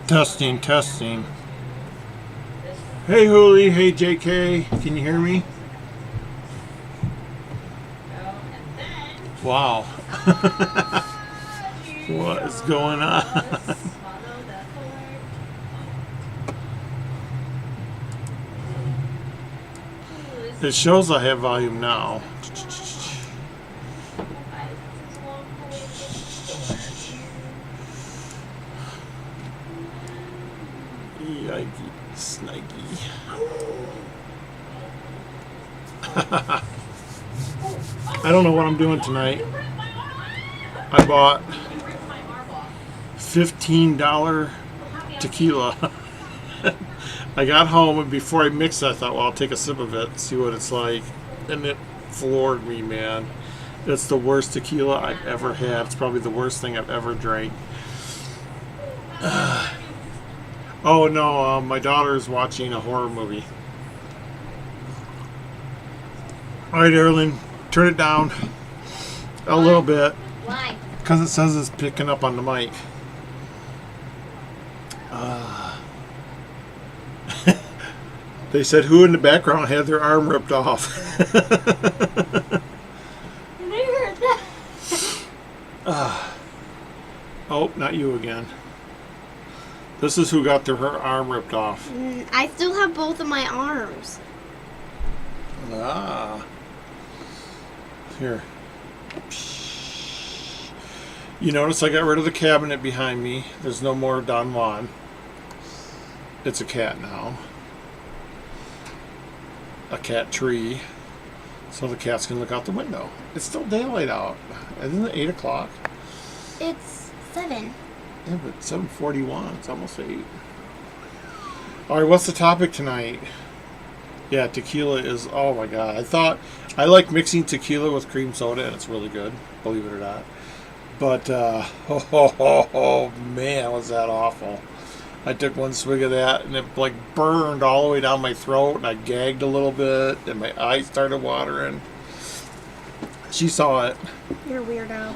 Testing, testing. Hey, Hooli. Hey, JK. Can you hear me? Wow. What is going on? It shows I have volume now. Yikey, snikey. I don't know what I'm doing tonight. I bought $15 tequila. I got home, and before I mixed it, I thought, well, I'll take a sip of it, see what it's like. And it floored me, man. It's the worst tequila I've ever had. It's probably the worst thing I've ever drank. Oh, no, my daughter's watching a horror movie. All right, Erlen, turn it down a little bit. Why? Because it says it's picking up on the mic. They said who in the background had their arm ripped off. I heard that. Oh, not you again. This is who got her arm ripped off. I still have both of my arms. Ah. Here. You notice I got rid of the cabinet behind me. There's no more Don Juan. It's a cat now. A cat tree. So the cats can look out the window. It's still daylight out. Isn't it 8 o'clock? It's 7. Yeah, but 7:41. It's almost 8. Alright, what's the topic tonight? Yeah, tequila is, oh my god. I like mixing tequila with cream soda, and it's really good, believe it or not. But, oh man, was that awful. I took one swig of that, and it like burned all the way down my throat, and I gagged a little bit, and my eyes started watering. She saw it. You're a weirdo.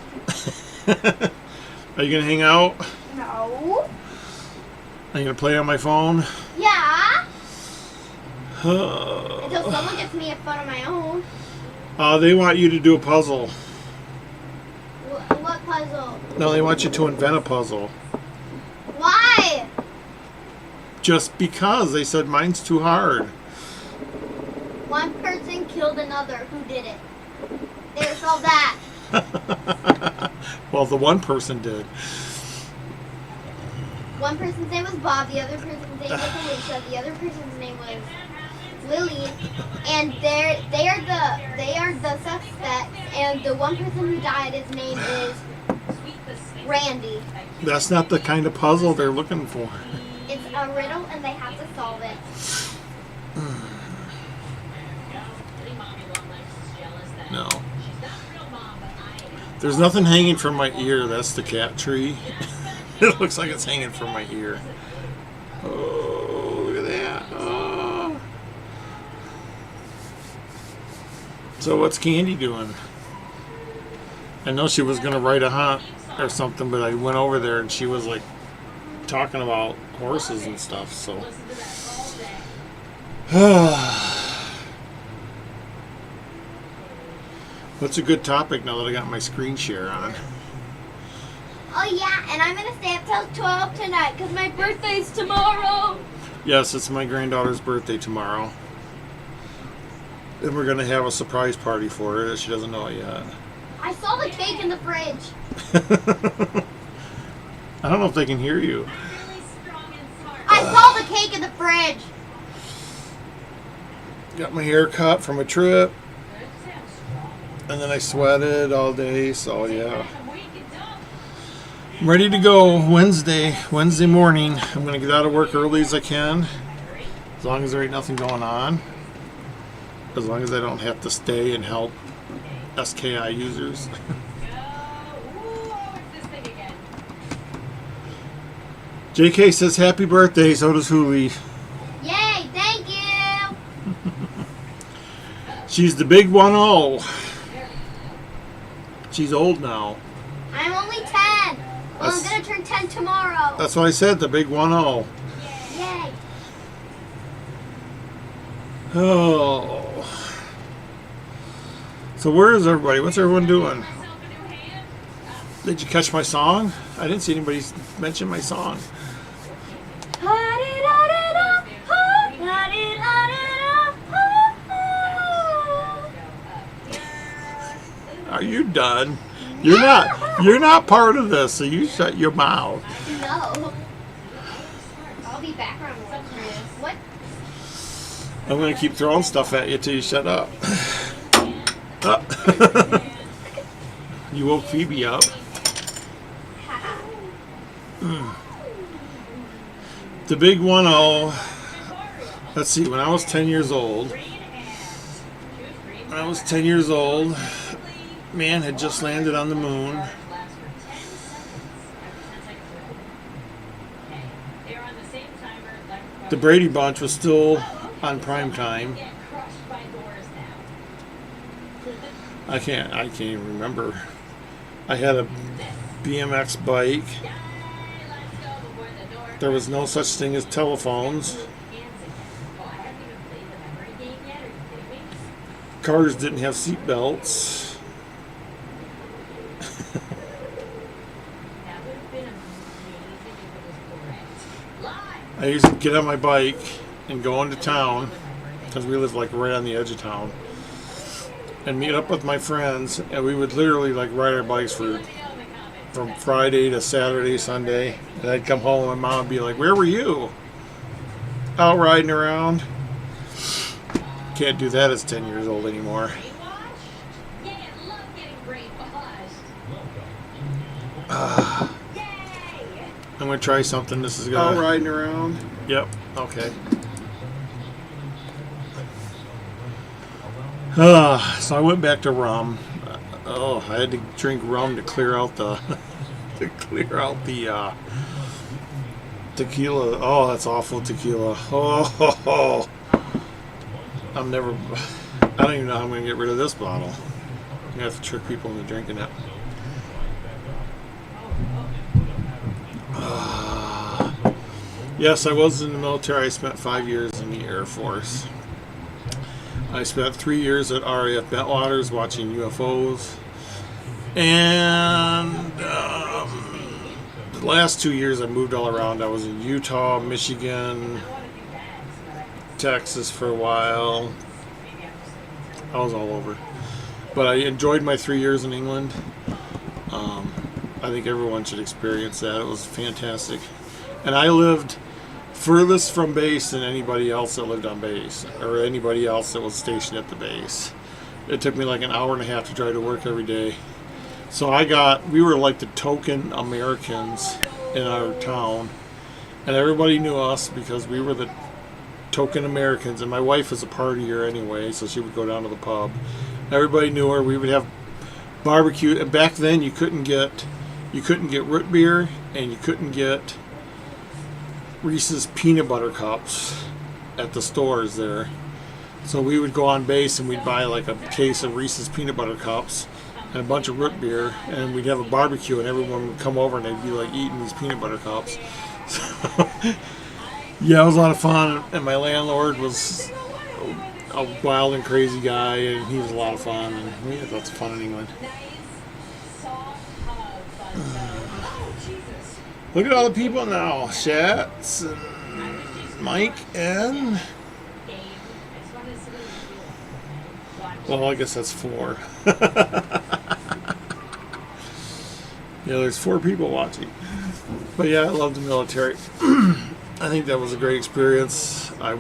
Are you going to hang out? No. Are you going to play on my phone? Yeah. Until someone gets me a phone of my own. They want you to do a puzzle. What puzzle? No, they want you to invent a puzzle. Why? Just because. They said mine's too hard. One person killed another. Who did it? They solve that. Well, the one person did. One person's name was Bob. The other person's name was Alicia. The other person's name was Lily. And they are the suspects. And the one person who died, his name is Randy. That's not the kind of puzzle they're looking for. It's a riddle, and they have to solve it. No. There's nothing hanging from my ear. That's the cat tree. It looks like it's hanging from my ear. Oh, look at that. Oh. So what's Candy doing? I know she was going to write a hunt or something, but I went over there and she was like talking about horses and stuff, so. What's a good topic now that I got my screen share on? Oh yeah, and I'm going to stay up till 12 tonight because my birthday's tomorrow. Yes, it's my granddaughter's birthday tomorrow. And we're going to have a surprise party for her that she doesn't know it yet. I saw the cake in the fridge. I don't know if they can hear you. I saw the cake in the fridge. Got my hair cut from a trip. And then I sweated all day, so yeah. I'm ready to go Wednesday morning. I'm going to get out of work early as I can. As long as there ain't nothing going on. As long as I don't have to stay and help SKI users. JK says happy birthday, so does Hooli. Yay, thank you. She's the big 1-0. She's old now. I'm only 10. Well, I'm gonna turn 10 tomorrow. That's what I said, the big 1-0. Yay. Oh. So where is everybody? What's everyone doing? Did you catch my song? I didn't see anybody mention my song. Are you done? You're not part of this, so you shut your mouth. No. I'll be background noise. What? I'm gonna keep throwing stuff at you till you shut up. Oh. You woke Phoebe up. The big 1-0. Let's see, when I was 10 years old, man had just landed on the moon. The Brady Bunch was still on prime time. I can't even remember. I had a BMX bike. There was no such thing as telephones. Cars didn't have seat belts. I used to get on my bike and go into town, because we lived like right on the edge of town, and meet up with my friends, and we would literally like ride our bikes from Friday to Saturday, Sunday, and I'd come home and my mom would be like, "Where were you? Out riding around?" Can't do that as 10 years old anymore. I'm going to try something. This is going to... All riding around? Yep. Okay. So I went back to rum. I had to drink rum to clear out the... tequila. Oh, that's awful tequila. Oh. I don't even know how I'm going to get rid of this bottle. I'm going to have to trick people into drinking it. Yes, I was in the military. I spent 5 years in the Air Force. I spent 3 years at RAF Bentwaters watching UFOs. And the last 2 years I moved all around. I was in Utah, Michigan, Texas for a while. I was all over. But I enjoyed my 3 years in England. I think everyone should experience that. It was fantastic. And I lived furthest from base than anybody else that lived on base, or anybody else that was stationed at the base. It took me like an hour and a half to drive to work every day. So we were like the token Americans in our town. And everybody knew us because we were the token Americans. And my wife was a partier anyway, so she would go down to the pub. Everybody knew her. We would have barbecue. And back then you couldn't get root beer, and you couldn't get Reese's peanut butter cups at the stores there. So we would go on base and we'd buy like a case of Reese's peanut butter cups and a bunch of root beer, and we'd have a barbecue, and everyone would come over and they'd be like eating these peanut butter cups. So, yeah, it was a lot of fun. And my landlord was a wild and crazy guy, and he was a lot of fun, and we had lots of fun in England. Look at all the people now. Shats and Mike and... Well, I guess that's 4. Yeah, there's 4 people watching. But yeah, I love the military. I think that was a great experience. I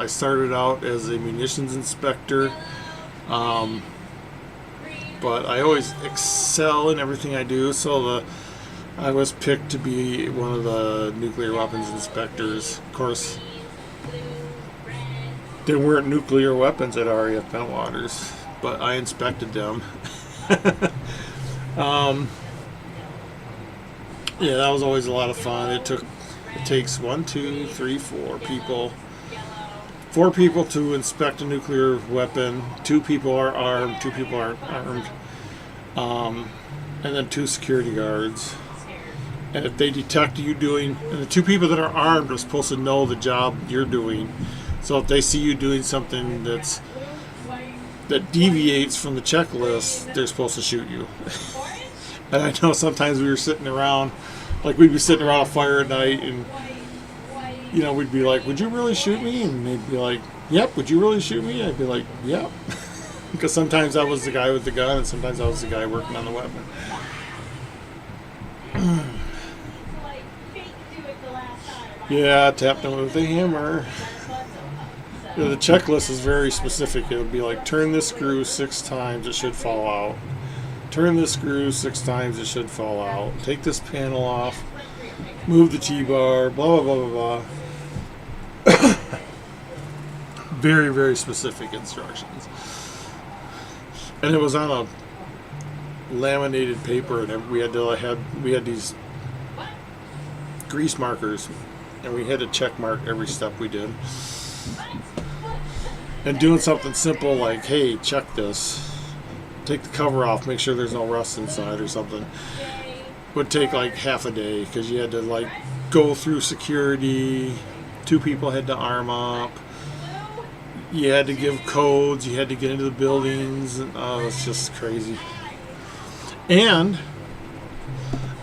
started out as a munitions inspector. But I always excel in everything I do, so I was picked to be one of the nuclear weapons inspectors. Of course, there weren't nuclear weapons at RAF Bentwaters, but I inspected them. Yeah, that was always a lot of fun. It takes 1, 2, 3, 4 people. 4 people to inspect a nuclear weapon. 2 people are armed, 2 people aren't armed. And then 2 security guards. And if they detect you doing, and the two people that are armed are supposed to know the job you're doing. So if they see you doing something that deviates from the checklist, they're supposed to shoot you. And I know sometimes we were sitting around, like we'd be sitting around a fire at night, and we'd be like, "Would you really shoot me?" And they'd be like, "Yep." "Would you really shoot me?" I'd be like, "Yep." Because sometimes I was the guy with the gun, and sometimes I was the guy working on the weapon. Yeah, tap them with a hammer. The checklist is very specific. It'll be like, turn this screw 6 times, it should fall out. Turn this screw 6 times, it should fall out. Take this panel off. Move the T-bar, blah, blah, blah, blah, blah. Very, very specific instructions. And it was on a laminated paper, and we had these grease markers, and we had to check mark every step we did. And doing something simple like, hey, check this, take the cover off, make sure there's no rust inside or something, would take like half a day, because you had to like go through security. 2 people had to arm up. You had to give codes. You had to get into the buildings. It's just crazy. And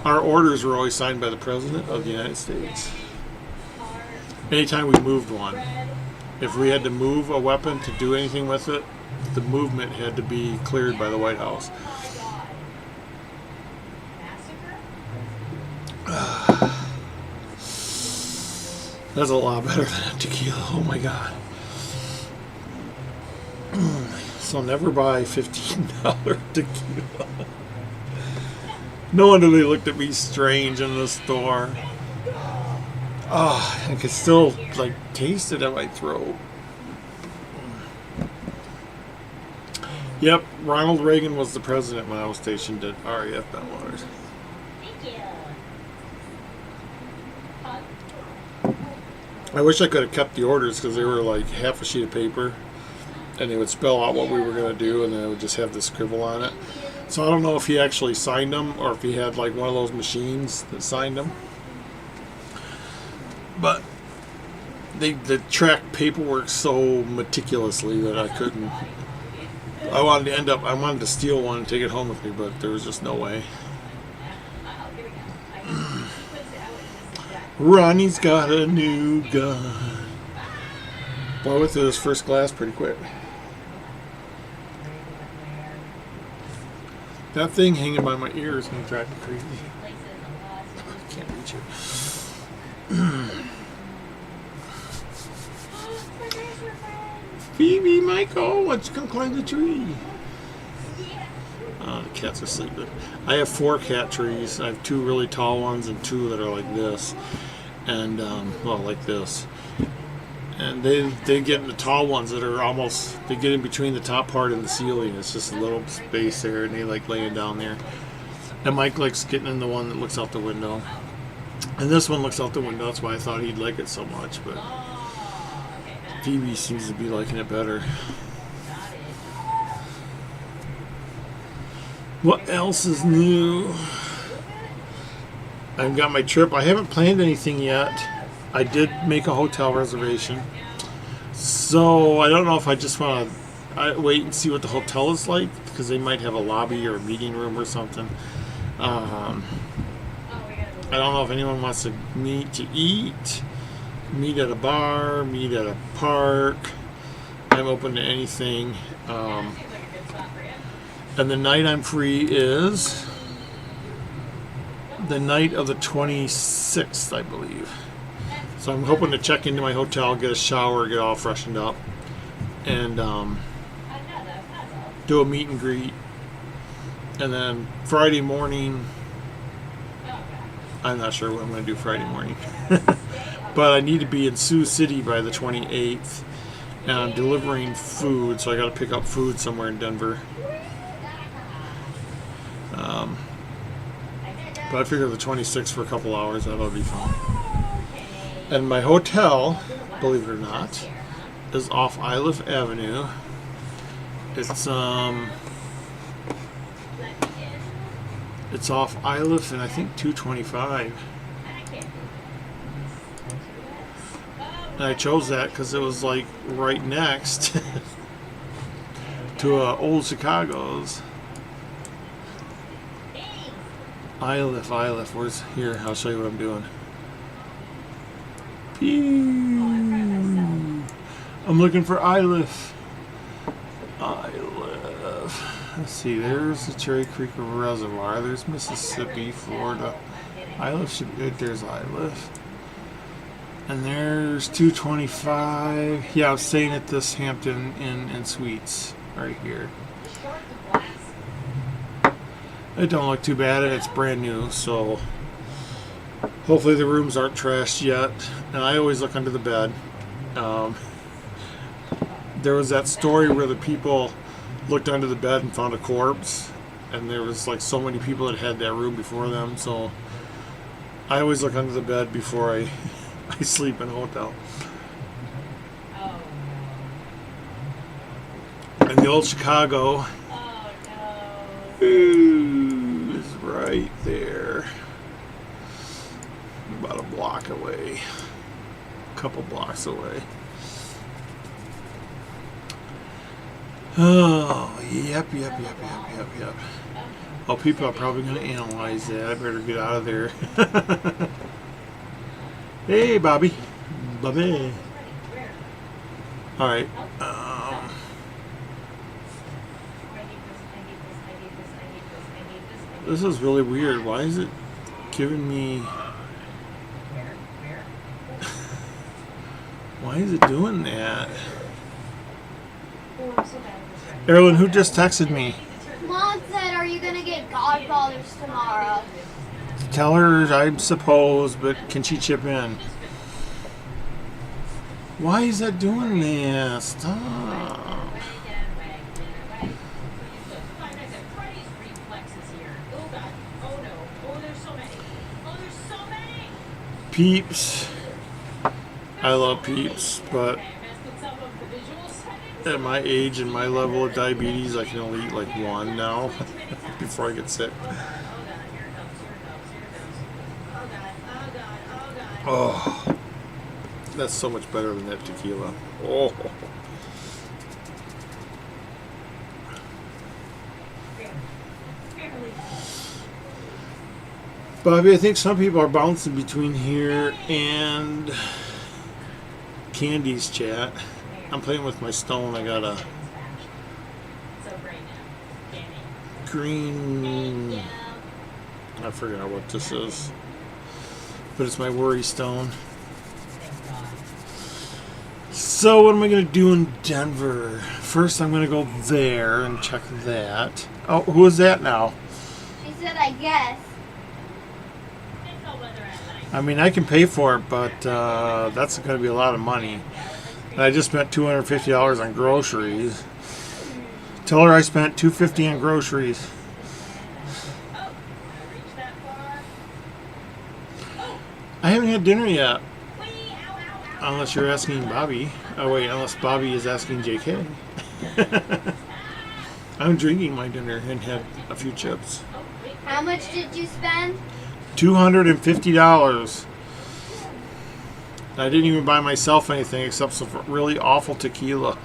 our orders were always signed by the President of the United States. Anytime we moved one, if we had to move a weapon to do anything with it, the movement had to be cleared by the White House. That's a lot better than a tequila. Oh my God. So never buy $15 tequila. No wonder they looked at me strange in the store. I could still like taste it in my throat. Yep, Ronald Reagan was the president when I was stationed at RAF Bentwaters. I wish I could have kept the orders, because they were like half a sheet of paper, and they would spell out what we were going to do, and then I would just have the scribble on it. So I don't know if he actually signed them, or if he had like one of those machines that signed them. But they track paperwork so meticulously that I couldn't. I wanted to steal one and take it home with me, but there was just no way. Ronnie's got a new gun. Boy, I went through this first glass pretty quick. That thing hanging by my ear is going to drive me crazy. I can't reach it. Phoebe, Michael, why don't you come climb the tree? The cats are sleeping. I have 4 cat trees. I have 2 really tall ones and 2 that are like this. And, like this. And they get in the tall ones that are almost, they get in between the top part and the ceiling. It's just a little space there, and they like laying down there. And Mike likes getting in the one that looks out the window. And this one looks out the window. That's why I thought he'd like it so much. But Phoebe seems to be liking it better. What else is new? I've got my trip. I haven't planned anything yet. I did make a hotel reservation. So I don't know if I just want to wait and see what the hotel is like, because they might have a lobby or a meeting room or something. I don't know if anyone wants to meet to eat, meet at a bar, meet at a park. I'm open to anything. And the night I'm free is the night of the 26th, I believe. So I'm hoping to check into my hotel, get a shower, get all freshened up, and do a meet and greet. And then Friday morning, I'm not sure what I'm going to do Friday morning. But I need to be in Sioux City by the 28th. And I'm delivering food, so I got to pick up food somewhere in Denver. But I figure the 26th for a couple hours, that'll be fun. And my hotel, believe it or not, is off Iliff Avenue. It's It's off Iliff and I think 225. And I chose that because it was like right next to Old Chicago's. Iliff. Where's here? I'll show you what I'm doing. Pew. I'm looking for Iliff. Let's see, there's the Cherry Creek Reservoir. There's Mississippi, Florida. Iliff should be good. There's Iliff. And there's 225. Yeah, I was staying at this Hampton Inn and Suites right here. It don't look too bad, and it's brand new, so hopefully the rooms aren't trashed yet. And I always look under the bed. There was that story where the people looked under the bed and found a corpse, and there was like so many people that had that room before them, so I always look under the bed before I sleep in a hotel. And the Old Chicago is right there, about a block away, a couple blocks away. Oh, yep. Oh, people are probably going to analyze that. I better get out of there. Hey, Bobby. Bobby. All right. This is really weird. Why is it giving me... Why is it doing that? Erlen, who just texted me? Mom said, are you going to get Godfathers tomorrow? Tell her, I suppose, but can she chip in? Why is that doing this? Stop. Peeps. I love Peeps, but at my age and my level of diabetes, I can only eat like one now before I get sick. Oh, that's so much better than that tequila. Oh. Bobby, I think some people are bouncing between here and Candy's chat. I'm playing with my stone. I got a green... I forgot what this is. But it's my worry stone. So what am I going to do in Denver? First I'm going to go there and check that. Oh, who is that now? She said, I guess. I mean, I can pay for it, but that's going to be a lot of money. And I just spent $250 on groceries. Tell her I spent $250 on groceries. I haven't had dinner yet. Unless you're asking Bobby. Oh wait, unless Bobby is asking JK. I'm drinking my dinner and had a few chips. How much did you spend? $250. I didn't even buy myself anything except some really awful tequila.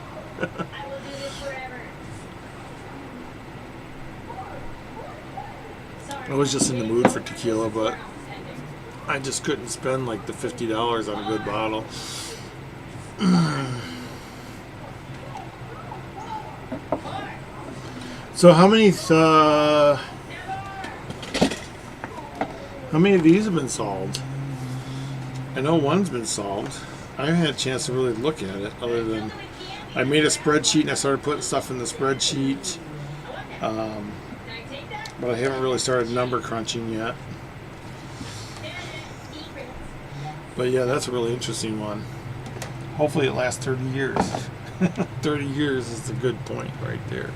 I was just in the mood for tequila, but I just couldn't spend like the $50 on a good bottle. So how many of these have been solved? I know one's been solved. I haven't had a chance to really look at it other than I made a spreadsheet and I started putting stuff in the spreadsheet. But I haven't really started number crunching yet. But yeah, that's a really interesting one. Hopefully it lasts 30 years. 30 years is a good point right there.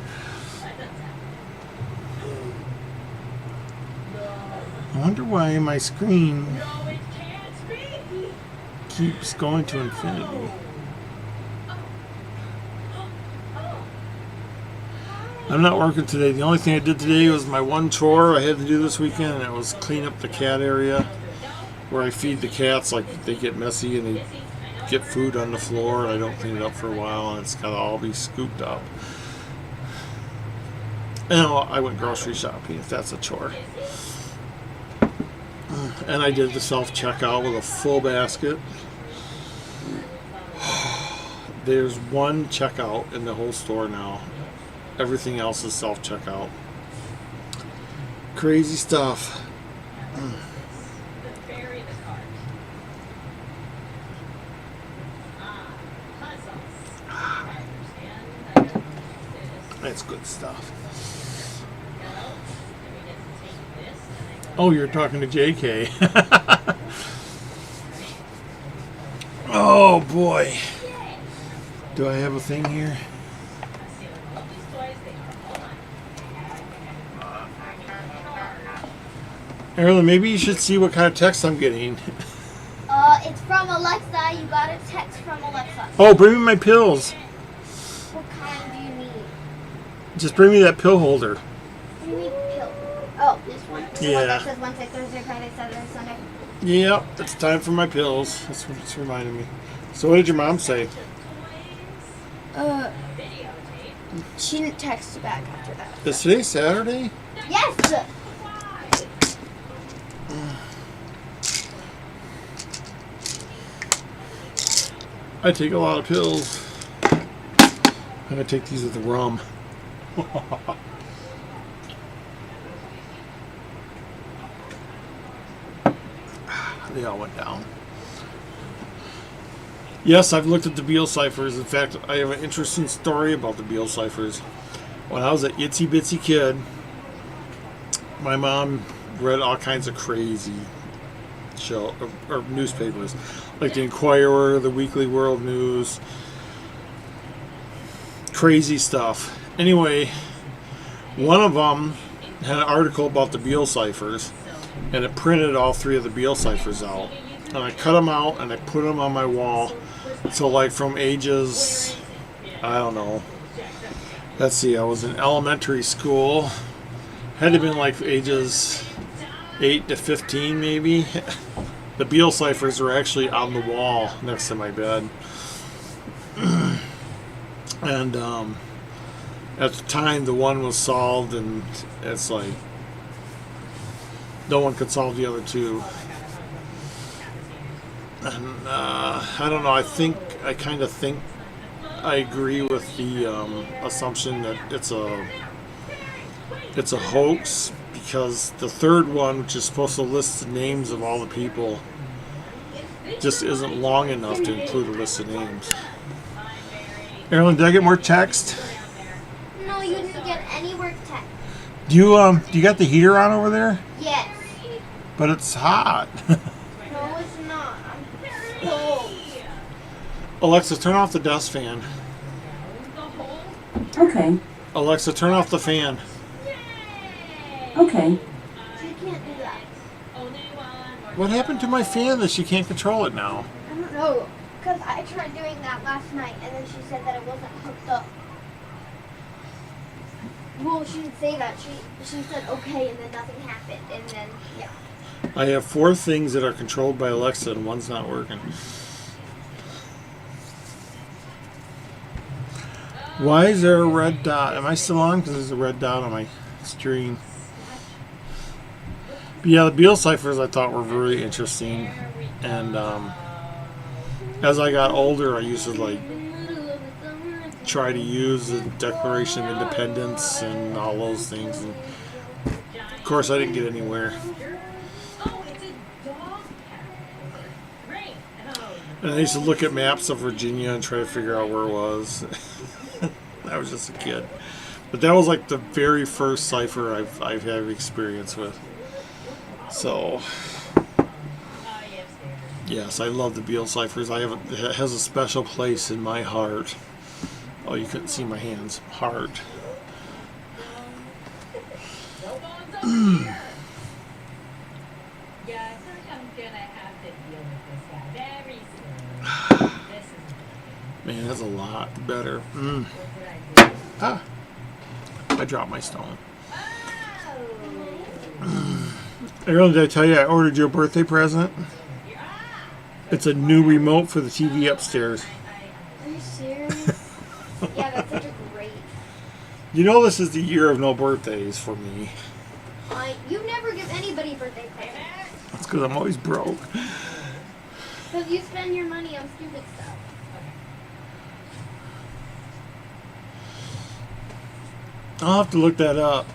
I wonder why my screen keeps going to infinity. I'm not working today. The only thing I did today was my one chore I had to do this weekend, and it was clean up the cat area where I feed the cats. Like, they get messy and they get food on the floor, and I don't clean it up for a while, and it's got to all be scooped up. And I went grocery shopping, if that's a chore. And I did the self-checkout with a full basket. There's one checkout in the whole store now. Everything else is self-checkout. Crazy stuff. That's good stuff. Oh, you're talking to JK. Oh boy. Do I have a thing here? Erin, maybe you should see what kind of text I'm getting. It's from Alexa. You got a text from Alexa. Oh, bring me my pills. What kind do you need? Just bring me that pill holder. What do you need pill? Oh, this one? The Yeah. one that says Wednesday, Thursday, Friday, Saturday, Sunday? Yep, it's time for my pills. That's what it's reminding me. So what did your mom say? She didn't text you back after that. Is today Saturday? Yes! I take a lot of pills. I'm gonna take these with the rum. They all went down. Yes, I've looked at the Beale ciphers. In fact, I have an interesting story about the Beale ciphers. When I was an itsy bitsy kid, my mom read all kinds of crazy or newspapers, like the Inquirer, the Weekly World News, crazy stuff. Anyway, one of them had an article about the Beale ciphers, and it printed all three of the Beale ciphers out, and I cut them out and I put them on my wall. So like from ages, I don't know, let's see, I was in elementary school, had to have been like ages 8 to 15 maybe. The Beale ciphers were actually on the wall next to my bed. And at the time the one was solved, and it's like no one could solve the other two. And I don't know, I kind of think I agree with the assumption that it's a hoax, because the third one, which is supposed to list the names of all the people, just isn't long enough to include a list of names. Erin, did I get more text? No, you didn't get any work text. Do you got the heater on over there? Yes. But it's hot. No, it's not. I'm cold. Alexa, turn off the dust fan. Okay. Alexa, turn off the fan. Okay. She can't do that. What happened to my fan that she can't control it now? I don't know. Because I tried doing that last night, and then she said that it wasn't hooked up. Well, she didn't say that. She said okay, and then nothing happened, and then, yeah. I have 4 things that are controlled by Alexa, and one's not working. Why is there a red dot? Am I still on? Because there's a red dot on my screen. But yeah, the Beale ciphers I thought were very interesting. And as I got older, I used to try to use the Declaration of Independence and all those things. And of course, I didn't get anywhere. And I used to look at maps of Virginia and try to figure out where it was. I was just a kid. But that was like the very first cipher I've had experience with. So, yes, I love the Beale ciphers. It has a special place in my heart. Oh, you couldn't see my hands. Heart. Man, that's a lot better. Ah. I dropped my stone. Aaron, did I tell you I ordered your birthday present? It's a new remote for the TV upstairs. Are you serious? Yeah, that's such a great. You know this is the year of no birthdays for me. You never give anybody birthday presents. That's because I'm always broke. Because you spend your money on stupid stuff. I'll have to look that up.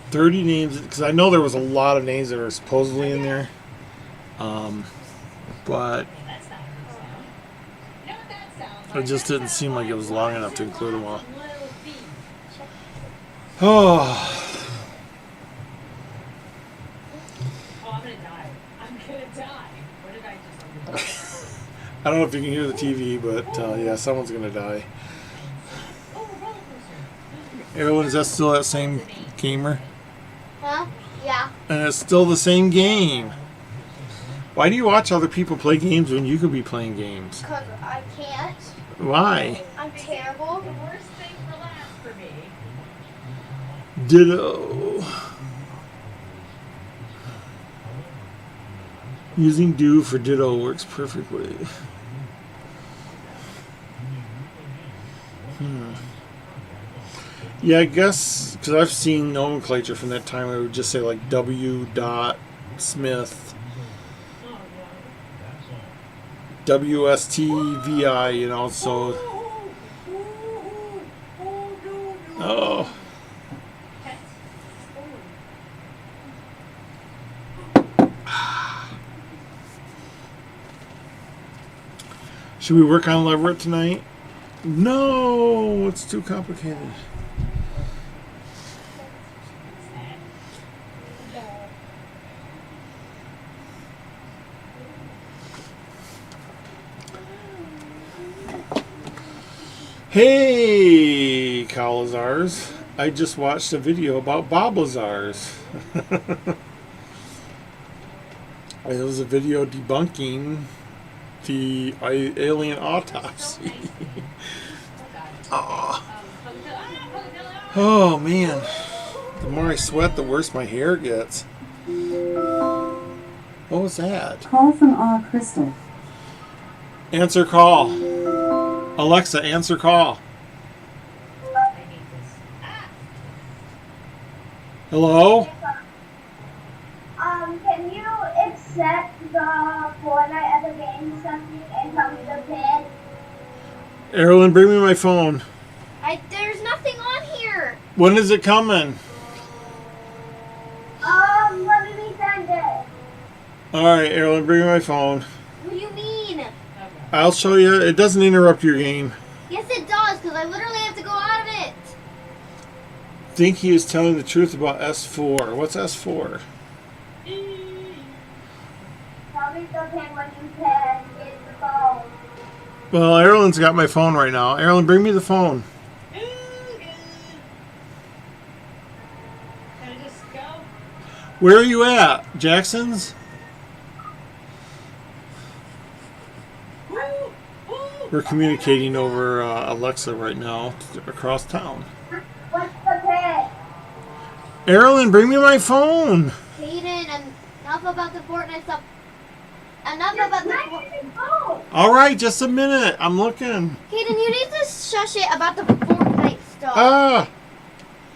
30 names, because I know there was a lot of names that are supposedly in there. But it just didn't seem like it was long enough to include them all. Oh. I don't know if you can hear the TV, but yeah, someone's going to die. Everyone, is that still that same gamer? Huh? Yeah. And it's still the same game. Why do you watch other people play games when you could be playing games? Because I can't. Why? I'm terrible. The worst thing for last for me. Ditto. Using do for ditto works perfectly. Yeah, I guess, because I've seen nomenclature from that time, I would just say like W. Smith, WSTVI, you know, so. Oh. Should we work on Leverett tonight? No, it's too complicated. Hey, Kalazars. I just watched a video about Boblazars. It was a video debunking the alien autopsy. Oh, man. The more I sweat, the worse my hair gets. What was that? Call from R. Crystal. Answer call. Alexa, answer call. Hello? Can you accept the Fortnite at the game something and tell me the pin? Erilyn, bring me my phone. There's nothing on here. When is it coming? Let me resend it. Alright, Erilyn, bring me my phone. What do you mean? I'll show you. It doesn't interrupt your game. Yes, it does, because I literally have to go out of it. Think he is telling the truth about S4. What's S4? Tell me the pin when you can get the phone. Well, Erilyn's got my phone right now. Erilyn, bring me the phone. Can I just go? Where are you at? Jackson's? We're communicating over Alexa right now across town. What's the pin? Erilyn, bring me my phone. Hayden, enough about the Fortnite stuff. Enough about the Fortnite. phone. All right, just a minute. I'm looking. Hayden, you need to shush it about the Fortnite stuff. Ah,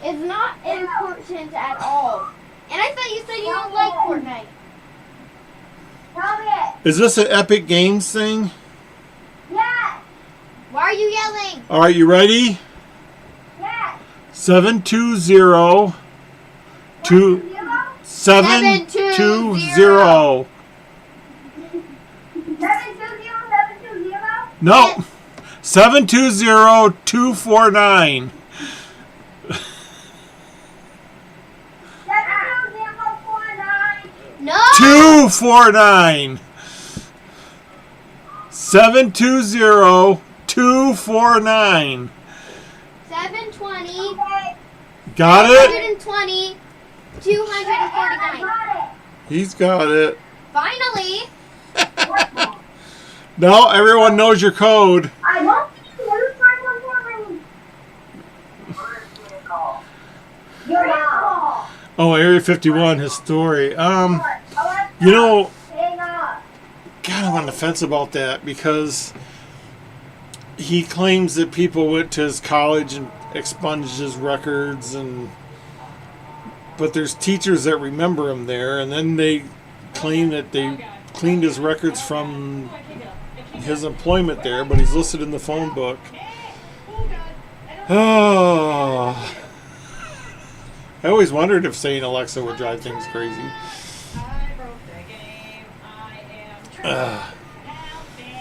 It's not important at all. And I thought you said you don't like Fortnite. Tell me it. is this an Epic Games thing? Yes. Why are you yelling? All right, you ready? Yes. 720 Zero? 720. 720. 720. No. 720-249. 72049. No! 249. 720-249. 720, Okay. Got it? 120, 249. Got it. He's got it. Finally! Now everyone knows your code. I won't see you. Try one Oh, Area 51, his story. Alexa, You know, hang up. God, I'm on the fence about that because he claims that people went to his college and expunged his records, but there's teachers that remember him there, and then they claim that they cleaned his records from his employment there, but he's listed in the phone book. Oh, I always wondered if saying Alexa would drive things crazy. I broke the game. I am trapped. Help me.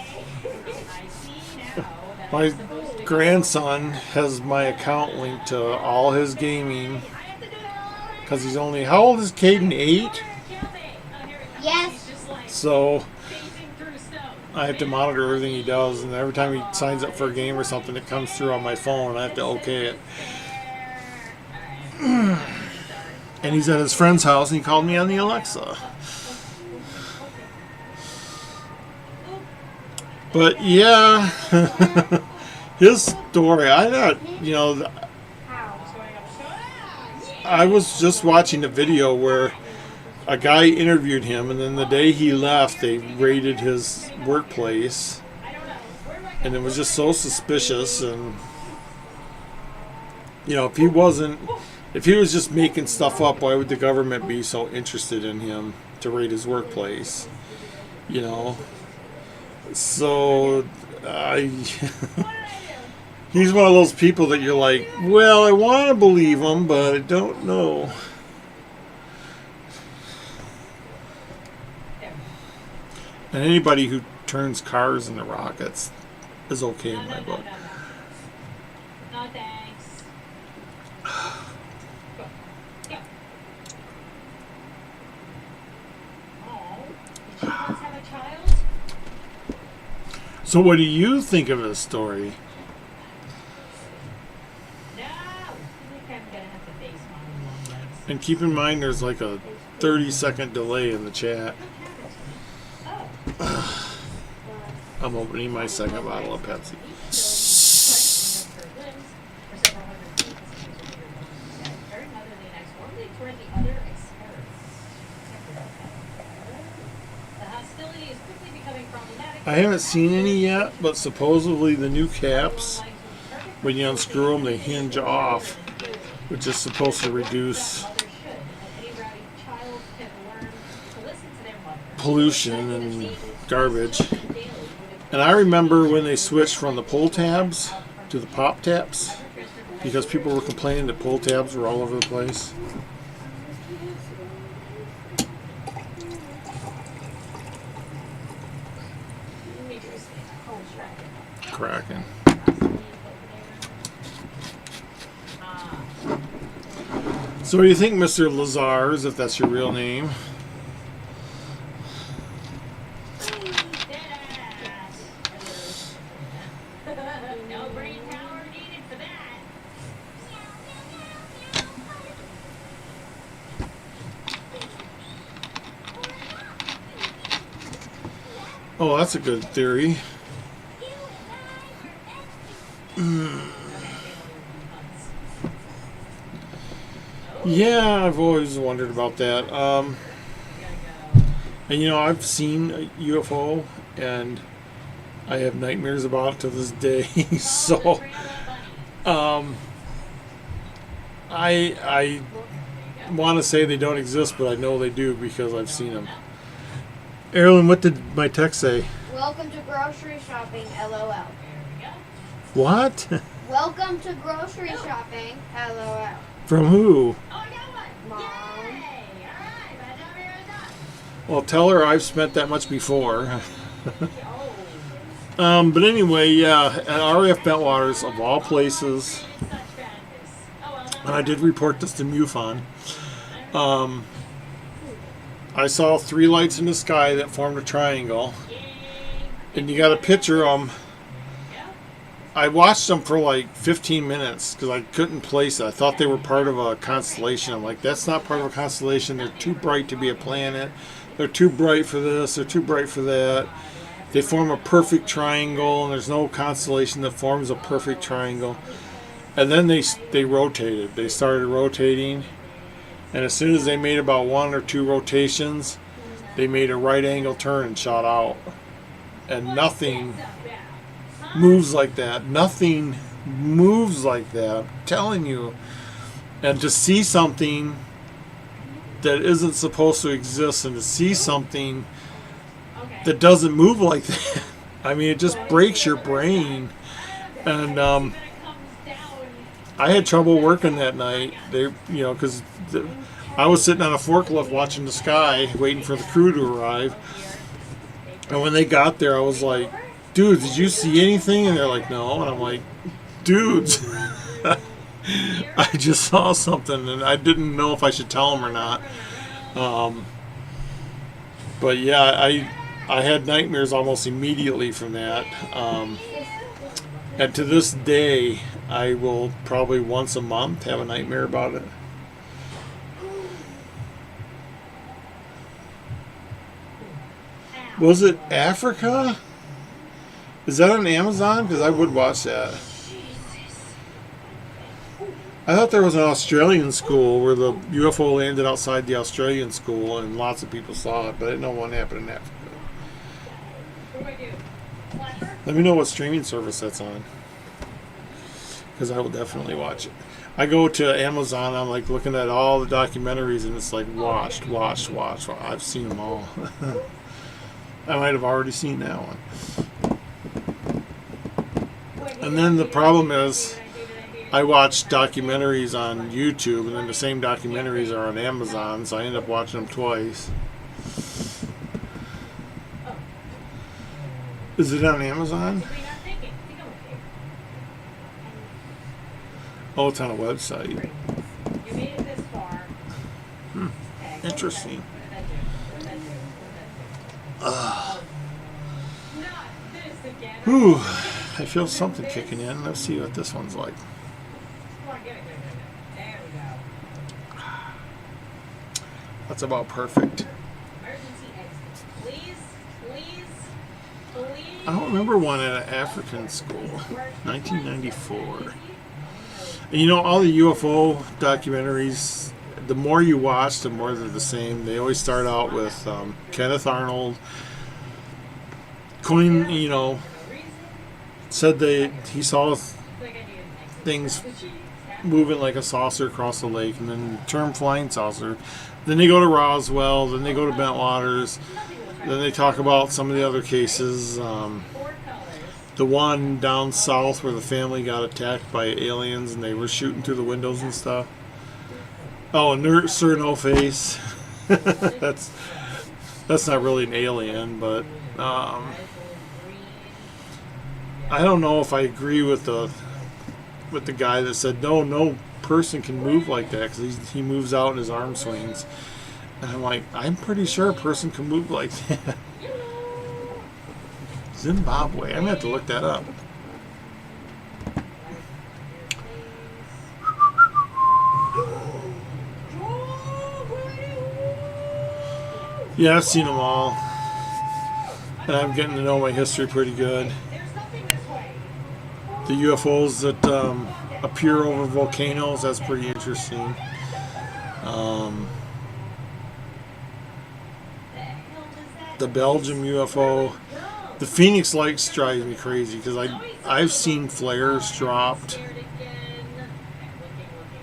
I see now that My I'm supposed to grandson has my account linked to all his gaming I have to do that all over because he's only, how old is Caden? 8? Kill me. Oh, here it comes. Yes. He's just like So phasing through snow. I have to monitor everything he does, and every time he signs up for a game or something, it comes through on my phone, and I have to okay it. And he's at his friend's house, and he called me on the Alexa. But yeah, his story, I was just watching a video where a guy interviewed him, and then the day he left, they raided his workplace, and it was just so suspicious. And if he was just making stuff up, why would the government be so interested in him to raid his workplace? So he's one of those people that you're like, well, I want to believe him, but I don't know. And anybody who turns cars into rockets is okay in my book. No thanks. Go. Go. Oh, did you once have a child? So what do you think of his story? No. I think I'm gonna have to face my own legs. And keep in mind there's like a 30-second delay in the chat. Oh. I'm opening my second bottle of Pepsi. I haven't seen any yet, but supposedly the new caps, when you unscrew them, they hinge off, which is supposed to reduce pollution and garbage. And I remember when they switched from the pull tabs to the pop tabs, because people were complaining that pull tabs were all over the place. Cracking. So what do you think, Mr. Lazars, if that's your real name? No brain power needed for that. Oh, that's a good theory. Yeah, I've always wondered about that. And I've seen a UFO, and I have nightmares about it to this day. So, I want to say they don't exist, but I know they do because I've seen them. Erilyn, what did my text say? Welcome to grocery shopping, LOL. What? Welcome to grocery shopping, LOL. From who? Mom. Well, tell her I've spent that much before. But anyway, yeah, at RAF Bentwaters, of all places, and I did report this to MUFON, I saw 3 lights in the sky that formed a triangle, and you got a picture of them. I watched them for like 15 minutes because I couldn't place it. I thought they were part of a constellation. I'm like, that's not part of a constellation. They're too bright to be a planet. They're too bright for this. They're too bright for that. They form a perfect triangle, and there's no constellation that forms a perfect triangle. And then they rotated. They started rotating, And as soon as they made about 1 or 2 rotations, they made a right angle turn and shot out. And nothing moves like that. Nothing moves like that. I'm telling you. And to see something that isn't supposed to exist, and to see something that doesn't move like that, I mean, it just breaks your brain. And I had trouble working that night. Because I was sitting on a forklift watching the sky, waiting for the crew to arrive. And when they got there, I was like, "Dude, did you see anything?" And they're like, "No." And I'm like, "Dudes, I just saw something, and I didn't know if I should tell them or not." But yeah, I had nightmares almost immediately from that. And to this day, I will probably once a month have a nightmare about it. Was it Africa? Is that on Amazon? Because I would watch that. I thought there was an Australian school where the UFO landed outside the Australian school and lots of people saw it, but I didn't know what happened in Africa. Let me know what streaming service that's on, because I will definitely watch it. I go to Amazon, I'm like looking at all the documentaries, and it's like watched. I've seen them all. I might have already seen that one. And then the problem is, I watch documentaries on YouTube, and then the same documentaries are on Amazon, so I end up watching them twice. Is it on Amazon? Oh, it's on a website. Interesting. Whew, I feel something kicking in. Let's see what this one's like. That's about perfect. I don't remember one at an African school. 1994. And all the UFO documentaries, the more you watch, the more they're the same. They always start out with Kenneth Arnold. Said that he saw things moving like a saucer across the lake, and then the term flying saucer. Then they go to Roswell, then they go to Bentwaters, then they talk about some of the other cases. The one down south where the family got attacked by aliens and they were shooting through the windows and stuff. Oh, and Sir No Face. That's not really an alien, but I don't know if I agree with the guy that said no person can move like that, because he moves out and his arm swings. And I'm like, I'm pretty sure a person can move like that. Zimbabwe. I'm gonna have to look that up. Yeah, I've seen them all, and I'm getting to know my history pretty good. The UFOs that appear over volcanoes, that's pretty interesting. The Belgium UFO. The Phoenix Lights drives me crazy, because I've seen flares dropped.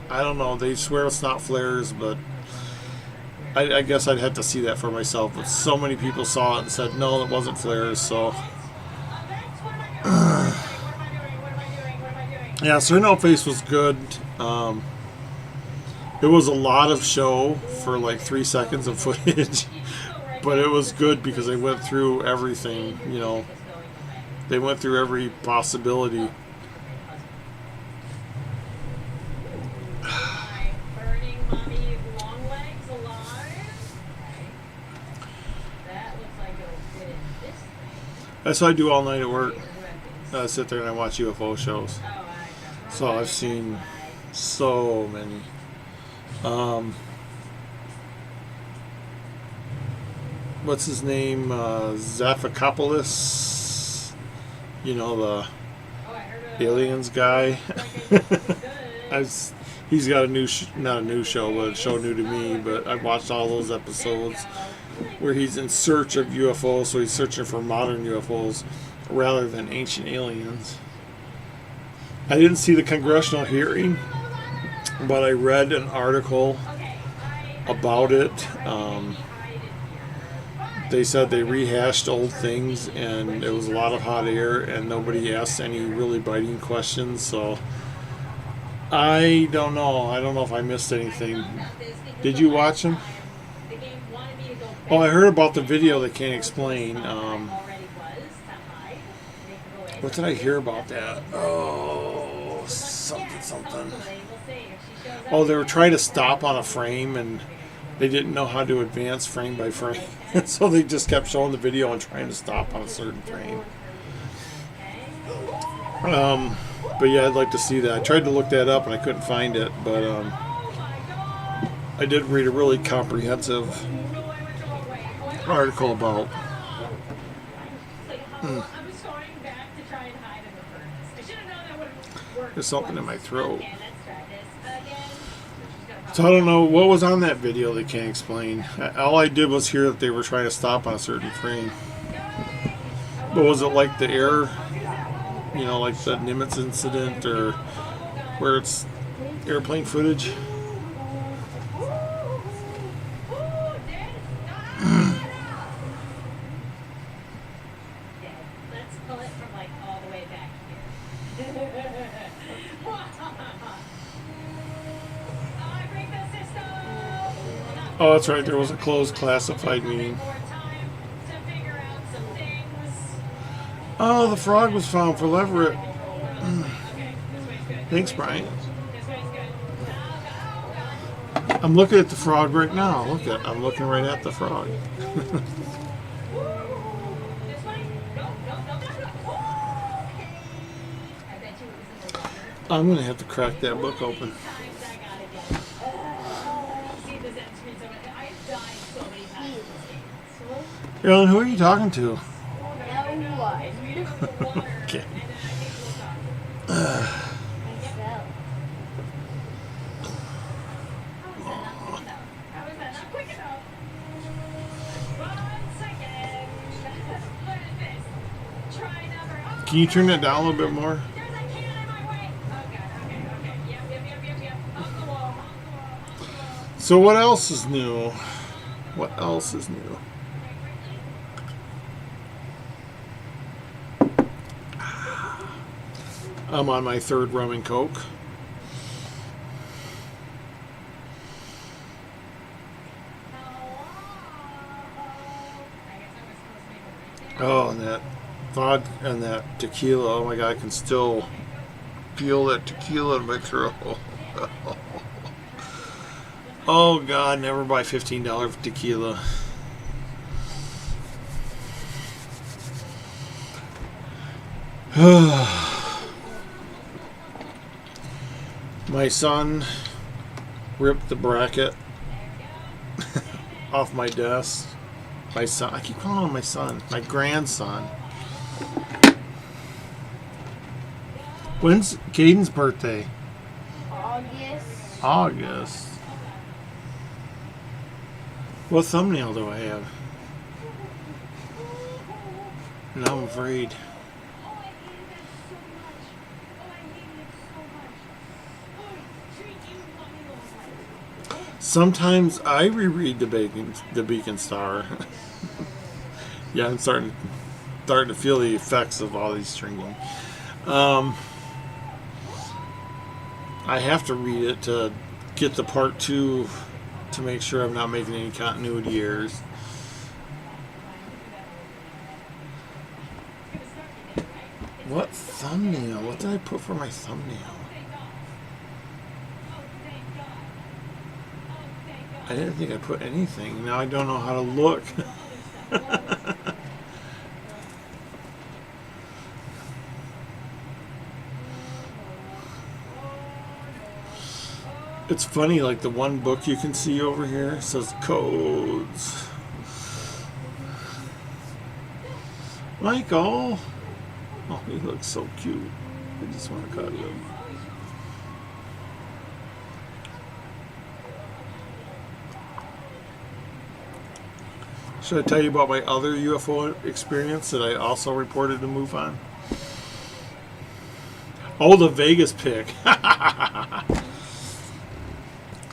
I don't know, they swear it's not flares, but I guess I'd have to see that for myself. But so many people saw it and said, no, it wasn't flares, so... Yeah, Sir No Face was good. It was a lot of show for like 3 seconds of footage. But it was good because they went through everything, They went through every possibility. That's what I do all night at work. I sit there and I watch UFO shows. So I've seen so many. What's his name? Zaphakopoulos. The aliens guy. He's He's got a new, not a new show, but a show new to me. But I watched all those episodes where he's in search of UFOs, so he's searching for modern UFOs rather than ancient aliens. I didn't see the congressional hearing, but I read an article about it. They said they rehashed old things, and it was a lot of hot air, and nobody asked any really biting questions. So I don't know. I don't know if I missed anything. Did you watch them? Oh, I heard about the video they can't explain. What did I hear about that? Oh, something. Oh, they were trying to stop on a frame, and they didn't know how to advance frame by frame. So they just kept showing the video and trying to stop on a certain frame. But yeah, I'd like to see that. I tried to look that up and I couldn't find it, but I did read a really comprehensive article about there's something in my throat. So I don't know what was on that video they can't explain. All I did was hear that they were trying to stop on a certain frame. But was it like the air, like the Nimitz incident, or where it's airplane footage? Oh, that's right. There was a closed classified meeting. Oh, the frog was found for Leverett. Thanks, Brian. I'm looking at the frog right now. I'm looking right at the frog. I'm going to have to crack that book open. Ellen, who are you talking to? Okay. Can you turn that down a little bit more? So what else is new? What else is new? I'm on my third rum and coke. Oh, and that vodka and that tequila. Oh my God, I can still feel that tequila in my throat. Oh God, never buy $15 tequila. My son ripped the bracket off my desk. My son, I keep calling him my son, my grandson. When's Caden's birthday? August. What thumbnail do I have? Now I'm afraid. Sometimes I reread the Beacon Star. Yeah, I'm starting to feel the effects of all these stringing. I have to read it to get the part 2 to make sure I'm not making any continuity errors. What thumbnail? What did I put for my thumbnail? I didn't think I put anything. Now I don't know how to look. It's funny, like the one book you can see over here says codes. Michael! Oh, he looks so cute. I just want to cuddle him. Should I tell you about my other UFO experience that I also reported to MUFON? Oh, the Vegas pic.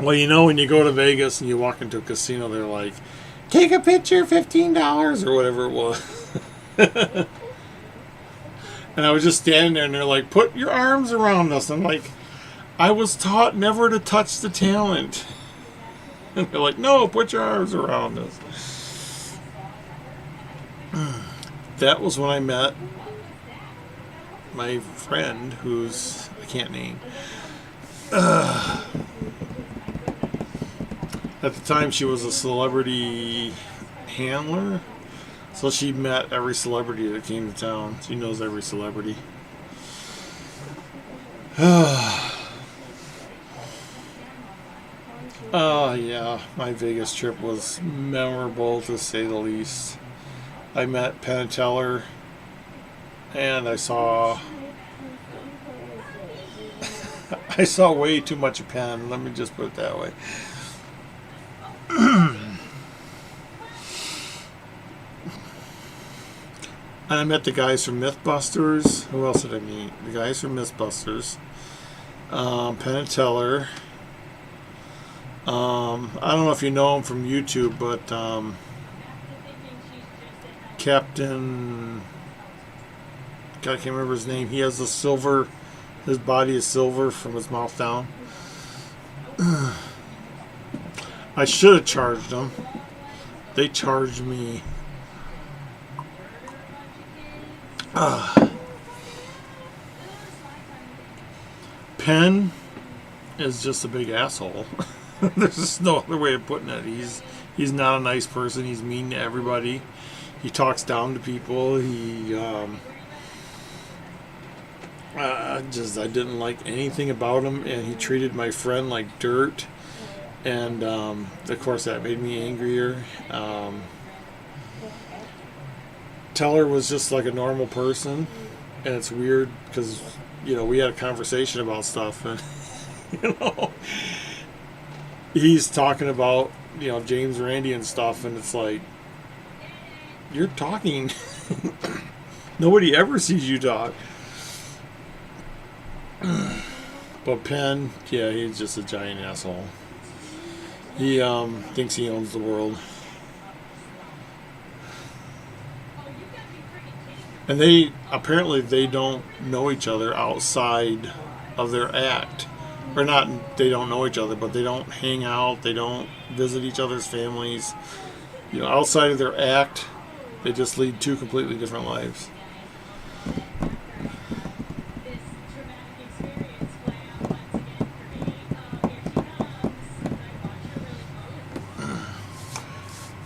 Well, you know, when you go to Vegas and you walk into a casino, they're like, take a picture, $15 or whatever it was. And I was just standing there and they're like, put your arms around us. I'm like, I was taught never to touch the talent. And they're like, no, put your arms around us. That was when I met my friend who's, I can't name. At the time, she was a celebrity handler. So she met every celebrity that came to town. She knows every celebrity. Yeah, my Vegas trip was memorable to say the least. I met Penn Teller, and I saw way too much of Penn. Let me just put it that way. And I met the guys from Mythbusters. Who else did I meet? The guys from Mythbusters. Penn and Teller. I don't know if you know him from YouTube, but Captain... God, I can't remember his name. He has the silver... His body is silver from his mouth down. I should have charged them. They charged me. Penn is just a big asshole. There's just no other way of putting it. He's not a nice person. He's mean to everybody. He talks down to people. I didn't like anything about him, and he treated my friend like dirt. And of course that made me angrier. Teller was just like a normal person, and it's weird because we had a conversation about stuff, and he's talking about James Randi and stuff, and it's like, you're talking. Nobody ever sees you talk. But Penn, yeah, he's just a giant asshole. He thinks he owns the world. And they don't know each other outside of their act. Or not, they don't know each other, but they don't hang out, they don't visit each other's families. Outside of their act, they just lead two completely different lives.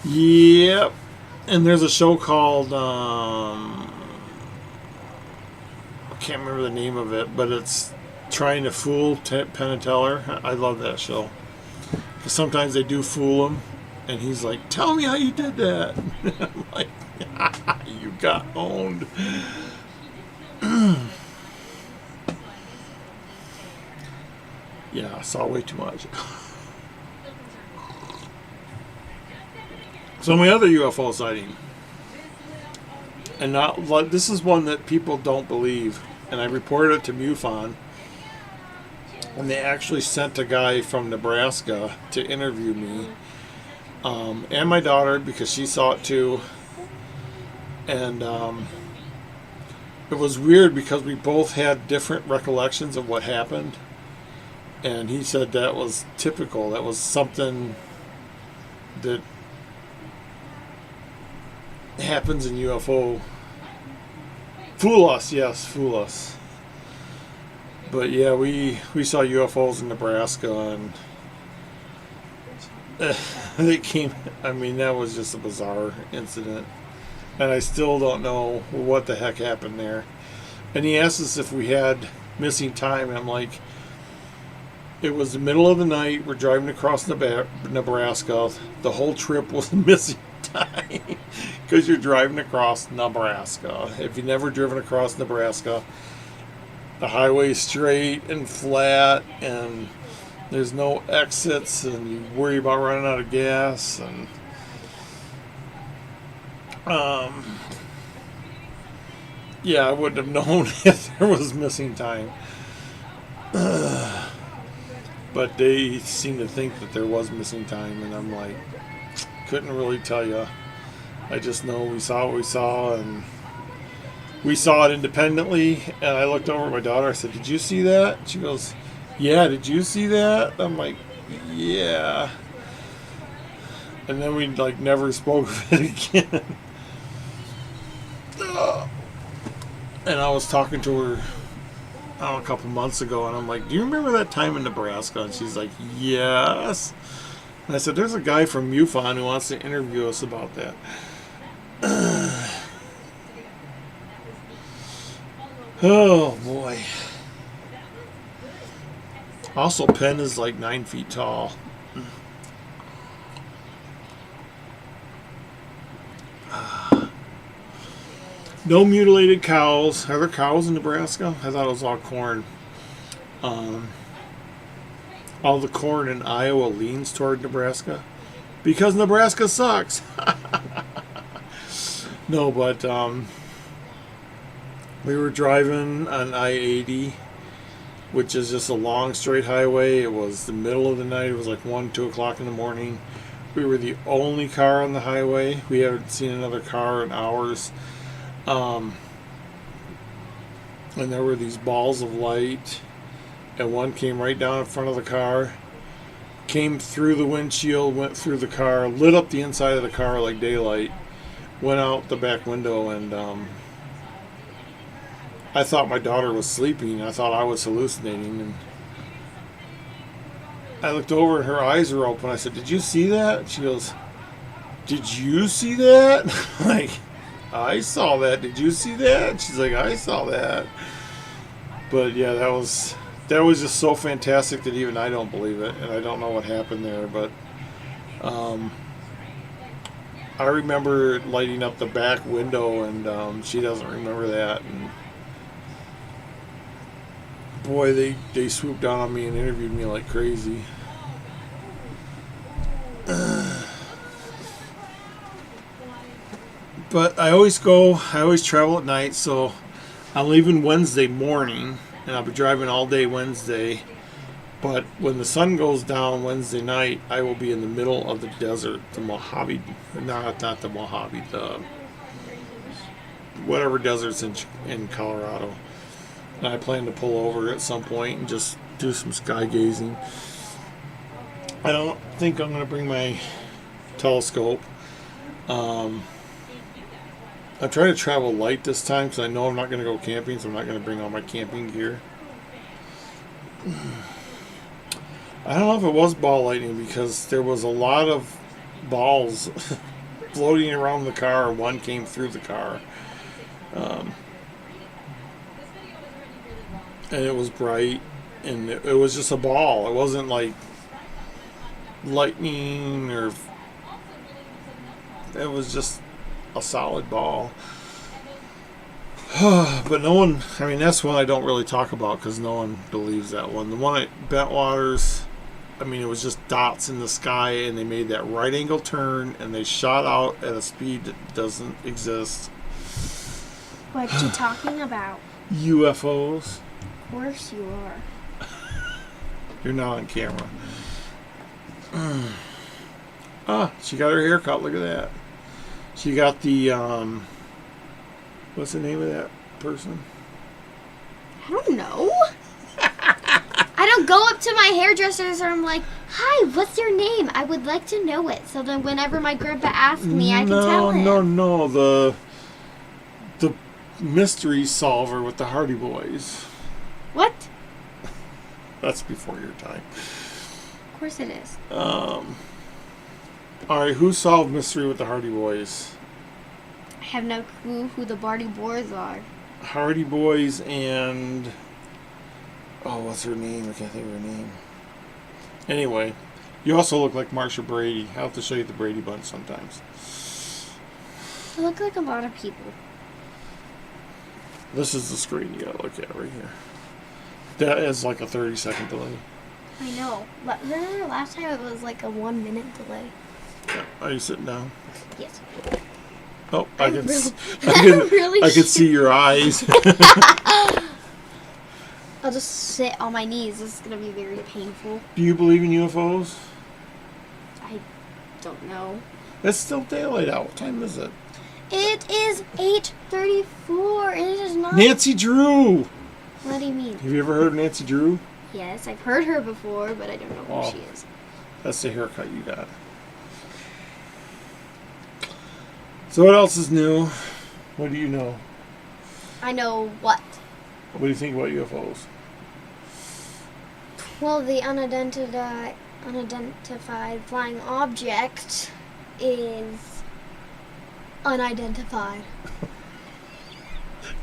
Yep. And there's a show called, I can't remember the name of it, but it's trying to fool Penn and Teller. I love that show. Because sometimes they do fool him, and he's like, tell me how you did that. I'm like, you got owned. Yeah, I saw way too much. So my other UFO sighting, and this is one that people don't believe, and I reported it to MUFON, and they actually sent a guy from Nebraska to interview me, and my daughter, because she saw it too, and it was weird because we both had different recollections of what happened, and he said that was typical. That was something that happens in UFO. Fool us, yes, fool us. But yeah, we saw UFOs in Nebraska, and they came. I mean, that was just a bizarre incident, and I still don't know what the heck happened there. And he asked us if we had missing time, and I'm like, it was the middle of the night. We're driving across Nebraska. The whole trip was missing time because you're driving across Nebraska. If you've never driven across Nebraska, the highway's straight and flat, and there's no exits, and you worry about running out of gas, and Yeah, I wouldn't have known if there was missing time. But they seem to think that there was missing time, and I'm like, couldn't really tell you. I just know we saw what we saw, and we saw it independently. And I looked over at my daughter. I said, "Did you see that?" She goes, "Yeah, did you see that?" I'm like, "Yeah." And then we like never spoke of it again. And I was talking to her a couple months ago, and I'm like, "Do you remember that time in Nebraska?" And she's like, "Yes." And I said, "There's a guy from MUFON who wants to interview us about that." Oh boy. Also, Penn is like 9 feet tall. No mutilated cows. Are there cows in Nebraska? I thought it was all corn. All the corn in Iowa leans toward Nebraska because Nebraska sucks. No, but we were driving on I-80, which is just a long straight highway. It was the middle of the night. It was like 1, 2 o'clock in the morning. We were the only car on the highway. We haven't seen another car in hours. And there were these balls of light, and one came right down in front of the car, came through the windshield, went through the car, lit up the inside of the car like daylight, went out the back window, and I thought my daughter was sleeping. I thought I was hallucinating, and I looked over and her eyes were open. I said, "Did you see that?" She goes, "Did you see that?" Like, "I saw that. Did you see that?" She's like, "I saw that." But yeah, that was just so fantastic that even I don't believe it, and I don't know what happened there. But I remember lighting up the back window, and she doesn't remember that. And boy, they swooped down on me and interviewed me like crazy. But I always travel at night, so I'm leaving Wednesday morning, and I'll be driving all day Wednesday. But when the sun goes down Wednesday night, I will be in the middle of the desert, the Mojave, not the Mojave, the whatever desert's in Colorado. And I plan to pull over at some point and just do some sky gazing. I don't think I'm going to bring my telescope. I'm trying to travel light this time because I know I'm not going to go camping, so I'm not going to bring all my camping gear. I don't know if it was ball lightning because there was a lot of balls floating around the car. One came through the car. And it was bright, and it was just a ball. It wasn't like lightning, or it was just a solid ball. But no one, I mean, that's one I don't really talk about because no one believes that one. The one at Bentwaters, I mean, it was just dots in the sky, and they made that right angle turn, and they shot out at a speed that doesn't exist. What you talking about? UFOs. Of course you are. You're not on camera. She got her hair cut. Look at that. She got the, what's the name of that person? I don't know. I don't go up to my hairdressers and I'm like, "Hi, what's your name? I would like to know it." So then whenever my grandpa asks me, I can tell him. No. The mystery solver with the Hardy Boys. What? That's before your time. Of course it is. Alright, who solved Mystery with the Hardy Boys? I have no clue who the Barty Boys are. Hardy Boys and... oh, what's her name? I can't think of her name. Anyway, you also look like Marsha Brady. I'll have to show you the Brady Bunch sometimes. I look like a lot of people. This is the screen you gotta look at right here. That is like a 30-second delay. I know. Remember last time it was like a 1-minute delay? Yeah. Are you sitting down? Yes. Oh, I'm really I can see your eyes. I'll just sit on my knees. This is gonna be very painful. Do you believe in UFOs? I don't know. It's still daylight out. What time is it? It is 8:34. It is not. Nancy Drew! What do you mean? Have you ever heard of Nancy Drew? Yes, I've heard her before, but I don't know Oh. who she is. That's the haircut you got. So what else is new? What do you know? I know what. What do you think about UFOs? Well, the unidentified flying object is unidentified.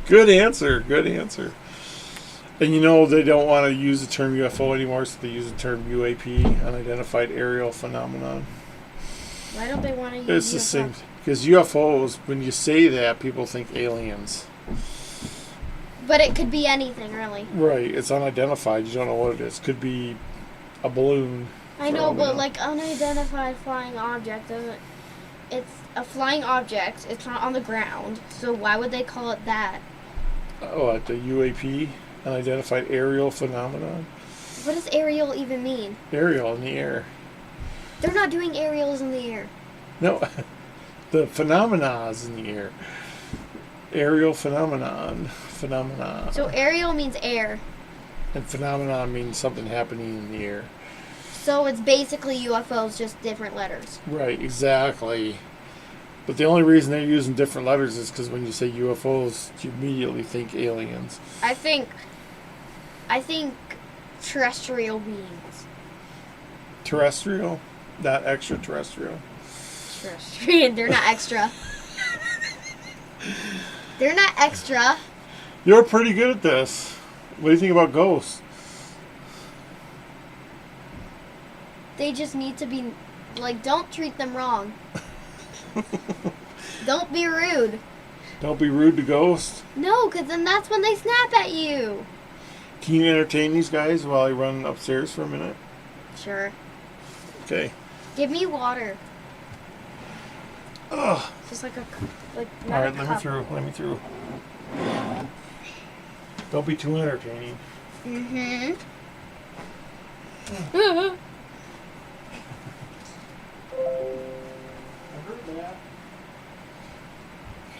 Good answer. Good answer. And you know they don't want to use the term UFO anymore, so they use the term UAP, unidentified aerial phenomenon. Why don't they want to use It's the same. Because UFOs, when you say that, people think aliens. But it could be anything, really. Right. It's unidentified. You don't know what it is. Could be a balloon. I for know, all we but like unidentified flying object doesn't. It's a flying object. It's not on the ground. So why would they call it that? Oh, at the UAP, unidentified aerial phenomenon. What does aerial even mean? Aerial in the air. They're not doing aerials in the air. No, the phenomena is in the air. Aerial phenomenon. So aerial means air. And phenomenon means something happening in the air. So it's basically UFOs, just different letters. Right, exactly. But the only reason they're using different letters is because when you say UFOs, you immediately think aliens. I think terrestrial beings. Terrestrial, not extraterrestrial. Terrestrial. They're not extra. They're not extra. You're pretty good at this. What do you think about ghosts? They just need to be, like, don't treat them wrong. Don't be rude. Don't be rude to ghosts. No, because then that's when they snap at you. Can you entertain these guys while I run upstairs for a minute? Sure. Okay. Give me water. Ugh. Just like not All right, a let cup. me through. Let me through. Don't be too entertaining. Mm-hmm.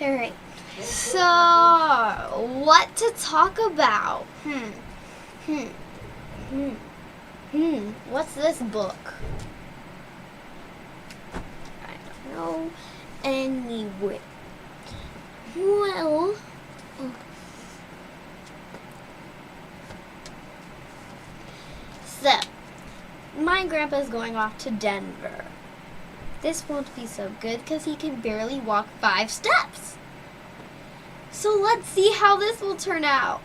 Alright. So, what to talk about? What's this book? I don't know. Anyway. Well. So, my grandpa's going off to Denver. This won't be so good because he can barely walk 5 steps. So let's see how this will turn out.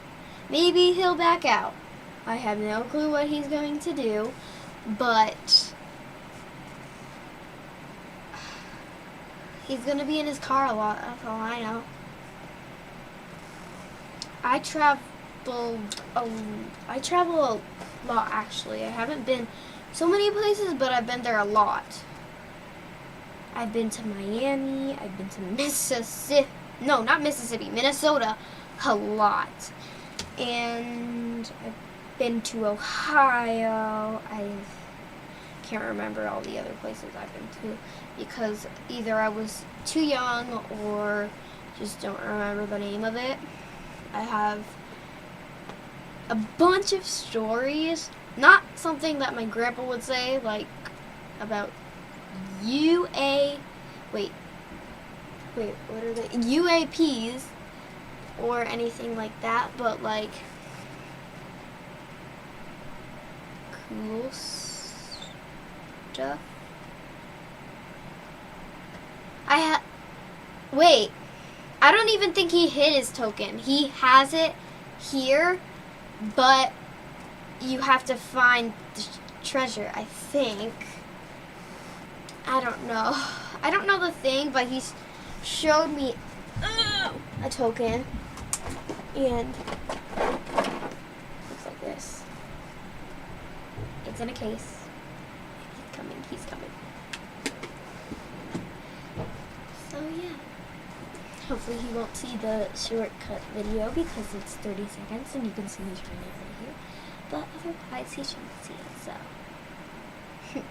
Maybe he'll back out. I have no clue what he's going to do, but he's going to be in his car a lot, that's all I know. I travel a lot, actually. I haven't been so many places, but I've been there a lot. I've been to Miami, I've been to Minnesota a lot. And I've been to Ohio. I can't remember all the other places I've been to because either I was too young or just don't remember the name of it. I have a bunch of stories, not something that my grandpa would say, like about what are they? UAPs or anything like that, but like cool stuff. I don't even think he hid his token. He has it here, but you have to find the treasure, I think. I don't know. I don't know the thing, but he showed me a token, and looks like this. It's in a case. He's coming. So yeah. Hopefully he won't see the shortcut video because it's 30 seconds and you can see me trying it right here. But otherwise he shouldn't see it, so.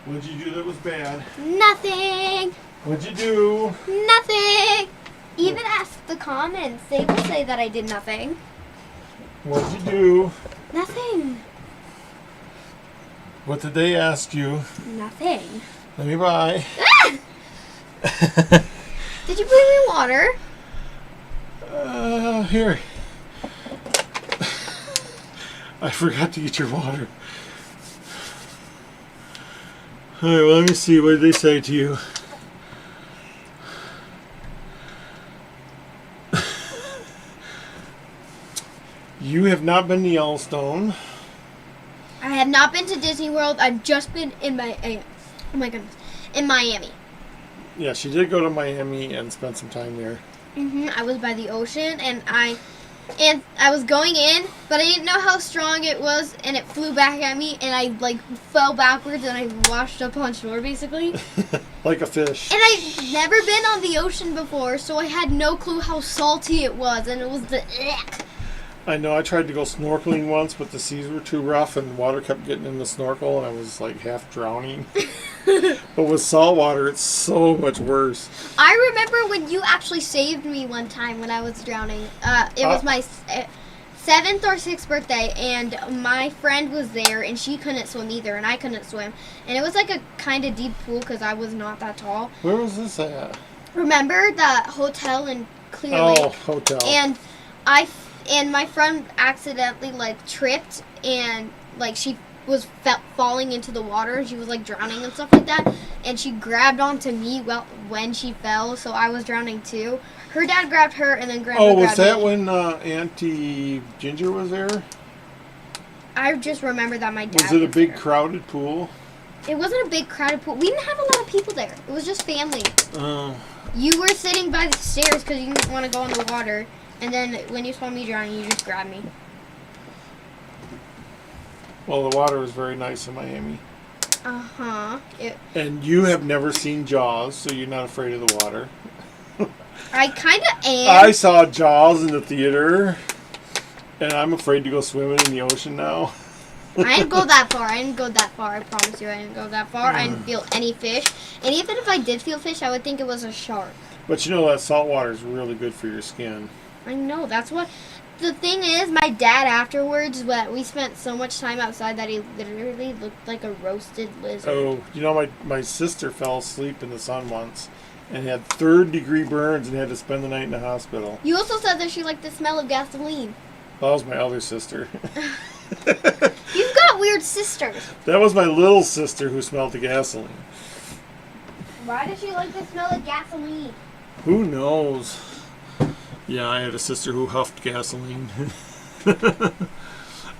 What'd you do that was bad? Nothing. What'd you do? Nothing. Even ask the comments. They will say that I did nothing. What'd you do? Nothing. What did they ask you? Nothing. Let me buy. Did you bring me water? Here. I forgot to get your water. Alright, well, let me see. What did they say to you? You have not been to Yellowstone. I have not been to Disney World. I've just been in in Miami. Yeah, she did go to Miami and spend some time there. I was by the ocean, and I was going in, but I didn't know how strong it was, and it flew back at me, and I like fell backwards, and I washed up on shore basically. Like a fish. And I've never been on the ocean before, so I had no clue how salty it was, and it was the. I know. I tried to go snorkeling once, but the seas were too rough, and the water kept getting in the snorkel, and I was like half drowning. But with salt water, it's so much worse. I remember when you actually saved me one time when I was drowning. It was my 7th or 6th birthday, and my friend was there, and she couldn't swim either, and I couldn't swim. And it was like a kind of deep pool because I was not that tall. Where was this at? Remember that hotel in Clear Oh, Lake? hotel. And my friend accidentally like tripped, and like she was falling into the water. She was like drowning and stuff like that, and she grabbed onto me when she fell, so I was drowning too. Her dad grabbed her, and then Grandma grabbed me. Oh, was that when Auntie Ginger was there? I just remember that my dad Was it a big there. crowded pool? It wasn't a big crowded pool. We didn't have a lot of people there. It was just family. Oh. You were sitting by the stairs because you didn't want to go in the water, and then when you saw me drowning, you just grabbed me. Well, the water was very nice in Miami. Uh-huh. And you have never seen Jaws, so you're not afraid of the water. I kind of am. I saw Jaws in the theater, and I'm afraid to go swimming in the ocean now. I didn't go that far. I promise you I didn't go that far. I didn't feel any fish. And even if I did feel fish, I would think it was a shark. But you know that salt water is really good for your skin. I know. That's what... The thing is, my dad afterwards, we spent so much time outside that he literally looked like a roasted lizard. Oh, you know, my sister fell asleep in the sun once and had 3rd-degree burns and had to spend the night in the hospital. You also said that she liked the smell of gasoline. That was my other sister. You've got weird sisters. That was my little sister who smelled the gasoline. Why does she like the smell of gasoline? Who knows? Yeah, I had a sister who huffed gasoline.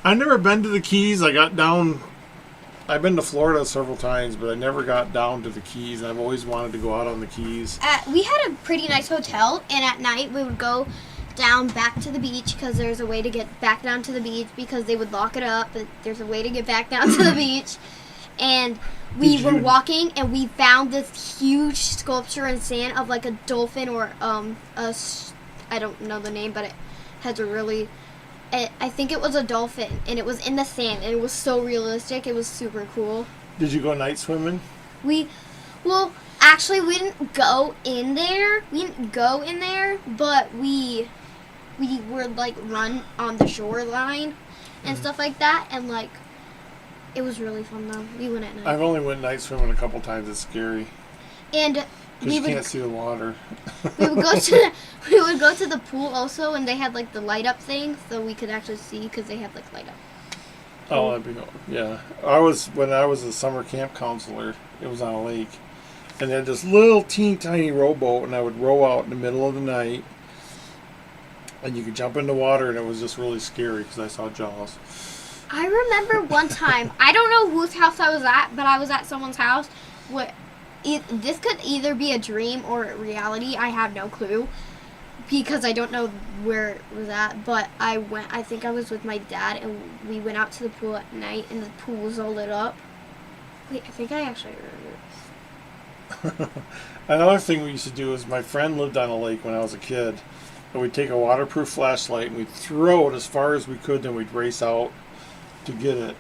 I've never been to the Keys. I've been to Florida several times, but I never got down to the Keys. I've always wanted to go out on the Keys. We had a pretty nice hotel, and at night we would go down back to the beach because there's a way to get back down to the beach because they would lock it up, but there's a way to get back down to the beach. And we were walking, and we found this huge sculpture in sand of like a dolphin or I don't know the name, but it has a really... I think it was a dolphin, and it was in the sand, and it was so realistic. It was super cool. Did you go night swimming? Actually, we didn't go in there. But we were, like, run on the shoreline and stuff like that, and, like, it was really fun, though. We went at night. I've only went night swimming a couple times. It's scary. And... Because you can't see the water. we would go to the pool also, and they had like the light up thing, so we could actually see because they had like light up. Oh, that'd be yeah. When I was a summer camp counselor, it was on a lake, and they had this little teeny tiny rowboat, and I would row out in the middle of the night, and you could jump in the water, and it was just really scary because I saw Jaws. I remember one time, I don't know whose house I was at, but I was at someone's house where. This could either be a dream or reality. I have no clue because I don't know where it was at. But I think I was with my dad, and we went out to the pool at night, and the pool was all lit up. Wait, I think I actually remember this. Another thing we used to do is my friend lived on a lake when I was a kid. And we'd take a waterproof flashlight and we'd throw it as far as we could, then we'd race out to get it.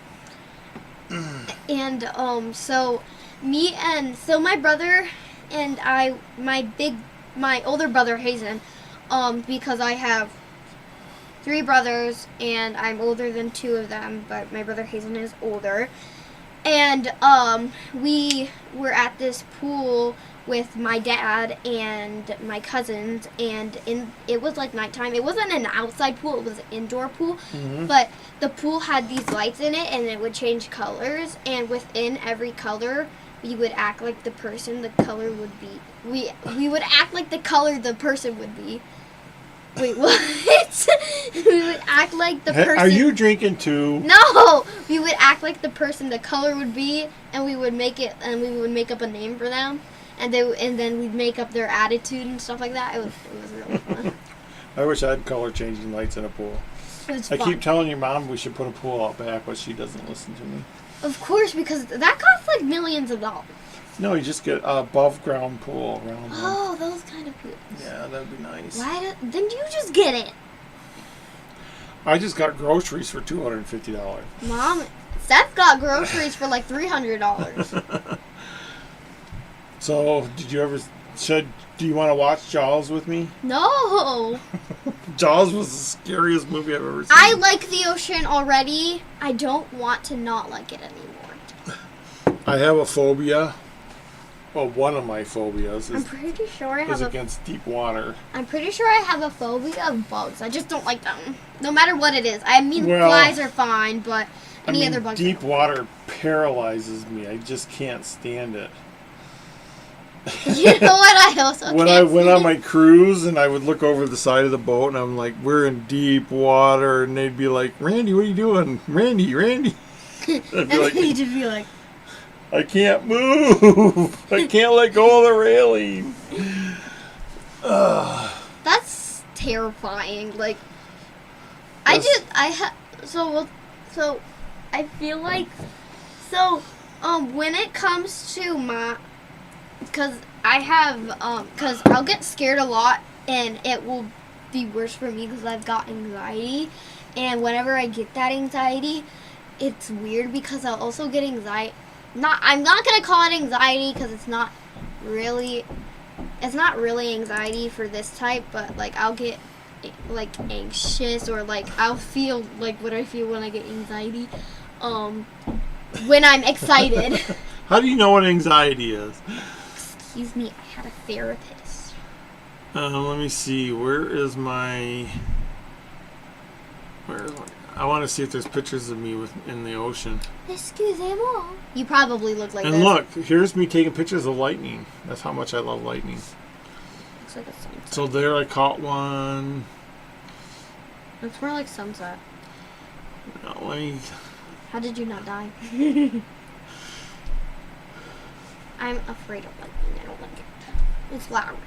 And so my brother and my older brother Hazen, because I have 3 brothers and I'm older than 2 of them, but my brother Hazen is older. And we were at this pool with my dad and my cousins, and it was like nighttime. It wasn't an outside pool, it was an indoor pool. Mm-hmm. But the pool had these lights in it, and it would change colors, and within every color we would act like the person the color would be. We would act like the color the person would be. Wait, what? We would act like the person. Are you drinking too? No, we would act like the person the color would be, and we would make up a name for them, and then we'd make up their attitude and stuff like that. It was really fun. I wish I had color changing lights in a pool. It was I fun. keep telling your mom we should put a pool out back, but she doesn't listen to me. Of course, because that costs like millions of dollars. No, you just get a above ground pool around them. Oh, those kind of pools. Yeah, that'd be nice. Then you just get it. I just got groceries for $250. Mom, Seth got groceries for like $300. So, did you ever do you want to watch Jaws with me? No. Jaws was the scariest movie I've ever seen. I like the ocean already. I don't want to not like it anymore. I have a phobia. Well, one of my phobias I'm is pretty sure I have against deep water. I'm pretty sure I have a phobia of bugs. I just don't like them. No matter what it is. I mean, Well, flies are fine, but any other bugs. Deep water paralyzes me. I just can't stand it. You know what? I also When can't I went see on it. my cruise and I would look over the side of the boat and I'm like, we're in deep water, and they'd be like, Randy, what are you doing? Randy. I'd be And like, then you'd just be like, I can't move. I can't let go of the railing. that's terrifying. Like, so I feel like, when it comes to because I'll get scared a lot, and it will be worse for me because I've got anxiety, and whenever I get that anxiety, it's weird because I'll also get anxiety. I'm not gonna call it anxiety because it's not really anxiety for this type, but like I'll get like anxious, or like I'll feel like what I feel when I get anxiety, when I'm excited. How do you know what anxiety is? Excuse me, I had a therapist. Let me see. Where is my? I want to see if there's pictures of me in the ocean. Excusez-moi. You probably look like And this. look, here's me taking pictures of lightning. That's how much I love lightning. Looks like a sunset. So there I caught one. It's more like sunset. No, let me. How did you not die? I'm afraid of lightning. I don't like it. It's loud.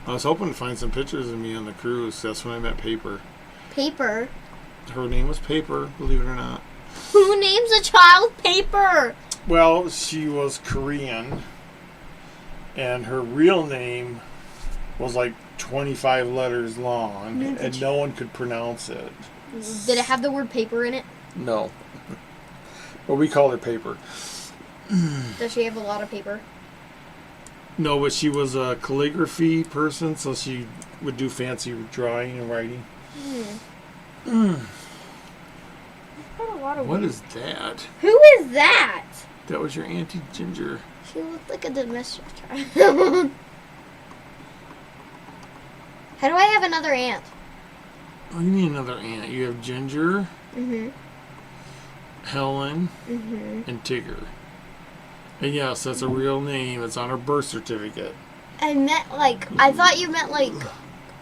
I was hoping to find some pictures of me on the cruise. That's when I met Paper. Paper? Her name was Paper, believe it or not. Who names a child Paper? Well, she was Korean, and her real name was like 25 letters long, and no one could pronounce it. Did it have the word paper in it? No. But we called her Paper. Does she have a lot of paper? No, but she was a calligraphy person, so she would do fancy drawing and writing. What is that? Who is that? That was your Auntie Ginger. She looked like a domestic child. How do I have another aunt? Oh, you need another aunt. You have Ginger, Helen, and Tigger. And yes, that's a real name. It's on her birth certificate. I thought you meant like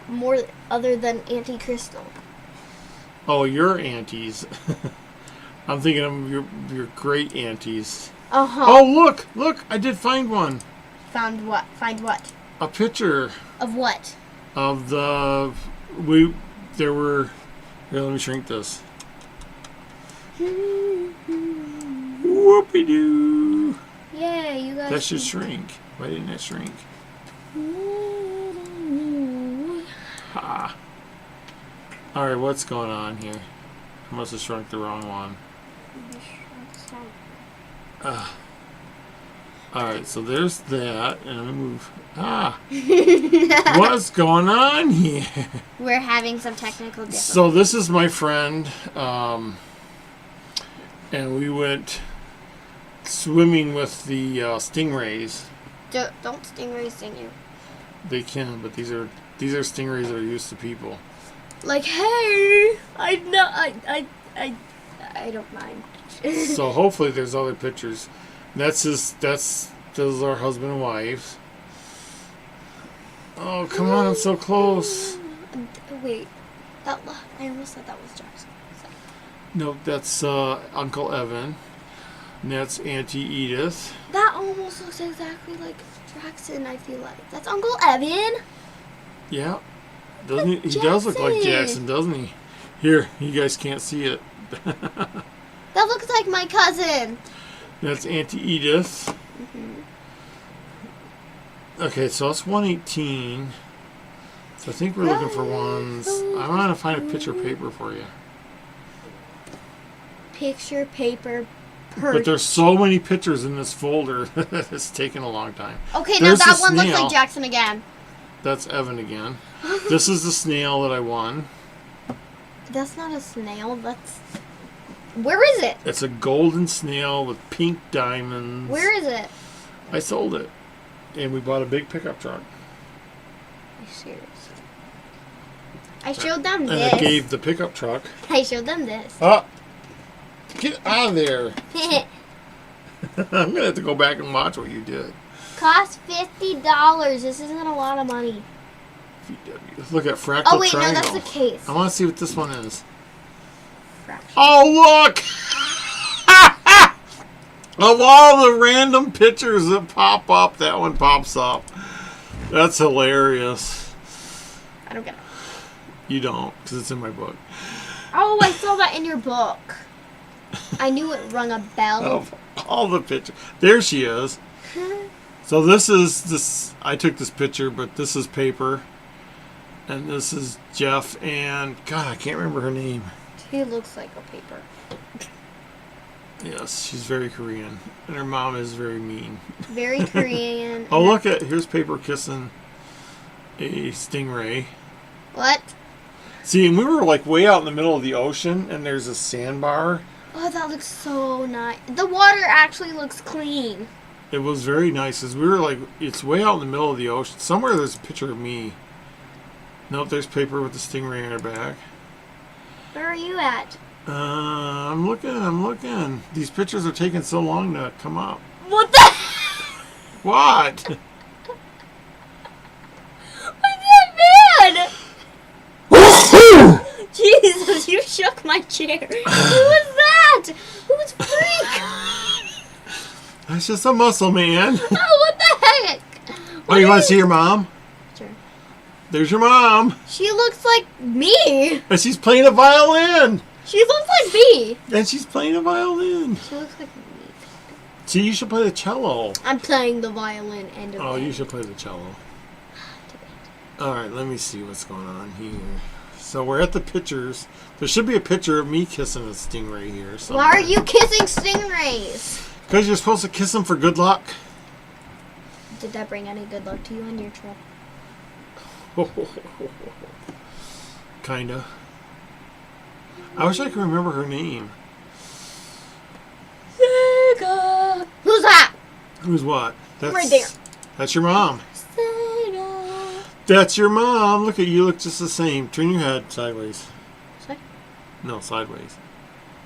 more other than Auntie Crystal. Oh, your aunties. I'm thinking of your great aunties. Uh-huh. Oh, look! I did find one. Found what? Find what? A picture Of what? of there were. Here, let me shrink this. Whoopie-doo. Yeah, you guys. That should shrink. Why didn't it shrink? Ha. Alright, what's going on here? I must have shrunk the wrong one. Alright, so there's that. And I'm going to move. What's going on here? We're having some technical difficulties. So this is my friend. And we went swimming with the stingrays. Don't stingrays sting you. They can, but these are stingrays that are used to people. Like, hey, I don't mind. So hopefully there's other pictures. Those are husband and wife. Oh, come on, I'm so close. Wait, I almost said that was Jackson. No, that's Uncle Evan. And that's Auntie Edith. That almost looks exactly like Jackson, I feel like. That's Uncle Evan. Yeah. Doesn't he? He does look like Jackson, doesn't he? Here, you guys can't see it. That looks like my cousin. That's Auntie Edith. Mm-hmm. Okay, so that's 118. So I think we're looking for ones. I want to find a picture of paper for you. Picture paper. But there's so many pictures in this folder that it's taken a long time. Okay, There's now that the one looks snail. like Jackson again. That's Evan again. This is the snail that I won. That's not a snail. That's. Where is it? It's a golden snail with pink diamonds. Where is it? I sold it. And we bought a big pickup truck. Are you serious? I showed them And this. I gave the pickup truck. I showed them this. Oh! Get out of there. I'm going to have to go back and watch what you did. Cost $50. This isn't a lot of money. VW. Look at Fractal Oh wait, Triangle. no, that's the case. I want to see what this one is. Fraction. Oh, look! Of all the random pictures that pop up, that one pops up. That's hilarious. I don't get it. You don't, because it's in my book. Oh, I saw that in your book. I knew it rung a bell. Of all the pictures. There she is. So this is this. I took this picture, but this is paper. And this is Jeff and, God, I can't remember her name. She looks like a paper. Yes, she's very Korean. And her mom is very mean. Very Korean. Oh, look at, here's Paper kissing a stingray. What? See, and we were like way out in the middle of the ocean, and there's a sandbar. Oh, that looks so nice. The water actually looks clean. It was very nice, as we were like, it's way out in the middle of the ocean. Somewhere there's a picture of me. Nope, there's Paper with the stingray on her back. Where are you at? I'm looking. These pictures are taking so long to come up. What the? What? What's that man? Jesus, you shook my chair. Who was that? Who's freak? That's just a muscle man. Oh, what the heck? Oh, you want to see your mom? Sure. There's your mom. She looks like me. And she's playing a violin. She looks like me. And she's playing a violin. She looks like me. See, you should play the cello. I'm playing the violin and Oh, you should play the cello. Alright, let me see what's going on here. So we're at the pictures. There should be a picture of me kissing a stingray here. Somewhere. Why are you kissing stingrays? Because you're supposed to kiss them for good luck. Did that bring any good luck to you on your trip? Kinda. I wish I could remember her name. Gaga. Who's that? Who's what? That's, Right there. That's your mom. Sega. That's your mom. Look at you. Look just the same. Turn your head sideways. Sorry? No, sideways.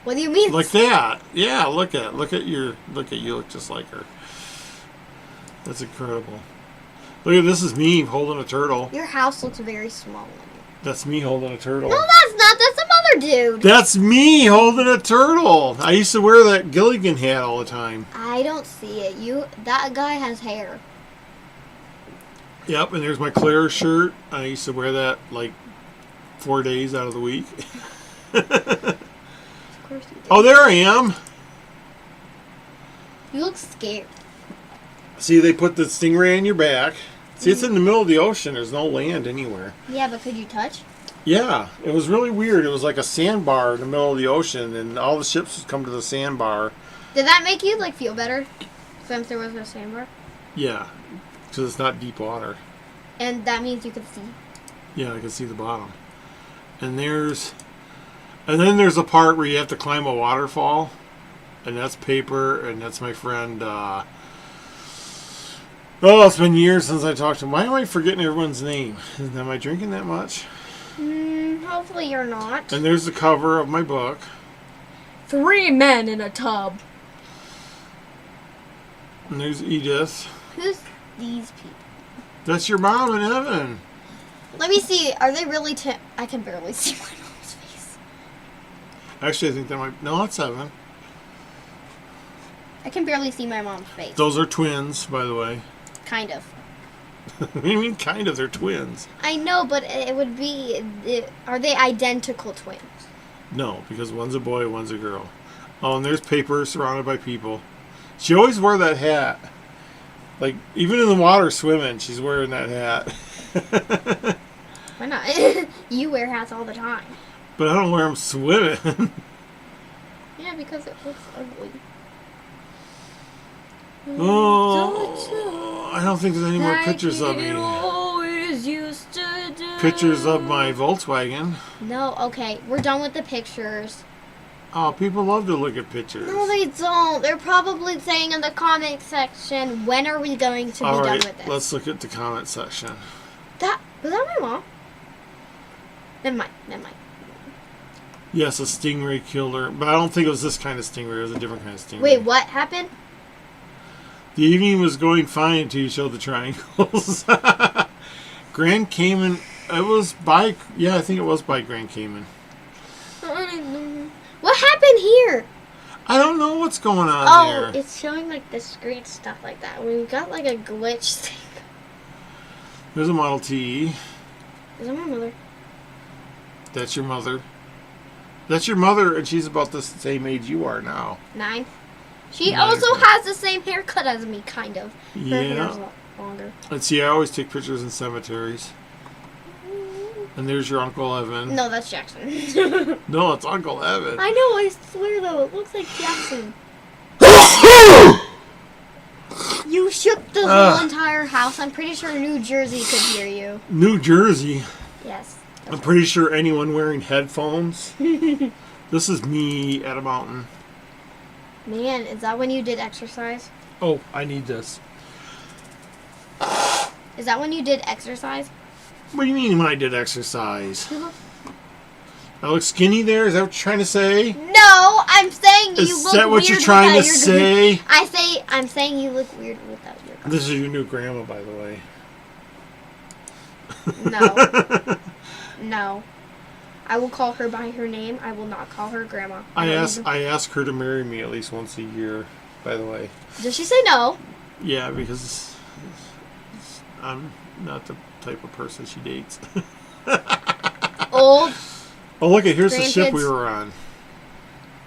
What do you mean? Like that. Yeah, look at you. Look just like her. That's incredible. Look at this is me holding a turtle. Your house looks very small on you. That's me holding a turtle. No, that's not. That's some other dude. That's me holding a turtle. I used to wear that Gilligan hat all the time. I don't see it. That guy has hair. Yep, and there's my Claire shirt. I used to wear that like 4 days out of the week. Of course you do. Oh, there I am. You look scared. See, they put the stingray on your back. See, it's in the middle of the ocean. There's no land anywhere. Yeah, but could you touch? Yeah, it was really weird. It was like a sandbar in the middle of the ocean, and all the ships would come to the sandbar. Did that make you like feel better since there was no sandbar? Yeah, because it's not deep water. And that means you could see. Yeah, I can see the bottom. And then there's a part where you have to climb a waterfall, and that's paper, and that's my friend. It's been years since I talked to him. Why am I forgetting everyone's name? Am I drinking that much? Hopefully you're not. And there's the cover of my book. 3 men in a tub. And there's Edith. Who's these people? That's your mom and Evan. Let me see. Are they really I can barely see my mom's face. Actually, I think that might... No, that's Evan. I can barely see my mom's face. Those are twins, by the way. Kind of. What do you mean, kind of? They're twins. I know, but it would be... Are they identical twins? No, because one's a boy, one's a girl. Oh, and there's paper surrounded by people. She always wore that hat. Like, even in the water swimming, she's wearing that hat. Why not? You wear hats all the time. But I don't wear them swimming. Yeah, because it looks ugly. Oh, I don't think there's any more pictures of me. Always used to do. Pictures of my Volkswagen. No, okay. We're done with the pictures. Oh, people love to look at pictures. No, they don't. They're probably saying in the comment section, when are we going to be All done right, with this? let's look at the comment section. Was that my mom? Never mind. Yes, a stingray killed her, but I don't think it was this kind of stingray. It was a different kind of stingray. Wait, what happened? The evening was going fine until you showed the triangles. Grand Cayman. It was by. Yeah, I think it was by Grand Cayman. What happened here? I don't know what's going on there. Oh, it's showing like the screen stuff like that. We've got like a glitch thing. There's a Model T. Is that my mother? That's your mother. That's your mother, and she's about the same age you are now. 9. She 9. also has the same haircut as me, kind of. Her hair's a Yeah. lot longer. And see, I always take pictures in cemeteries. And there's your Uncle Evan. No, that's Jackson. No, it's Uncle Evan. I know, I swear though, it looks like Jackson. You shook the whole entire house. I'm pretty sure New Jersey could hear you. New Jersey. Yes. I'm pretty sure anyone wearing headphones. This is me at a mountain. Man, is that when you did exercise? Oh, I need this. Is that when you did exercise? What do you mean when I did exercise? I look skinny there? Is that what you're trying to say? No, I'm saying you Is look that what weird you're trying to without your say? I'm saying you look weird without your glasses. This is your new grandma, by the way. No. No. I will call her by her name. I will not call her grandma. I ask her to marry me at least once a year, by the way. Does she say no? Yeah, because I'm not the type of person she dates. Old. Oh, look, here's the ship we Grandkids. were on.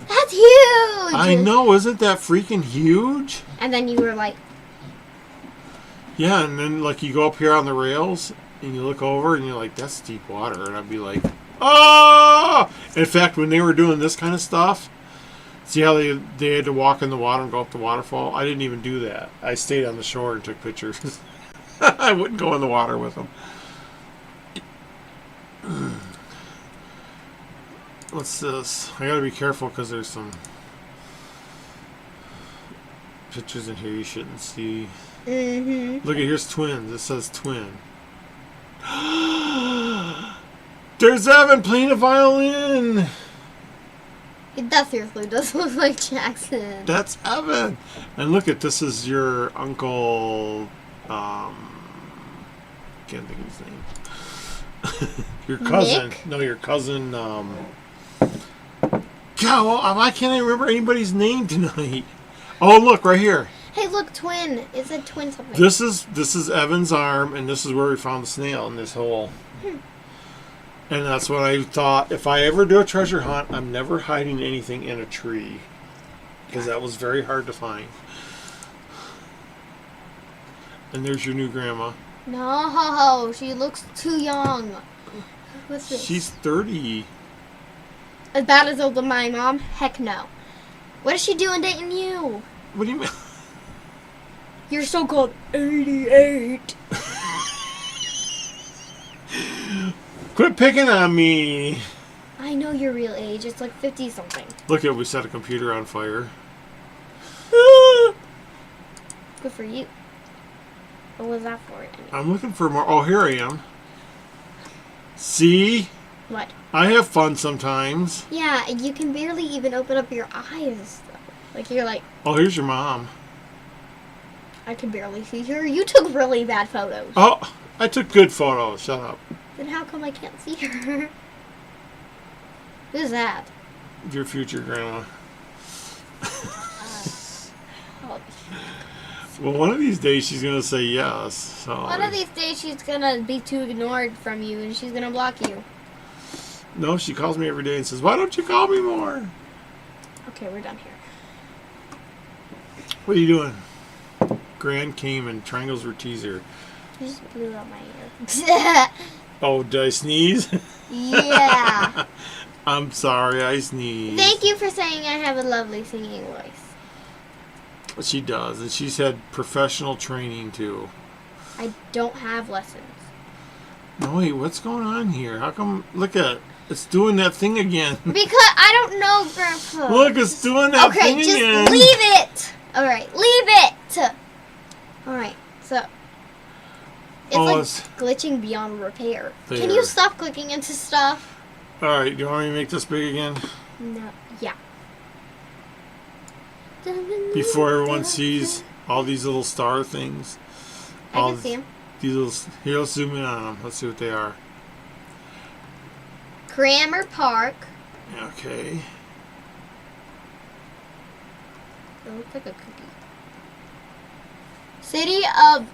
That's huge. I know, isn't that freaking huge? And then you were like, Yeah, and then like you go up here on the rails and you look over and you're like, that's deep water, and I'd be like, oh! In fact, when they were doing this kind of stuff, see how they had to walk in the water and go up the waterfall? I didn't even do that. I stayed on the shore and took pictures. I wouldn't go in the water with them. What's this? I gotta be careful because there's some pictures in here you shouldn't see. mm-hmm. Look at here's twins. It says twin. There's Evan playing a violin. That seriously does look like Jackson. That's Evan. And look at this is your uncle. Can't think of his name. Your cousin. Nick? No, your cousin. God, why can't I remember anybody's name tonight? Oh, look right here. Hey, look, twin. It said twin something. This is Evan's arm, and this is where we found the snail in this hole. And that's what I thought. If I ever do a treasure hunt, I'm never hiding anything in a tree, because that was very hard to find. And there's your new grandma. No, she looks too young. What's this? She's 30. As bad as old as my mom? Heck no. What is she doing dating you? What do you mean? You're so-called 88. Quit picking on me. I know your real age. It's like 50-something. Look at, we set a computer on fire. Good for you. What was that for? I'm looking for more. Oh, here I am. See? What? I have fun sometimes. Yeah, you can barely even open up your eyes. Though. Like, you're like, Oh, here's your mom. I can barely see her. You took really bad photos. Oh, I took good photos. Shut up. Then how come I can't see her? Who's that? Your future grandma. Oh. Well, one of these days she's gonna say yes. So One of these days she's gonna be too ignored from you and she's gonna block you. No, she calls me every day and says, "Why don't you call me more?" Okay, we're done here. What are you doing? Grand Cayman, triangles were teaser. You just blew out my ear. Oh, did I sneeze? Yeah. I'm sorry, I sneezed. Thank you for saying I have a lovely singing voice. She does, and she's had professional training too. I don't have lessons. No, wait, what's going on here? How come? Look at it's doing that thing again. Because I don't know, Grandpa. Look, it's doing that Okay, thing just again. leave it. All right, leave it. All right, so it's Oh, like it's- glitching beyond repair. Can There. you stop clicking into stuff? All right, do you want me to make this big again No. Yeah. before everyone sees all these little star things? I All can see him. These little. Here, let's zoom in on them. Let's see what they are. Grammar Park. Okay. It looks like a cookie. City of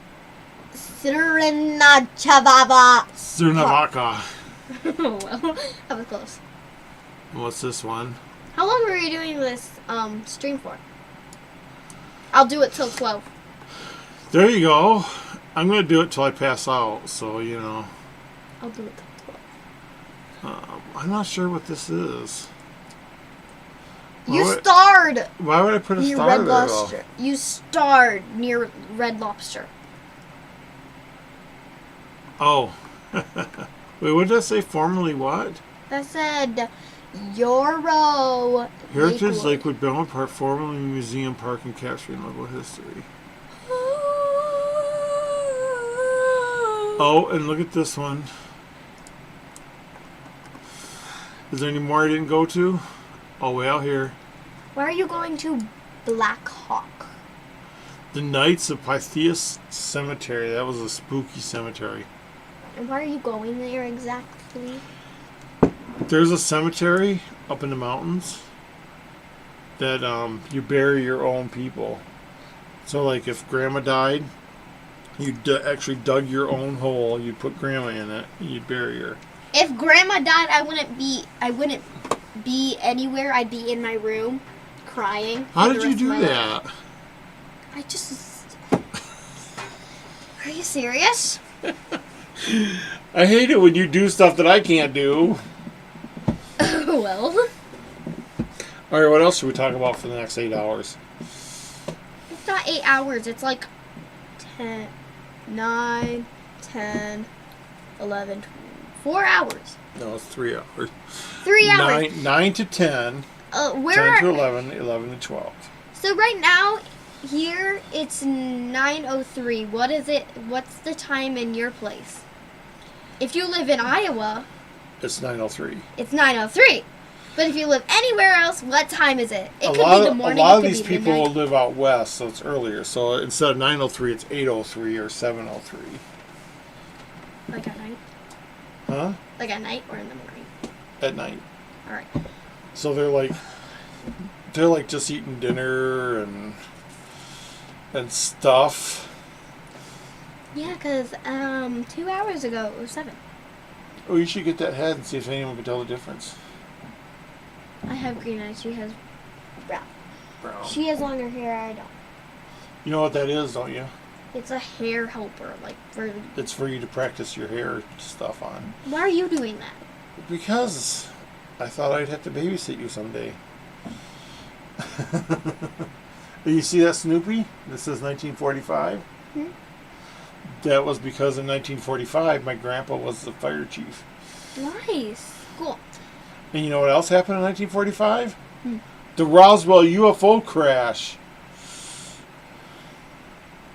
Surinachavava. Surnavaka. Well, that was close. What's this one? How long were you doing this stream for? I'll do it till 12. There you go. I'm gonna do it till I pass out. So you know. I'll do it till 12. I'm not sure what this is. Why You would- starred Why would I put a near star Red there Lobster. You starred near Red Lobster. though? Oh. Wait, what did I say? Formerly what? That said Euro Heritage Lakewood Belmont Park, formerly Museum Park and capturing local history. Oh, and look at this one. Is there any more I didn't go to? Oh, way out here. Where are you going to Black Hawk? The Knights of Pythias Cemetery. That was a spooky cemetery. And why are you going there exactly? There's a cemetery up in the mountains that you bury your own people. So, like, if Grandma died, you actually dug your own hole. You'd put Grandma in it. And you'd bury her. If Grandma died, I wouldn't be anywhere. I'd be in my room, crying. How for did the you rest of do my life. that? I just. Are you serious? I hate it when you do stuff that I can't do. Well, All right, what else should we talk about for the next 8 hours? it's not 8 hours. It's like 10, 9, 10, 11, 4 hours. No, it's 3 hours. 3 hours. 9 to 10, Where 10 are, to 11, 11 to 12. So right now, here it's 9:03. What is it? What's the time in your place? If you live in Iowa, It's 9:03. it's 9:03. But if you live anywhere else, what time is it? It A could lot be the of, morning. a lot it of could these be people midnight. live out west, so it's earlier. So instead of 9:03, it's 8:03 or 7:03. Like at night. Huh? Like at night or in the morning. At night. All right. So they're like just eating dinner and stuff. Yeah, because 2 hours ago it was 7. Oh, you should get that head and see if anyone can tell the difference. I have green eyes. She has brown. Brown. She has longer hair. I don't. You know what that is, don't you? It's a hair helper, like for. It's for you to practice your hair stuff on. Why are you doing that? Because I thought I'd have to babysit you someday. You see that Snoopy? This says 1945. Hmm? That was because in 1945 my grandpa was the fire chief. Nice. Cool. And you know what else happened in 1945? Hmm. The Roswell UFO crash.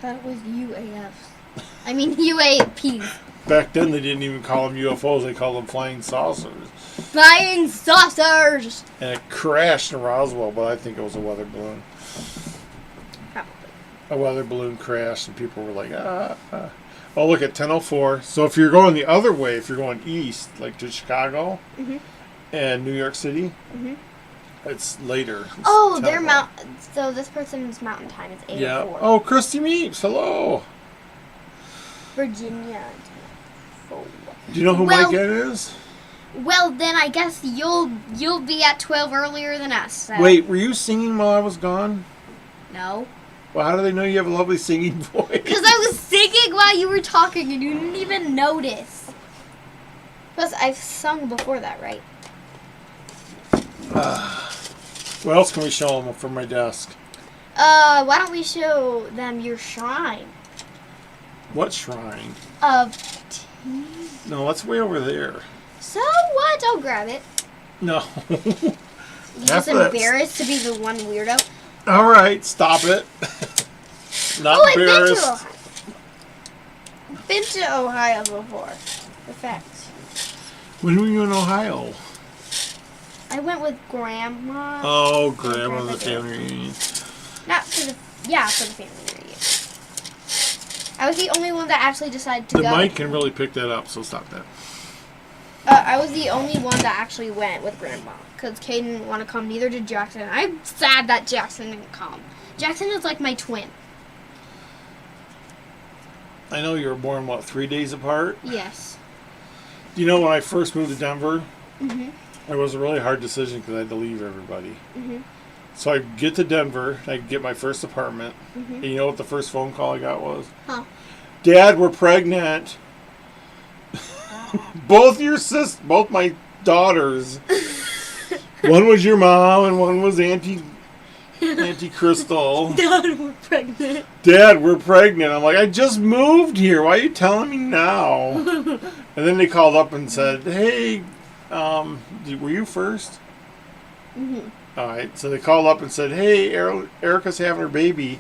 That was UAFs. I mean UAPs. Back then they didn't even call them UFOs, they called them flying saucers. Flying saucers! And it crashed in Roswell, but I think it was a weather balloon. Probably. A weather balloon crashed and people were like, ah. Oh, look at 10:04. So if you're going the other way, if you're going east, like to Chicago and New York City, it's later. It's Oh, they're 10:04. So this person's mountain time is 8:04. Yeah. Oh, Christy Meeps. Hello. Virginia. 10:04. Do you know who Well- Mike Ed is? Well, then I guess you'll be at 12 earlier than us. So. Wait, were you singing while I was gone? No. Well, how do they know you have a lovely singing voice? Because I was singing while you were talking and you didn't even notice. Plus, I've sung before that, right? What else can we show them from my desk? Why don't we show them your shrine What shrine? of No, that's way over there. So what? I'll grab it. No. You just After that- embarrassed to be the one weirdo. All right, stop it. Not Oh, I've been to embarrassed. Ohio. Been to Ohio before. The facts. When were you in Ohio? I went with Grandma. Oh, Grandpa grandma's did. family reunion. Not for the for the family reunion. I was the only one that actually decided to The go. mic can really pick that up, so stop that. I was the only one that actually went with Grandma because Caden didn't want to come. Neither did Jackson. I'm sad that Jackson didn't come. Jackson is like my twin. I know you were born, what, 3 days apart? Yes. You know, when I first moved to Denver, Mhm. it was a really hard decision because I had to leave everybody. Mhm. So I get to Denver, I get my first apartment, Mhm. and you know what the first phone call I got was? Huh. Dad, we're pregnant. both my daughters. One was your mom and one was Auntie Crystal. Dad, we're pregnant. Dad, we're pregnant. I'm like, I just moved here. Why are you telling me now? And then they called up and said, hey, were you first? Mhm. All right. So they called up and said, hey, Erica's having her baby.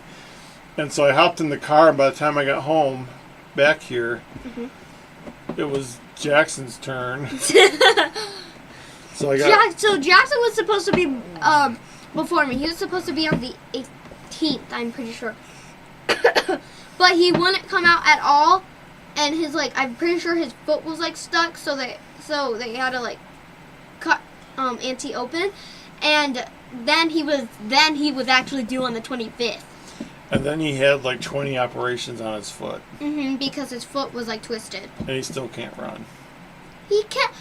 And so I hopped in the car, and by the time I got home back here, it was Jackson's turn. So I got... So Jackson was supposed to be before me. He was supposed to be on the 18th, I'm pretty sure. But he wouldn't come out at all, and I'm pretty sure his foot was like stuck, so they had to like cut Auntie open, and then he was actually due on the 25th. And then he had like 20 operations on his foot, Because his foot was like twisted. and he still can't run. He can't.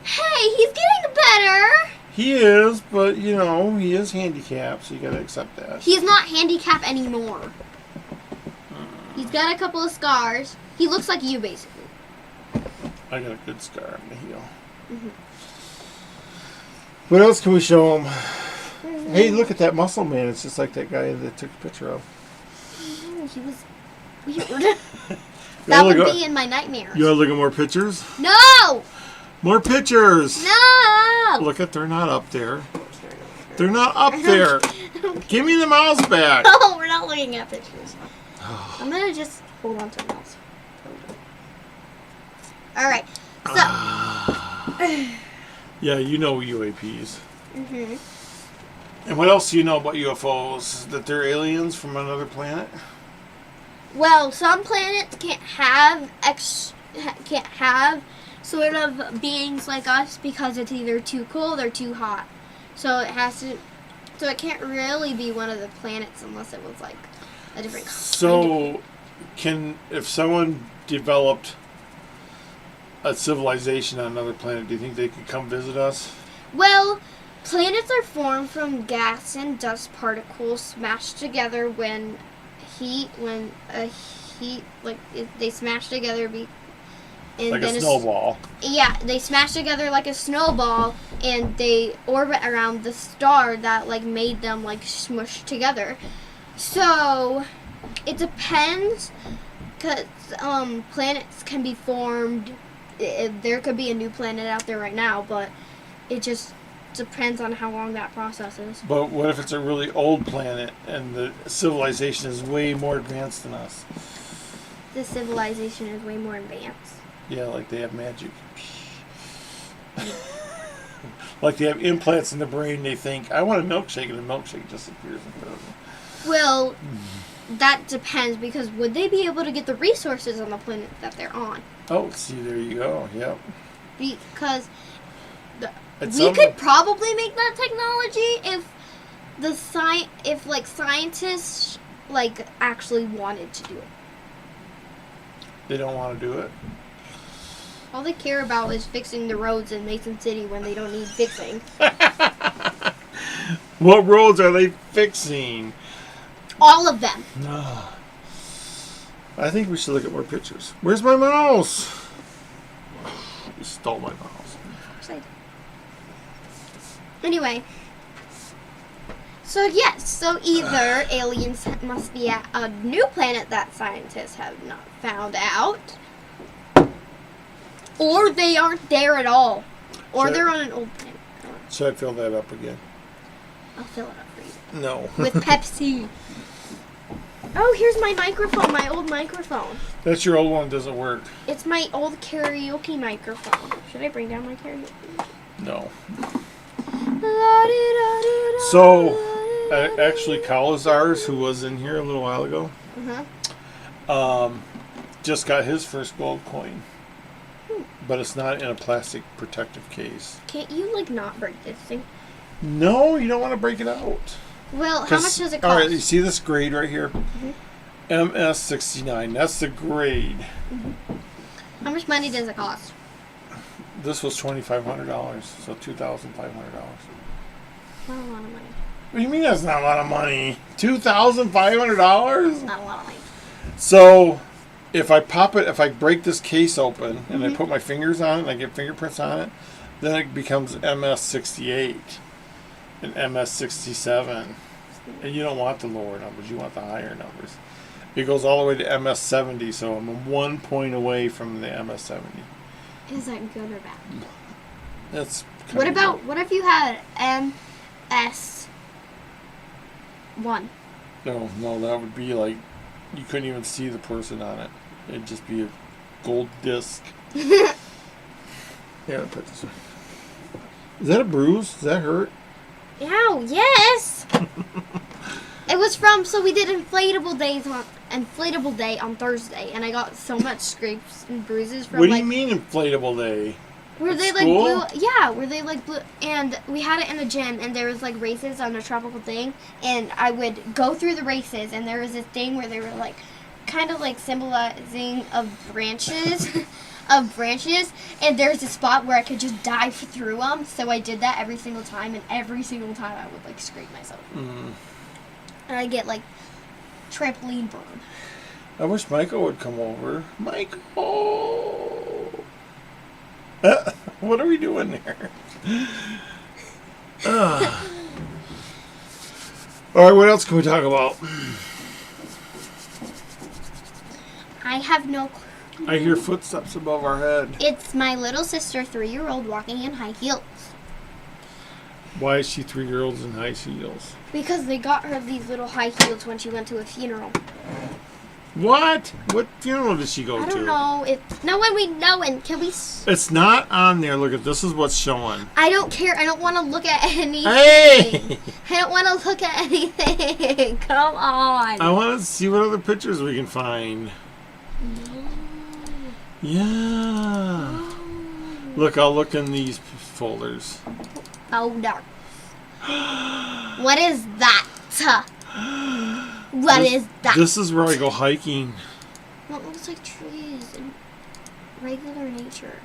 Hey, he's getting better. He is, but you know, he is handicapped, so you gotta accept that. He's not handicapped anymore. He's got a couple of scars. He looks like you, basically. I got a good scar on the heel. What else can we show him? Hey, look at that muscle man. It's just like that guy that took a picture of. He was weird. That would be in my nightmares. You want to look at more pictures? No! More pictures! No! Look at, they're not up there. They're not up there. Give me the mouse back. No, we're not looking at pictures. I'm gonna just hold on to the mouse. Alright, so. Yeah, you know UAPs. And what else do you know about UFOs? That they're aliens from another planet? Well, some planets can't have sort of beings like us because it's either too cold or too hot. So it can't really be one of the planets unless it was like a different kind So, if someone developed a civilization on another planet, do you think they could come visit us? Well, planets are formed from gas and dust particles smashed together when heat they smash together. And Like then a snowball. Yeah, they smash together like a snowball, and they orbit around the star that like made them like smush together. So it depends, because planets can be formed. There could be a new planet out there right now, but it just depends on how long that process is. But what if it's a really old planet and the civilization is way more advanced than us? The civilization is way more advanced. Yeah, like they have magic. Like they have implants in the brain. They think, I want a milkshake, and the milkshake just appears in front of them. Well, that depends, because would they be able to get the resources on the planet that they're on? Oh, see, there you go. Yep. Because It's we could probably make that technology if like scientists like actually wanted to do it. They don't want to do it. All they care about is fixing the roads in Mason City when they don't need fixing. What roads are they fixing? All of them. I think we should look at more pictures. Where's my mouse? You stole my mouse. Anyway. So yes, so either aliens must be at a new planet that scientists have not found out, or they aren't there at all, or Sure. they're on an old planet. Should I fill that up again? I'll fill it up for you. No. With Pepsi. Oh, here's my microphone, my old microphone. That's your old one. Doesn't work. It's my old karaoke microphone. Should I bring down my karaoke? No. So, actually, Calazars, who was in here a little while ago, just got his first gold coin. But it's not in a plastic protective case. Can't you, like, not break this thing? No, you don't want to break it out. Well, how much does it cost? All right, you see this grade right here? MS69. That's the grade. How much money does it cost? This was $2,500, so $2,500. Not a lot of money. What do you mean that's not a lot of money? $2,500? Not a lot of money. So, if I pop it, if I break this case open and I put my fingers on it and I get fingerprints on it, then it becomes MS68 and MS67. And you don't want the lower numbers, you want the higher numbers. It goes all the way to MS70, so I'm 1 point away from the MS70. Is that good or bad? That's What if you had MS1? No, that would be like, you couldn't even see the person on it. It'd just be a gold disc. Yeah, I'll put this one. Is that a bruise? Does that hurt? Ow, yes! It was so we did inflatable day on Thursday, and I got so much scrapes and bruises from What do you mean inflatable day? where At they school? like blew, where they like blew, and we had it in the gym, and there was like races on a tropical thing, and I would go through the races, and there was this thing where they were like, kind of like symbolizing of branches, and there's a spot where I could just dive through them, so I did that every single time, and every single time I would like scrape myself, and I get like trampoline burn. I wish Michael would come over. Michael! What are we doing there? All right, what else can we talk about? I have no clue. I hear footsteps above our head. It's my little sister, 3-year-old, walking in high heels. Why is she 3-year-olds in high heels? Because they got her these little high heels when she went to a funeral. What? What funeral did she go to? I don't know. No one we know, and can we... It's not on there. Look at this is what's showing. I don't care. I don't want to look at anything. Hey! I don't want to look at anything. Come on. I want to see what other pictures we can find. Yeah. Look, I'll look in these folders. Oh, no. What is that? What is that? This is where I go hiking. What looks like trees in regular nature?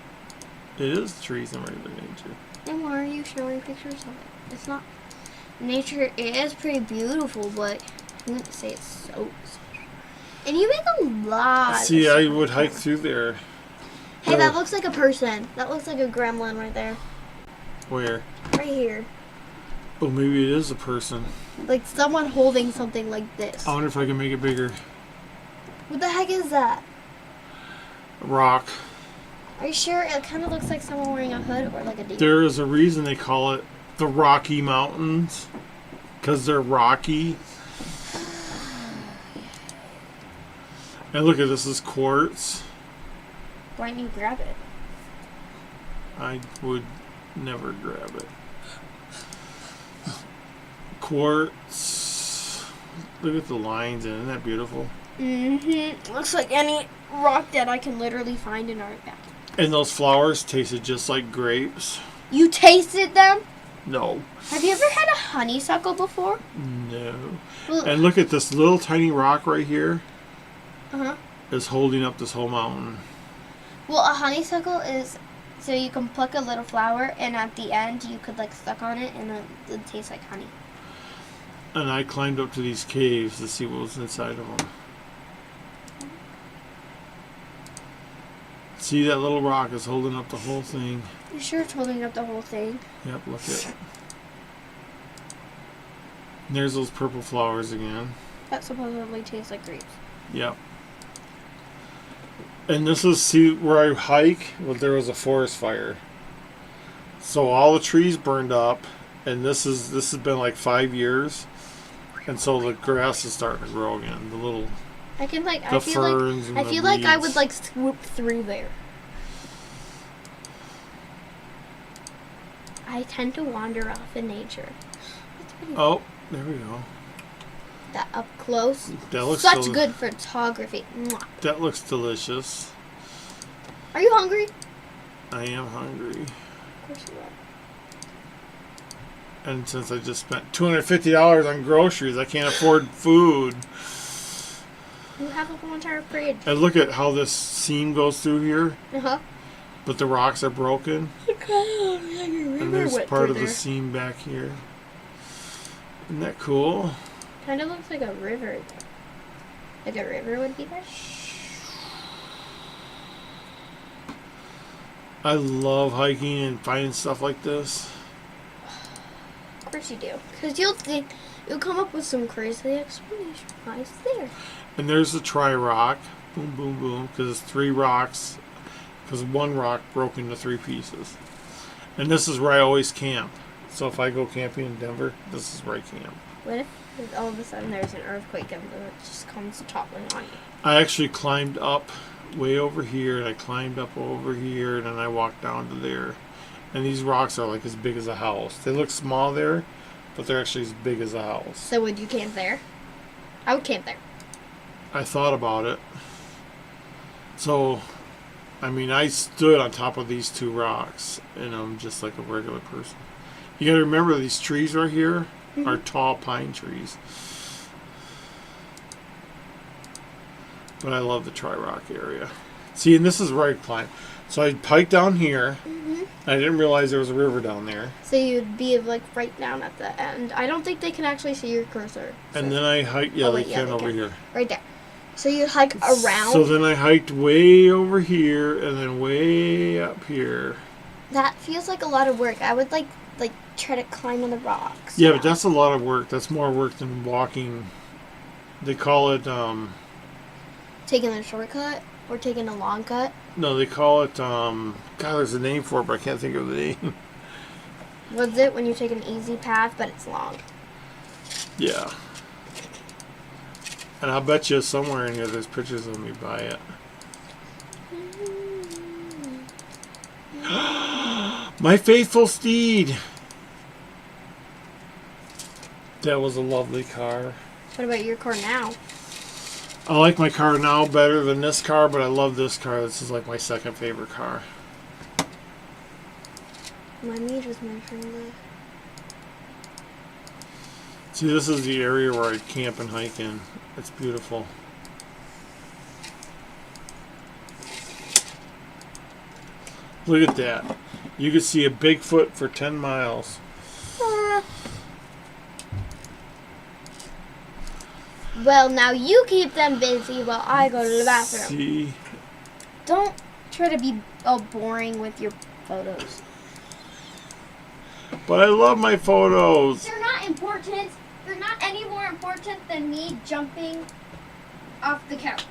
It is trees in regular nature. And why are you showing pictures of it? It's not... Nature is pretty beautiful, but I wouldn't say it's so special. And you make a lot. See, of I stuff. would hike through there. Hey, that looks like a person. That looks like a gremlin right there. Where? Right here. Oh, maybe it is a person. Like someone holding something like this. I wonder if I can make it bigger. What the heck is that? Rock. Are you sure? It kind of looks like someone wearing a hood or like a deer. There is a reason they call it the Rocky Mountains. Because they're rocky. And look at this is quartz. Why didn't you grab it? I would never grab it. Quartz. Look at the lines, isn't that beautiful? Mm-hmm. Looks like any rock that I can literally find in our backyard. And those flowers tasted just like grapes. You tasted them? No. Have you ever had a honeysuckle before? No. Well, And look at this little tiny rock right here uh-huh. is holding up this whole mountain. Well, a honeysuckle is so you can pluck a little flower, and at the end you could like suck on it, and it tastes like honey. And I climbed up to these caves to see what was inside of them. See, that little rock is holding up the whole thing. You sure it's holding up the whole thing? Yep, look at it. And there's those purple flowers again. That supposedly tastes like grapes. Yep. And this is, see, where I hike, well, there was a forest fire. So all the trees burned up, and this has been like 5 years. And so the grass is starting to grow again. The little, I can like. the ferns and I the feel like I weeds. would like swoop through there. I tend to wander off in nature. That's pretty Oh, there we go. that up close. That looks Such good photography. Mwah. That looks delicious. Are you hungry? I am hungry. Of course you are. And since I just spent $250 on groceries, I can't afford food. You have a whole entire fridge. And look at how this seam goes through here, Uh-huh. but the rocks are broken. And there's part of the there. seam back here. Isn't that cool? Kind of looks like a river. Like a river would be there. I love hiking and finding stuff like this. Of course you do. Because you'll come up with some crazy explanation why it's there. And there's the tri-rock. Boom, boom, boom. Because it's 3 rocks. Because one rock broke into 3 pieces. And this is where I always camp. So if I go camping in Denver, this is where I camp. What if all of a sudden there's an earthquake and it just comes toppling on you? I actually climbed up way over here, and I climbed up over here, and then I walked down to there. And these rocks are like as big as a house. They look small there, but they're actually as big as a house. So would you camp there? I would camp there. I thought about it. So, I mean, I stood on top of these 2 rocks, and I'm just like a regular person. You gotta remember, these trees right here are tall pine trees. But I love the Tri-Rock area. See, and this is where I climb. So I hiked down here. I didn't realize there was a river down there. So you'd be like right down at the end. I don't think they can actually see your cursor. And then I hiked, yeah, Oh, they wait, yeah, can they over can. here. Right there. So you hike around. So then I hiked way over here and then way up here. That feels like a lot of work. I would like try to climb on the rocks. Yeah, but that's a lot of work. That's more work than walking. They call it, taking a shortcut or taking a long cut. no, they call it, God, there's a name for it, but I can't think of the name. Was it when you take an easy path, but it's long? Yeah. And I'll bet you somewhere in here there's pictures of me by it. My faithful steed. That was a lovely car. What about your car now? I like my car now better than this car, but I love this car. This is like my second favorite car. My me just mentioned that. See, this is the area where I camp and hike in. It's beautiful. Look at that. You could see a Bigfoot for 10 miles. Well, now you keep them busy while I go to the bathroom. See? Don't try to be all boring with your photos. But I love my photos. They're not important. They're not any more important than me jumping off the couch.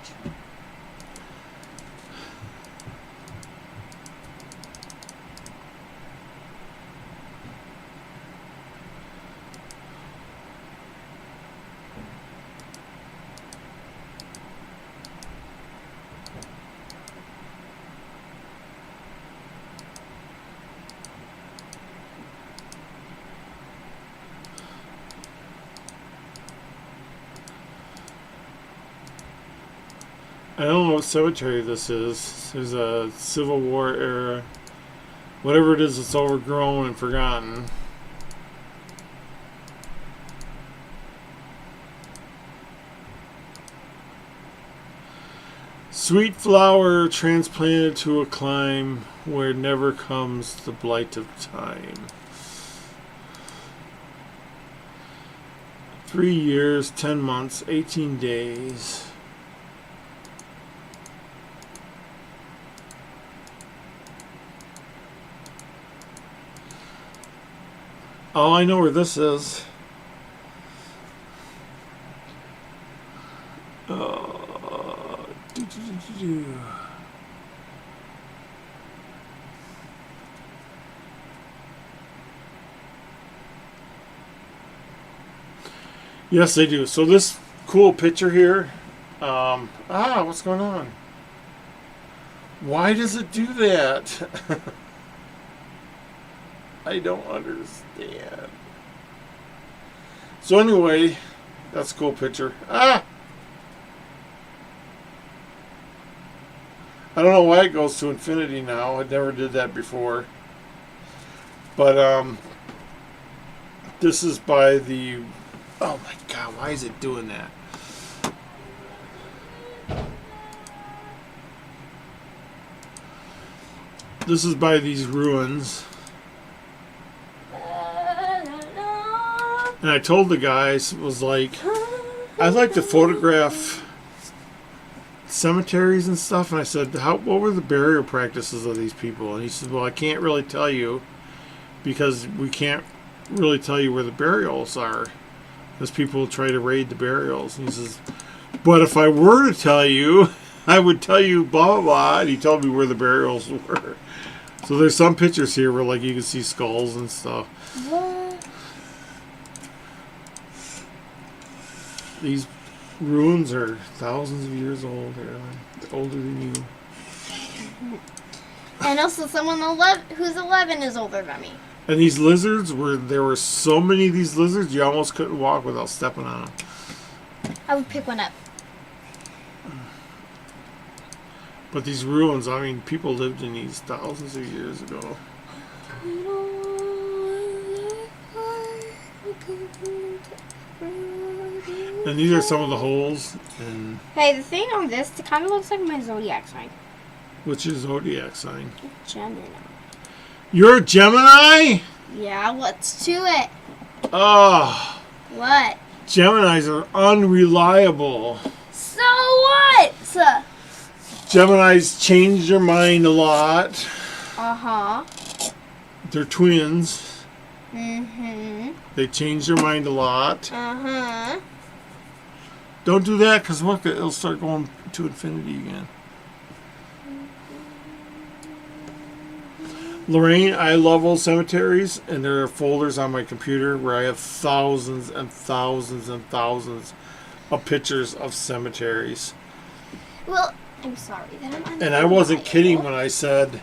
I don't know what cemetery this is. There's a Civil War era. Whatever it is, it's overgrown and forgotten. Sweet flower transplanted to a clime where never comes the blight of time. 3 years, 10 months, 18 days. Oh, I know where this is. Yes, they do. So this cool picture here. What's going on? Why does it do that? I don't understand. So anyway, that's a cool picture. I don't know why it goes to infinity now. It never did that before. But this is by the... Oh my God, why is it doing that? This is by these ruins. And I told the guys, was like, I'd like to photograph cemeteries and stuff. And I said, what were the burial practices of these people? And he said, well, I can't really tell you because we can't really tell you where the burials are. Because people try to raid the burials. And he says, but if I were to tell you, I would tell you blah, blah, blah. And he told me where the burials were. So there's some pictures here where like you can see skulls and stuff. What? These ruins are thousands of years old. They're older than you. And also someone who's 11 is older than me. And these lizards, there were so many of these lizards, you almost couldn't walk without stepping on them. I would pick one up. But these ruins, I mean, people lived in these thousands of years ago. And these are some of the holes. And Hey, the thing on this, it kind of looks like my zodiac sign. what's your zodiac sign? Gemini. You're a Gemini? Yeah, what's to it? Oh, What? Geminis are unreliable. So what? Geminis change their mind a lot. Uh-huh. They're twins. Mm-hmm. They change their mind a lot. Uh-huh. Don't do that because look, it'll start going to infinity again. Lorraine, I love old cemeteries, and there are folders on my computer where I have thousands and thousands and thousands of pictures of cemeteries. Well, I'm sorry that I'm And I wasn't kidding when I said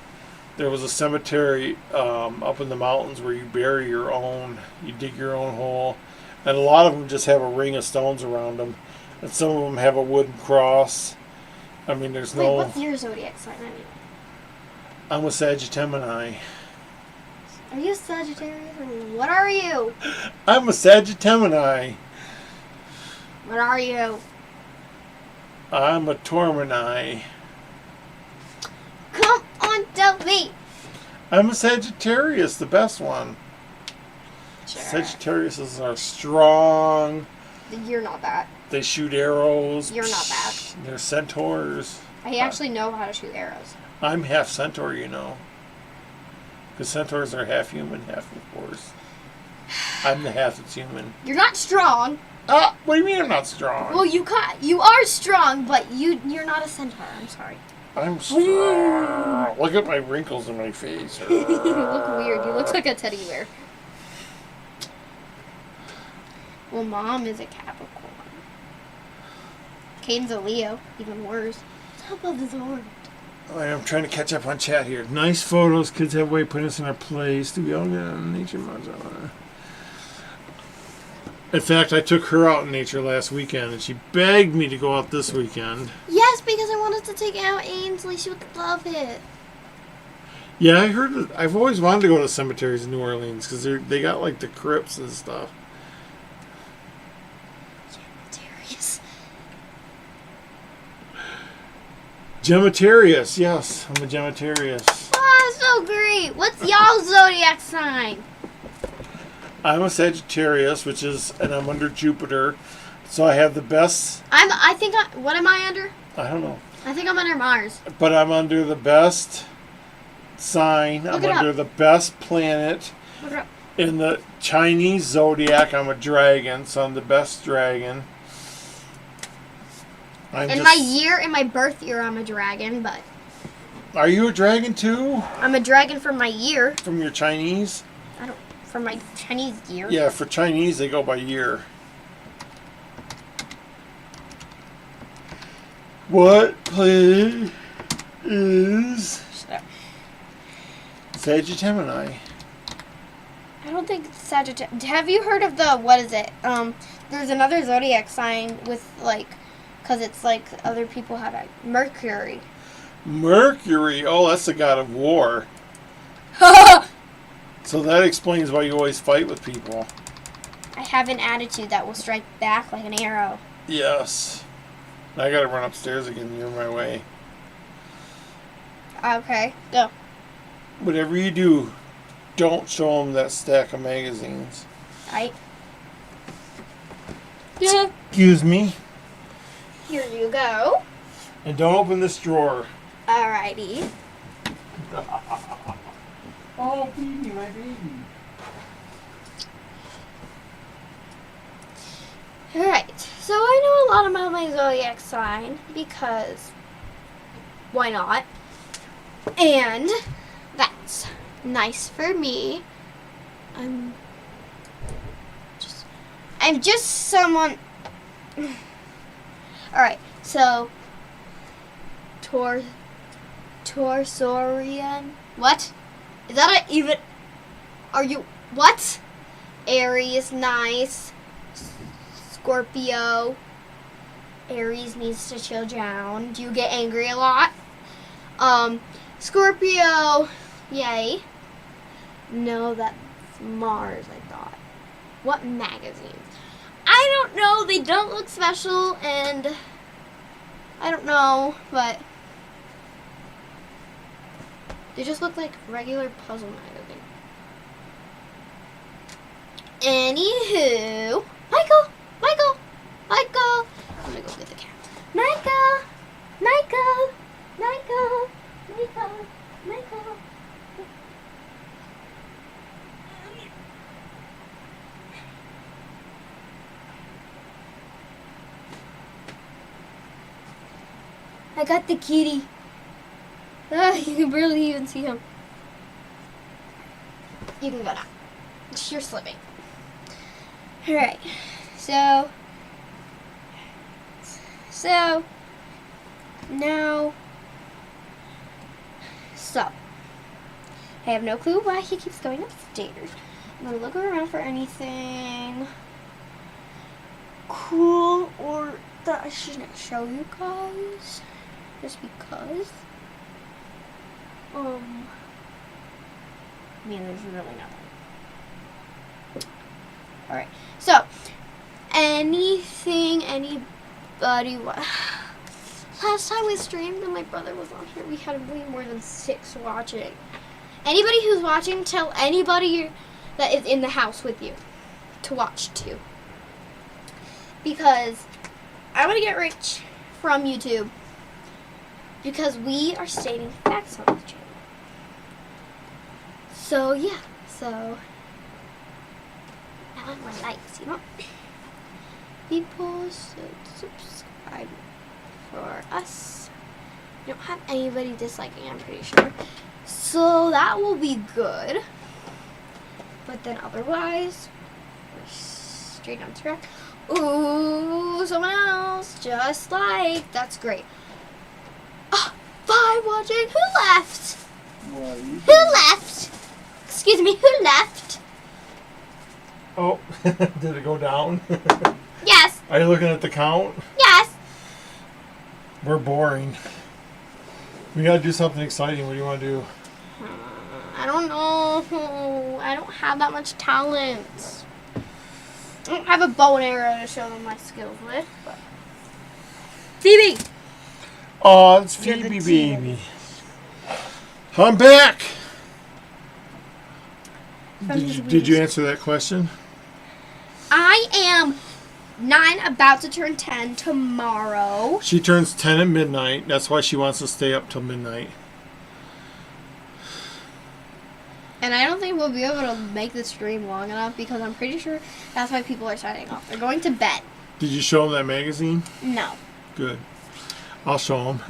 there was a cemetery up in the mountains where you bury your own, you dig your own hole, and a lot of them just have a ring of stones around them, and some of them have a wooden cross. I mean, there's Wait, no... what's your zodiac sign anyway? I'm a Sagittarius. Are you a Sagittarius or what are you? I'm a Sagittarius. What are you? I'm a Taurus. Come on, tell me. I'm a Sagittarius, the best one. Sure. Sagittarius are strong. You're not that. They shoot arrows. You're not bad. They're centaurs. I actually know how to shoot arrows. I'm half centaur, you know. Because centaurs are half human, half of course. I'm the half that's human. You're not strong. What do you mean I'm not strong? Well, you are strong, but you're not a centaur. I'm sorry. I'm strong. Look at my wrinkles in my face. You look weird. You look like a teddy bear. Well, Mom is a Capricorn. Caden's a Leo. Even worse. Top of his horn. I'm trying to catch up on chat here. Nice photos. Kids have a way of putting us in our place. Do we all get on nature mods? In fact, I took her out in nature last weekend, and she begged me to go out this weekend. Yes, because I wanted to take out Ainsley. She would love it. Yeah, I heard that. I've always wanted to go to cemeteries in New Orleans because they got like the crypts and stuff. Cemeteries. Gematarius, yes, I'm a Gematarius. Oh, so great. What's y'all's zodiac sign? I'm a Sagittarius, and I'm under Jupiter, so I have the best. What am I under? I don't know, I think I'm under Mars. but I'm under the best sign. Look I'm it up. under the best planet Look it up. in the Chinese zodiac. I'm a dragon, so I'm the best dragon. In my birth year, I'm a dragon, but Are you a dragon too? I'm a dragon for my year. From your Chinese? For my Chinese year. Yeah, for Chinese they go by year. What planet is Sagittarius? I don't think it's Sagittarius. Have you heard of what is it? There's another zodiac sign with because it's like other people have it. Mercury. Mercury? Oh, that's the god of war. So that explains why you always fight with people. I have an attitude that will strike back like an arrow. Yes. I gotta run upstairs again. You're in my way. Okay, go. Whatever you do, don't show them that stack of magazines. Yeah. Excuse me. Here you go. And don't open this drawer. Alrighty. Oh, baby, my baby. Alright, so I know a lot about my zodiac sign because why not? And that's nice for me. I'm just someone. Alright, so Taurosian. What? Is that even? Are you what? Aries, nice. Scorpio. Aries needs to chill down. Do you get angry a lot? Scorpio. Yay. No, that's Mars, I thought. What magazine? I don't know. They don't look special, and I don't know, but they just look like regular puzzle magazine. Anywho, Michael. I'm gonna go get the cat. Michael. I got the kitty. You can barely even see him. You can go now. You're slipping. Alright. So now I have no clue why he keeps going upstairs. I'm gonna look around for anything cool or that I shouldn't show you guys. Just because. There's really nothing. Alright, so anybody. Last time we streamed and my brother was on here, we had way more than 6 watching. Anybody who's watching, tell anybody that is in the house with you to watch too. Because I want to get rich from YouTube because we are stating facts on the channel. So yeah, so I want more likes, you know. People should subscribe for us. We don't have anybody disliking, I'm pretty sure. So that will be good. But then otherwise, we're straight on track. Ooh, someone else just like. That's great. Oh, bye watching. Who left? Who left? Excuse me, who left? Oh, did it go down? Yes, Are you looking at the count? yes. We're boring. We gotta do something exciting. What do you want to do? I don't know. I don't have that much talent. I don't have a bow and arrow to show them my skills with. But Phoebe! Oh, it's You're the Phoebe, team. baby. I'm back. Did you answer that question? I am 9, about to turn 10 tomorrow. She turns 10 at midnight. That's why she wants to stay up till midnight. And I don't think we'll be able to make the stream long enough because I'm pretty sure that's why people are signing off. They're going to bed. Did you show them that magazine? No. Good. I'll show them.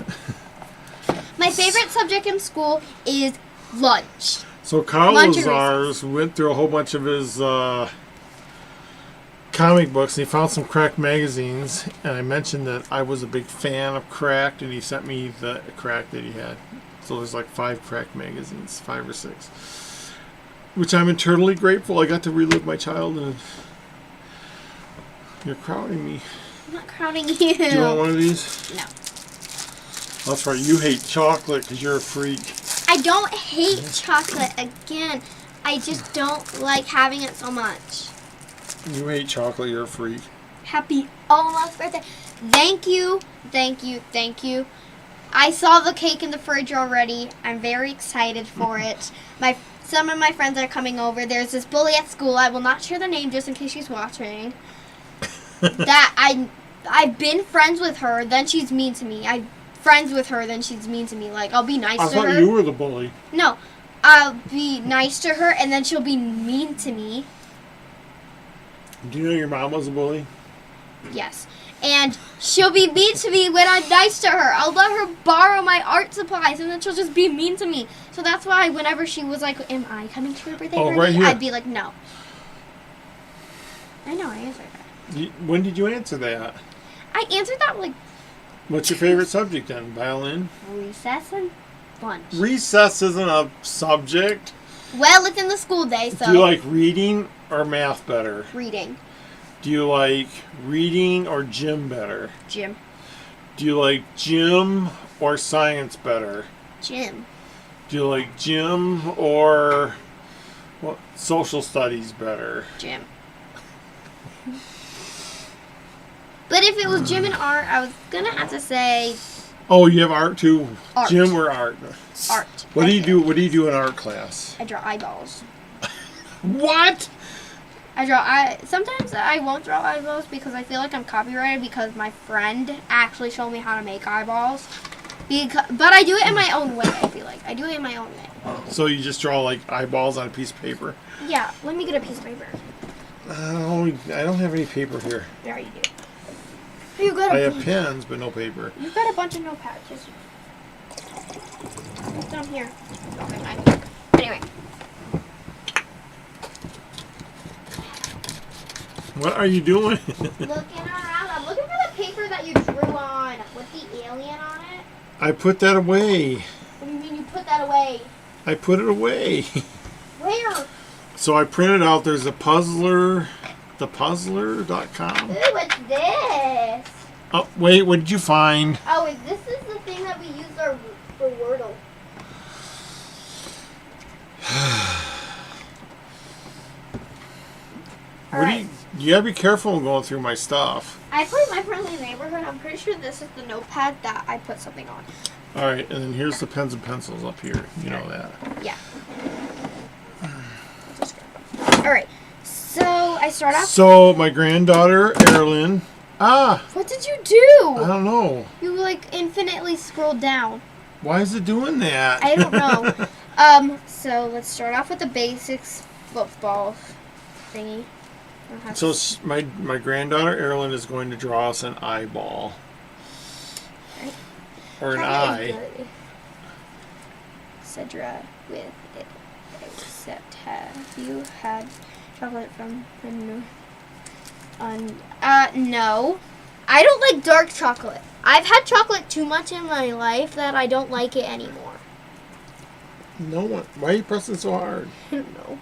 My favorite subject in school is lunch. So Carl Lunch and Lazars went through a whole bunch of his comic books, and he found some Cracked magazines, and I mentioned that I was a big fan of Cracked, and he sent me the Cracked that he had. So there's like 5 Cracked magazines, 5 or 6, which I'm eternally grateful. I got to relive my childhood. You're crowding me. I'm not crowding you. Do you want one of these? No. That's right. You hate chocolate because you're a freak. I don't hate chocolate again. I just don't like having it so much. You hate chocolate. You're a freak. Happy almost birthday. Thank you. Thank you. Thank you. I saw the cake in the fridge already. I'm very excited for it. Some of my friends are coming over. There's this bully at school. I will not share the name just in case she's watching. I've been friends with her, then she's mean to me. I'm friends with her, then she's mean to me. Like, I'll be nice I to her. thought you were the bully. No, I'll be nice to her, and then she'll be mean to me. Do you know your mom was a bully? Yes. And she'll be mean to me when I'm nice to her. I'll let her borrow my art supplies, and then she'll just be mean to me. So that's why whenever she was like, am I coming to your birthday party? right here. I'd be like, no. I know, I answered that. When did you answer that? I answered that like What's your favorite subject then? Violin? recess and lunch. Recess isn't a subject. Well, it's in the school day, so Do you like reading or math better? reading. Do you like reading or gym better? Gym. Do you like gym or science better? Gym. Do you like gym or social studies better? Gym. But if it was gym and art, I was going to have to say Oh, you have art too? Art. Gym or art? art. What do you do? What do you do in art class? I draw eyeballs. What? Sometimes I won't draw eyeballs because I feel like I'm copyrighted because my friend actually showed me how to make eyeballs. But I do it in my own way, I feel like. I do it in my own way. So you just draw like eyeballs on a piece of paper? Yeah, let me get a piece of paper. Oh, I don't have any paper here. There you do. You got I a have pens, but no paper. You've got a bunch of notepads. Just down here. Okay, mine. Anyway. What are you doing? Looking around. I'm looking for the paper that you drew on with the alien on it. I put that away. What do you mean you put that away? I put it away. Where? So I printed out, there's a puzzler, thepuzzler.com. Ooh, what's this? Oh, wait, what did you find? Oh, this is the thing that we use for Wordle. You gotta be careful when going through my stuff. I put my friendly neighborhood. I'm pretty sure this is the notepad that I put something on. Alright, and then here's the pens and pencils up here. You know that. Yeah. Alright. So I start off. So my granddaughter, Erilyn, Ah! What did you I do? don't know. You like infinitely scrolled down. Why is it doing that? I don't know. So let's start off with the basics football thingy. I'll have So to- my granddaughter Erilyn is going to draw us an eyeball. Right. Or an Chocolate is eye. good. Cedra with it. Except have you had chocolate from the no. I don't like dark chocolate. I've had chocolate too much in my life that I don't like it anymore. No one. Why are you pressing so hard? I don't know.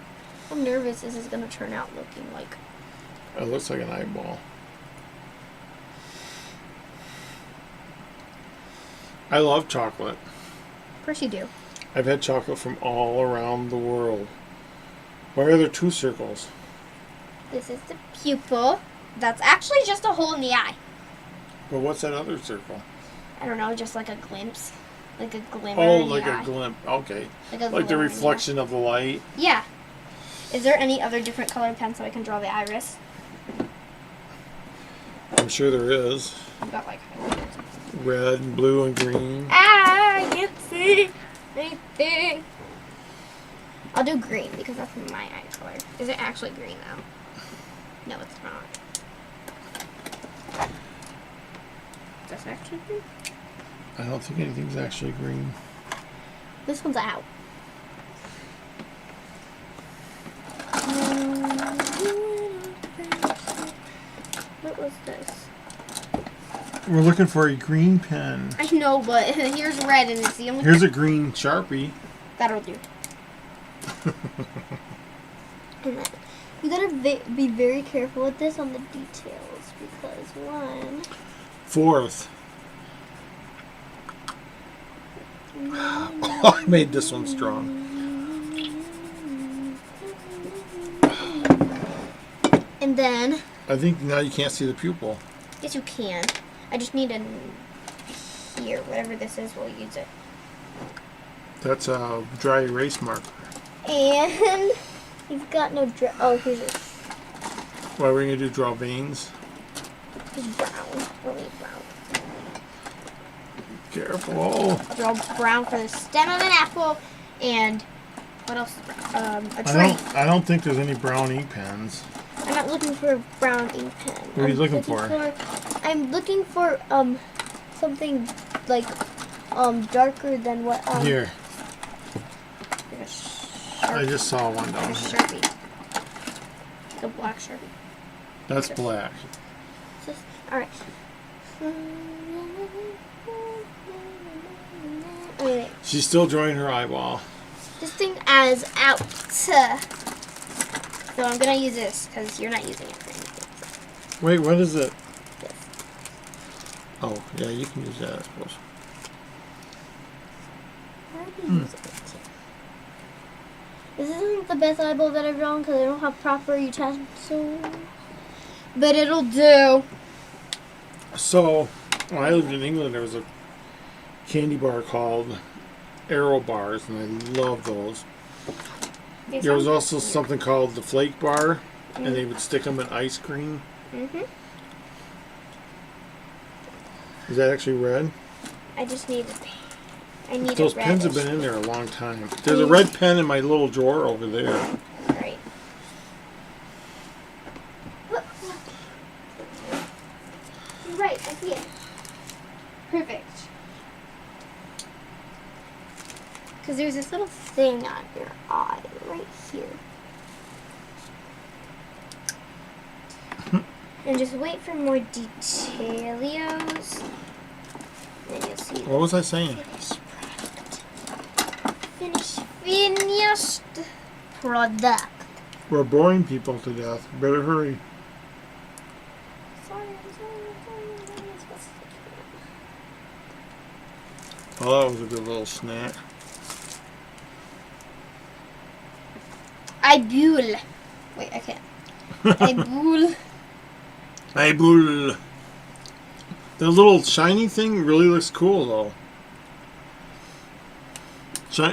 I'm nervous this is gonna turn out looking like. It looks like an eyeball. I love chocolate. Of course you do. I've had chocolate from all around the world. Why are there two circles? This is the pupil. That's actually just a hole in the eye. But what's that other circle? I don't know, just like a glimpse. Like a glimmer Oh, in the like eye. a glimpse. Okay. Like a Like the glimmer in the eye. reflection of the light. Yeah. Is there any other different colored pen so I can draw the iris? I'm sure there is. I've got like. Red and blue and green. Ah, I can't see anything. I'll do green because that's my eye color. Is it actually green though? No, it's not. Is this actually green? I don't think anything's actually green. This one's out. What was this? We're looking for a green pen. I know, but here's red and it's the only. Here's a green Sharpie. That'll do. And then you gotta be very careful with this on the details because one. Fourth. Oh, I made this one strong. And then, I think now you can't see the pupil. yes, you can. I just need a here, whatever this is, we'll use it. That's a dry erase marker. And you've got no oh, here's your Why we're gonna do draw veins? brown. We'll need brown. Careful. I'll draw brown for the stem of an apple, and what else is brown? A tree. I don't think there's any brown ink pens. I'm not looking for a brown ink pen. What are you looking for? I'm looking for something like darker than what Here, like a I just saw one like down a here. Sharpie. Like a black Sharpie. That's black. Alright. Wait. She's still drawing her eyeball. This thing is out. So I'm gonna use this because you're not using it for anything. Wait, what is it? This. Oh, yeah, you can use that, I suppose. Why are you using it? This isn't the best eyeball that I've drawn because I don't have proper utensils. But it'll do. So, when I lived in England, there was a candy bar called Arrow Bars, and I loved those. There was also something called the Flake Bar, and they would stick them in ice cream. Mhm. Is that actually red? I just need I need Those a pens have reddish. been in there a long time. There's a red pen in my little drawer over there. Right. You're right, I see it. Perfect. Because there's this little thing on your eye right here. And just wait for more detailios. Then you'll see What was I saying? finished product. We're boring people to death. Better hurry. Sorry. Oh, that was a good little snack. I bull. Wait, I can't. I bull. Hey, bull. The little shiny thing really looks cool, though.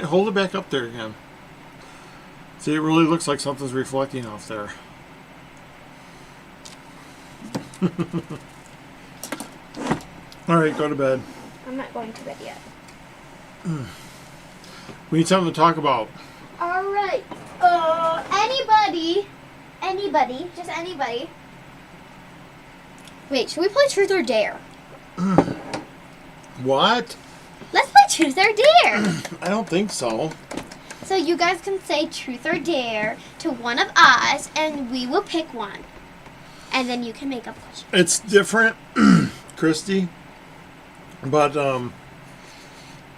Hold it back up there again. See, it really looks like something's reflecting off there. All right, go to bed. I'm not going to bed yet. We need something to talk about. All right. Anybody, just anybody. Wait, should we play Truth or Dare? What? Let's play Truth or Dare. I don't think so. So you guys can say Truth or Dare to one of us, and we will pick one. And then you can make up questions. It's different, Christy. But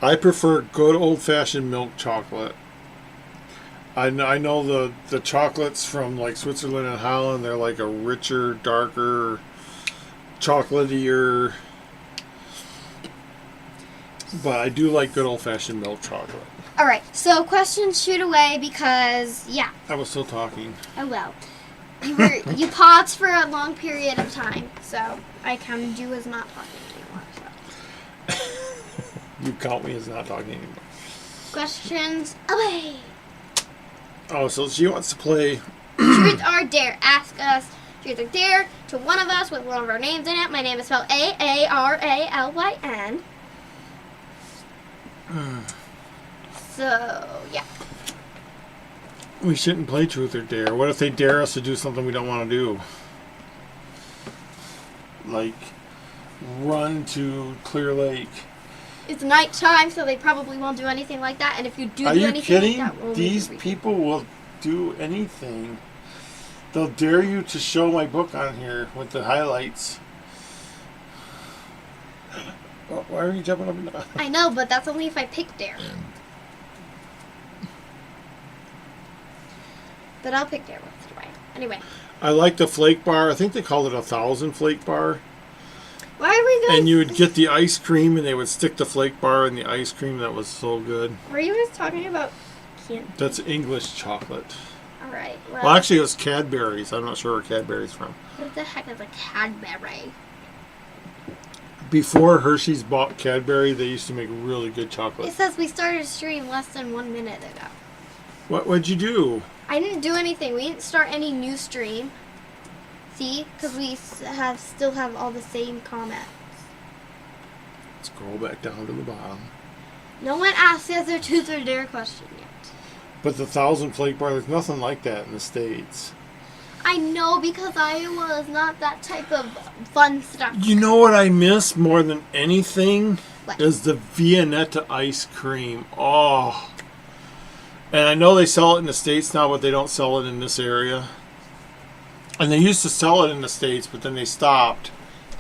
I prefer good old-fashioned milk chocolate. I know the chocolates from like Switzerland and Holland, they're like a richer, darker, chocolatier. But I do like good old-fashioned milk chocolate. All right, so questions shoot away because, yeah. I was still talking. Oh, well. You paused for a long period of time, so I counted you as not talking anymore. So. You count me as not talking anymore. Questions away. Oh, so she wants to play. Truth or Dare. Ask us Truth or Dare to one of us with one of our names in it. My name is spelled Aaralyn. So, yeah. We shouldn't play Truth or Dare. What if they dare us to do something we don't want to do? Like, run to Clear Lake. It's nighttime, so they probably won't do anything like that. And if you do Are do you anything kidding? like that, we'll These read it. people will do anything. They'll dare you to show my book on here with the highlights. Why are you jumping up and down? I know, but that's only if I pick Dare. But I'll pick Dare once in a while. Anyway. I like the flake bar. I think they called it 1,000 flake bar. Why are we going? And you would get the ice cream, and they would stick the flake bar in the ice cream. That was so good. Were you guys talking about candy? That's English chocolate. All right. Well, actually, it was Cadbury's. I'm not sure where Cadbury's from. What the heck is a Cadbury? Before Hershey's bought Cadbury, they used to make really good chocolate. It says we started a stream less than 1 minute ago. What'd you do? I didn't do anything. We didn't start any new stream. See? Because we still have all the same comments. Scroll back down to the bottom. No one asked us their Truth or Dare question yet. But the 1,000 flake bar, there's nothing like that in the States. I know, because Iowa is not that type of fun stuff. You know what I miss more than anything? What? Is the Viennetta ice cream. Oh. And I know they sell it in the States now, but they don't sell it in this area. And they used to sell it in the States, but then they stopped.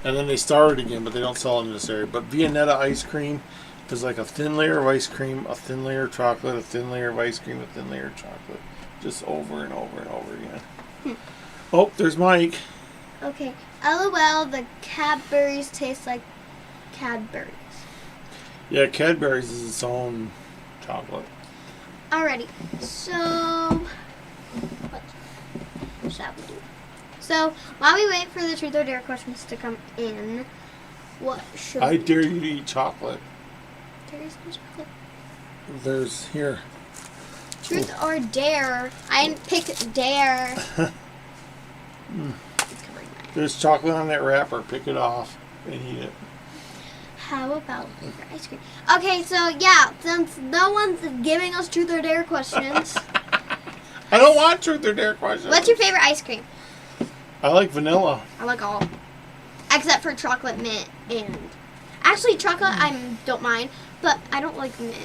And then they started again, but they don't sell it in this area. But Viennetta ice cream is like a thin layer of ice cream, a thin layer of chocolate, a thin layer of ice cream, a thin layer of chocolate. Just over and over and over again. Oh, there's Mike. Okay. LOL, the Cadbury's taste like Cadbury's. Yeah, Cadbury's is its own chocolate. Alrighty. So, what shall we do? So, while we wait for the Truth or Dare questions to come in, what should I we dare you to eat chocolate. There's some chocolate. There's here. Truth or Dare? I didn't pick Dare. It's covering my- There's chocolate on that wrapper. Pick it off and eat it. How about favorite ice cream? Okay, so yeah, since no one's giving us Truth or Dare questions, I don't want truth or dare questions. what's your favorite ice cream? I like vanilla. I like all, except for chocolate mint and actually chocolate I don't mind, but I don't like mint.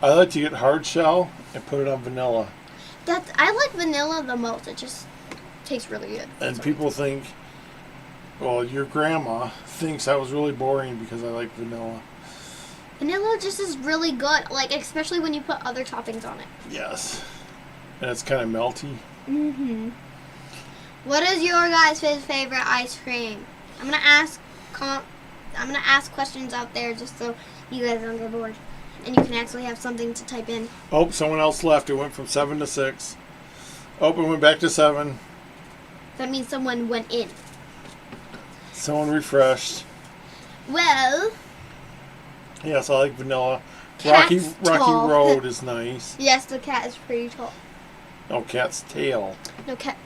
I like to get hard shell and put it on vanilla. I like vanilla the most. It just tastes really good. And people think, well, your grandma thinks I was really boring because I like vanilla. Vanilla just is really good, like especially when you put other toppings on it. Yes. And it's kind of melty. Mhm. What is your guys' favorite ice cream? I'm gonna ask questions out there just so you guys don't get bored, and you can actually have something to type in. Oh, someone else left. It went from 7 to 6. Oh, it went back to 7. That means someone went in. Someone refreshed. Well, Yes, I like vanilla. Cat's Rocky tall. Road is nice. yes, the cat is pretty tall. No, cat's tail. No cat.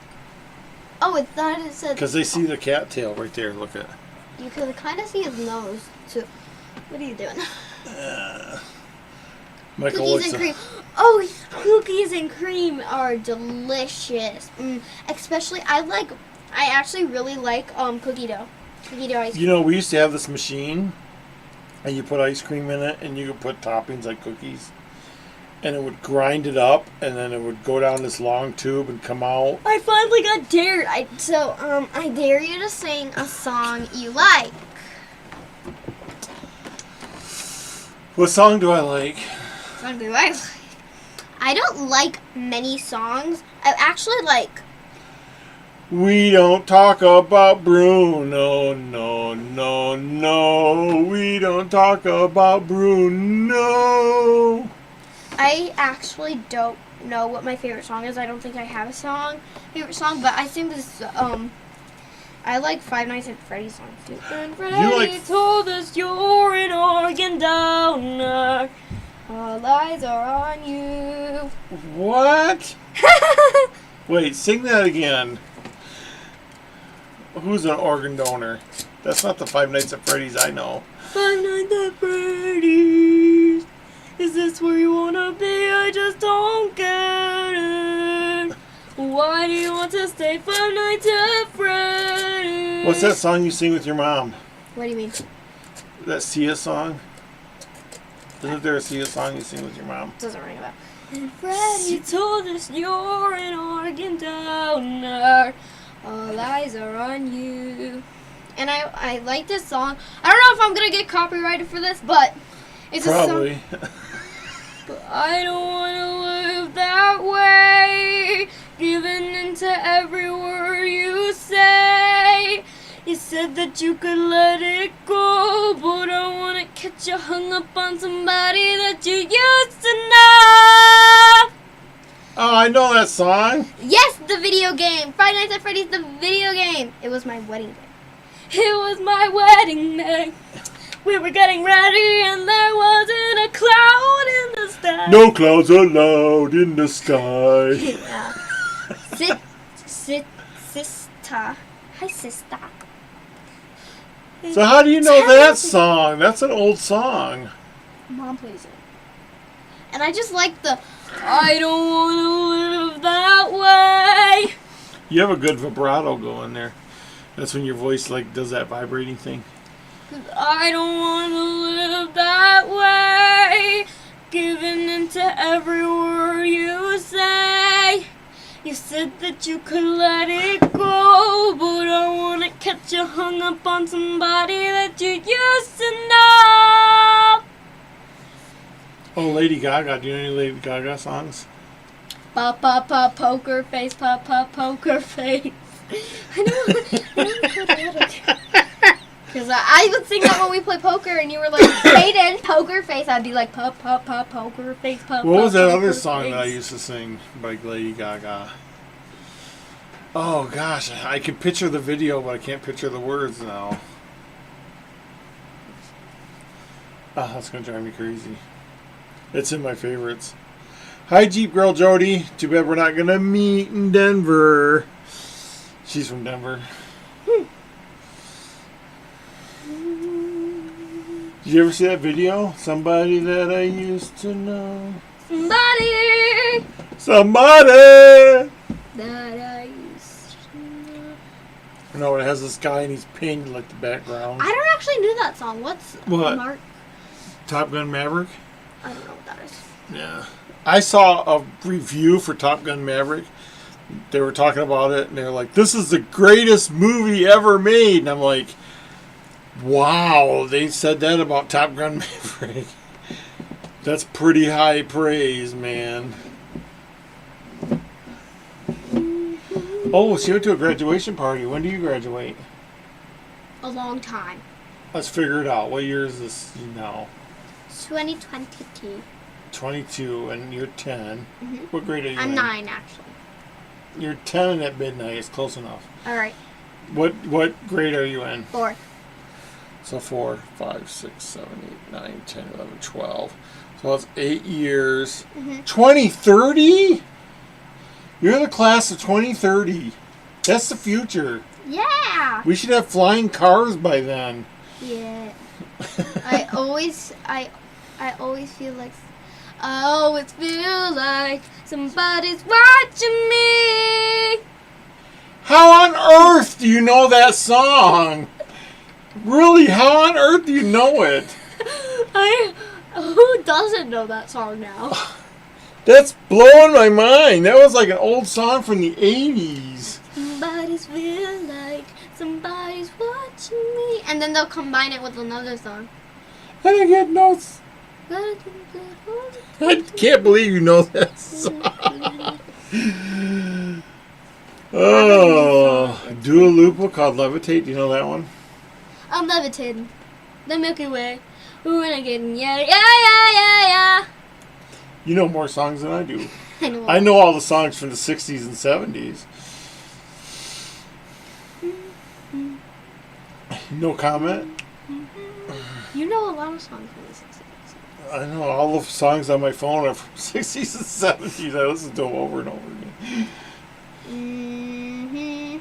Oh, I thought it said. Because they see the cat tail right there. Look at it. You can kind of see his nose too. What are you doing? Michael Cookies looks and at- cream. Oh, cookies and cream are delicious. Especially, I actually really like cookie dough. Cookie dough ice cream. You know, we used to have this machine, and you put ice cream in it, and you could put toppings like cookies, and it would grind it up, and then it would go down this long tube and come out. I finally got dared. I dare you to sing a song you like. What song do I like? Song do I like? I don't like many songs. I actually like. We don't talk about Bruno, no, no, no. We don't talk about Bruno. I actually don't know what my favorite song is. I don't think I have a favorite song, but I think this. I like Five Nights at Freddy's songs too. And Freddy like- told us you're an organ donor. All eyes are on you. What? Wait, sing that again. Who's an organ donor? That's not the Five Nights at Freddy's I know. Five Nights at Freddy's. Is this where you wanna be? I just don't get it. Why do you want to stay Five Nights at Freddy's? What's that song you sing with your mom? What do you mean? That Sia song? Isn't there a Sia song you sing with your mom? Doesn't ring a bell. And Freddy told us you're an organ donor. All eyes are on you. And I like this song. I don't know if I'm gonna get copyrighted for this, but it's a song. Probably. But I don't wanna live that way, giving into every word you say. You said that you could let it go, but I wanna catch you hung up on somebody that you used to know. Oh, I know that song. Yes, the video game. Five Nights at Freddy's, the video game. It was my wedding day. It was my wedding day. We were getting ready and there wasn't a cloud in the sky. No clouds allowed in the sky. Yeah. Sister. Hi, sister. So how do you know that song? That's an old song. Mom plays it. And I just like the, I don't want to live that way. You have a good vibrato going there. That's when your voice like does that vibrating thing. I don't want to live that way, giving into every word you say. You said that you could let it go, but I want to catch you hung up on somebody that you used to know. Oh, Lady Gaga. Do you know any Lady Gaga songs? Pop, pop, pop, poker face, pop, pop, poker face. I know because I would sing that when we play poker, and you were like, Hayden, poker face. I'd be like, pop, pop, pop, poker face, pop. What was pop, that poker other song face. that I used to sing by Lady Gaga? Oh gosh, I can picture the video, but I can't picture the words now. Oh, that's gonna drive me crazy. It's in my favorites. Hi, Jeep Girl Jody. Too bad we're not gonna meet in Denver. She's from Denver. Did you ever see that video? Somebody that I used to know. Somebody That I used to know. No, it has this guy and he's painted like the background. I don't actually know that song. What's What? Mark? Top Gun Maverick? I don't know what that is. Yeah. I saw a review for Top Gun Maverick. They were talking about it and they were like, this is the greatest movie ever made. And I'm like, wow, they said that about Top Gun Maverick. That's pretty high praise, man. Oh, she went to a graduation party. When do you graduate? A long time. Let's figure it out. What year is this now? 2022. 22, and you're 10. Mhm. What grade are you I'm in? 9 actually. You're 10 at midnight. It's close enough. All right. What grade are you in? 4. So 4, 5, 6, 7, 8, 9, 10, 11, 12. So that's 8 years. Mhm. 2030? You're the class of 2030. That's the future. Yeah. We should have flying cars by then. Yeah. I always feel like I always feel like somebody's watching me. How on earth do you know that song? Really, how on earth do you know it? Who doesn't know that song now? That's blowing my mind. That was like an old song from the 80s. Somebody's feel like somebody's watching me. And then they'll combine it with another song. I get notes. I can't believe you know that song. Oh, Dua Lipa called Levitate. Do you know that one? I'm levitating. The Milky Way. We're renegading. Yeah, yeah, yeah, yeah, yeah. You know more songs than I do. I know. I know all the songs from the 60s and 70s. No comment? You know a lot of songs from the 60s. I know all the songs on my phone are from 60s and 70s. I listen to them over and over again. Mm-hmm.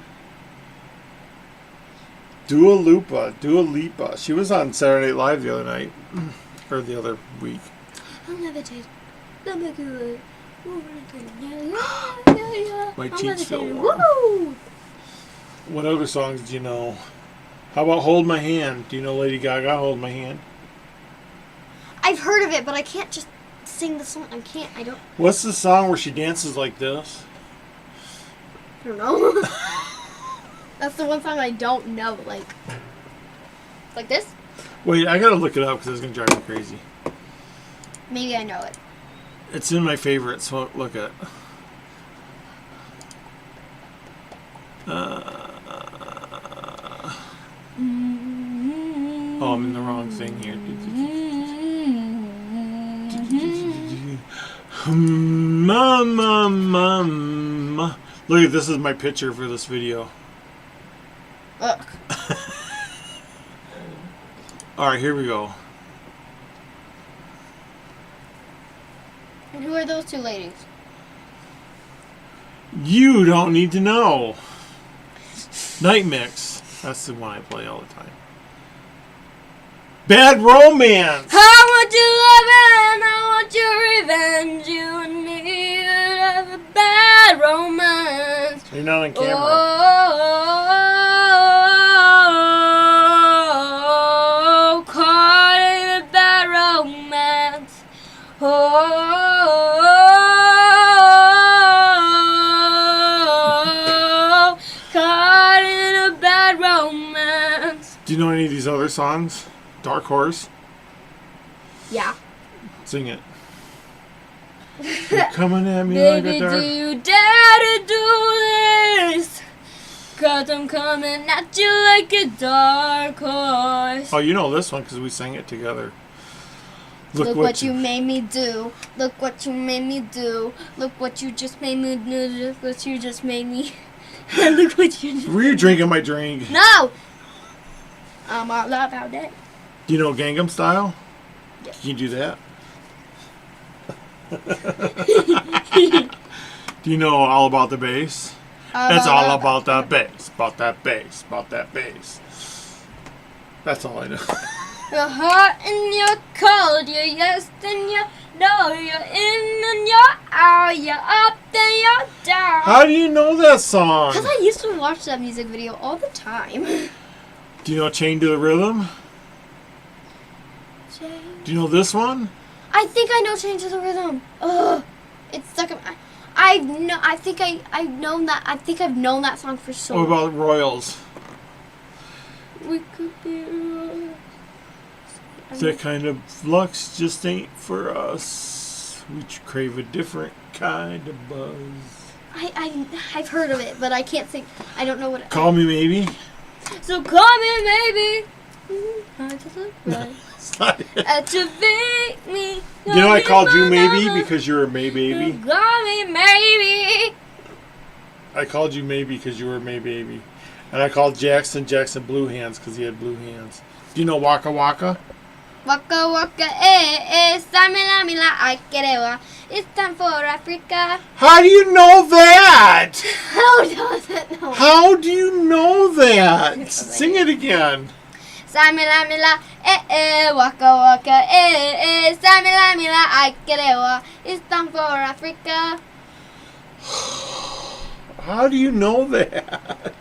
Dua Lipa. She was on Saturday Night Live the other night. Or the other week. I'm levitating. The Milky Way. We're renegading. Yeah, yeah, yeah, yeah. My I'm cheeks feel levitating. warm. Woo! What other songs do you know? How about Hold My Hand? Do you know Lady Gaga, Hold My Hand? I've heard of it, but I can't just sing the song. I don't What's the song where she dances like this? know. That's the one song I don't know. Like this? Wait, I gotta look it up because it's gonna drive me crazy. Maybe I know it. It's in my favorites, so look at it. Oh, I'm in the wrong thing here. Look at this is my picture for this video. Ugh. Alright, here we go. And who are those two ladies? You don't need to know. Night Mix. That's the one I play all the time. Bad Romance. I want your love and I want your revenge. You and me have a bad romance. You're not on camera. Oh, caught in a bad romance. Oh, caught in a bad romance. Do you know any of these other songs? Dark Horse. Yeah. Sing it. You're coming at me like a Baby, dark... do you dare to do this? 'Cause I'm coming at you like a dark horse. Oh, you know this one because we sang it together. Look what you made me do. Look what you made me do. Look what you just made me do. Look what you just made me. Look what you just... Were you drinking my drink? No! I'm all about that. Do you know Gangnam Style? Yeah. Can you do that? Do you know All About the Bass? It's all about that bass, about that bass, about that bass. That's all I know. You're hot and you're cold. You're yes and you're no. You're in and you're out. You're up and you're down. How do you know that song? Because I used to watch that music video all the time. Do you know Chained to the Rhythm? Do you know this one? I think I know Change of the Rhythm. Ugh. It's stuck in I think I've known that song for so What long. about Royals? We could be royals. That kind of flux just ain't for us. We crave a different kind of buzz. I've heard of it, but I can't sing. I don't know what it Call Me Maybe? So call me maybe. I just look right. It's not it. Activate me. You know I called you Maybe because you're a May baby? Call me maybe. I called you Maybe because you were a May baby. And I called Jackson Blue Hands because he had blue hands. Do you know Waka Waka? Waka waka samila mila akerewa. It's time for Africa. How do you know that? How does it know? How do you know that? Sing it again. Samila mila waka waka samila mila akerewa. It's time for Africa. How do you know that?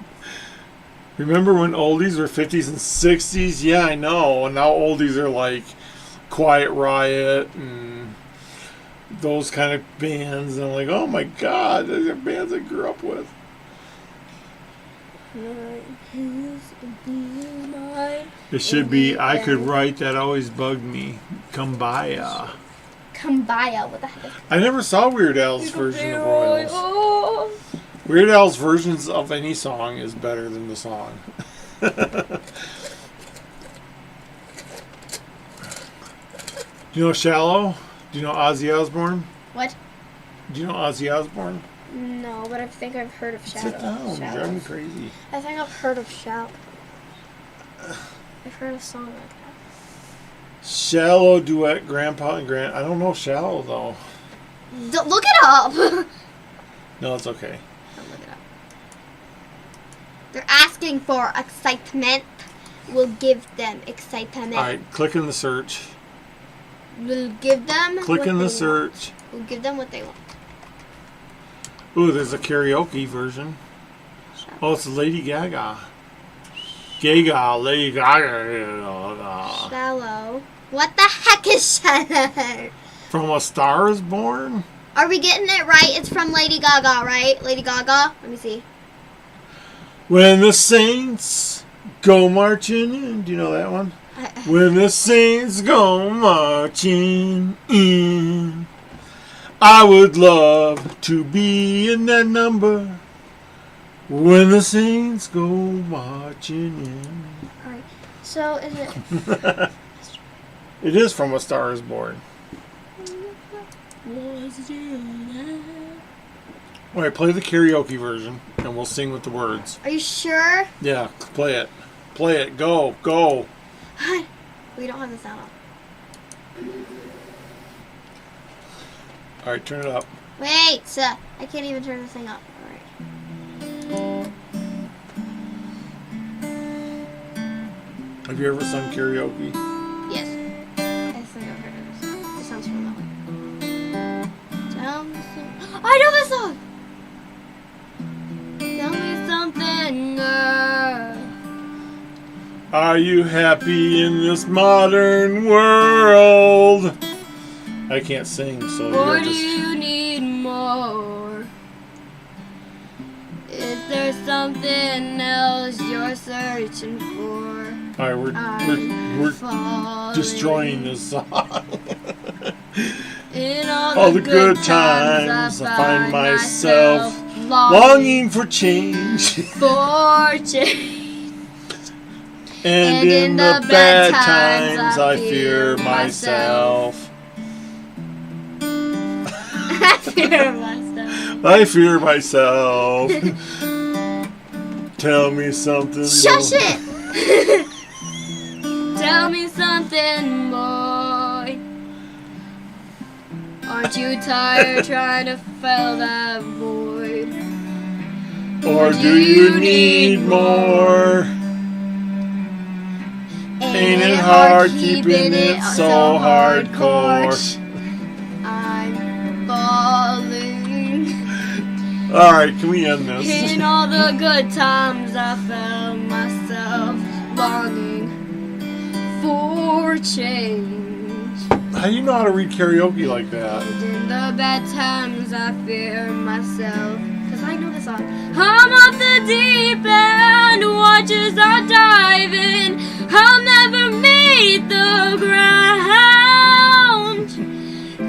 Remember when oldies were 50s and 60s? Yeah, I know. And now oldies are like Quiet Riot and those kind of bands. And I'm like, oh my God, those are bands I grew up with. It should be, I could write, that always bugged me. Kumbaya. Kumbaya, what the heck? I never saw Weird Al's version of Royals. Weird Al's versions of any song is better than the song. Do you know Shallow? Do you know Ozzy Osbourne? What? Do you know Ozzy Osbourne? No, but I think I've heard of Shadow. Sit down, you're driving me crazy. I think I've heard of Shout. I've heard a song like that. Shallow duet, Grandpa and Grant. I don't know Shallow though. Look it up. No, it's okay. Don't look it up. They're asking for excitement. We'll give them excitement. All right, click in the search. We'll give them. Click what in the they search. want. We'll give them what they want. Ooh, there's a karaoke version. Oh, it's Lady Gaga. Gaga, Lady Gaga. Shallow. What the heck is Shallow? From A Star Is Born? Are we getting it right? It's from Lady Gaga, right? Lady Gaga? Let me see. When the saints go marching in. Do you know that one? When the saints go marching in, I would love to be in that number. When the saints go marching in. Alright. So is it It is from A Star Is Born. Alright, play the karaoke version and we'll sing with the words. Are you sure? Yeah, play it. Play it. Go. Go. We don't have the sound up. Alright, turn it up. Wait, I can't even turn this thing up. Alright. Have you ever sung karaoke? Yes. I think I've heard of this song. This sounds familiar. Tell me something. I know this song! Tell me something, girl. Are you happy in this modern world? I can't sing, so Or you're do just... you need more? Is there something else you're searching for? Alright, we're destroying this song. In all the good times I find myself longing for change. for change. And in the bad times I fear myself. I fear myself. I fear myself. Tell me something. Shush it! Tell me something, boy. Aren't you tired trying to fill that void? Or do you need more? Ain't it hard keeping it so hardcore? I'm falling. Alright, can we end this? In all the good times I found myself longing for change. How do you know how to read karaoke like that? And in the bad times I fear myself. Cause I know the song. I'm off the deep end, watch as I dive in. I'll never meet the ground.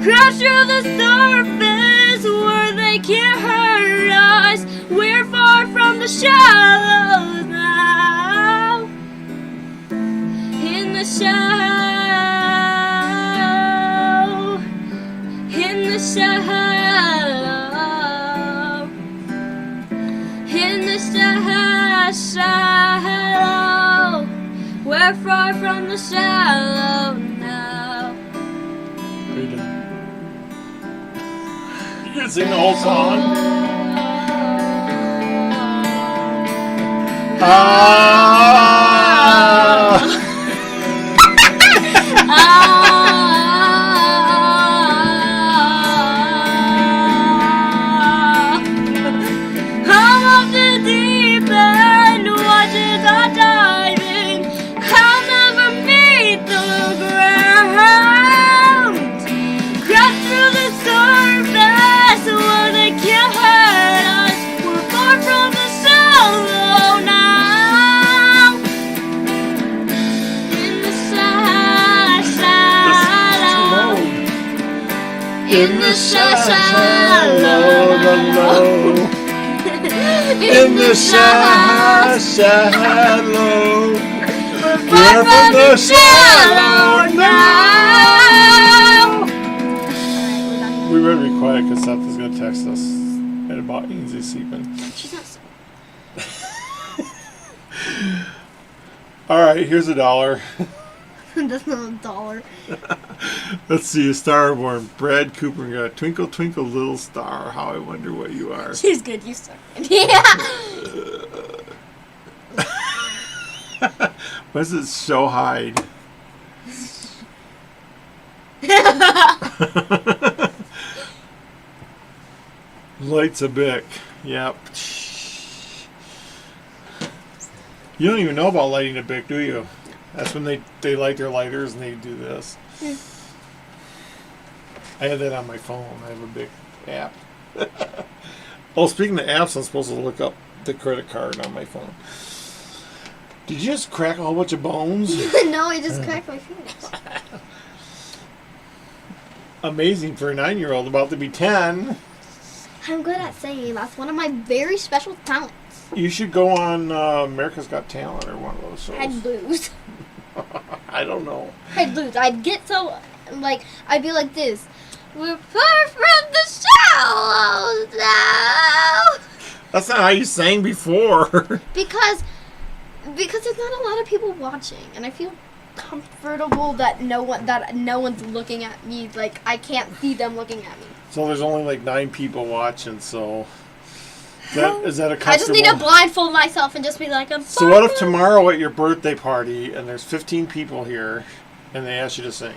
Crash through the surface where they can't hurt us. We're far from the shallows now. In the shallow. In the shallow. In the shallow. Where far, far from the shallow now. Are you done? You gonna sing the whole song? I'm off the deep end, watches are diving. I'll never meet the ground. Crash through the surface, well they can't hurt us. We're far from the shallow now. In the shallow. In the shallow. In the shallow. We're from the shallow now. We better be quiet because Seth is going to text us at about Ainsley sleeping. She's not All right, here's $1. That's not $1. Let's see, a star born. Brad Cooper got a twinkle, twinkle, little star. How I wonder what you are. She's good, you suck. Yeah. What does it show hide? Lights a bic. Yep. You don't even know about lighting a bic, do you? That's when they light their lighters and they do this. I have that on my phone. I have a big app. Oh, speaking of apps, I'm supposed to look up the credit card on my phone. Did you just crack a whole bunch of bones? No, I just cracked my fingers. Amazing for a 9-year-old about to be 10. I'm good at singing. That's one of my very special talents. You should go on America's Got Talent or one of those shows. I'd lose. I don't know. I'd lose. I'd get so, like, I'd be like this. We're far from the shallows now. That's not how you sang before. Because there's not a lot of people watching, and I feel comfortable that no one's looking at me. Like, I can't see them looking at me. So there's only like 9 people watching, so is that a comfortable... I just need to blindfold myself and just be like, I'm So what if tomorrow at your birthday party and there's 15 people here and they ask you to sing?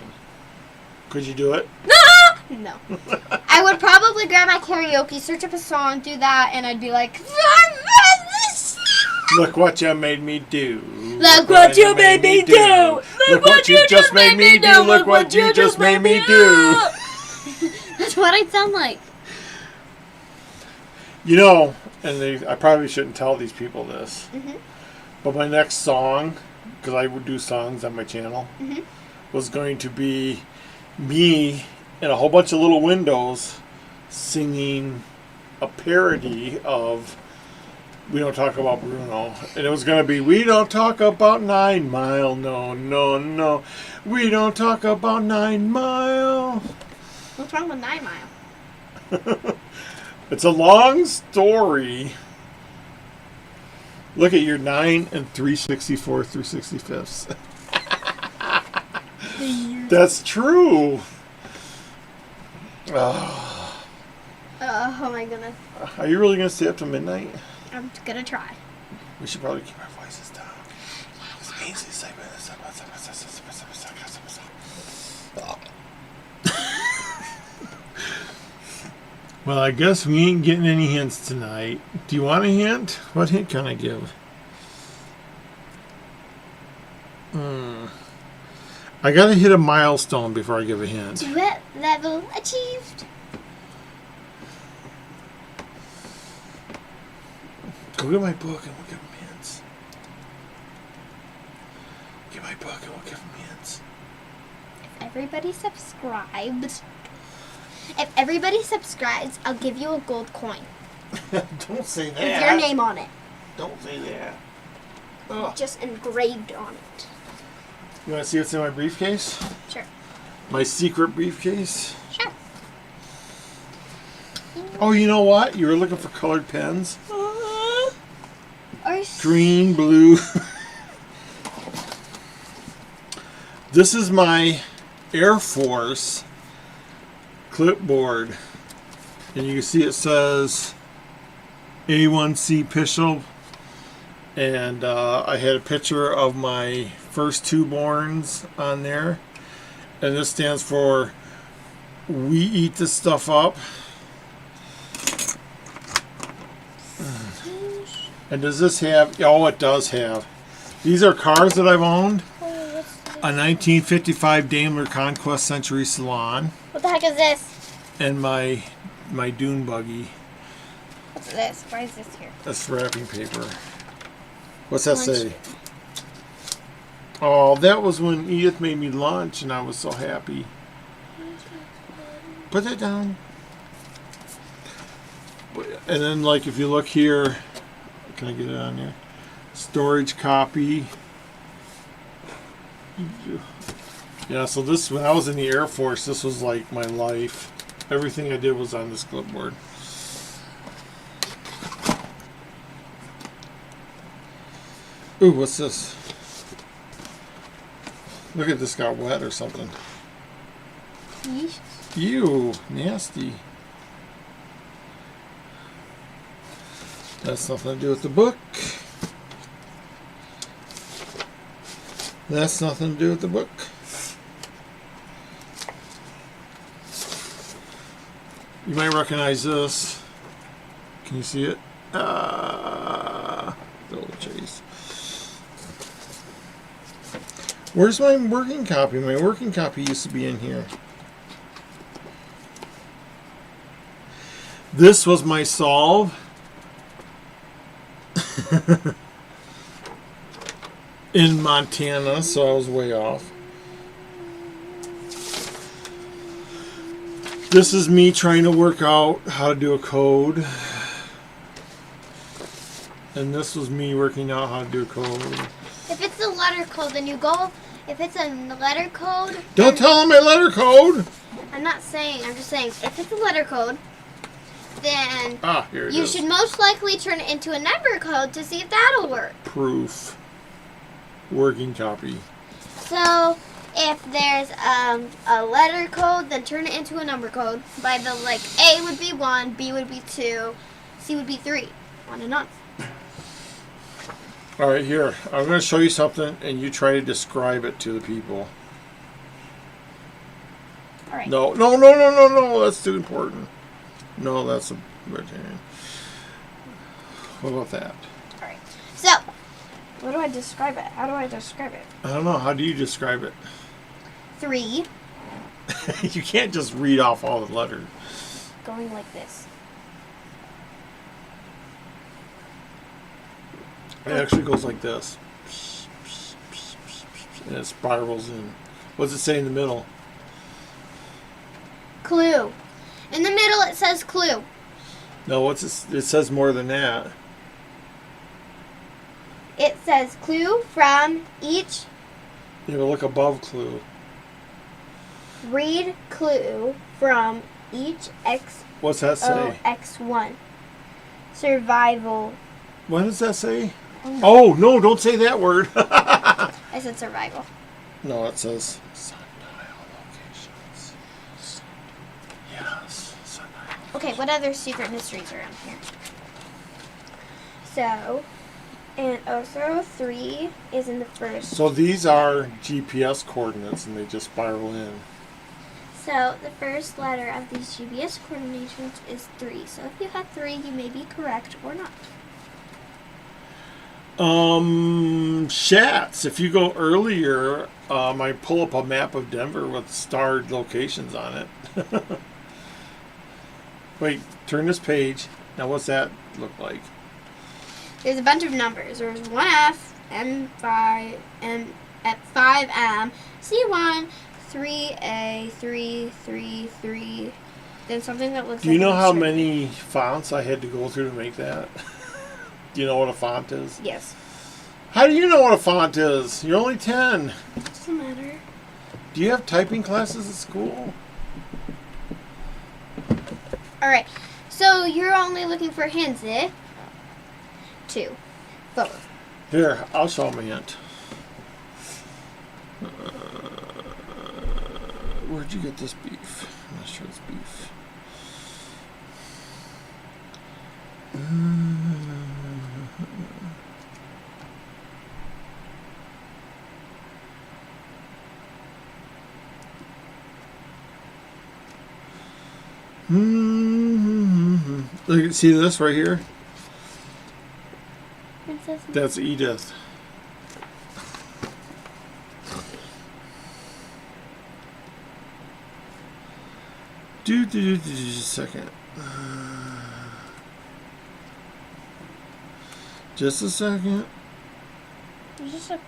Could you do it? No. I would probably grab my karaoke, search up a song, do that, and I'd be like, Look what you made me do. Look what you made me do. Look what you just made me do. Look what you just made me do. That's what I sound like. You know, and I probably shouldn't tell these people this, Mm-hmm. but my next song, because I would do songs on my channel, Mm-hmm. was going to be me in a whole bunch of little windows singing a parody of We Don't Talk About Bruno. And it was going to be, we don't talk about 9 Mile, no, no, no. We don't talk about 9 Mile. What's wrong with 9 Mile? It's a long story. Look at your 9 and 3/64 3/65. That's true. Oh my goodness. Are you really going to stay up till midnight? I'm gonna try. We should probably keep our voices down. Well, I guess we ain't getting any hints tonight. Do you want a hint? What hint can I give? I gotta hit a milestone before I give a hint. Duet level achieved. Go get my book and we'll give them hints. Get my book and we'll give them hints. Everybody subscribed. If everybody subscribes, I'll give you a gold coin Don't say that. with your name on it, Don't say that. Ugh. just engraved on it. You want to see what's in my briefcase? Sure. My secret briefcase? Sure. Oh, you know what? You were looking for colored pens? Or Green, blue. This is my Air Force clipboard. And you can see it says A1C Pistol. And I had a picture of my first two borns on there. And this stands for We Eat This Stuff Up. And does this have... Oh, it does have. These are cars that I've owned. A 1955 Daimler Conquest Century Salon. What the heck is this? And my dune buggy. What's this? Why is this here? That's wrapping paper. What's that Lunch. say? Oh, that was when Edith made me lunch and I was so happy. Put that down. And then, like, if you look here, can I get it on there? Storage copy. Yeah, so this, when I was in the Air Force, this was like my life. Everything I did was on this clipboard. Ooh, what's this? Look at this, got wet or something. Yeesh. Ew, nasty. That's nothing to do with the book. That's nothing to do with the book. You might recognize this. Can you see it? Little chase. Where's my working copy? My working copy used to be in here. This was my solve. In Montana, so I was way off. This is me trying to work out how to do a code. And this was me working out how to do a code. If it's a letter code, then you go. If it's a letter code. Don't tell them my letter code! I'm not saying. I'm just saying. If it's a letter code, then Here it you is. should most likely turn it into a number code to see if that'll work. Proof. Working copy. So if there's a letter code, then turn it into a number code. By the like, A would be 1, B would be 2, C would be 3, on and on. Alright, here. I'm going to show you something, and you try to describe it to the people. All right. No. That's too important. No, that's a... What about that? All right. So, what do I describe it? How do I describe it? I don't know. How do you describe it? 3 You can't just read off all the letters. going like this. It actually goes like this. And it spirals in. What does it say in the middle? Clue. In the middle, it says clue. No, what's this? It says more than that. It says clue from each. You gotta look above clue. Read clue from each What's that say? X1. Survival. What does that say? Oh, no, don't say that word. I said survival. No, it says sundial locations. Yes, sundial. Okay, what other secret mysteries are in here? So, and also 3 is in the first. So these are GPS coordinates, and they just spiral in. So, the first letter of these GPS coordinations is 3. So, if you have 3, you may be correct or not. Shats. If you go earlier, I pull up a map of Denver with starred locations on it. Wait, turn this page. Now, what's that look like? There's a bunch of numbers. There's 1F, M5, M at 5M, C1, 3A, 3, 3, 3. Then something that looks like. Do you know a how straight- many fonts I had to go through to make that? Do you know what a font is? Yes. How do you know what a font is? You're only 10. Doesn't matter. Do you have typing classes at school? Alright. So you're only looking for hints, eh? 2. Forward. Here, I'll show them a hint. Where'd you get this beef? I'm not sure it's beef. Look, see this right here? Princess. That's Edith. Just a second. Just a second. There's just a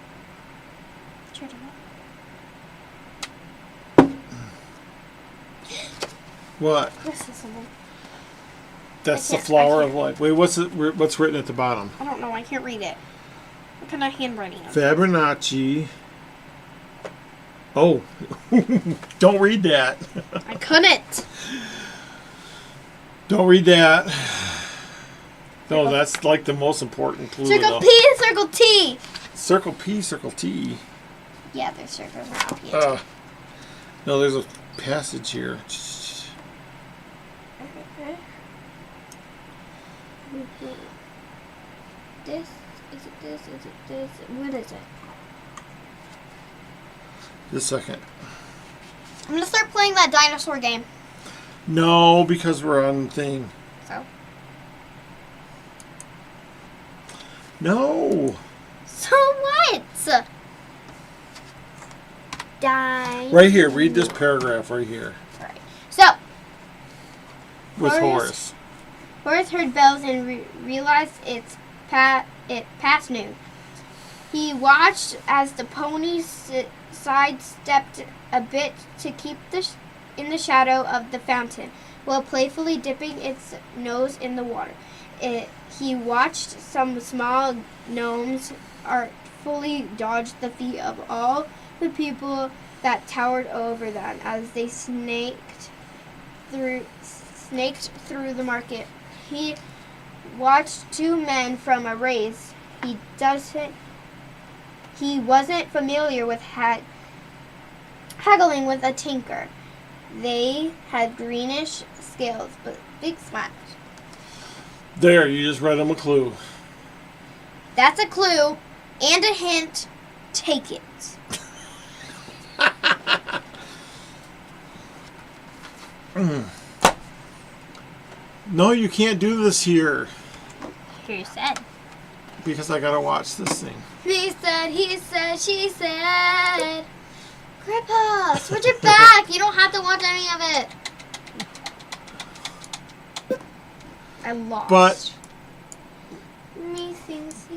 chart What? This is something. That's I the can't- flower I of life. Wait, what's it? What's written at the bottom? I don't know. I can't read it. What kind of handwriting is it? Fibonacci. Oh, don't read that. I couldn't. Don't read that. No, that's like the most important clue. Circle though. P, circle T. Circle P, circle T. Yeah, there's circles around here. No, there's a passage here. This, is it this, is it this? What is it? Just a second. I'm gonna start playing that dinosaur game. No, because we're on thing. So? No. So what? Right here. Read this paragraph right here. Alright. So, With Horace. Horace. Horace heard bells and realized it past noon. He watched as the pony sidestepped a bit to keep in the shadow of the fountain, while playfully dipping its nose in the water. He watched some small gnomes artfully dodge the feet of all the people that towered over them as they snaked through the market. He watched two men from a race he wasn't familiar with haggling with a tinker. They had greenish scales but big smiles. There, you just read him a clue. That's a clue and a hint. Take it. No, you can't do this here. Who said? Because I gotta watch this thing. He said, she said. Grandpa, switch it back. You don't have to watch any of it. I lost. But Methinks.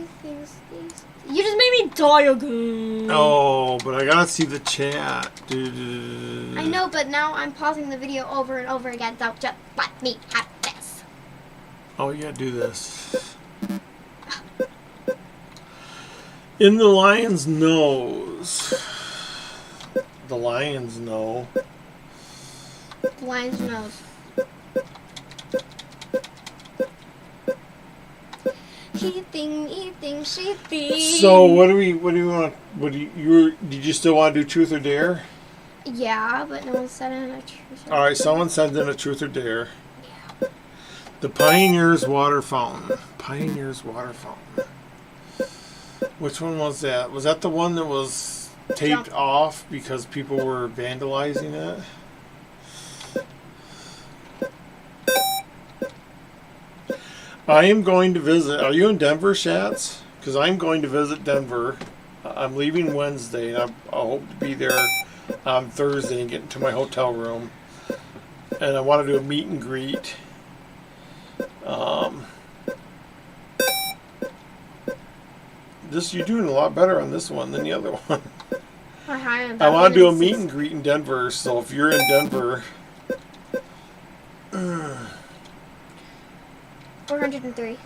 You just made me die again. oh, but I gotta see the chat. I know, but now I'm pausing the video over and over again. So just let me have this. Oh, you gotta do this. In the lion's nose. The lions know. The lion's nose. He thinks, she thinks. So what do we want? Did you still want to do truth or dare? Yeah, but no one said it in a truth. All right, someone sent in a truth or dare. The Pioneer's water fountain. Pioneer's water fountain. Which one was that? Was that the one that was taped off because people were vandalizing it? I am going to visit. Are you in Denver, Shats? Because I'm going to visit Denver. I'm leaving Wednesday, and I hope to be there on Thursday and get into my hotel room. And I want to do a meet and greet. You're doing a lot better on this one than the other one. I want to do a meet and greet in Denver, so if you're in Denver... 403.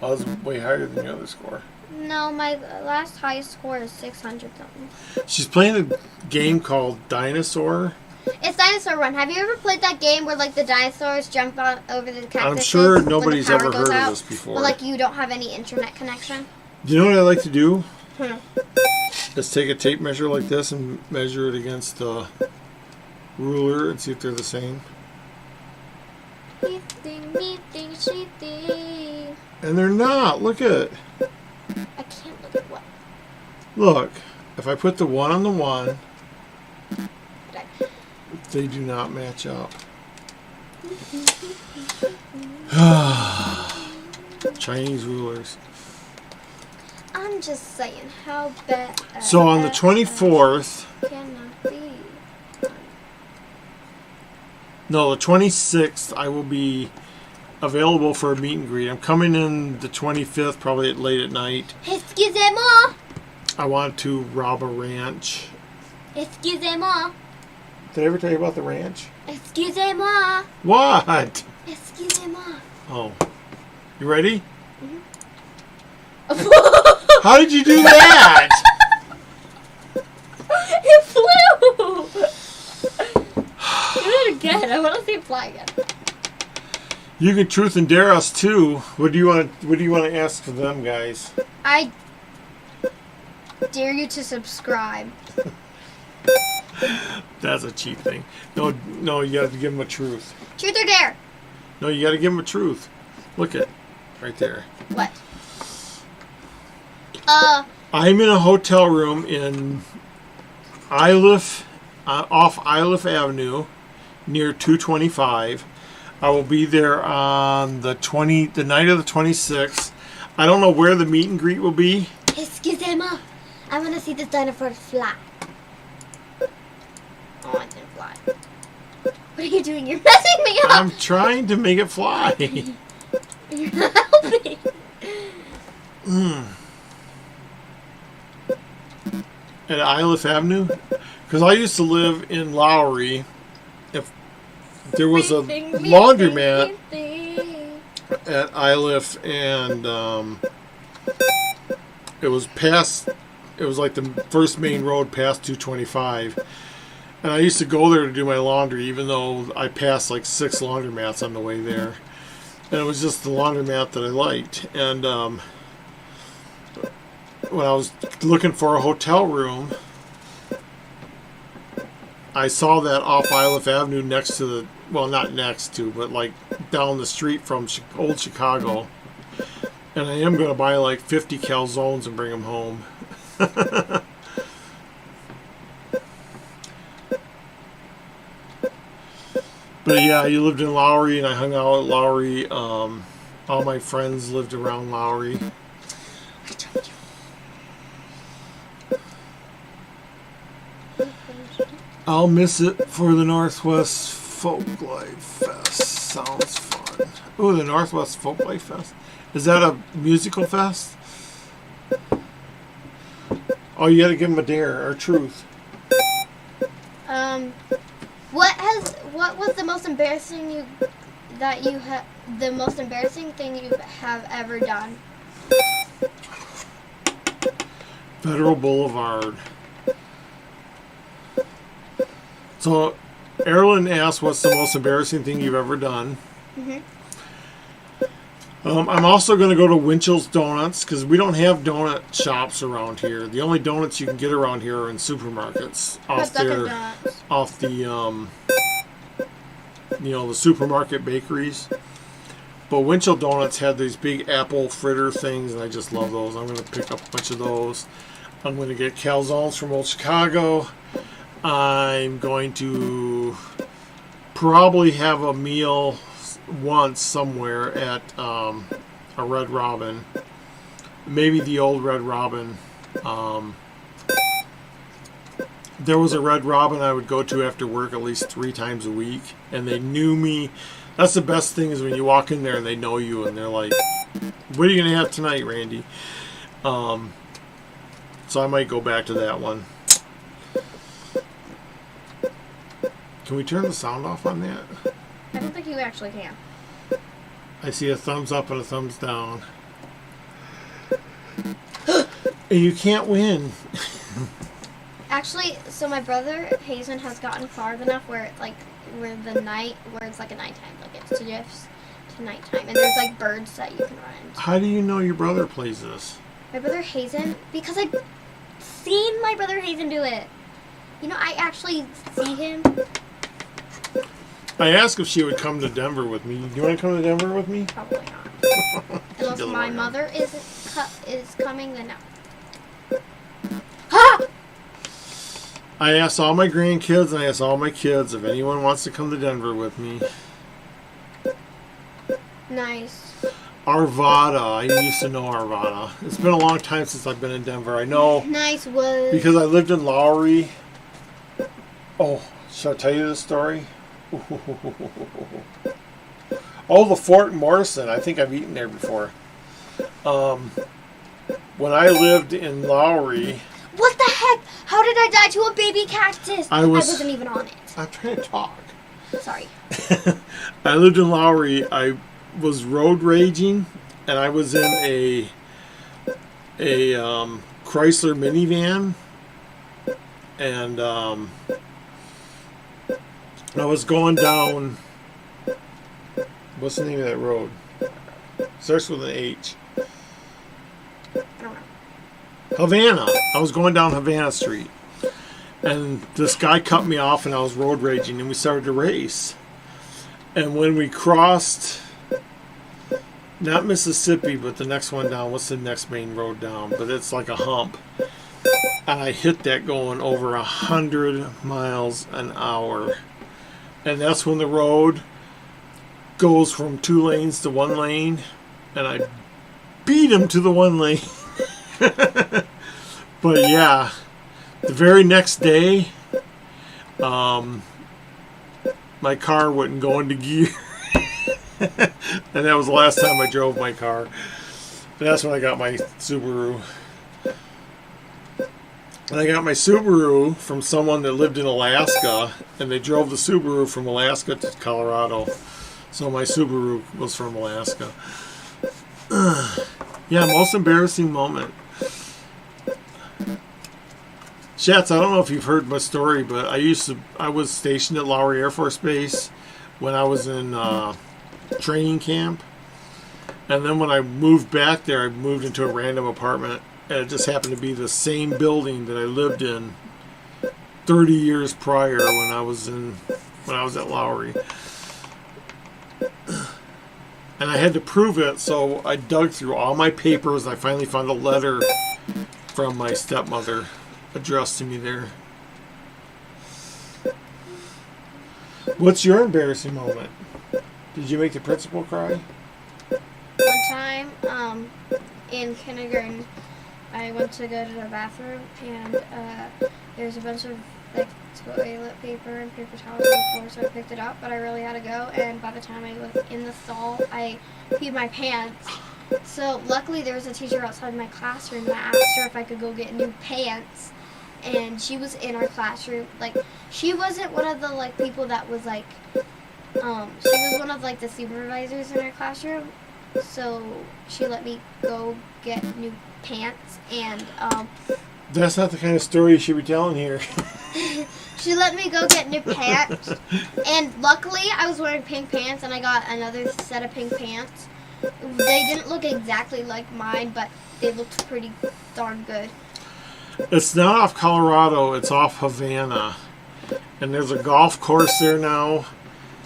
I was way higher than the other score. No, my last highest score is 600 something. She's playing a game called Dinosaur. It's Dinosaur Run. Have you ever played that game where like the dinosaurs jump on over the cactuses? I'm sure when the nobody's power ever goes heard out? of this before. But like you don't have any internet connection. Do you know what I like to do? Hmm. Let's take a tape measure like this and measure it against the ruler and see if they're the same. He think, me think, she think. And they're not. Look at it. I can't look at what. Look. If I put the 1 on the 1, Okay. they do not match up. Chinese rulers. I'm just saying, how bad. So on the 24th, Cannot be. no, the 26th, I will be available for a meet and greet. I'm coming in the 25th, probably late at night. Excusez-moi. I want to rob a ranch. Excusez-moi. Did I ever tell you about the ranch? Excusez-moi. What? Excusez-moi. Oh. You ready? How did you do that? It flew. Do it again. I want to see it fly again. You can truth and dare us too. What do you want to ask for them, guys? I dare you to subscribe. That's a cheap thing. No, you got to give them a truth. Truth or dare? No, you got to give them a truth. Look at right there. What? I'm in a hotel room in Iliff, off Iliff Avenue, near 225. I will be there on the night of the 26th. I don't know where the meet and greet will be. Excusez-moi. I want to see this dinosaur fly. Oh, it didn't fly. What are you doing? You're messing me up. I'm trying to make it fly. You're not helping. At Iliff Avenue? Because I used to live in Lowry. If there was a laundromat at Iliff, and it was like the first main road past 225. And I used to go there to do my laundry, even though I passed like 6 laundromats on the way there. And it was just the laundromat that I liked. And when I was looking for a hotel room, I saw that off Iliff Avenue next to the, well, not next to, but like down the street from old Chicago. And I am going to buy like 50 calzones and bring them home. But yeah, you lived in Lowry, and I hung out at Lowry. All my friends lived around Lowry. I'll miss it for the Northwest Folklife Fest. Sounds fun. Ooh, the Northwest Folklife Fest. Is that a musical fest? Oh, you gotta give them a dare or truth. What was the most embarrassing the most embarrassing thing you have ever done? Federal Boulevard. So, Erilyn asked, what's the most embarrassing thing you've ever done? I'm also going to go to Winchell's Donuts, because we don't have donut shops around here. The only donuts you can get around here are in supermarkets. Off the, the supermarket bakeries. But Winchell Donuts had these big apple fritter things, and I just love those. I'm going to pick up a bunch of those. I'm going to get calzones from Old Chicago. I'm going to probably have a meal once somewhere at a Red Robin. Maybe the old Red Robin. There was a Red Robin I would go to after work at least 3 times a week, and they knew me. That's the best thing, is when you walk in there and they know you, and they're like, what are you going to have tonight, Randy? So I might go back to that one. Can we turn the sound off on that? I don't think you actually can. I see a thumbs up and a thumbs down. You can't win. Actually, so my brother Hazen has gotten far enough where it's like where it's like a nighttime, like it's shifts to nighttime, and there's like birds that you can run. How do you know your brother plays this? My brother Hazen, because I've seen my brother Hazen do it. You know, I actually see him I asked if she would come to Denver with me. Do you want to come to Denver with me? Probably not. Unless doesn't my want mother is coming, then no. Ha! I asked all my grandkids and I asked all my kids if anyone wants to come to Denver with me. Nice. Arvada. I used to know Arvada. It's been a long time since I've been in Denver. I know Nice was. because I lived in Lowry. Oh, should I tell you this story? Oh, the Fort Morrison. I think I've eaten there before. When I lived in Lowry, What the heck? How did I die to a baby cactus? I wasn't even on it. I'm trying to talk. Sorry. I lived in Lowry. I was road raging, and I was in a Chrysler minivan, and I was going down. What's the name of that road? Starts with an H. I don't know. Havana. I was going down Havana Street, and this guy cut me off, and I was road raging, and we started to race. And when we crossed, not Mississippi, but the next one down, what's the next main road down? But it's like a hump. And I hit that going over 100 miles an hour. And that's when the road goes from 2 lanes to 1 lane. And I beat him to the 1 lane. But yeah, the very next day, my car wouldn't go into gear. And that was the last time I drove my car. And that's when I got my Subaru. And I got my Subaru from someone that lived in Alaska, and they drove the Subaru from Alaska to Colorado. So my Subaru was from Alaska. Yeah, most embarrassing moment. Shats, I don't know if you've heard my story, but I was stationed at Lowry Air Force Base when I was in training camp. And then when I moved back there, I moved into a random apartment, and it just happened to be the same building that I lived in 30 years prior when I was at Lowry. And I had to prove it, so I dug through all my papers. I finally found a letter from my stepmother addressed to me there. What's your embarrassing moment? Did you make the principal cry? One time, in kindergarten, I went to go to the bathroom, and there was a bunch of like toilet paper and paper towels on the floor, so I picked it up, but I really had to go, and by the time I was in the stall, I peed my pants. So luckily there was a teacher outside my classroom, and I asked her if I could go get new pants, and she was in our classroom. Like, she wasn't one of the like people that was like, she was one of like the supervisors in our classroom, so she let me go get new pants, and That's not the kind of story you should be telling here. she let me go get new pants, and luckily I was wearing pink pants, and I got another set of pink pants. They didn't look exactly like mine, but they looked pretty darn good. It's not off Colorado, it's off Havana. And there's a golf course there now.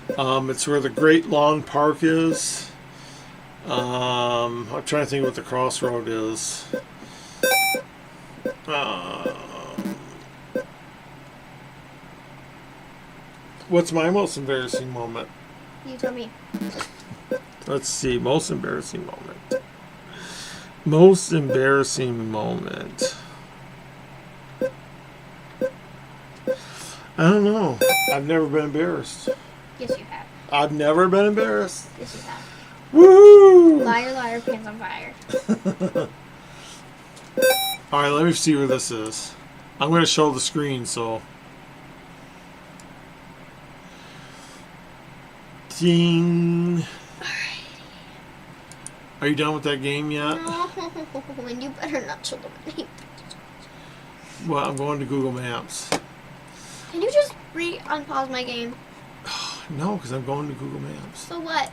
It's where the Great Lawn Park is. I'm trying to think what the crossroad is. What's my most embarrassing moment? You tell me. Let's see, most embarrassing moment. Most embarrassing moment. I don't know. I've never been embarrassed. Yes, you have. I've never been embarrassed. Yes, you have. Woo! Liar, liar, pants on fire. Alright, let me see where this is. I'm going to show the screen, so. Ding. Are you done with that game yet? No, and you better not show them any. Well, I'm going to Google Maps. Can you just unpause my game? No, because I'm going to Google Maps. So what?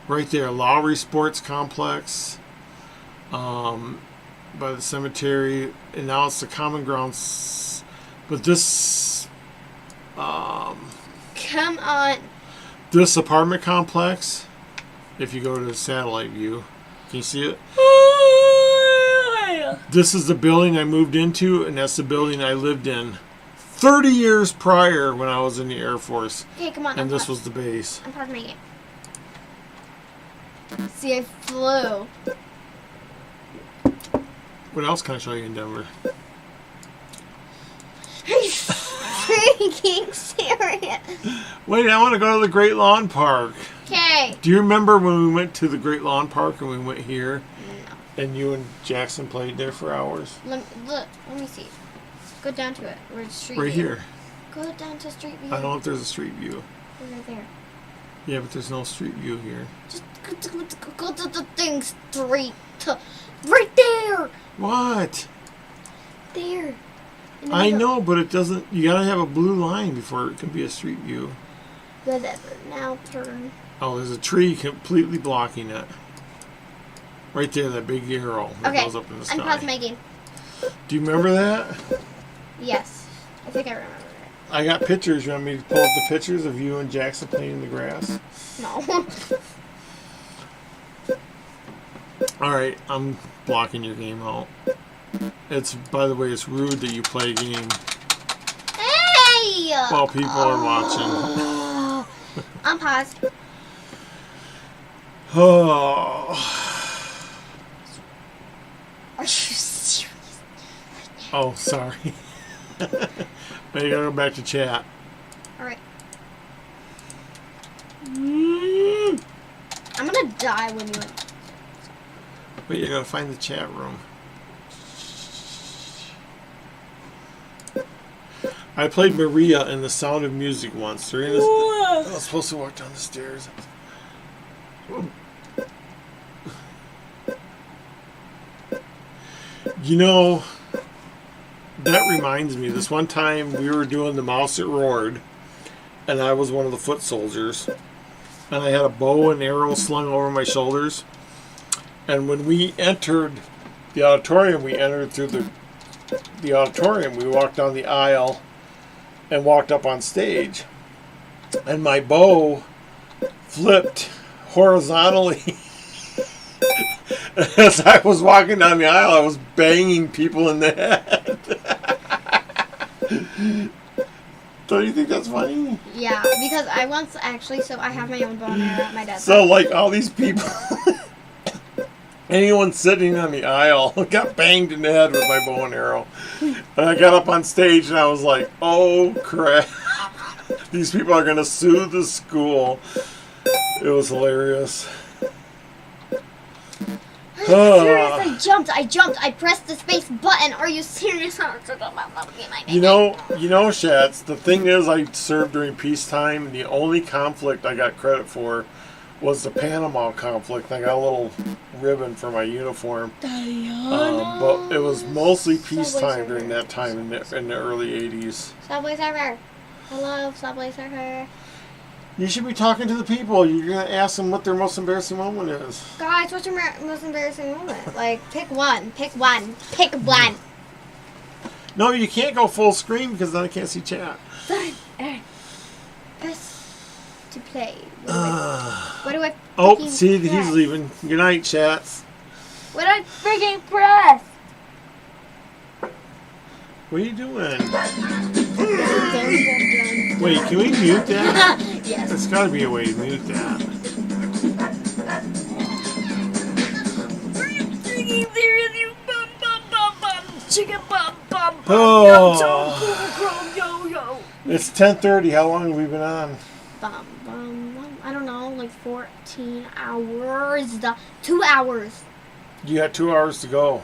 Right there, Lowry Sports Complex. by the cemetery, and now it's the common grounds. But this, Come on. this apartment complex, if you go to the satellite view, can you see it? This is the building I moved into, and that's the building I lived in 30 years prior when I was in the Air Force. Okay, come on. And this was the base. I'm pausing my game. See, I flew. What else can I show you in Denver? Are you freaking serious? Wait, I want to go to the Great Lawn Park. Okay. Do you remember when we went to the Great Lawn Park and we went here? And you and Jackson played there for hours? Let me see. Go down to it. Where's street Right view? here. Go down to street view. I don't know if there's a street view. Right there. Yeah, but there's no street view here. Just go to the thing straight to right there. What? There. In the I middle. know, but it doesn't. You gotta have a blue line before it can be a street view. Whatever. Now turn. Oh, there's a tree completely blocking it. Right there, that big arrow that Okay. goes up in the I'm sky. pausing my game. Do you remember that? Yes. I think I remember it. I got pictures. You want me to pull up the pictures of you and Jackson playing in the grass? No. Alright, I'm blocking your game out. It's, by the way, it's rude that you play a game Hey! while people are watching. I'm paused. Oh. Are you serious? Oh, sorry. Now you gotta go back to chat. Alright. I'm gonna die when you... Wait, you gotta find the chat room. I played Maria in The Sound of Music once. Serena's, I was supposed to walk down the stairs. You know, that reminds me. This one time we were doing the Mouse that Roared, and I was one of the foot soldiers, and I had a bow and arrow slung over my shoulders. And when we entered the auditorium, we entered through the auditorium. We walked down the aisle and walked up on stage, and my bow flipped horizontally. As I was walking down the aisle, I was banging people in the head. Don't you think that's funny? Yeah, because I once actually, so I have my own bow and arrow at my dad's So, house. like, all these people, anyone sitting on the aisle got banged in the head with my bow and arrow. And I got up on stage and I was like, oh, crap. These people are going to sue the school. It was hilarious. Serious, I jumped, I pressed the space button. Are you serious? You know, Shats, the thing is, I served during peacetime, and the only conflict I got credit for was the Panama conflict. I got a little ribbon for my uniform. But it was mostly peacetime during that time in the early 80s. Subway server. Hello, Subway server. You should be talking to the people. You're going to ask them what their most embarrassing moment is. Guys, what's your most embarrassing moment? Like, pick one. Pick one. No, you can't go full screen because then I can't see chat. Press to play. What do I Oh, freaking see, press? he's leaving. Good night, Chats. What do I freaking press? What are you doing? Wait, can we mute that? Yes. There's got to be a way to mute that. Oh, it's 10:30. How long have we been on? I don't know, like 14 hours. 2 hours. You got 2 hours to go.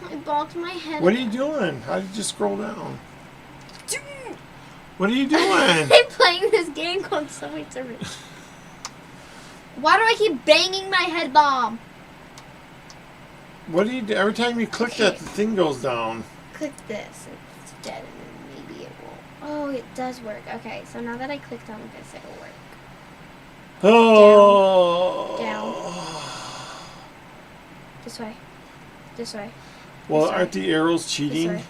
I bonked my head. What are you doing? How did you scroll down? What are you doing? I'm playing this game called Subway Surfer. Why do I keep banging my head bomb? What do you do? Every time you click that, the thing goes down. Click this. It's dead, and then maybe it will. Oh, it does work. Okay, so now that I clicked on this, it'll work. Oh. Down. This way. This way. Well, Sorry. aren't the arrows cheating? Sorry.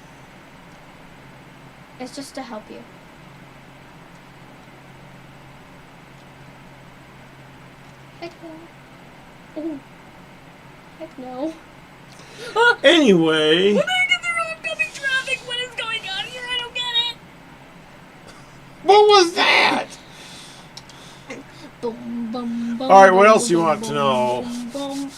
It's just to help you. Heck no. Oh. Heck no. Anyway, When I get the oncoming traffic, what is going on here? I don't get it. what was that? Boom, boom, boom, All right, what boom, else you boom, want to boom, know? boom, boom,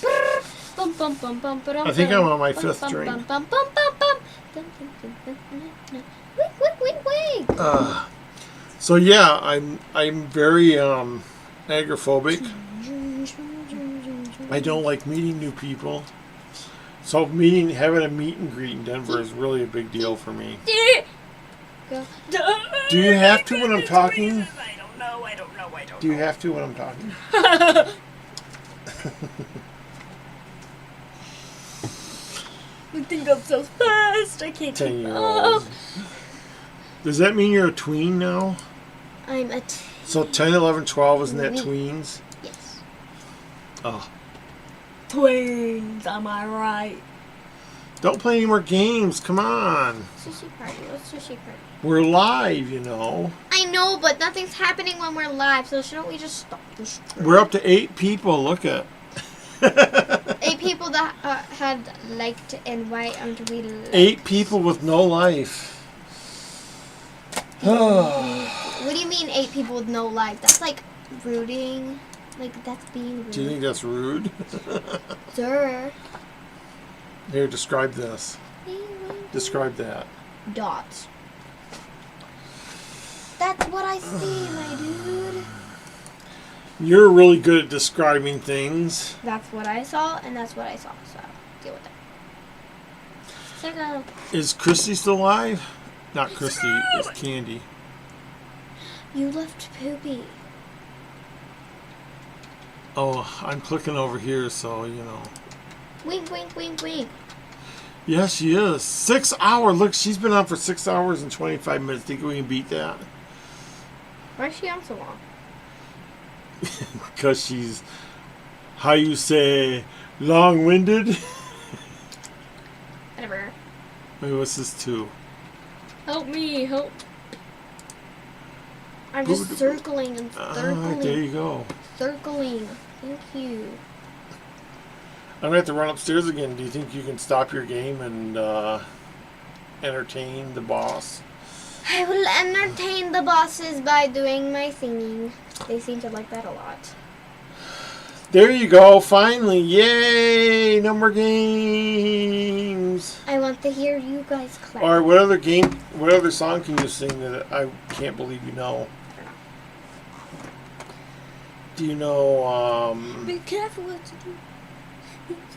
bum, bum, bum, bum, ba-dum, I think I'm bum, on my bum, fifth bum, drink. bum, bum, bum, bum, bum. Dum, dum, dum, dum, dum, dum. Wink, wink, wink, wink. So yeah, I'm very agoraphobic. I don't like meeting new people. So having a meet and greet in Denver is really a big deal for me. Go. Do you have to when I'm talking? I don't know. Do you have to when I'm talking? I think I'm so fast. I can't 10 keep year up. old. Does that mean you're a tween now? I'm a So 10, 11, 12, isn't that Me. tweens? yes. Oh. Twins, am I right? Don't play any more games. Come on. Sushi party. What's sushi party? We're live, you know. I know, but nothing's happening when we're live, so shouldn't we just stop the stream? We're up to 8 people. Look at. 8 people that had liked and why aren't we liked? 8 people with no life. What do you mean 8 people with no life? That's like rooting. Like that's being rude. Do you think that's rude? Sir. Here, describe this. Describe that. Dots. That's what I see, my dude. You're really good at describing things. That's what I saw, and that's what I saw. So deal with it. Second. Is Christy still alive? Not Christy, it's Candy. You left Poopy. Oh, I'm clicking over here, so, you know. Wink, wink, wink, wink. Yes, she is. 6 hours. Look, she's been on for 6 hours and 25 minutes. Think we can beat that? Why is she on so long? Because she's, how you say, long-winded? Whatever. Wait, what's this too? Help me, help. I'm just circling and circling. There you go. Circling. Thank you. I'm going to have to run upstairs again. Do you think you can stop your game and entertain the boss? I will entertain the bosses by doing my singing. They seem to like that a lot. There you go. Finally. Yay. No more games. I want to hear you guys clap. All right. What other song can you sing that I can't believe you know? Do you know, Be careful what you do.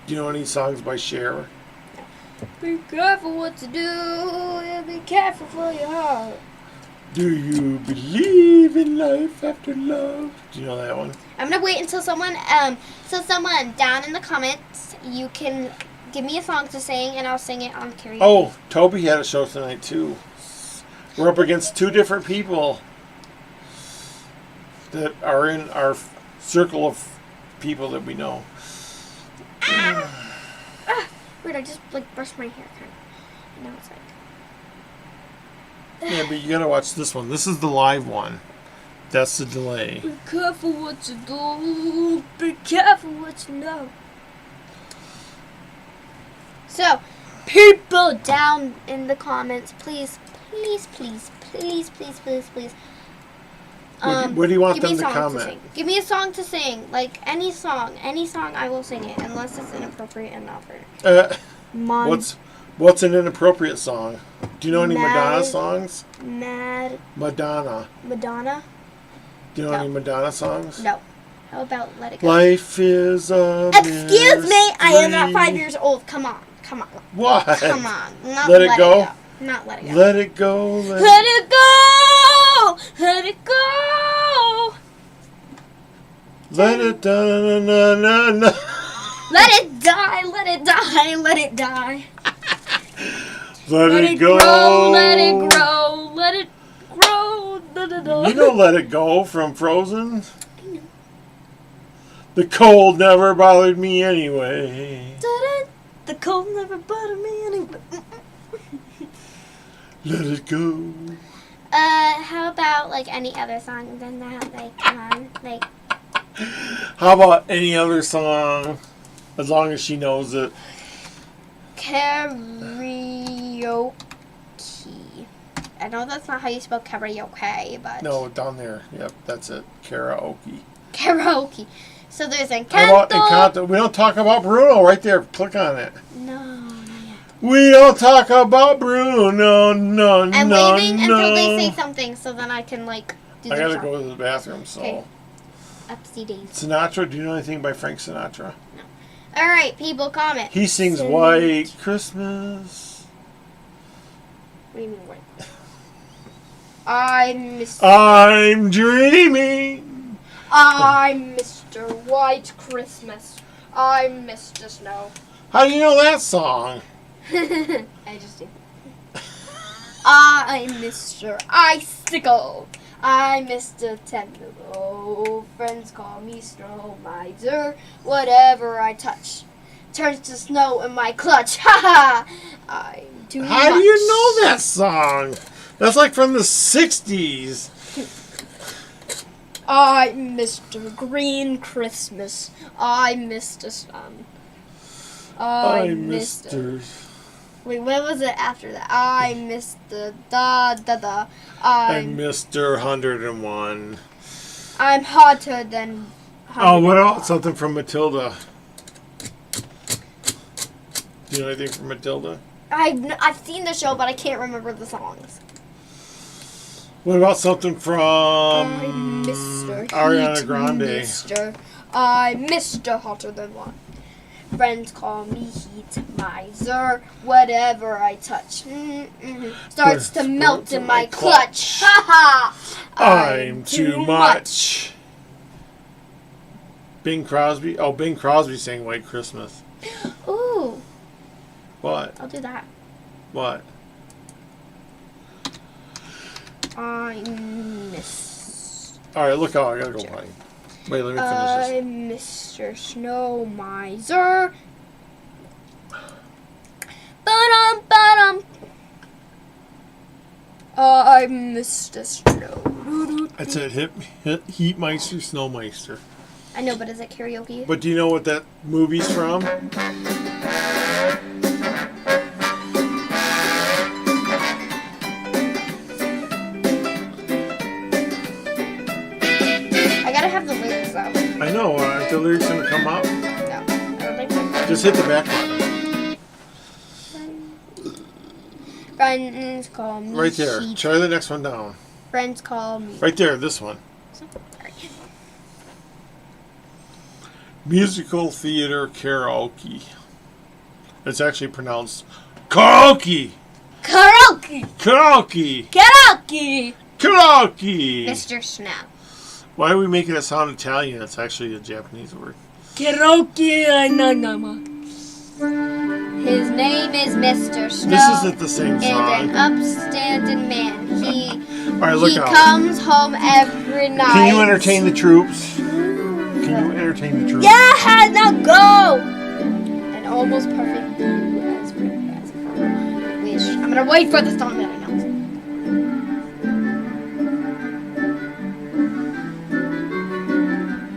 do you know any songs by Cher? Be careful what to do. Be careful for your heart. Do you believe in life after love? Do you know that one? I'm gonna wait until someone down in the comments, you can give me a song to sing and I'll sing it on karaoke. Oh, Toby had a show tonight too. We're up against 2 different people that are in our circle of people that we know. Weird, I just brushed my hair kind of. And now it's like. Yeah, but you gotta watch this one. This is the live one. That's the delay. Be careful what you do. Be careful what you know. So, people down in the comments, please. What do you want give me them to songs comment? sing. Give me a song to sing. Like any song, I will sing it, unless it's inappropriate and not fair. What's an inappropriate song? Do you know any Madonna Mad- songs? Madonna. Madonna? Do you know any Madonna songs? No. How about Let It Go? Life is a Excuse me, I am not 5 mystery. years old. Come on. What? Come on. Not Let it go? Not Let It Go. Let it go. Let it go! Let it go! Let it na na na na. Let it die, let it die, let it die. Let it go. grow, let it grow, let it grow. Da, da, da. You know Let It Go from Frozen? The cold never bothered me anyway. Da, da, The cold never bothered me anyway. Let it go. How about like any other song than that? Like, come on, like. How about any other song, as long as she knows it? Karaoke. I know that's not how you spell karaoke, but. No, down there. Yep, that's it. Karaoke. Karaoke. So there's How about Encanto. Encanto? We don't talk about Bruno right there. Click on it. No, not yet. We don't talk about Bruno. No, I'm no, waiting no. until they say something so then I can like do I the gotta song. go to the bathroom, so. Okay. Upsy daisy. Sinatra, do you know anything by Frank Sinatra? All right, people, comment. He sings White Christmas. What do you mean white? I'm dreaming. I'm Mr. White Christmas. I'm Mr. Snow. How do you know that song? I just do. I'm Mr. Icicle. I'm Mr. Tentacle. Friends call me Snow Miser. Whatever I touch turns to snow in my clutch. Ha ha! I'm too How much. do you know that song? That's like from the 60s. I'm Mr. Green Christmas. I'm Mr. Sun. I'm Mr. Wait, what was it after that? I'm Mr. Da da da. I'm Mr. 101. I'm hotter than. Oh, what else? Something from Matilda. Do you know anything from Matilda? I've seen the show, but I can't remember the songs. What about something from I'm Mr. Ariana Heat Grande? Mister. I'm Mr. Hotter Than One. Friends call me Heat Miser. Whatever I touch starts to melt in my clutch. Ha ha! I'm too much. Bing Crosby. Oh, Bing Crosby sang White Christmas. Ooh, What? I'll do that. What? I'm Miss. All right, look out. I gotta go potty. Wait, let me finish this. I'm Mr. Snow Miser. Ba-dum. I'm Mr. Snow. That's it. Hit Heatmeister, Snowmeister. I know, but is it karaoke? But do you know what that movie's from? I gotta have the lyrics though. I know. Aren't the lyrics gonna come up? No, I don't think so. Just hit the back button. Friends call me. Right there. Heat. Try the next one down. Friends call me. Right there. This one. Musical theater karaoke. It's actually pronounced karaoke. Karaoke. Karaoke. Karaoke. Karaoke. Mr. Snow. Why are we making it sound Italian? It's actually a Japanese word. Karaoke. His name is Mr. Snow. This isn't the same And song. an upstanding man. All right, look He out. comes home every night. Can you entertain the troops? Can you entertain the troops? Yeah, now go! An almost perfect view as pretty as a wish. I'm gonna wait for the song that I know.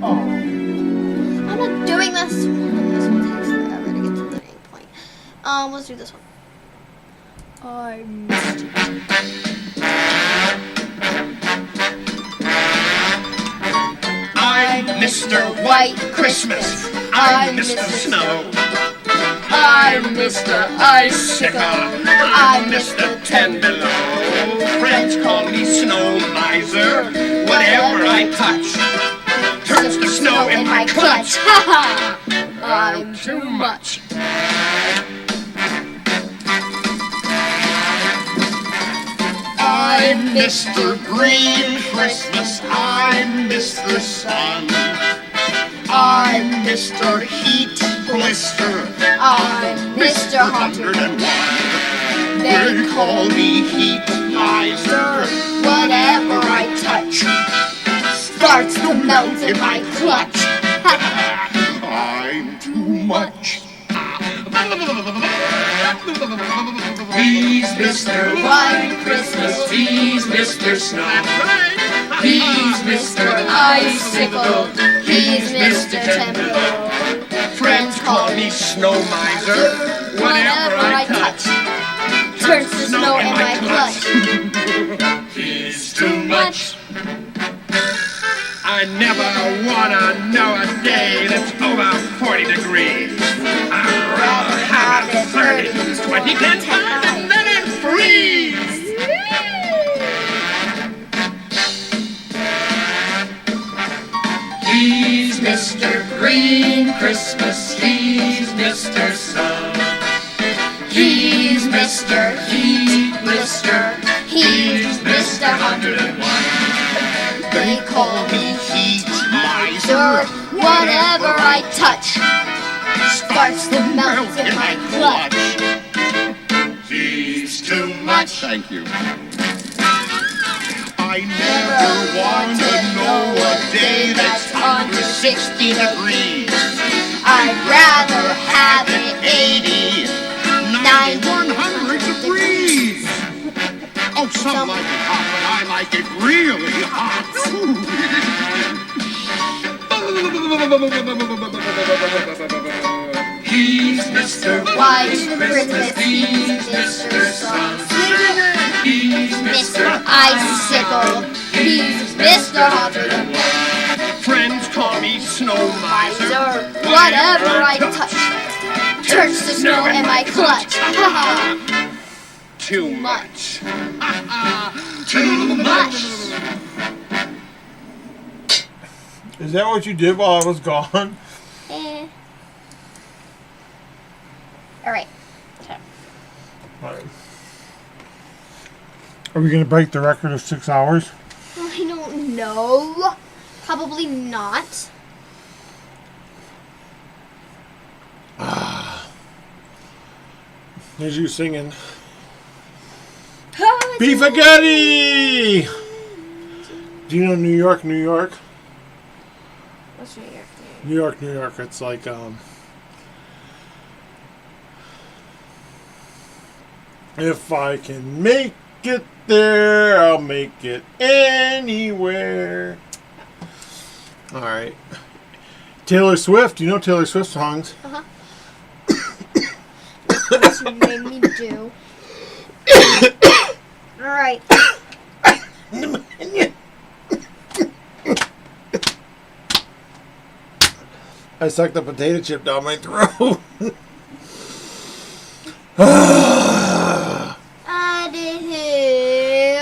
Oh. I'm not doing this. This one takes forever to get to the main point. Let's do this one. I'm Mr. White Christmas. I'm Mr. Snow. I'm Mr. Icicle. I'm Mr. Ten Below. Friends call me Snow Miser. Whatever I touch turns to snow in my clutch. I'm too much. I'm Mr. Green Christmas. I'm Mr. Sun. I'm Mr. Heat Blister. I'm Mr. Hunter. 101. They call me Heat Miser. Whatever I touch Starts to melt in my clutch. I'm too much. He's Mr. White Christmas. He's Mr. Snow. He's Mr. Icicle. He's Mr. Temple. Friends call me Snow Miser. Whatever I touch turns to snow in my clutch. He's too much. I never wanna know a day that's over 40 degrees. I'd rather have it 30, 20, 10 times, and then it freeze. He's Mr. Green Christmas. He's Mr. Sun. He's Mr. Heat Blister. He's Mr. 101. They call me Heat Miser. Whatever I touch starts to melt in my clutch. He's too much. Thank you. I never want to know a day that's under 60 degrees. I'd rather have it 80, 90, 100 degrees. Oh, some like it hot, but I like it really hot. He's Mr. White Christmas. He's Mr. Sun. He's Mr. Icicle. He's Mr. 101. Friends call me Snow Miser. Whatever I touch turns to snow in my clutch. Too much. Too much. Is that what you did while I was gone? Alright. Alright. Are we going to break the record of 6 hours? I don't know. Probably not. There's you singing. Beef spaghetti! Do you know New York, New York? What's New York? New York, New York. It's like, if I can make it there, I'll make it anywhere. Alright. Taylor Swift. You know Taylor Swift songs. Uh-huh. What you made me do. Alright. I sucked a potato chip down my throat.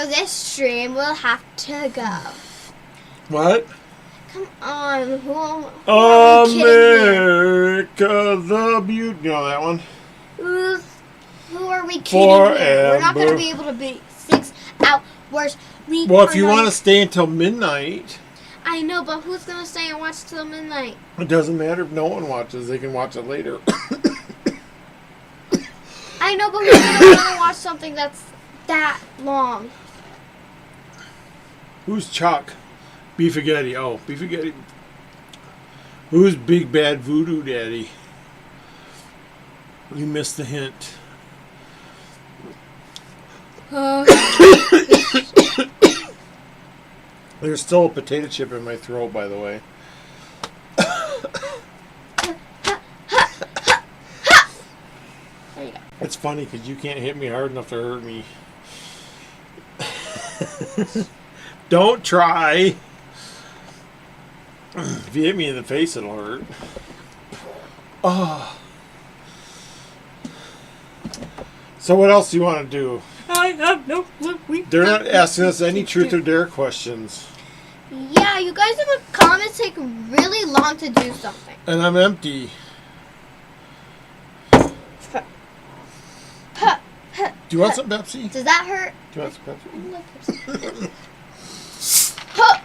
This stream will have to go. What? Come on, who am I kidding America the Beauty. You know that one? you? Who are we kidding here? We're not going to Forever. be able to be 6 hours. Well, if you want to stay until midnight, I know, but who's going to stay and watch till midnight? it doesn't matter if no one watches. They can watch it later. I know, but who's going to want to watch something that's that long? Who's Chuck? Beef spaghetti. Oh, beef spaghetti. Who's Big Bad Voodoo Daddy? You missed the hint. There's still a potato chip in my throat, by the way. There you go. It's funny because you can't hit me hard enough to hurt me. Don't try. If you hit me in the face, it'll hurt. Oh. So what else do you want to do? I have no clue. They're not asking us any truth or dare questions. Yeah, you guys in the comments take really long to do something. And I'm empty. Do you want some Pepsi? Does that hurt? Do you want some Pepsi? Huh.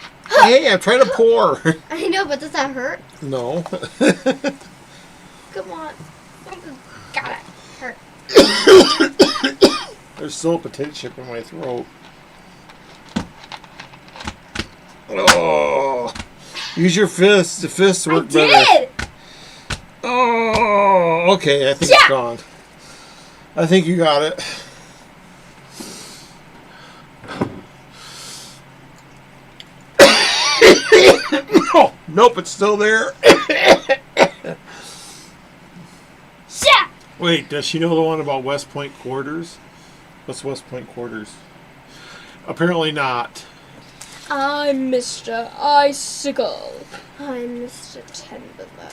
Hey, I'm trying to pour. I know, but does that hurt? No. Come on. Got it. Hurt. There's still a potato chip in my throat. Oh. Use your fists. The fists work better. I did! Oh, okay. I think it's gone. I think you got it. Oh, nope, it's still there. Yeah. Wait, does she know the one about West Point Quarters? What's West Point Quarters? Apparently not. I'm Mr. Icicle. I'm Mr. Ten Below.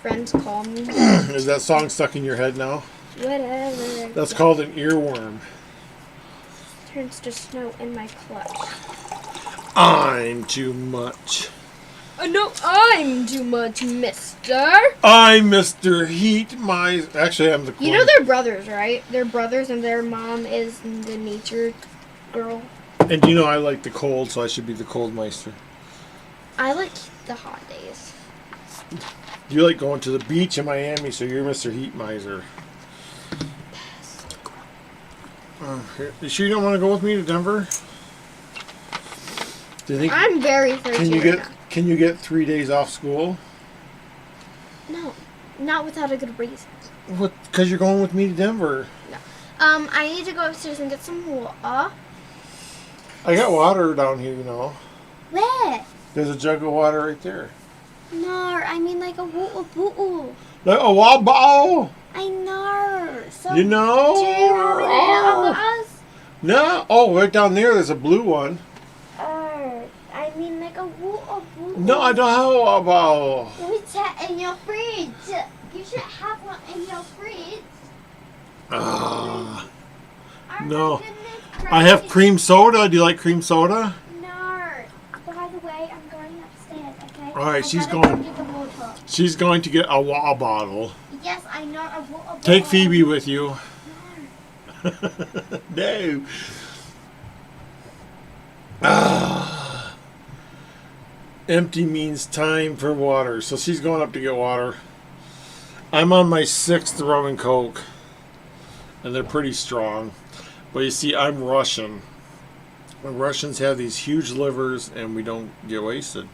Friends call me. Is that song stuck in your head now? Whatever. That's called an earworm. Turns to snow in my clutch. I'm too much. No, I'm too much, mister. I'm Mr. Heat. Actually, I'm the You know they're brothers, right? They're brothers and their mom is the nature girl. And you know I like the cold, so I should be the cold meister. I like the hot days. You like going to the beach in Miami, so you're Mr. Heat Miser. You sure you don't want to go with me to Denver? Do you think I'm very thirsty. Can you get 3 days off school? No, not without a good reason. What? Because you're going with me to Denver. I need to go upstairs and get some water. I got water down here, you know. Where? There's a jug of water right there. No, I mean like a water bottle. Like a water bottle. I know. So You know? do you have any Oh. others? No. Oh, right down there's a blue one. I mean like a water bottle. No, I don't have a water bottle. Put that in your fridge. You should have one in your fridge. Ah. Oh No. my goodness I have gracious. cream soda. Do you like cream soda? No. By the way, I'm going upstairs, okay? All right, I she's gotta going. go get the water. She's going to get a water bottle. Yes, I know a water Take bottle. Phoebe with you. No. Ah. Empty means time for water. So she's going up to get water. I'm on my 6th rum and coke. And they're pretty strong. But you see, I'm Russian. The Russians have these huge livers and we don't get wasted.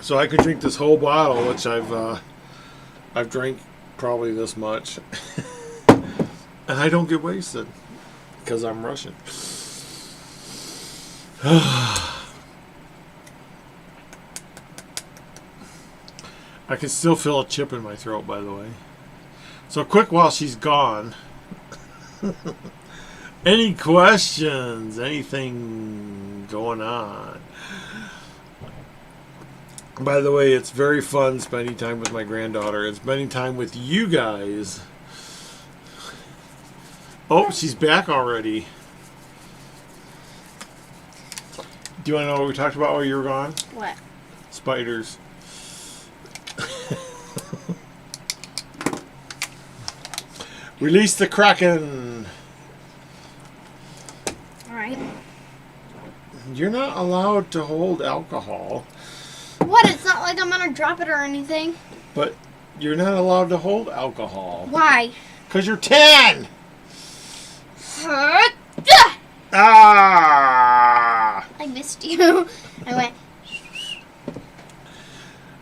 So I could drink this whole bottle, which I've drank probably this much. And I don't get wasted. Because I'm Russian. I can still feel a chip in my throat, by the way. So quick while she's gone. Any questions? Anything going on? By the way, it's very fun spending time with my granddaughter and spending time with you guys. Oh, she's back already. Do you want to know what we talked about while you were gone? What? Spiders. Release the Kraken. Alright. You're not allowed to hold alcohol, What? It's not like I'm gonna drop it or anything. but you're not allowed to hold alcohol. Why? Because you're 10! Ah! I missed you. I went.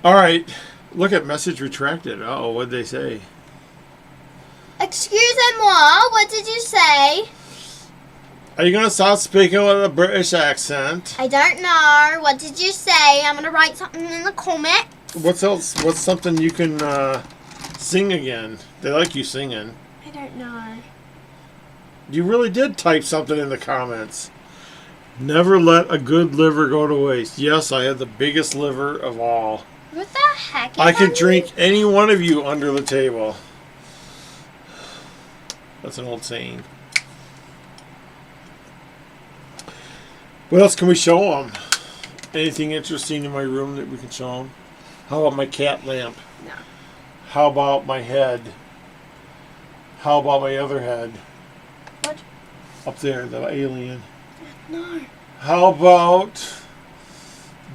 Alright, look at message retracted. Uh-oh, what'd they say? Excusez-moi, what did you say? Are you going to start speaking with a British accent? I don't know. What did you say? I'm gonna write something in the comment. What's else? What's something you can sing again? They like you singing. I don't know. You really did type something in the comments. Never let a good liver go to waste. Yes, I had the biggest liver of all. What the heck is I could that drink mean? any one of you under the table. That's an old saying. What else can we show them? Anything interesting in my room that we can show them? How about my cat lamp? No. How about my head? How about my other head? What? Up there, the alien. No. How about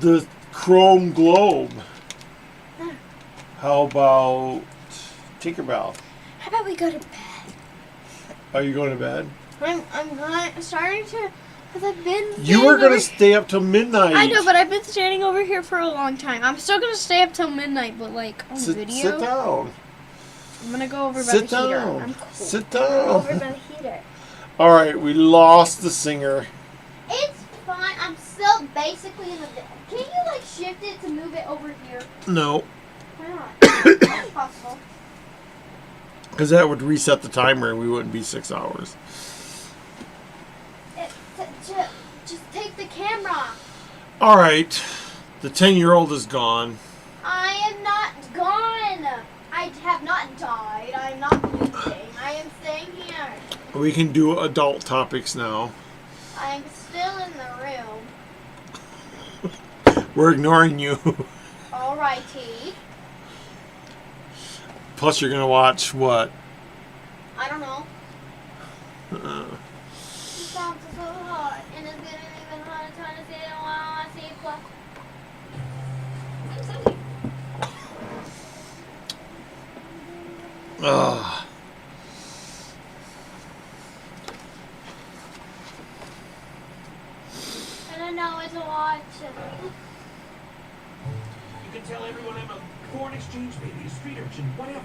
the chrome globe? No. How about Tinkerbell? How about we go to bed? Are you going to bed? I'm starting to, because I've been. You were going to standing stay up till midnight. over- I know, but I've been standing over here for a long time. I'm still gonna stay up till midnight, but like on Sit video. down. I'm gonna go over by Sit the heater. down. I'm cold. Sit Over down. by the heater. All right, we lost the singer. It's fine. I'm still basically in the. Can you like shift it to move it over here? No, Why not? It's possible. because that would reset the timer and we wouldn't be 6 hours. Just take the camera. All right, the 10-year-old is gone. I am not gone. I have not died. I am not moving. I am staying here. We can do adult topics now. I am still in the room. We're ignoring you. Alrighty. Plus, you're gonna watch what? I don't know. It sounds so hot, and it's getting even hotter trying to say it while I see what. Ugh. I don't know what to watch. You can tell everyone I'm a foreign exchange baby, a street urchin, whatever.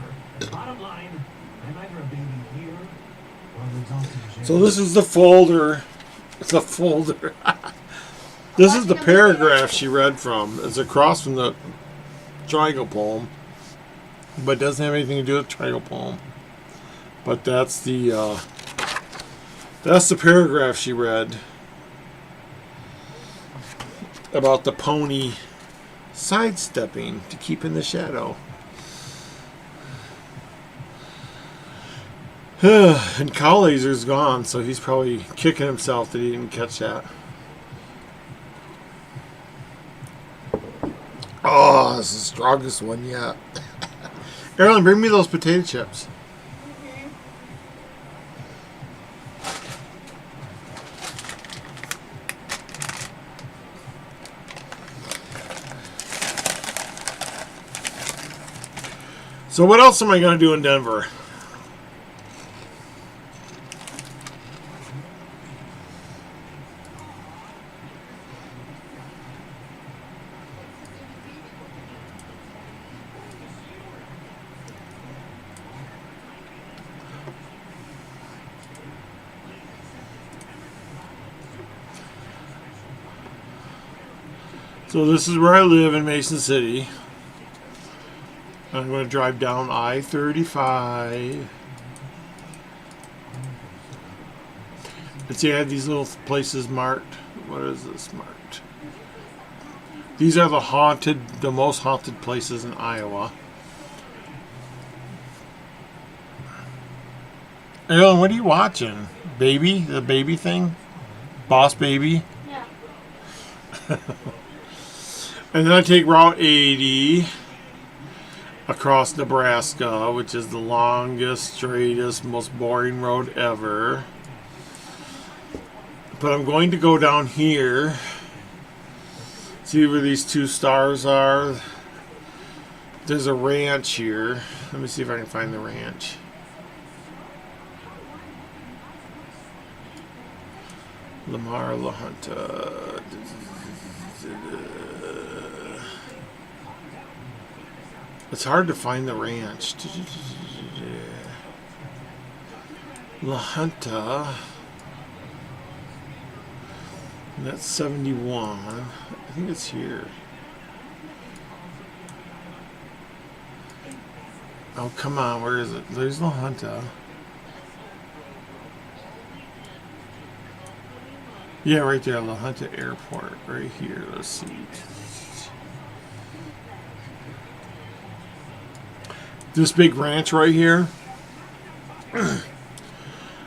Bottom line, I'm either a baby here or an adult in jail. So this is the folder. The folder. This is the paragraph she read from. It's across from the triangle poem, but doesn't have anything to do with the triangle poem. But that's the paragraph she read about the pony sidestepping to keep in the shadow. And Cow Laser's gone, so he's probably kicking himself that he didn't catch that. Oh, this is the strongest one yet. Erin, bring me those potato chips. So what else am I going to do in Denver? So this is where I live in Mason City. I'm going to drive down I-35. And see, I have these little places marked. What is this marked? These are the most haunted places in Iowa. Ellen, what are you watching? Baby? The baby thing? Boss Baby? Yeah. And then I take Route 80 across Nebraska, which is the longest, straightest, most boring road ever. But I'm going to go down here. See where these two stars are? There's a ranch here. Let me see if I can find the ranch. Lamar La Junta. It's hard to find the ranch. La Junta. And that's 71. I think it's here. Oh, come on. Where is it? There's La Junta. Yeah, right there. La Junta Airport. Right here. Let's see. This big ranch right here.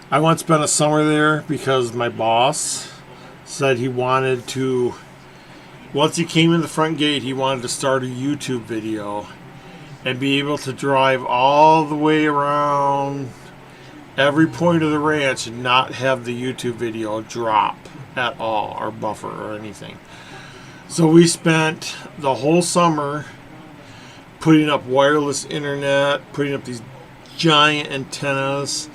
I once spent a summer there because my boss said he wanted to, once he came in the front gate, he wanted to start a YouTube video and be able to drive all the way around every point of the ranch and not have the YouTube video drop at all or buffer or anything. So we spent the whole summer putting up wireless internet, putting up these giant antennas,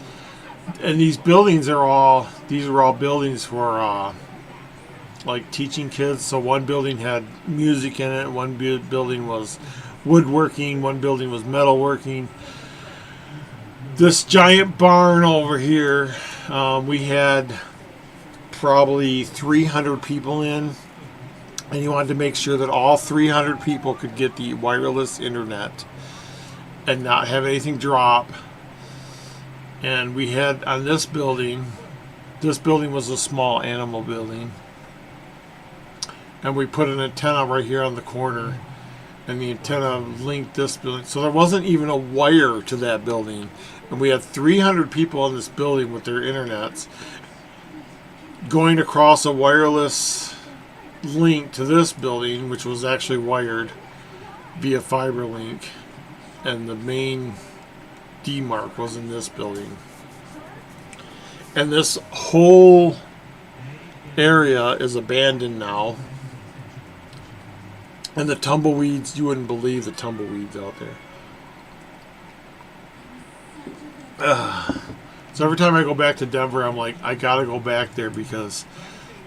and these buildings are all buildings for like teaching kids. So one building had music in it, one building was woodworking, one building was metalworking. this giant barn over here, we had probably 300 people in, and you wanted to make sure that all 300 people could get the wireless internet and not have anything drop. And we had on this building was a small animal building, and we put an antenna right here on the corner, and the antenna linked this building, so there wasn't even a wire to that building, and we had 300 people in this building with their internets going across a wireless link to this building, which was actually wired via fiber link, and the main demarc was in this building. And this whole area is abandoned now. And the tumbleweeds, you wouldn't believe the tumbleweeds out there. So every time I go back to Denver, I'm like, I gotta go back there because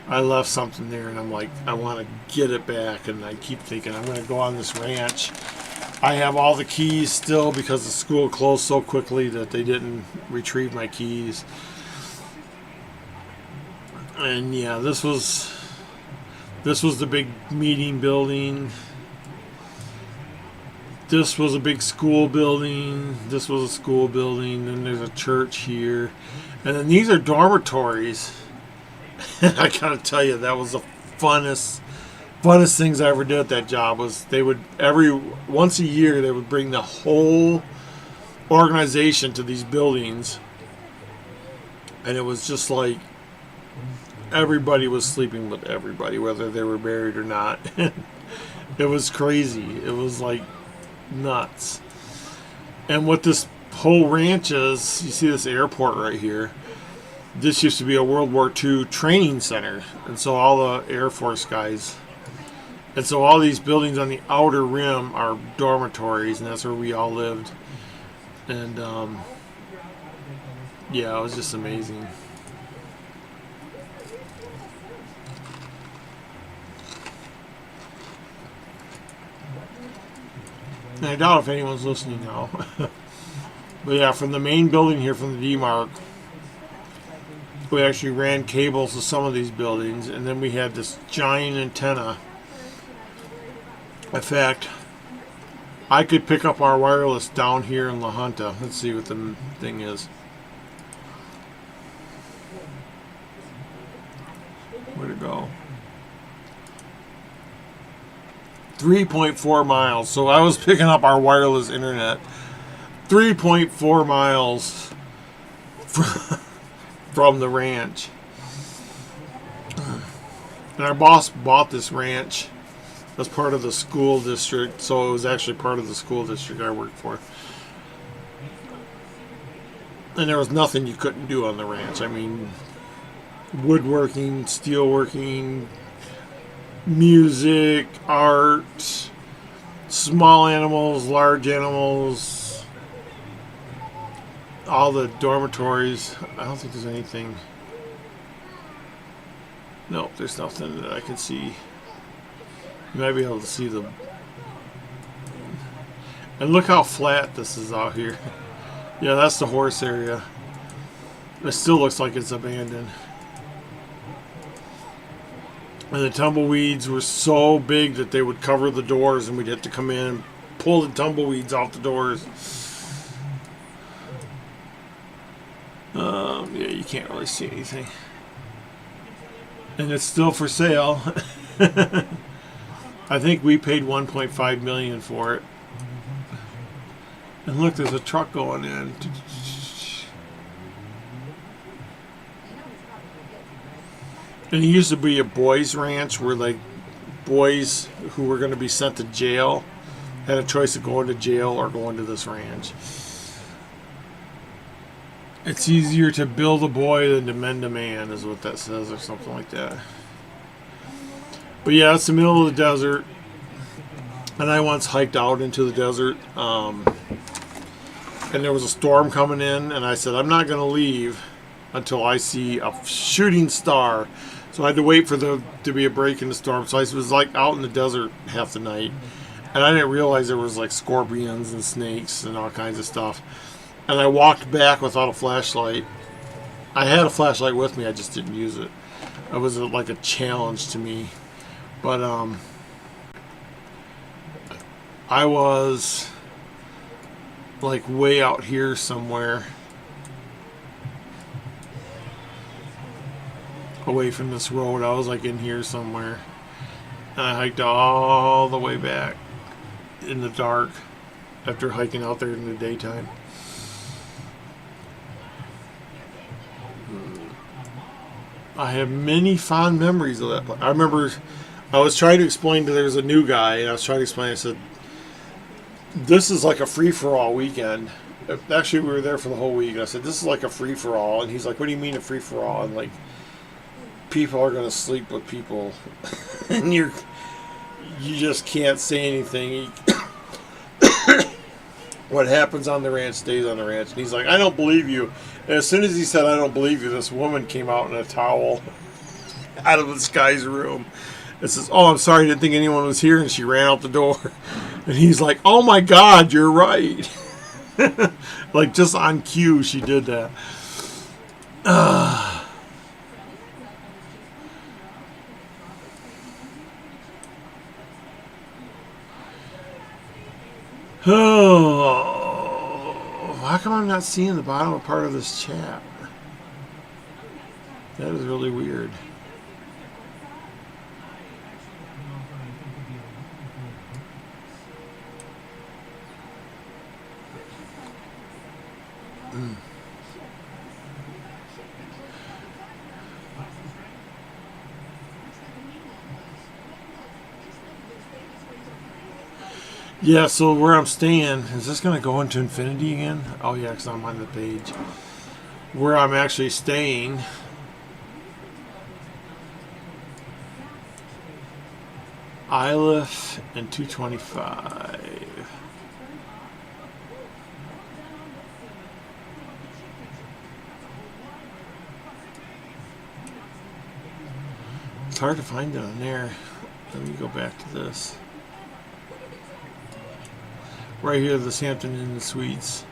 I left something there, and I'm like, I want to get it back. And I keep thinking, I'm going to go on this ranch. I have all the keys still because the school closed so quickly that they didn't retrieve my keys. And yeah, this was the big meeting building. This was a big school building. This was a school building. Then there's a church here. And then these are dormitories. I gotta tell you, that was the funnest things I ever did at that job. Was they would once a year they would bring the whole organization to these buildings, and it was just like everybody was sleeping with everybody, whether they were married or not. It was crazy. It was like nuts. And what this whole ranch is, you see this airport right here. This used to be a World War II training center, and so all the Air Force guys, and so all these buildings on the outer rim are dormitories, and that's where we all lived. And yeah, it was just amazing. And I doubt if anyone's listening now. But yeah, from the main building here, from the demarc, we actually ran cables to some of these buildings, and then we had this giant antenna. In fact, I could pick up our wireless down here in La Junta. Let's see what the thing is. Where'd it go? 3.4 miles. So I was picking up our wireless internet 3.4 miles from the ranch. And our boss bought this ranch as part of the school district, so it was actually part of the school district I worked for. And there was nothing you couldn't do on the ranch. I mean, woodworking, steelworking, music, art, small animals, large animals, all the dormitories. I don't think there's anything. No, there's nothing that I can see. You might be able to see the. And look how flat this is out here. Yeah, that's the horse area. It still looks like it's abandoned. And the tumbleweeds were so big that they would cover the doors, and we'd have to come in and pull the tumbleweeds off the doors. Yeah, you can't really see anything. And it's still for sale. I think we paid $1.5 million for it. And look, there's a truck going in. And it used to be a boys' ranch where, like, boys who were going to be sent to jail had a choice of going to jail or going to this ranch. It's easier to build a boy than to mend a man, is what that says, or something like that. But yeah, it's the middle of the desert. And I once hiked out into the desert. And there was a storm coming in, and I said, I'm not going to leave until I see a shooting star. So I had to wait for there to be a break in the storm. So I was like out in the desert half the night. And I didn't realize there was like scorpions and snakes and all kinds of stuff. and I walked back without a flashlight. I had a flashlight with me, I just didn't use it. It was like a challenge to me. But I was like way out here somewhere, away from this road. I was like in here somewhere, and I hiked all the way back in the dark after hiking out there in the daytime. I have many fond memories of that place. I remember I was trying to explain there was a new guy, and I was trying to explain, I said, this is like a free-for-all weekend. Actually, we were there for the whole week, and I said, this is like a free-for-all. And he's like, what do you mean a free-for-all? And like, people are going to sleep with people. And you just can't say anything. What happens on the ranch stays on the ranch. And he's like, I don't believe you. And as soon as he said, I don't believe you, this woman came out in a towel out of this guy's room and says, oh, I'm sorry, I didn't think anyone was here. And she ran out the door. And he's like, oh my God, you're right. Like just on cue, she did that. Oh, how come I'm not seeing the bottom part of this chat? That is really weird. Yeah, so where I'm staying, is this going to go into infinity again? Oh yeah, because I'm on the page. Where I'm actually staying, Iliff and 225. It's hard to find it on there. Let me go back to this. Right here, the Hampton Inn Suites.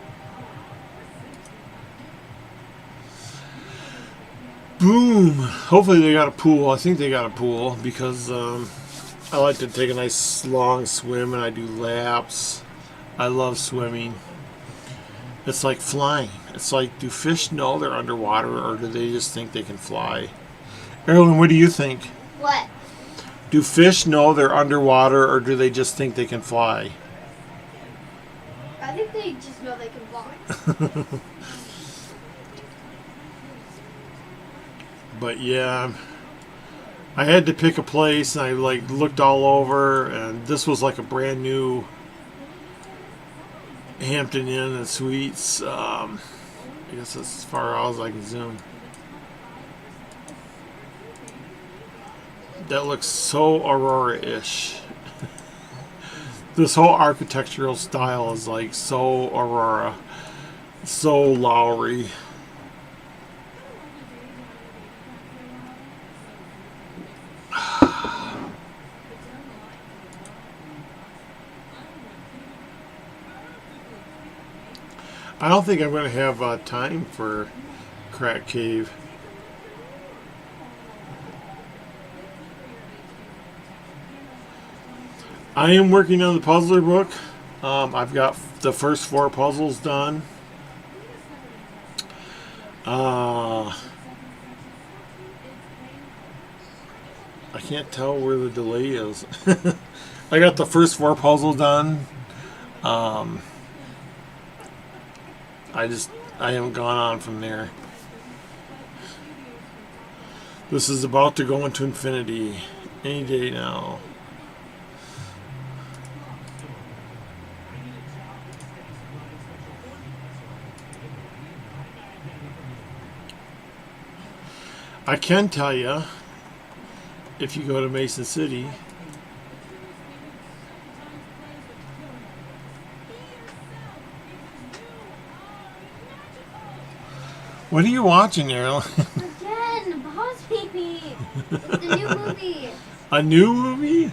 Boom! Hopefully they got a pool. I think they got a pool because I like to take a nice long swim and I do laps. I love swimming. It's like flying. It's like, do fish know they're underwater or do they just think they can fly? Erlen, what do you think? What? Do fish know they're underwater or do they just think they can fly? I think they just know they can fly. But yeah, I had to pick a place and I like looked all over and this was like a brand new Hampton Inn and Suites. I guess that's as far out as I can zoom. That looks so Aurora-ish. This whole architectural style is like so Aurora, so Lowry. I don't think I'm going to have time for Crack Cave. I am working on the puzzler book. I've got the first 4 puzzles done. I can't tell where the delay is. I got the first 4 puzzles done. I haven't gone on from there. This is about to go into infinity any day now. I can tell you, if you go to Mason City, what are you watching, Errol? Again, Boss Baby. It's the new movie. A new movie?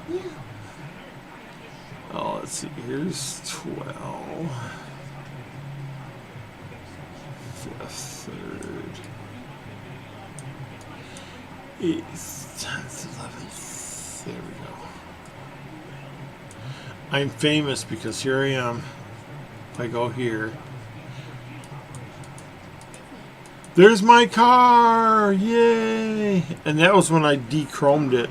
Yeah. Oh, let's see. Here's 12. 4th, 3rd, 8th, 10th, 11th. There we go. I'm famous because here I am. If I go here, there's my car! Yay! And that was when I de-chromed it.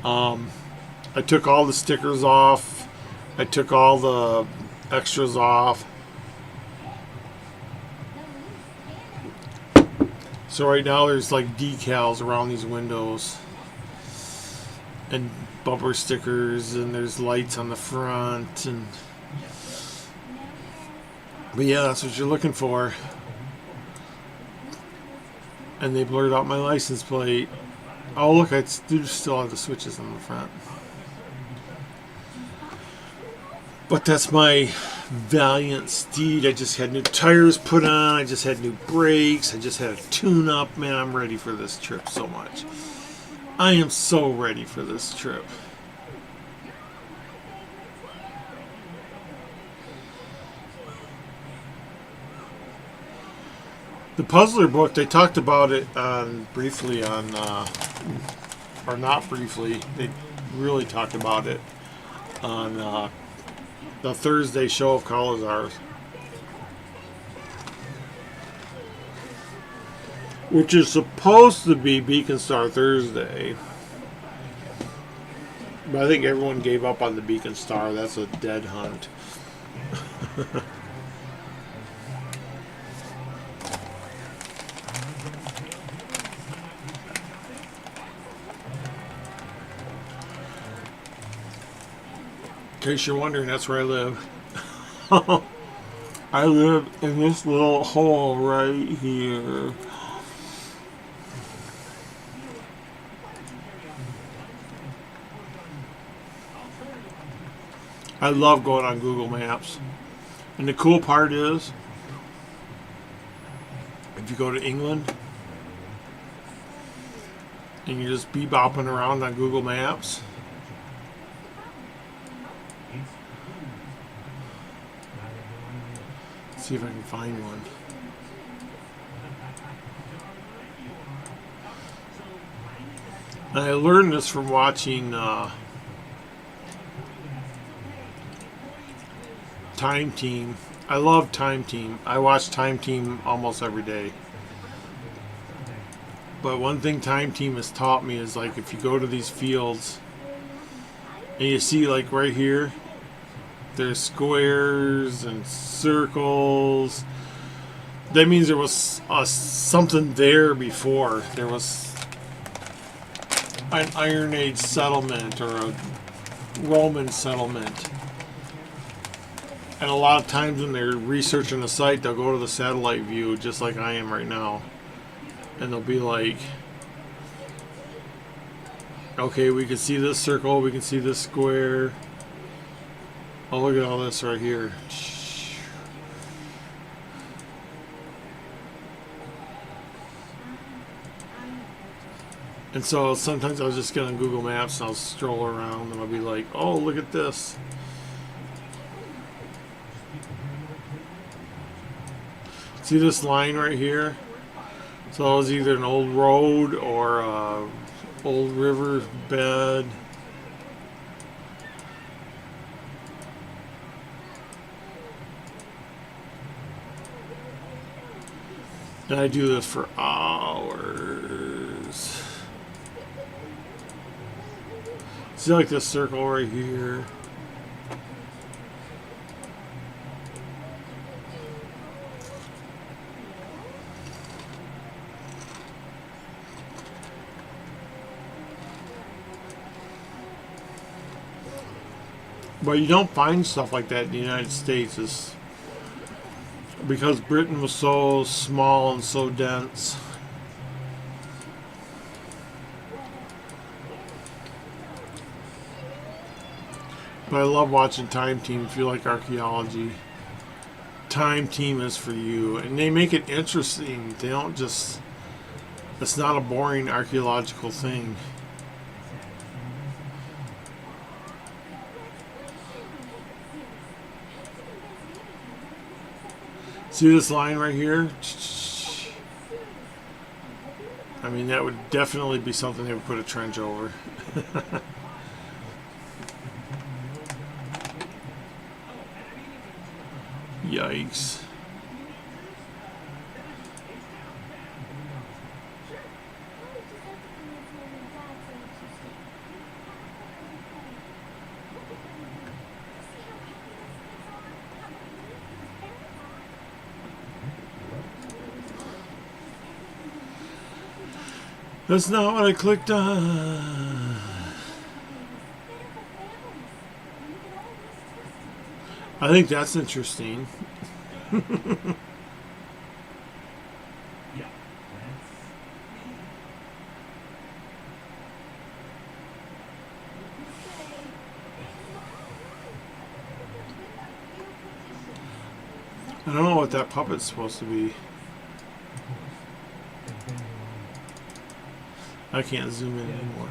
I took all the stickers off. I took all the extras off. So right now there's like decals around these windows. And bumper stickers, and there's lights on the front. But yeah, that's what you're looking for. And they blurred out my license plate. Oh, look, I do still have the switches on the front. But that's my valiant steed. I just had new tires put on. I just had new brakes. I just had a tune-up. Man, I'm ready for this trip so much. I am so ready for this trip. The Puzzler book, they talked about it briefly on, or not briefly, they really talked about it on the Thursday show of College, which is supposed to be Beacon Star Thursday. But I think everyone gave up on the Beacon Star. That's a dead hunt. In case you're wondering, that's where I live. I live in this little hole right here. I love going on Google Maps. And the cool part is, if you go to England and you're just bebopping around on Google Maps, see if I can find one. And I learned this from watching Time Team. I love Time Team. I watch Time Team almost every day. But one thing Time Team has taught me is, like, if you go to these fields and you see, like, right here, there's squares and circles. That means there was something there before. There was an Iron Age settlement or a Roman settlement. And a lot of times when they're researching a site, they'll go to the satellite view, just like I am right now. And they'll be like, okay, we can see this circle, we can see this square. Oh, look at all this right here. And so sometimes I'll just get on Google Maps and I'll stroll around and I'll be like, oh, look at this. See this line right here? So it was either an old road or a old river bed. And I do this for hours. See, like this circle right here. But you don't find stuff like that in the United States. It's because Britain was so small and so dense. But I love watching Time Team. If you like archaeology, Time Team is for you. And they make it interesting. They don't just... It's not a boring archaeological thing. See this line right here? I mean, that would definitely be something they would put a trench over. Yikes. That's not what I clicked on. I think that's interesting. I don't know what that puppet's supposed to be. I can't zoom in anymore.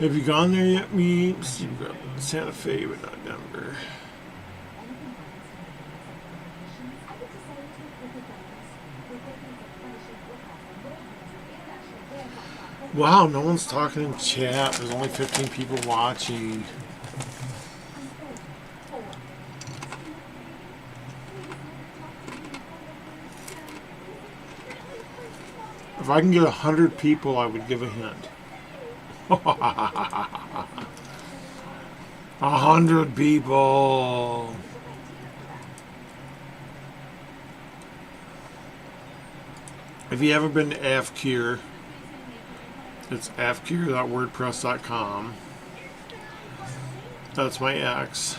Have you gone there yet, me? You've got Santa Fe, but not Denver. Wow, no one's talking in chat. There's only 15 people watching. If I can get 100 people, I would give a hint. 100 people. If you haven't been to AFCure, it's afcure.wordpress.com. That's my ex.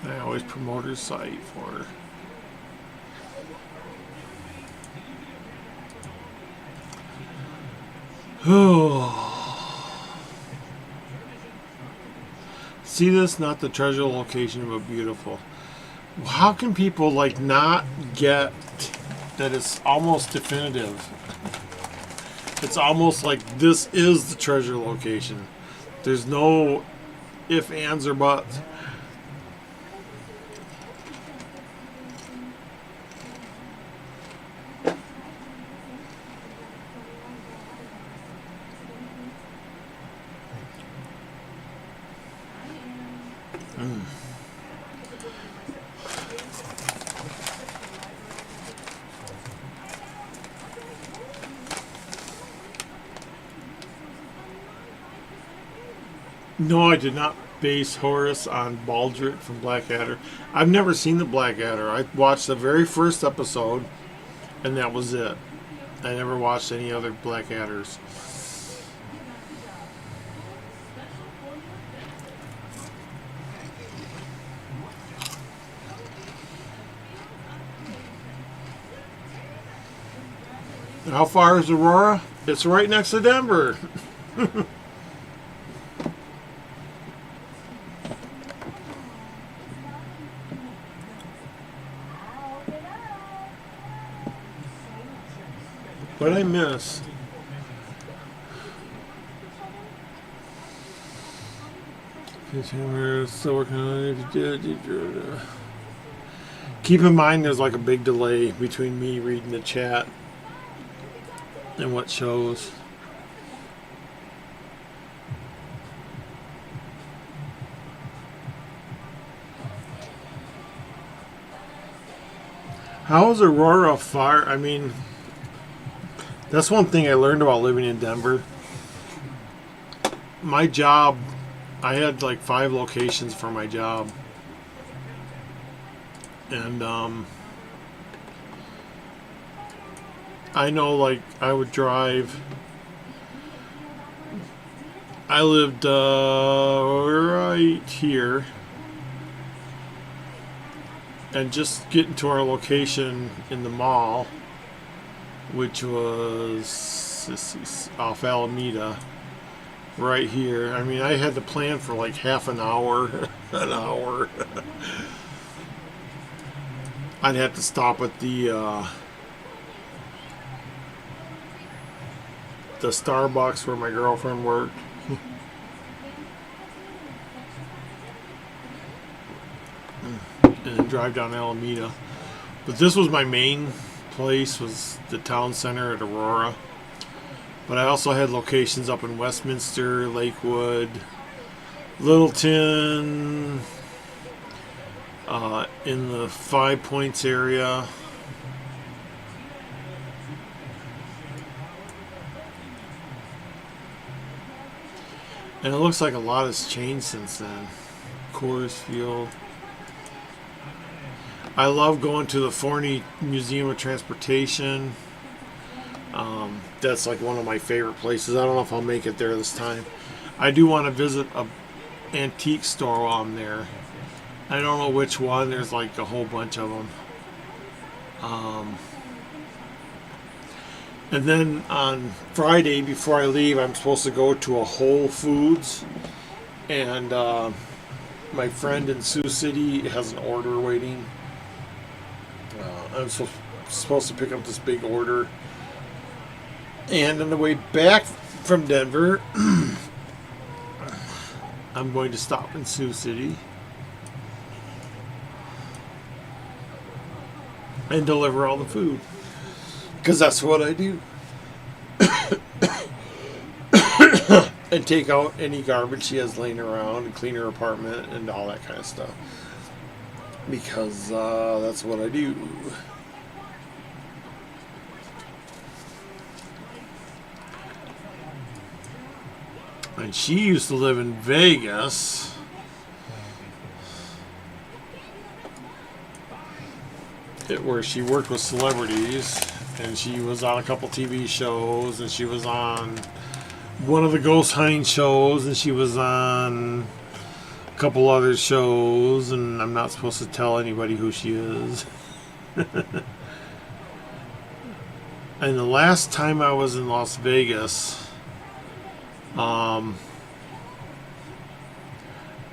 I always promote her site for her. See this? Not the treasure location, but beautiful. How can people like not get that it's almost definitive? It's almost like this is the treasure location. There's no ifs, ands, or buts. No, I did not base Horace on Baldric from Blackadder. I've never seen the Blackadder. I watched the very first episode, and that was it. I never watched any other Blackadders. How far is Aurora? It's right next to Denver. What did I miss? Still working on it. Keep in mind there's like a big delay between me reading the chat and what shows. How is Aurora far? I mean, that's one thing I learned about living in Denver. My job, I had like 5 locations for my job. And I know, like, I would drive. I lived right here. And just getting to our location in the mall, which was off Alameda, right here. I mean, I had to plan for like half an hour, an hour. I'd have to stop at the the Starbucks where my girlfriend worked. And then drive down Alameda. But this was my main place, was the town center at Aurora. But I also had locations up in Westminster, Lakewood, Littleton, in the Five Points area. And it looks like a lot has changed since then. Coors Field. I love going to the Forney Museum of Transportation. That's like one of my favorite places. I don't know if I'll make it there this time. I do want to visit a antique store while I'm there. I don't know which one. There's like a whole bunch of them. And then on Friday, before I leave, I'm supposed to go to a Whole Foods. And my friend in Sioux City has an order waiting. I'm supposed to pick up this big order. And on the way back from Denver, I'm going to stop in Sioux City and deliver all the food. Because that's what I do. And take out any garbage she has laying around and clean her apartment and all that kind of stuff. Because that's what I do. And she used to live in Vegas. Where she worked with celebrities. And she was on a couple TV shows. And she was on one of the ghost hunting shows. And she was on a couple other shows. And I'm not supposed to tell anybody who she is. And the last time I was in Las Vegas,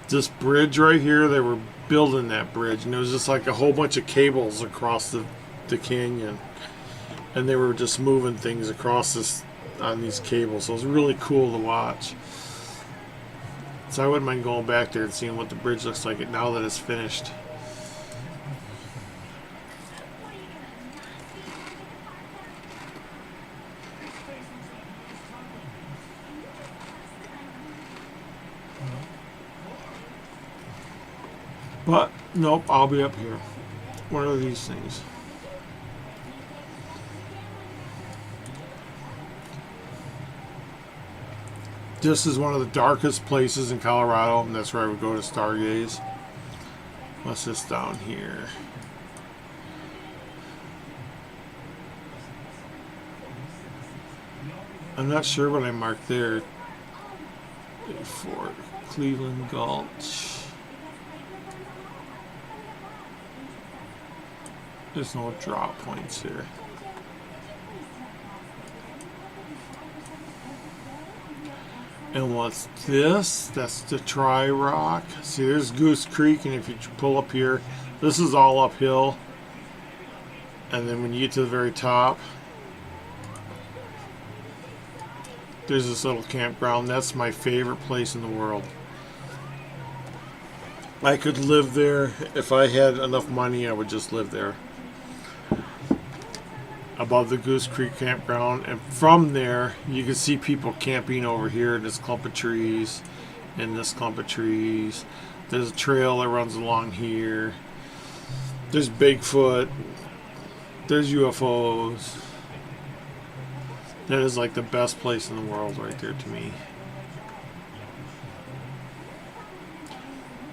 this bridge right here, they were building that bridge, and it was just like a whole bunch of cables across the canyon, and they were just moving things across this on these cables. So it was really cool to watch. So I wouldn't mind going back there and seeing what the bridge looks like now that it's finished. But, nope, I'll be up here. What are these things? This is one of the darkest places in Colorado, and that's where I would go to stargaze. What's this down here? I'm not sure what I marked there. Fort Cleveland Gulch. There's no drop points here. And what's this? That's the Tri-Rock. See, there's Goose Creek, and if you pull up here, this is all uphill. And then when you get to the very top, there's this little campground. That's my favorite place in the world. I could live there. If I had enough money, I would just live there. Above the Goose Creek campground, and from there you can see people camping over here in this clump of trees, and this clump of trees. There's a trail that runs along here. There's Bigfoot. There's UFOs. That is like the best place in the world right there to me.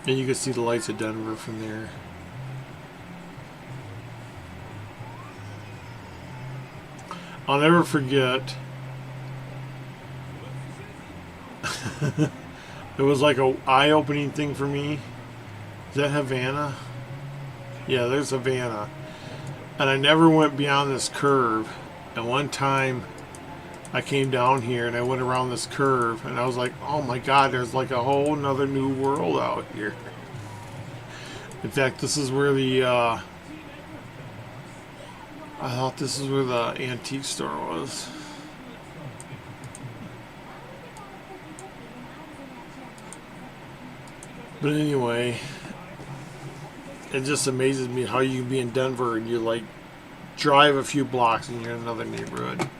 And you can see the lights of Denver from there. I'll never forget. It was like a eye-opening thing for me. Is that Havana? Yeah, there's Havana. And I never went beyond this curve. And one time I came down here and I went around this curve and I was like, oh my God, there's like a whole nother new world out here. In fact, this is where the I thought this is where the antique store was. But anyway, it just amazes me how you can be in Denver and you like drive a few blocks and you're in another neighborhood. Sorry,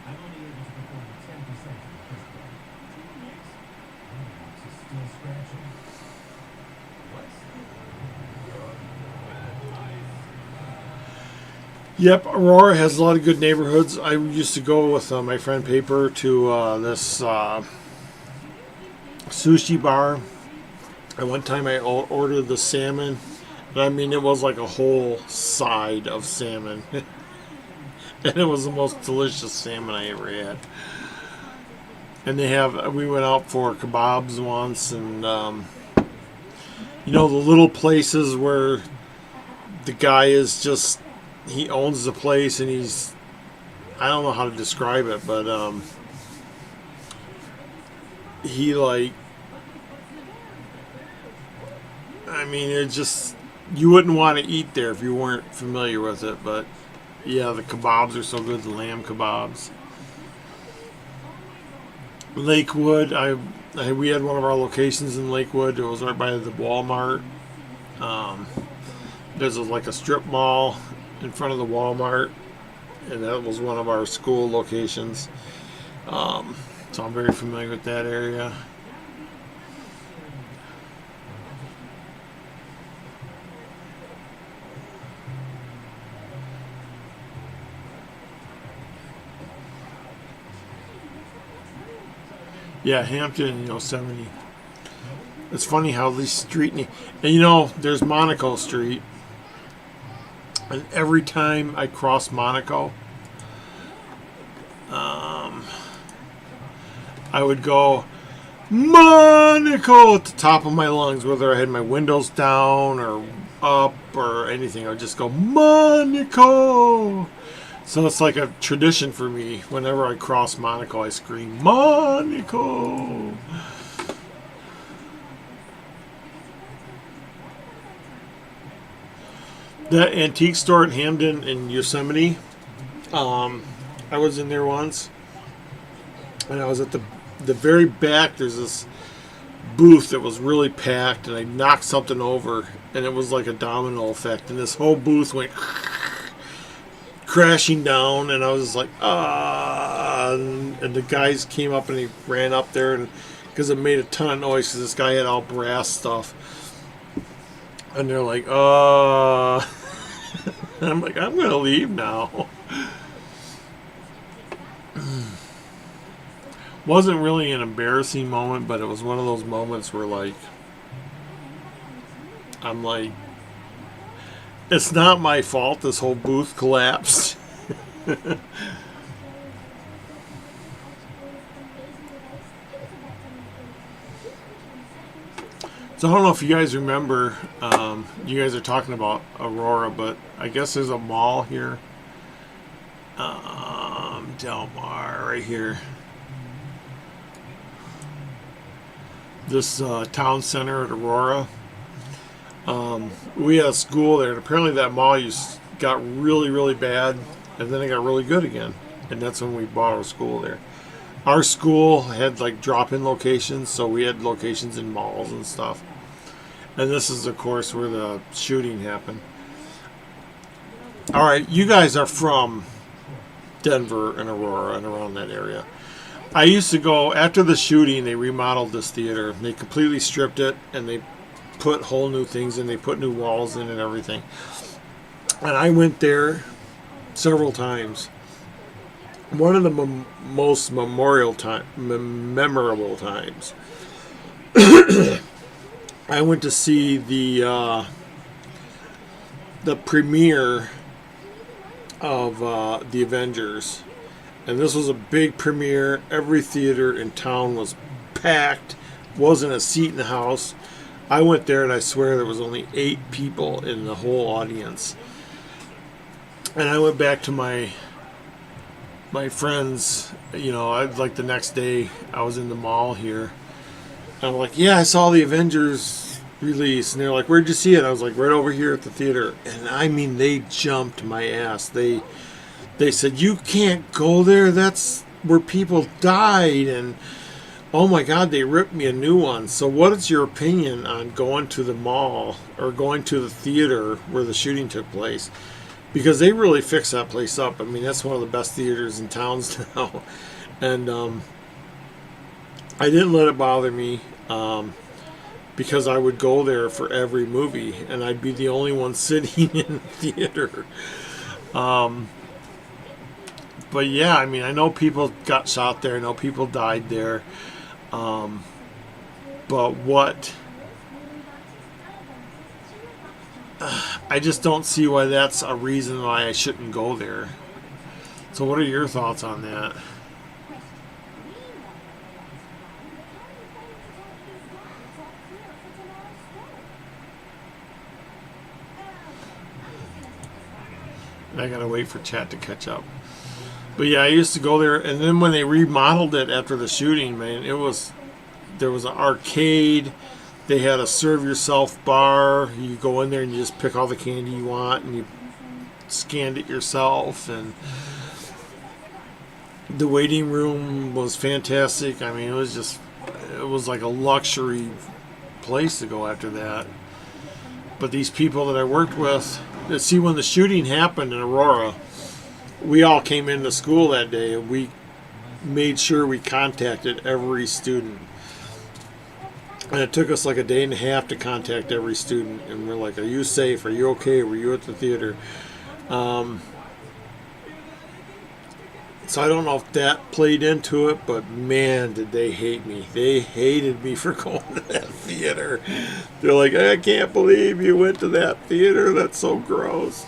I'm only able to perform 10% of the kiss play. 2 weeks? My box is still scratching. What's Yep, Aurora has a lot of good neighborhoods. I used to go with my friend Paper to this sushi bar. At one time I ordered the salmon. And I mean, it was like a whole side of salmon. And it was the most delicious salmon I ever had. And we went out for kebabs once. And, you know, the little places where the guy is just... He owns the place and I don't know how to describe it, but he like, I mean, it just, you wouldn't want to eat there if you weren't familiar with it, but yeah, the kebabs are so good, the lamb kebabs. Lakewood, we had one of our locations in Lakewood. It was right by the Walmart. There's like a strip mall in front of the Walmart, and that was one of our school locations. So I'm very familiar with that area. Yeah, Hampton and Yosemite. It's funny how these and you know, there's Monaco Street. And every time I cross Monaco, I would go, Monaco, at the top of my lungs, whether I had my windows down or up or anything. I would just go, Monaco. So it's like a tradition for me. Whenever I cross Monaco, I scream, Monaco. That antique store at Hamden in Yosemite, I was in there once, and I was at the very back. There's this booth that was really packed, and I knocked something over, and it was like a domino effect, and this whole booth went crashing down, and I was just like, and the guys came up and he ran up there, and because it made a ton of noise, because this guy had all brass stuff. And they're like, and I'm like, I'm going to leave now. Wasn't really an embarrassing moment, but it was one of those moments where, like, I'm like, it's not my fault this whole booth collapsed. So I don't know if you guys remember, you guys are talking about Aurora, but I guess there's a mall here. Del Mar, right here. This town center at Aurora. We had a school there, and apparently that mall got really, really bad, and then it got really good again. And that's when we bought our school there. Our school had like drop-in locations, so we had locations in malls and stuff. And this is, of course, where the shooting happened. All right, you guys are from Denver and Aurora and around that area. I used to go, after the shooting, they remodeled this theater. They completely stripped it, and they put whole new things in. They put new walls in and everything. And I went there several times. One of the most memorable times. I went to see the premiere of The Avengers. And this was a big premiere. Every theater in town was packed. Wasn't a seat in the house. I went there and I swear there was only 8 people in the whole audience. And I went back to my friends, you know, like the next day I was in the mall here. And I'm like, yeah, I saw The Avengers release, and they're like, "Where'd you see it?" I was like, "Right over here at the theater." And I mean, they jumped my ass. They said, "You can't go there. That's where people died." And oh my God, they ripped me a new one. So what is your opinion on going to the mall or going to the theater where the shooting took place? Because they really fixed that place up. I mean, that's one of the best theaters in towns now. And I didn't let it bother me because I would go there for every movie, and I'd be the only one sitting in the theater. But yeah, I mean, I know people got shot there. I know people died there. But what? I just don't see why that's a reason why I shouldn't go there. So what are your thoughts on that? I gotta wait for chat to catch up. But yeah, I used to go there, and then when they remodeled it after the shooting, man, there was an arcade. They had a serve yourself bar. You go in there and you just pick all the candy you want, and you scanned it yourself. And the waiting room was fantastic. I mean, it was like a luxury place to go after that. But these people that I worked with, see, when the shooting happened in Aurora, we all came into school that day, and we made sure we contacted every student. And it took us like a day and a half to contact every student. And we're like, "Are you safe? Are you okay? Were you at the theater?" So I don't know if that played into it, but man, did they hate me. They hated me for going to that theater. They're like, "I can't believe you went to that theater. That's so gross."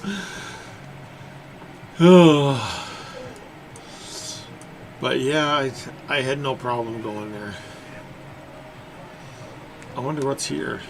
But yeah, I had no problem going there. I wonder what's here.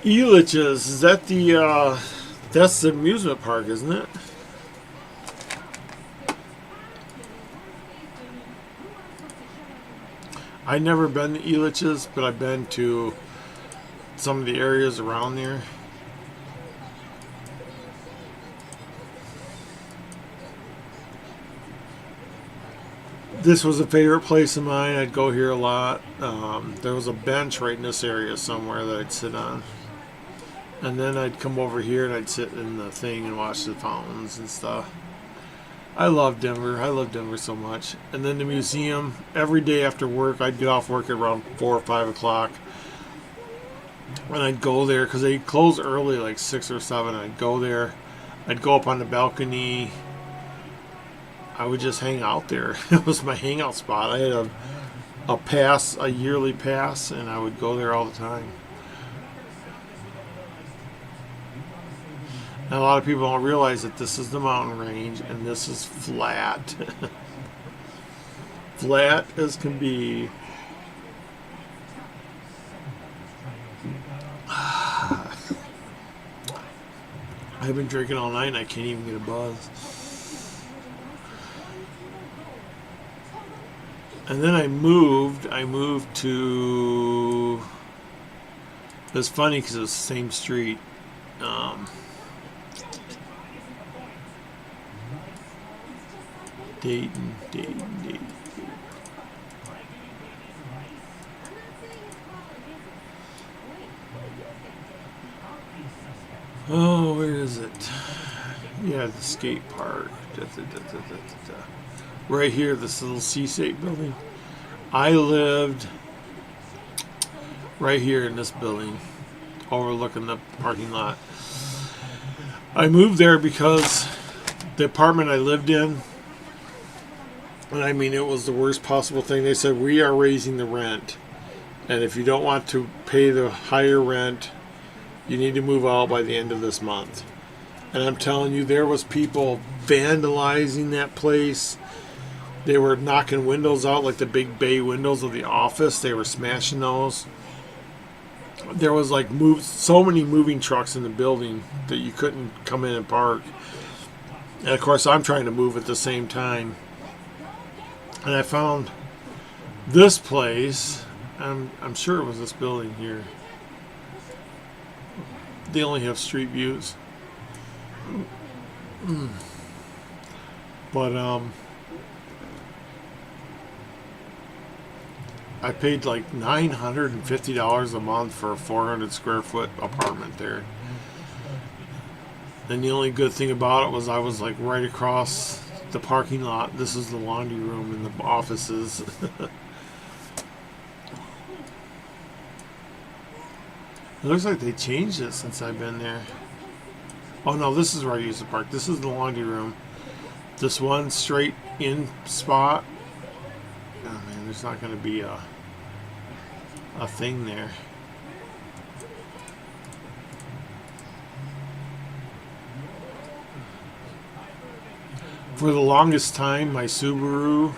Elitch's, is that that's the amusement park, isn't it? I've never been to Elitch's, but I've been to some of the areas around there. This was a favorite place of mine. I'd go here a lot. There was a bench right in this area somewhere that I'd sit on. And then I'd come over here and I'd sit in the thing and watch the fountains and stuff. I love Denver. I love Denver so much. And then the museum, every day after work, I'd get off work at around 4 or 5 o'clock. And I'd go there because they close early, like 6 or 7. I'd go there. I'd go up on the balcony. I would just hang out there. It was my hangout spot. I had a pass, a yearly pass, and I would go there all the time. And a lot of people don't realize that this is the mountain range and this is flat. Flat as can be. I've been drinking all night and I can't even get a buzz. And then I moved to, it was funny because it was the same street. Dayton. Oh, where is it? Yeah, the skate park. Right here, this little C-State building. I lived right here in this building, overlooking the parking lot. I moved there because the apartment I lived in, and I mean, it was the worst possible thing. They said, "We are raising the rent, and if you don't want to pay the higher rent, You need to move out by the end of this month. And I'm telling you, there was people vandalizing that place. They were knocking windows out, like the big bay windows of the office. They were smashing those. There was like so many moving trucks in the building that you couldn't come in and park. And of course, I'm trying to move at the same time. And I found this place. I'm sure it was this building here. They only have street views. But I paid like $950 a month for a 400 square foot apartment there. And the only good thing about it was I was like right across the parking lot. This is the laundry room and the offices. It looks like they changed it since I've been there. Oh no, this is where I used to park. This is the laundry room. This one straight in spot. Oh man, there's not going to be a thing there. For the longest time, my Subaru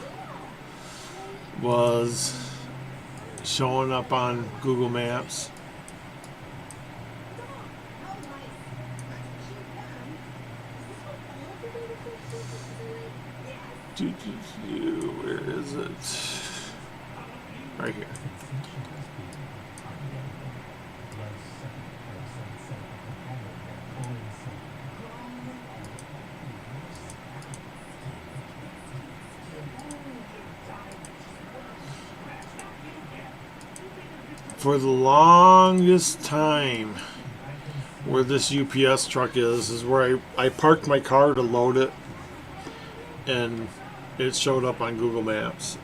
was showing up on Google Maps. Where is it? Right here. For the longest time, where this UPS truck is where I parked my car to load it, and it showed up on Google Maps.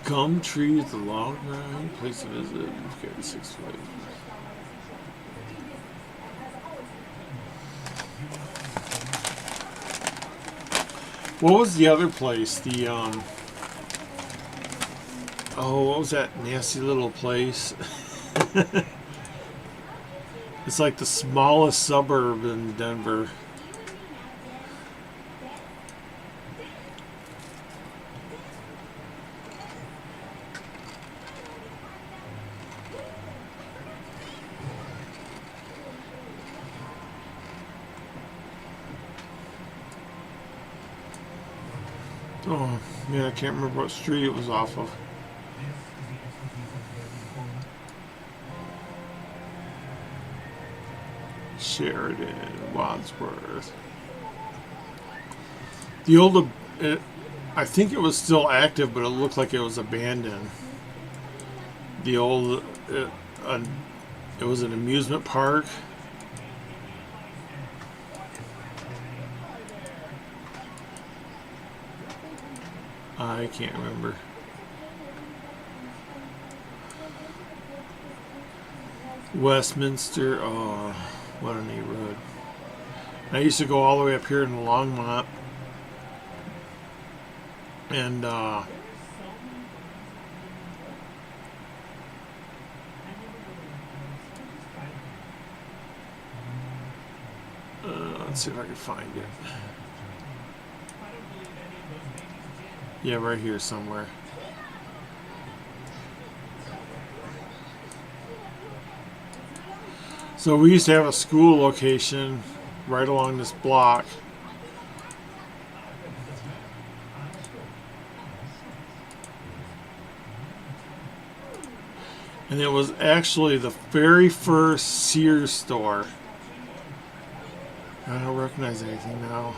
Gum tree is the long ride, place to visit, okay, 6 flight. What was the other place? The what was that nasty little place? It's like the smallest suburb in Denver. Oh, man, I can't remember what street it was off of. Sheridan, Wadsworth. The old, I think it was still active, but it looked like it was abandoned. The old, it was an amusement park. I can't remember. Westminster, oh, what a neighborhood. I used to go all the way up here in Longmont. And, let's see if I can find it. Yeah, right here somewhere. So we used to have a school location right along this block. And it was actually the very first Sears store. I don't recognize anything now.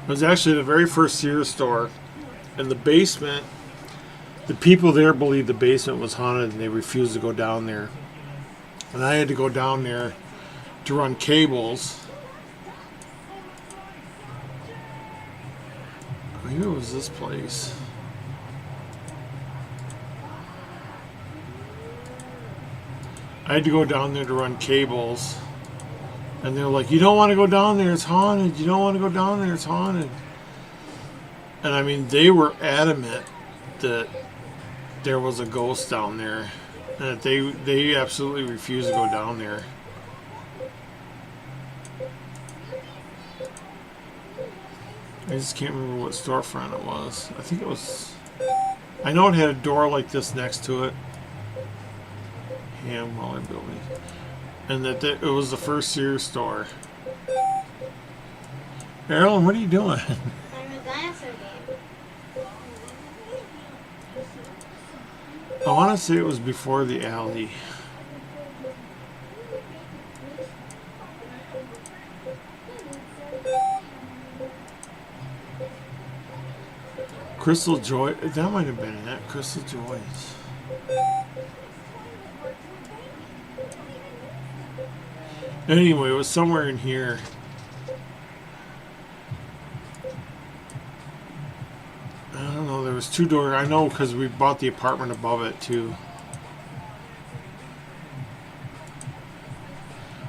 It was actually the very first Sears store. In the basement, the people there believed the basement was haunted and they refused to go down there. And I had to go down there to run cables. Maybe it was this place. I had to go down there to run cables. And they're like, you don't want to go down there, it's haunted. You don't want to go down there, it's haunted. And I mean, they were adamant that there was a ghost down there. And that they absolutely refused to go down there. I just can't remember what storefront it was. I think it was... I know it had a door like this next to it. Hamwaller building. And that it was the first Sears store. Marilyn, what are you doing? I'm a dinosaur game. I want to say it was before the alley. Crystal Joy, that might have been it. Crystal Joys. Anyway, it was somewhere in here. I don't know, there was two doors. I know because we bought the apartment above it too.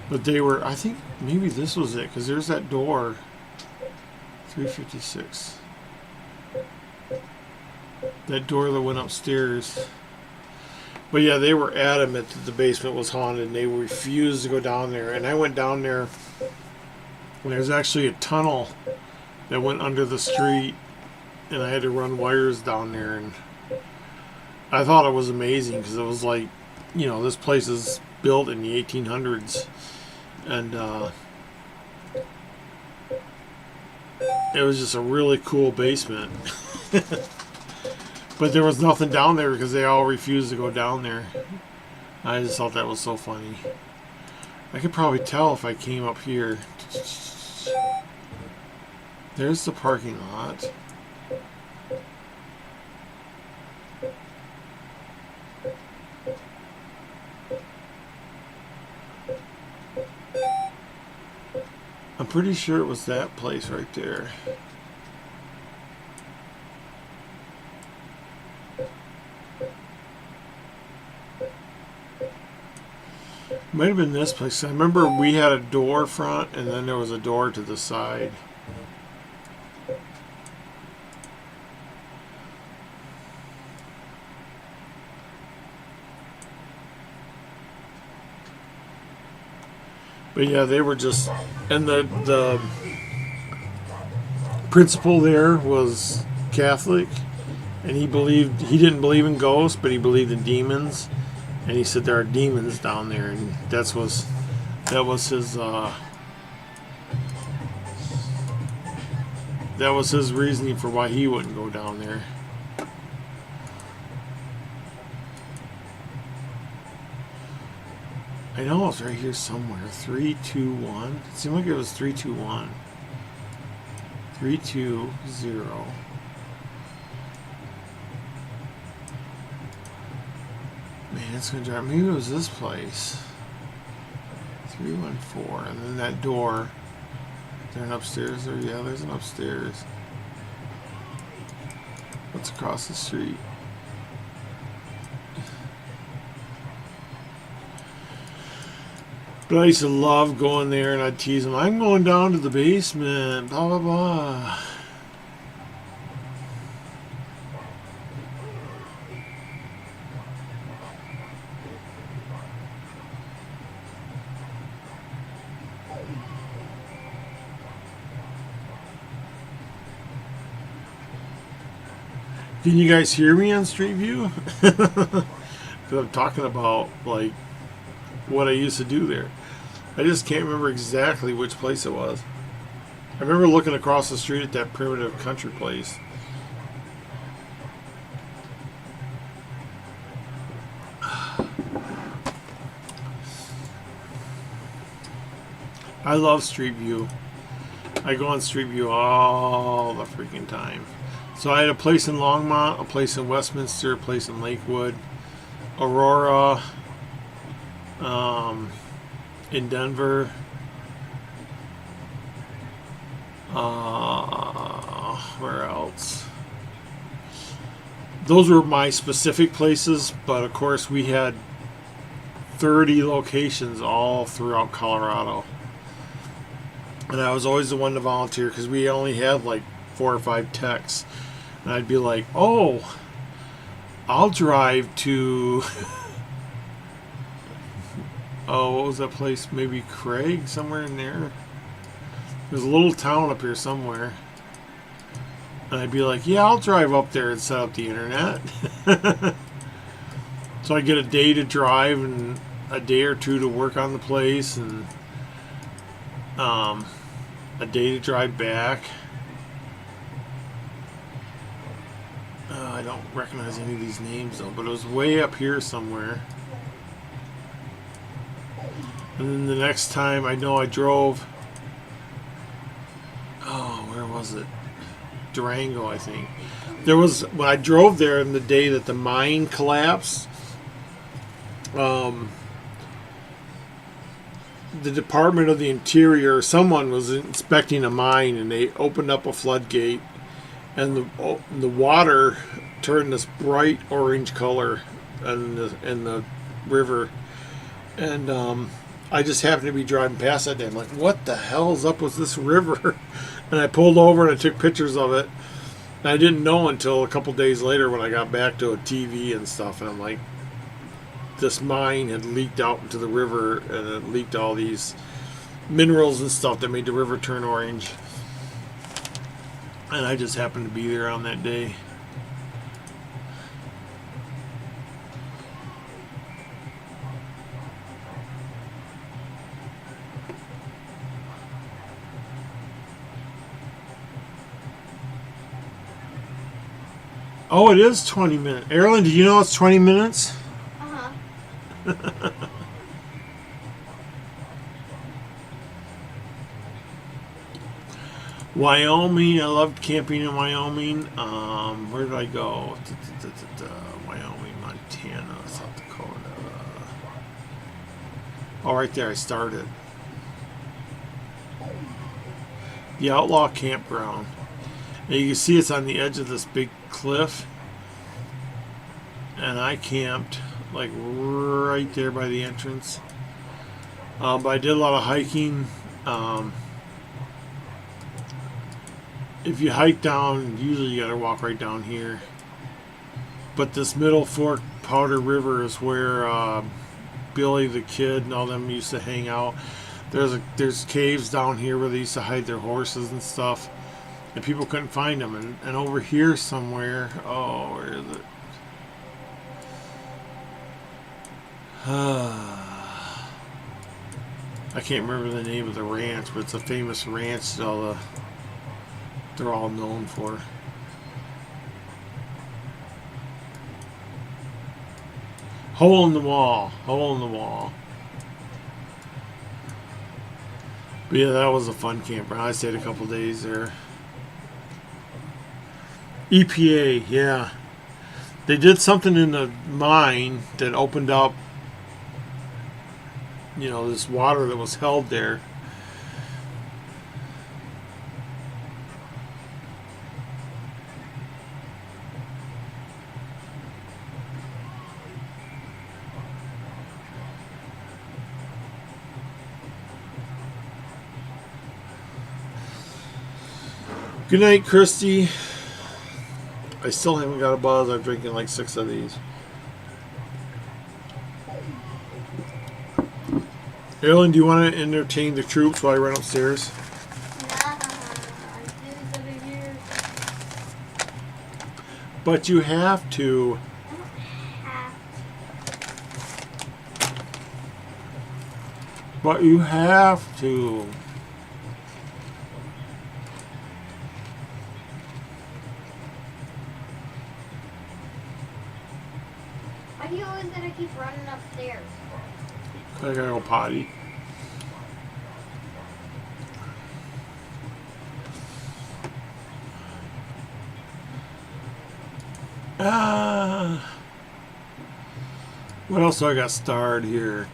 But they were, I think maybe this was it because there's that door. 356. That door that went upstairs. But yeah, they were adamant that the basement was haunted and they refused to go down there. And I went down there and there's actually a tunnel that went under the street and I had to run wires down there. And I thought it was amazing because it was like, you know, this place is built in the 1800s. And it was just a really cool basement. But there was nothing down there because they all refused to go down there. I just thought that was so funny. I could probably tell if I came up here. There's the parking lot. I'm pretty sure it was that place right there. Might have been this place. I remember we had a door front and then there was a door to the side. But yeah, they were just, and the principal there was Catholic, and he didn't believe in ghosts, but he believed in demons. And he said there are demons down there, and that was his reasoning for why he wouldn't go down there. I know it's right here somewhere. 321. It seemed like it was 321. 320. Man, it's gonna drive. Maybe it was this place. 314, and then that door. Is there an upstairs there? Yeah, there's an upstairs. What's across the street? But I used to love going there, and I'd tease them. I'm going down to the basement. Blah blah blah. Can you guys hear me on Street View? Because I'm talking about like what I used to do there. I just can't remember exactly which place it was. I remember looking across the street at that primitive country place. I love Street View. I go on Street View all the freaking time. So I had a place in Longmont, a place in Westminster, a place in Lakewood, Aurora, in Denver. Where else? Those were my specific places, but of course we had 30 locations all throughout Colorado. And I was always the one to volunteer because we only had like 4 or 5 techs. And I'd be like, oh, I'll drive to... oh, what was that place? Maybe Craig? Somewhere in there? There's a little town up here somewhere. And I'd be like, yeah, I'll drive up there and set up the internet. So I get a day to drive and a day or two to work on the place and a day to drive back. I don't recognize any of these names though, but it was way up here somewhere. And then the next time I know I drove, oh, where was it? Durango, I think. There was, when I drove there in the day that the mine collapsed, the Department of the Interior, someone was inspecting a mine and they opened up a floodgate and the water turned this bright orange color in the river. And I just happened to be driving past that day. I'm like, what the hell is up with this river? And I pulled over and I took pictures of it. And I didn't know until a couple days later when I got back to a TV and stuff. And I'm like, this mine had leaked out into the river and it leaked all these minerals and stuff that made the river turn orange. And I just happened to be there on that day. Oh, it is 20 minutes. Erin, did you know it's 20 minutes? Uh-huh. Wyoming. I loved camping in Wyoming. Where did I go? Wyoming, Montana, South Dakota. Oh, right there I started. The Outlaw Campground. And you can see it's on the edge of this big cliff. And I camped like right there by the entrance. But I did a lot of hiking. If you hike down, usually you gotta walk right down here. But this Middle Fork Powder River is where Billy the Kid and all them used to hang out. There's caves down here where they used to hide their horses and stuff. And people couldn't find them. And over here somewhere, oh, where is it? I can't remember the name of the ranch, but it's a famous ranch that they're all known for. Hole in the wall. Hole in the wall. But yeah, that was a fun campground. I stayed a couple days there. EPA, yeah. They did something in the mine that opened up, you know, this water that was held there. Good night, Christy. I still haven't got a buzz. I'm drinking like 6 of these. Ellen, do you want to entertain the troops while I run upstairs? But you have to. But you have to. Why do you always gotta keep running upstairs? I gotta go potty. What else do I got starred here?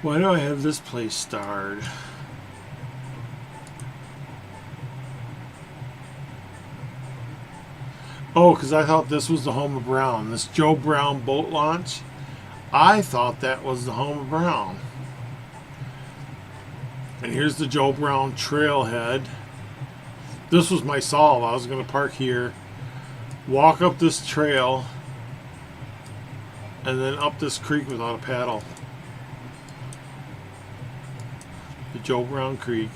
Why do I have this place starred? Oh, because I thought this was the home of Brown. This Joe Brown boat launch. I thought that was the home of Brown. And here's the Joe Brown trailhead. This was my solve. I was going to park here, walk up this trail, and then up this creek without a paddle. The Joe Brown Creek.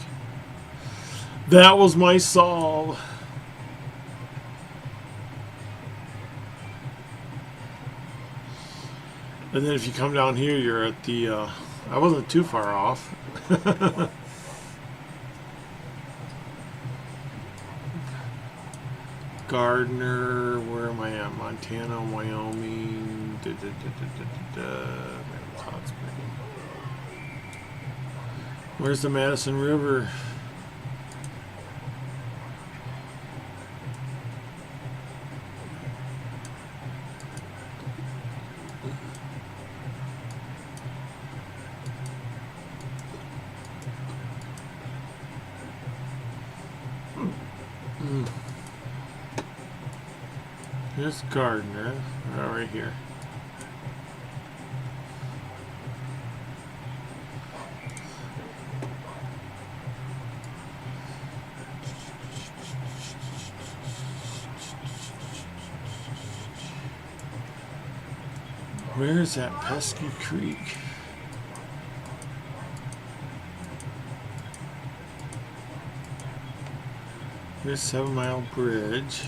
That was my solve. And then if you come down here, you're at the, I wasn't too far off. Gardner, where am I at? Montana, Wyoming. Hot Spring. Where's the Madison River? Here's Gardner, right here. Where's that pesky creek? Here's 7 Mile Bridge.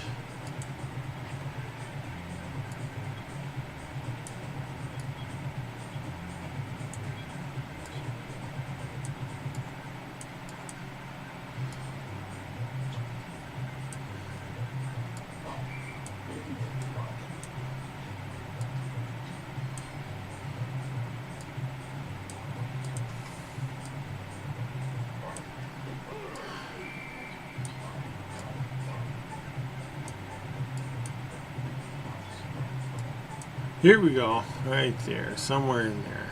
Here we go, right there, somewhere in there.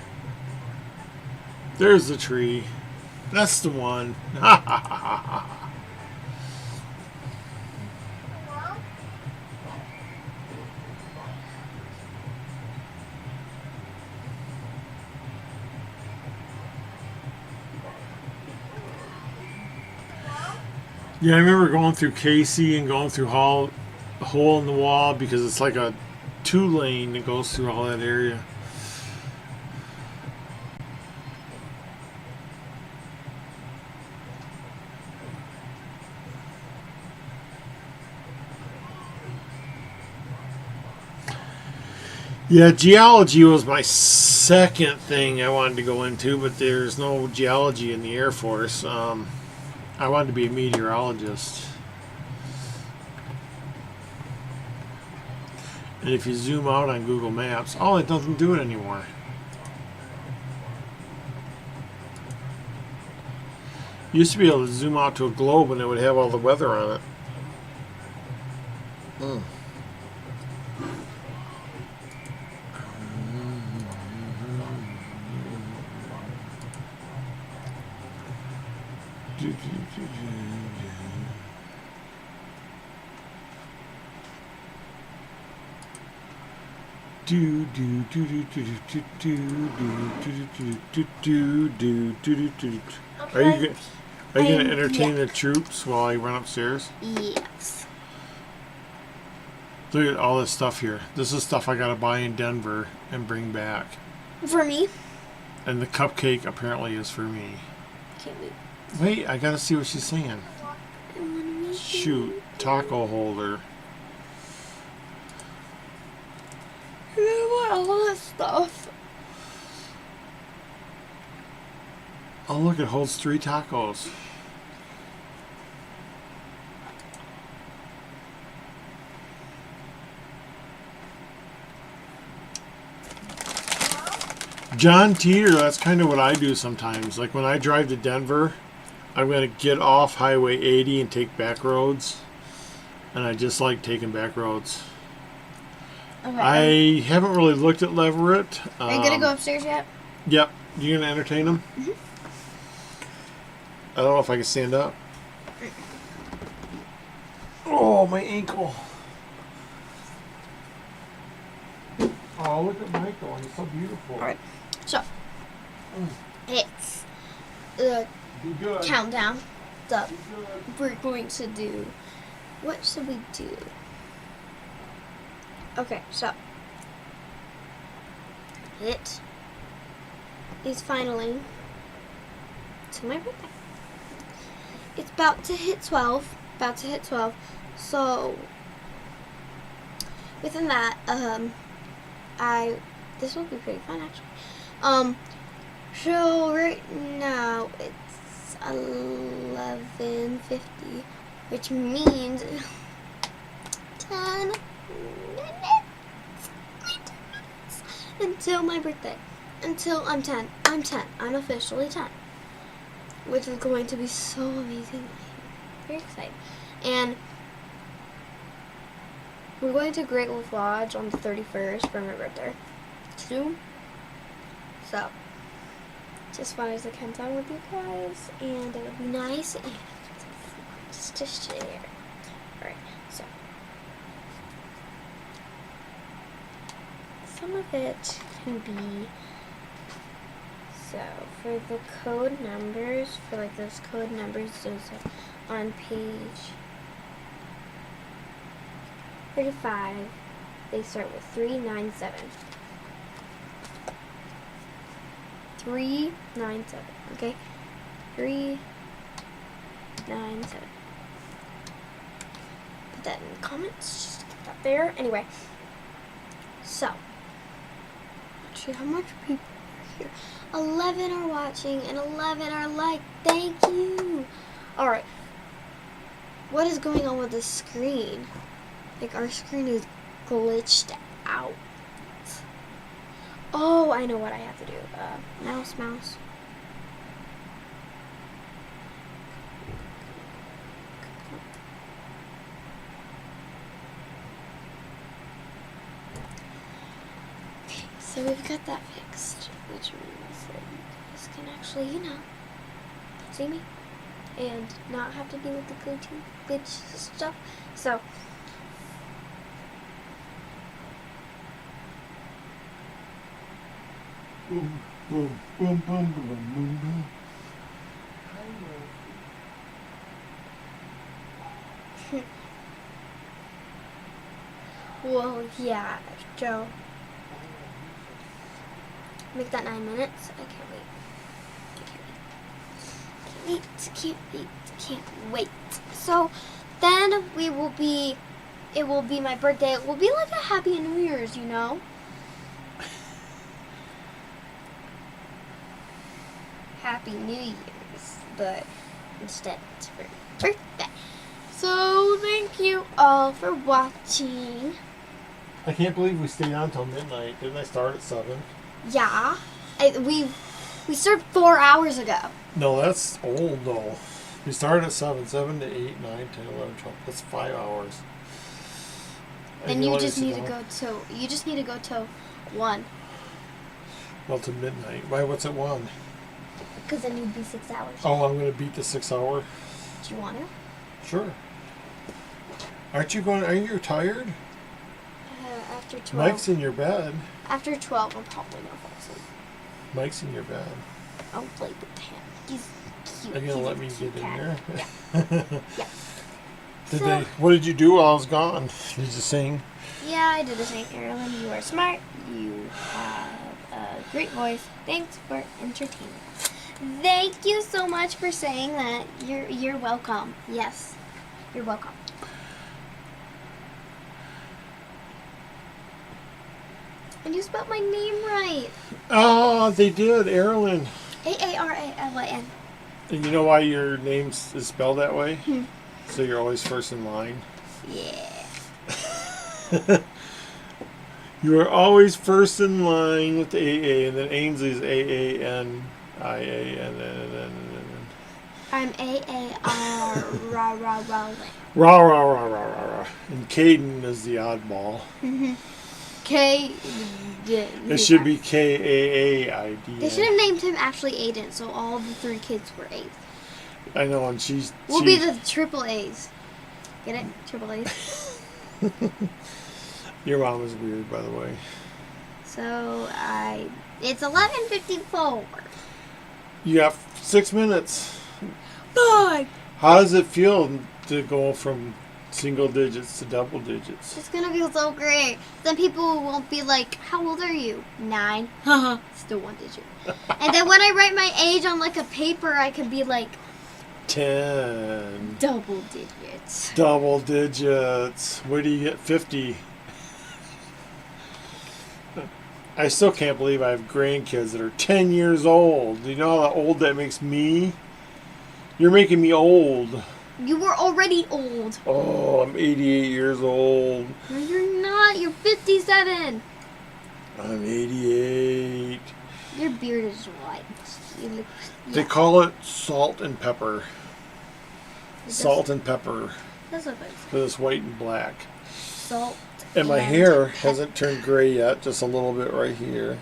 There's the tree. That's the one. Ha ha ha ha. Yeah, I remember going through Casey and going through Hole in the Wall because it's like a 2-lane that goes through all that area. Yeah, geology was my second thing I wanted to go into, but there's no geology in the Air Force. I wanted to be a meteorologist. And if you zoom out on Google Maps, oh, it doesn't do it anymore. You used to be able to zoom out to a globe and it would have all the weather on it. Mm. Are you going to entertain the troops while I run upstairs? Yes. Look at all this stuff here. This is stuff I got to buy in Denver and bring back. For me. And the cupcake apparently is for me. Can't wait. Wait, I got to see what she's saying. Shoot, taco holder. Look at all this stuff. Oh, look, it holds 3 tacos. John Teeter, that's kind of what I do sometimes. Like when I drive to Denver, I'm going to get off Highway 80 and take back roads. And I just like taking back roads. Okay. I haven't really looked at Leverett. Are you going to go upstairs yet? Yep. You gonna entertain them? Mhm. I don't know if I can stand up. Oh, my ankle. Oh, look at Michael. He's so beautiful. All right. So it's the Be good. countdown. So Be good. we're going to do. What should we do? Okay, so it is finally to my birthday. It's about to hit 12. About to hit 12. So within that, this will be pretty fun actually. So right now it's 11:50, which means 10 minutes until my birthday. Until I'm 10. I'm 10. I'm officially 10. Which is going to be so amazing. I'm very excited. And we're going to Great Wolf Lodge on the 31st for my birthday. Soon. So, just wanted to come down with you guys, and it would be nice and just to share. Alright, so some of it can be, so for the code numbers, for like those code numbers, those are on page 35, they start with 397. 397, okay? 397. Put that in the comments, just get that there. Anyway, so, let's see how much people are here. 11 are watching and 11 are like, thank you. Alright, what is going on with the screen? Like, our screen is glitched out. Oh, I know what I have to do. Mouse. Okay, so we've got that fixed, which means that you guys can actually, see me and not have to deal with the glitch stuff. So, Boom, boom, boom, boom, boom, boom, boom. well, yeah, Joe. Make that 9 minutes. I can't wait. Can't wait. So then it will be my birthday. It will be like a Happy New Year's, Happy New Year's, but instead it's for birthday. So thank you all for watching. I can't believe we stayed on till midnight. Didn't I start at 7? Yeah, we started 4 hours ago. No, that's old though. We started at 7 to 8, 9, 10, 11, 12. That's 5 hours. Then you just need to go till 1. Well, to midnight. Why? What's at 1? Because then you'd be 6 hours. Oh, I'm going to beat the 6 hour. Do you want to? Sure. Are you tired? After 12. Mike's in your bed. After 12, I'm probably gonna fall asleep. Mike's in your bed. I'll play with him. He's cute. Are you going to He's let a me cute get in cat. there? Yeah. What did you do while I was gone? Did you sing? Yeah, I did the same. Carolyn, you are smart. You have a great voice. Thanks for entertaining us. Thank you so much for saying that. You're welcome. Yes, you're welcome. And you spelled my name right. Oh, they did, Erilyn. Aaralyn. And you know why your name is spelled that way? Hmm. So you're always first in line. Yeah. You are always first in line with the AA, and then Ainsley's AANIA, and then I'm AAR rah rah rah. rah rah rah rah rah rah. And Caden is the oddball. Mhm. K. It should be K-A-A-I-D. They should have named him actually Aiden, so all the 3 kids were A's. I know, and she's... We'll be the triple A's. Get it? Triple A's. Your mom is weird, by the way. So it's 11:54. You got 6 minutes. 5. How does it feel to go from single digits to double digits? It's gonna feel so great. Then people won't be like, "How old are you?" 9. Still 1 digit. And then when I write my age on like a paper, I could be like 10. double digits. Double digits. Where do you get 50? I still can't believe I have grandkids that are 10 years old. Do you know how old that makes me? You're making me old. You were already old. Oh, I'm 88 years old. No, you're not. You're 57. I'm 88. Your beard is white. You look, They call it salt and pepper. Salt and pepper. That's what it's Because it's white and black. salt. And my hair hasn't turned gray yet, just a little bit right here.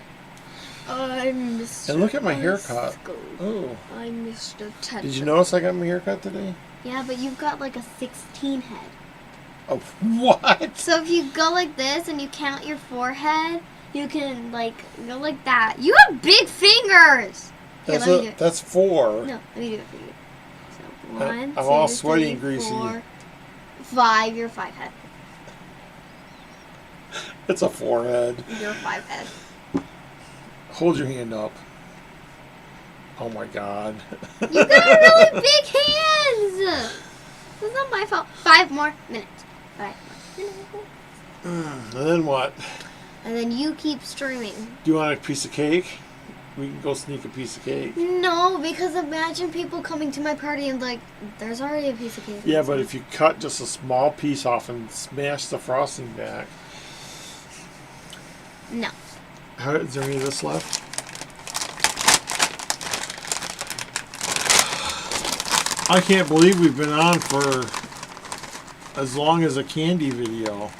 I'm Mr. And look at my haircut. Icicle. Oh. I'm Mr. Teller. Did you notice I got my haircut today? Yeah, but you've got like a 16 head. Oh, what? So if you go like this and you count your forehead, you can like go like that. You have big fingers. Here, let me do it. That's 4. No, let me do it for you. So I'm 1, 2, all sweaty 3, and greasy. 4, 5. You're 5 head. It's a forehead. You're 5 head. Hold your hand up. Oh my God. You got really big hands. It's not my fault. 5 more minutes. 5 more minutes. And then what? And then you keep streaming. Do you want a piece of cake? We can go sneak a piece of cake. No, because imagine people coming to my party and like, there's already a piece of cake. Yeah, but if you cut just a small piece off and smash the frosting back. No. Is there any of this left? I can't believe we've been on for as long as a candy video.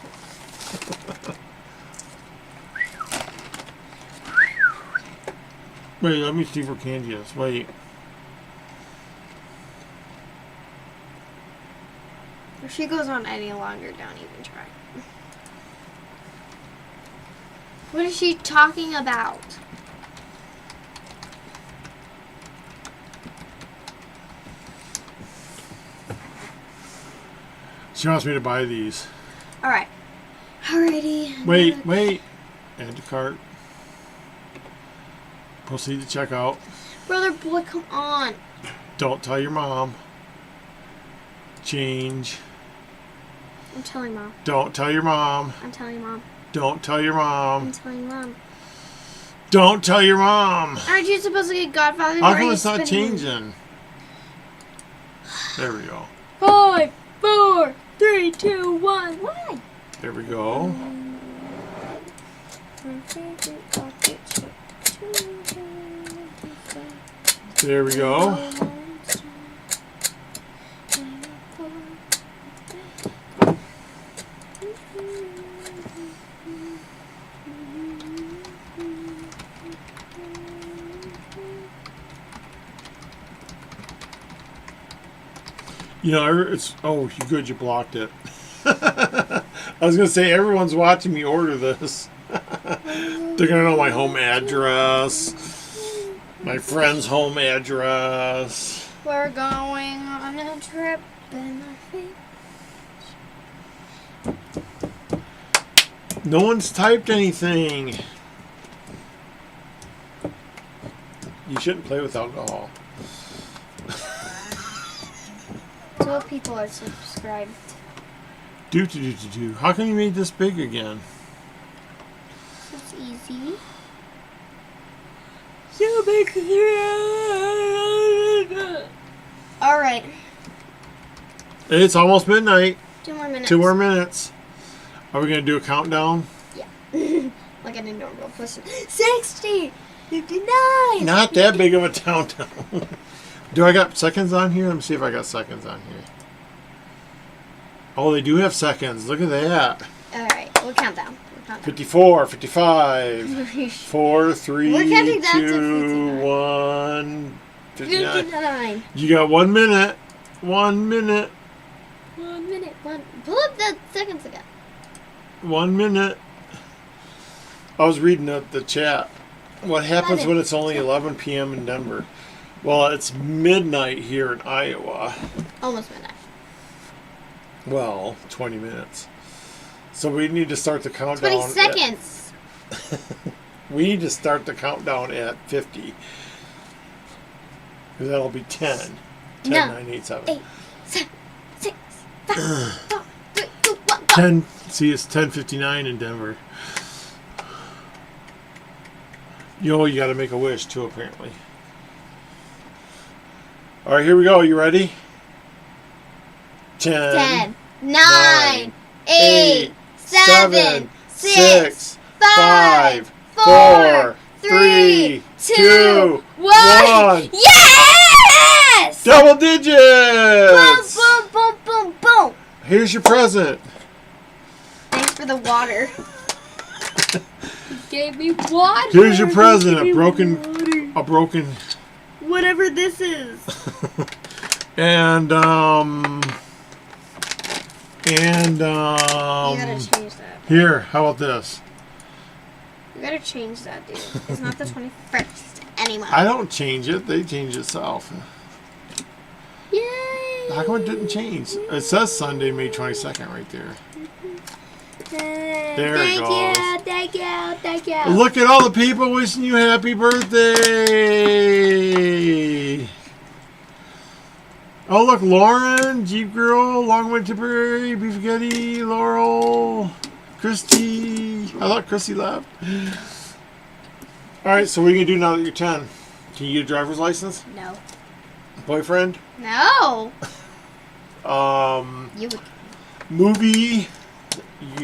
Wait, let me see where candy is. Wait. If she goes on any longer, don't even try. What is she talking about? She wants me to buy these. Alright. Alrighty. Wait. Add to cart. Proceed to checkout. Brother boy, come on. Don't tell your mom. Change. I'm telling mom. Don't tell your mom. I'm telling mom. Don't tell your I'm mom. telling mom. Don't tell your mom. Aren't you supposed to get Godfather? How come it's not changing? There we go. 5, 4, 3, 2, 1. Why? There we go. There we go. You know, it's... Oh, you good, you blocked it. I was going to say, everyone's watching me order this. They're going to know my home address. My friend's home address. We're going on a trip in our feet. No one's typed anything. You shouldn't play with alcohol. So people are subscribed. Do. How come you made this big again? It's easy. So big. Alright. It's almost midnight. 2 more minutes. 2 more minutes. Are we going to do a countdown? Yeah. Like an normal person. 60! 59! Not that big of a countdown. Do I got seconds on here? Let me see if I got seconds on here. Oh, they do have seconds. Look at that. Alright, we'll count down. countdown. 54, 55, 4, 3, We're counting down to 2, 59. 1, 59. 59. You got 1 minute. 1 minute. 1 minute. Pull up the seconds again. 1 minute. I was reading the chat. What happens when it's only 11 p.m. in Denver? Well, it's midnight here in Iowa. Almost midnight. Well, 20 minutes. So we need to start the countdown. 20 seconds. We need to start the countdown at 50. Because that'll be 10. 10, No. 9, 8, 7. 8, 7, 6, 5, 4, 3, 2, 1, go. 10. See, it's 10:59 in Denver. You got to make a wish too, apparently. All right, here we go. You ready? 10, 9, 8, 7, 6, 5, 4, 3, 2, 1. Yes! Double Boom, digits! boom, boom, boom, boom. Here's your present. Thanks for the water. You gave me water. Here's your present. You A gave me broken, water. Whatever this is. and You gotta change that. here, how about this? You gotta change that, dude. It's not the 21st anymore. I don't change it. They change itself. Yay! How come it didn't change? It says Sunday, May 22nd right there. There it Thank goes. you, thank you, thank you. Look at all the people wishing you happy birthday. Oh, look, Lauren, Jeep Girl, Longwood Tipperary, Beef Getty, Laurel, Christy. I thought Christy left. All right, so what are you going to do now that you're 10? Can you get a driver's license? No. Boyfriend? No. You Movie?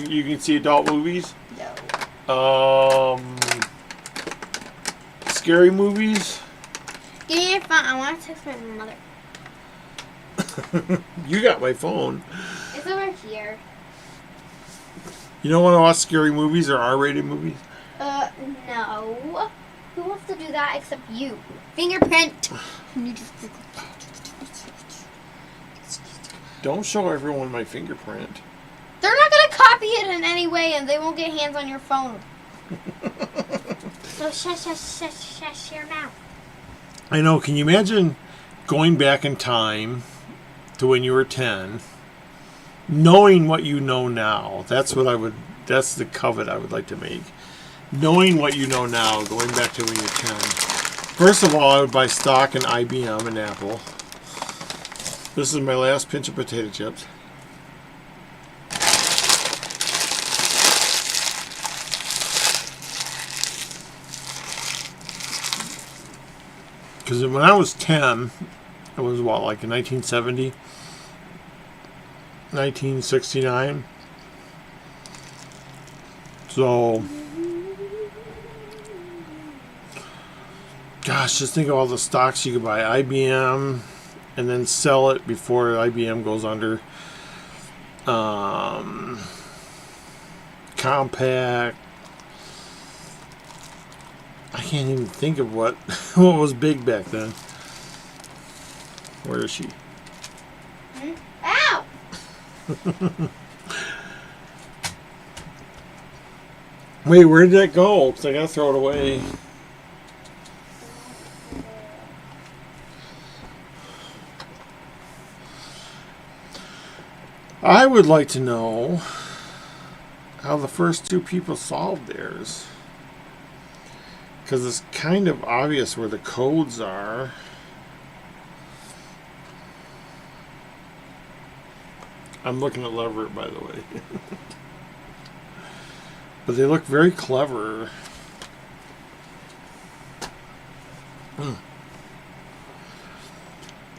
You can see adult movies? no. Scary movies? Give me your phone. I want to text my mother. You got my phone. It's over here. You don't want to watch scary movies or R-rated movies? No. Who wants to do that except you? Fingerprint. Don't show everyone my fingerprint. They're not gonna copy it in any way, and they won't get hands on your phone. So shush your mouth. I know. Can you imagine going back in time to when you were 10, knowing what you know now? That's the covet I would like to make. Knowing what you know now, going back to when you're 10. First of all, I would buy stock in IBM and Apple. This is my last pinch of potato chips. Because when I was 10, it was what, like in 1970? 1969? So, gosh, just think of all the stocks you could buy. IBM, and then sell it before IBM goes under. Compaq. I can't even think of what was big back then. Where is she? Ow! Wait, where did that go? Because I gotta throw it away. I would like to know how the first two people solved theirs. Because it's kind of obvious where the codes are. I'm looking at Leverett, by the way. But they look very clever.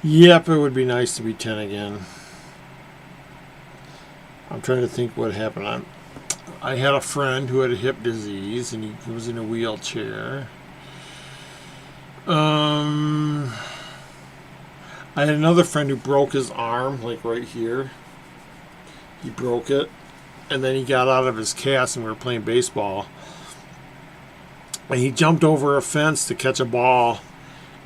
Yep, it would be nice to be 10 again. I'm trying to think what happened. I had a friend who had a hip disease, and he was in a wheelchair. I had another friend who broke his arm, like right here. He broke it. and then he got out of his cast and we were playing baseball. And he jumped over a fence to catch a ball.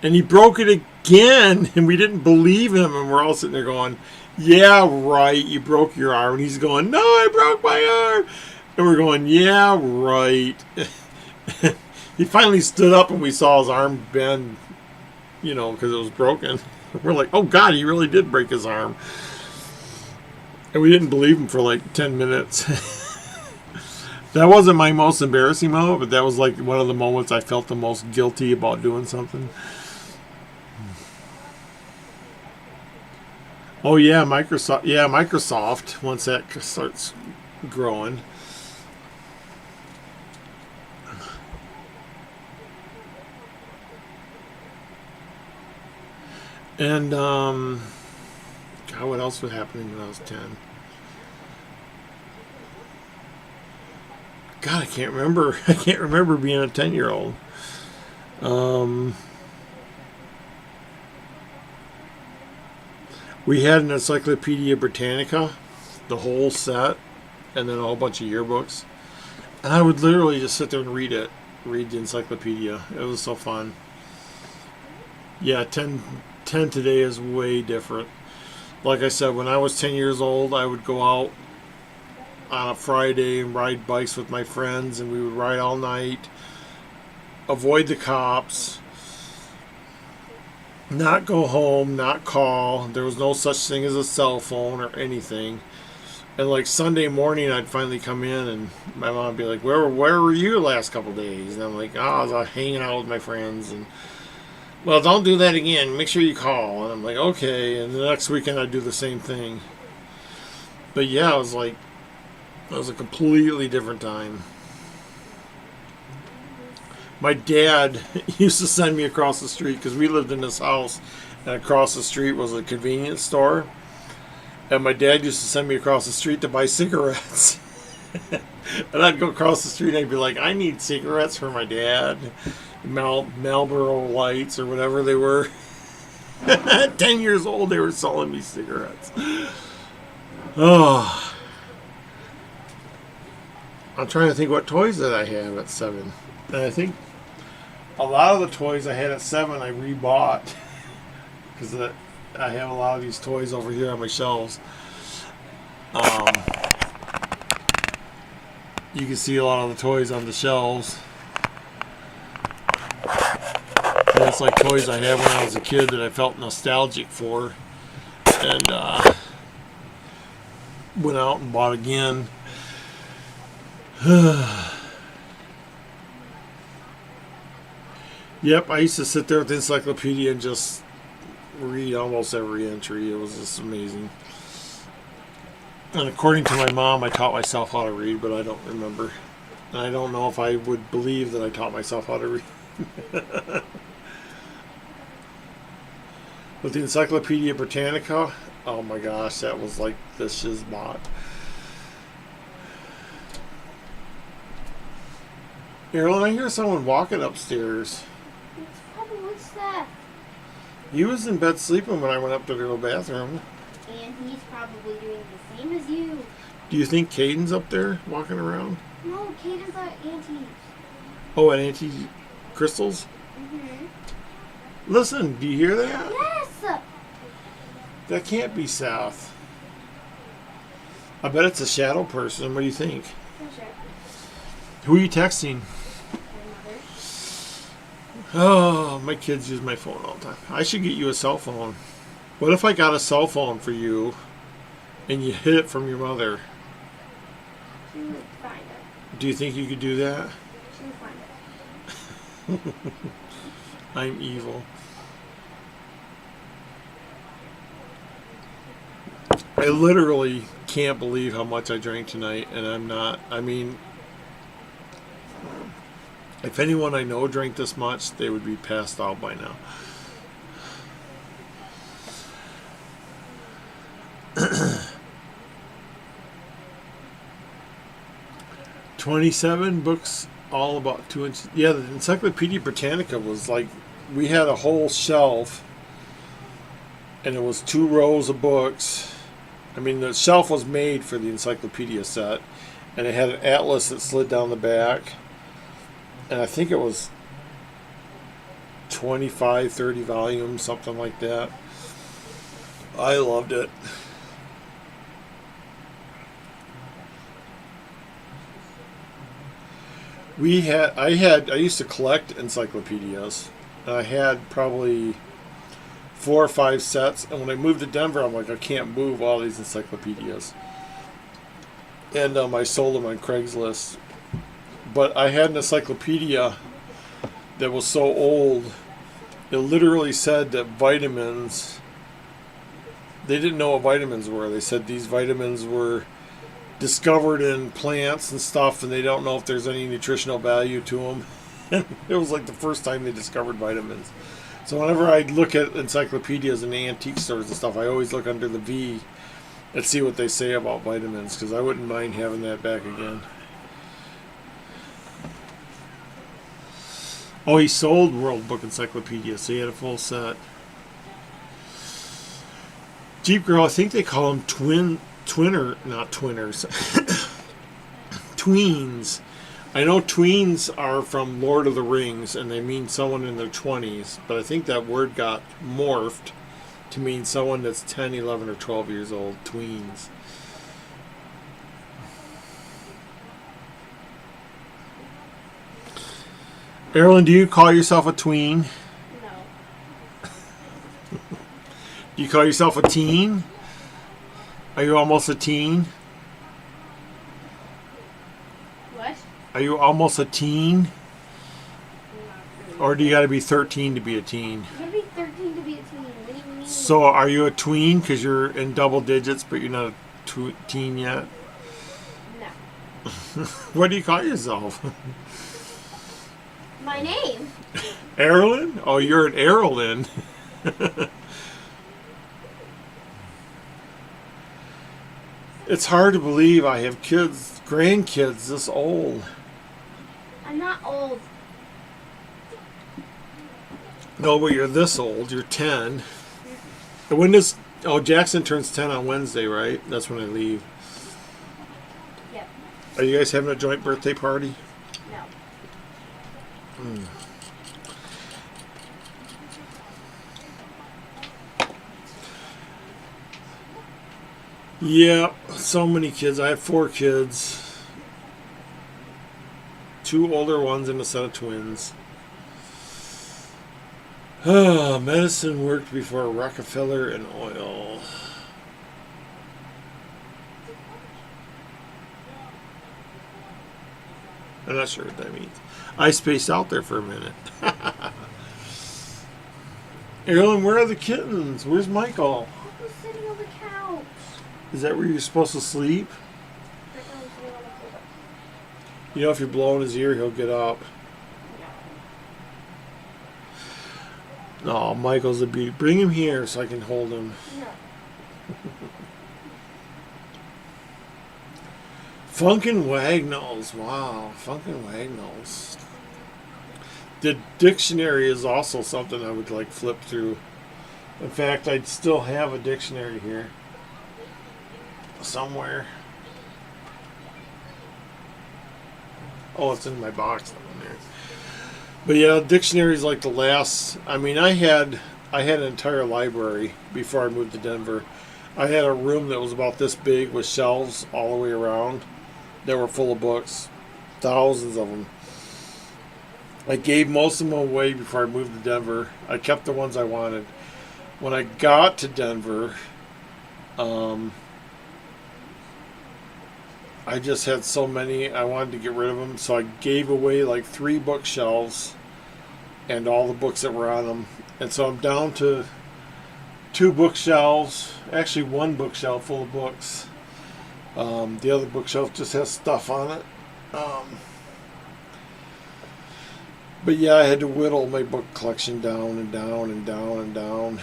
And he broke it again. And we didn't believe him. And we're all sitting there going, yeah, right, you broke your arm. And he's going, no, I broke my arm. And we're going, yeah, right. He finally stood up and we saw his arm bend, you know, because it was broken. We're like, oh, God, he really did break his arm. And we didn't believe him for like 10 minutes. That wasn't my most embarrassing moment, but that was like one of the moments I felt the most guilty about doing something. Oh yeah, Microsoft. Yeah, Microsoft. Once that starts growing. And God, what else was happening when I was 10? God, I can't remember. I can't remember being a 10-year-old. We had an Encyclopedia Britannica, the whole set, and then a whole bunch of yearbooks. And I would literally just sit there and read the encyclopedia. It was so fun. Yeah, 10 today is way different. Like I said, when I was 10 years old, I would go out on a Friday and ride bikes with my friends, and we would ride all night, avoid the cops, not go home, not call. There was no such thing as a cell phone or anything. And like Sunday morning, I'd finally come in, and my mom would be like, where were you the last couple days? And I'm like, I was out hanging out with my friends. And well, don't do that again. Make sure you call. And I'm like, okay. And the next weekend, I'd do the same thing. But yeah, it was like, it was a completely different time. My dad used to send me across the street because we lived in this house, and across the street was a convenience store. And my dad used to send me across the street to buy cigarettes. And I'd go across the street and I'd be like, I need cigarettes for my dad. Marlboro Lights or whatever they were. At 10 years old, they were selling me cigarettes. Oh. I'm trying to think what toys that I have at 7. And I think a lot of the toys I had at 7 I rebought. Because I have a lot of these toys over here on my shelves. You can see a lot of the toys on the shelves. And it's like toys I had when I was a kid that I felt nostalgic for. And went out and bought again. Yep, I used to sit there with the encyclopedia and just read almost every entry. It was just amazing. And according to my mom, I taught myself how to read, but I don't remember. And I don't know if I would believe that I taught myself how to read. With the Encyclopedia Britannica, oh my gosh, that was like the shizbot. Earl, I hear someone walking upstairs. What's that? He was in bed sleeping when I went up to the bathroom. And he's probably doing the same as you. Do you think Caden's up there walking around? No, Caden's at Auntie's. Oh, at Auntie Crystal's? Mm-hmm. Listen, do you hear that? Yes! That can't be South. I bet it's a shadow person. What do you think? For sure. Who are you texting? My mother. Oh, my kids use my phone all the time. I should get you a cell phone. What if I got a cell phone for you and you hid it from your mother? She would find it. Do you think you could do that? She would find it. I'm evil. I literally can't believe how much I drank tonight, and I'm not. I mean, if anyone I know drank this much, they would be passed out by now. $27 books, all about 2 inches. Yeah, the Encyclopedia Britannica was like, we had a whole shelf, and it was 2 rows of books. I mean, the shelf was made for the encyclopedia set, and it had an atlas that slid down the back, and I think it was 25, 30 volumes, something like that. I loved it. I used to collect encyclopedias, and I had probably 4 or 5 sets, and when I moved to Denver, I'm like, I can't move all these encyclopedias. And I sold them on Craigslist. But I had an encyclopedia that was so old, it literally said that vitamins, they didn't know what vitamins were. They said these vitamins were discovered in plants and stuff, and they don't know if there's any nutritional value to them. It was like the first time they discovered vitamins. So whenever I look at encyclopedias in antique stores and stuff, I always look under the V and see what they say about vitamins, because I wouldn't mind having that back again. Oh, he sold World Book Encyclopedia, so he had a full set. Jeep Girl, I think they call them not twinners. Tweens. I know tweens are from Lord of the Rings, and they mean someone in their 20s, but I think that word got morphed to mean someone that's 10, 11, or 12 years old. Tweens. Erilyn, do you call yourself a tween? No. Do you call yourself a teen? Are you almost a teen? What? Are you almost a teen? Not really. Or do you got to be 13 to be a teen? You gotta be 13 to be a teen. What do you mean? So are you a tween because you're in double digits, but you're not a teen yet? No. What do you call yourself? My name. Erilyn? Oh, you're an Erilyn. It's hard to believe I have kids, grandkids this old. I'm not old. No, but you're this old. You're 10. And when does... Oh, Jackson turns 10 on Wednesday, right? That's when I leave. Yep. Are you guys having a joint birthday party? No. Yeah, so many kids. I have 4 kids. 2 older ones and a set of twins. Medicine worked before Rockefeller and oil. I'm not sure what that means. I spaced out there for a minute. Erilyn, where are the kittens? Where's Michael? He's sitting on the couch. Is that where you're supposed to sleep? Right now he's sitting on the floor. You know, if you blow in his ear, he'll get up. Oh, Michael's a beauty. Bring him here so I can hold him. No. Funkin' Wagnalls. Wow, Funkin' Wagnalls. The dictionary is also something I would like flip through. In fact, I'd still have a dictionary here. Somewhere. Oh, it's in my box down there. But yeah, dictionaries like the last. I mean, I had an entire library before I moved to Denver. I had a room that was about this big with shelves all the way around that were full of books, thousands of them. I gave most of them away before I moved to Denver. I kept the ones I wanted. When I got to Denver, I just had so many, I wanted to get rid of them, so I gave away like 3 bookshelves and all the books that were on them. And so I'm down to 2 bookshelves, actually 1 bookshelf full of books. The other bookshelf just has stuff on it. But yeah, I had to whittle my book collection down and down and down and down.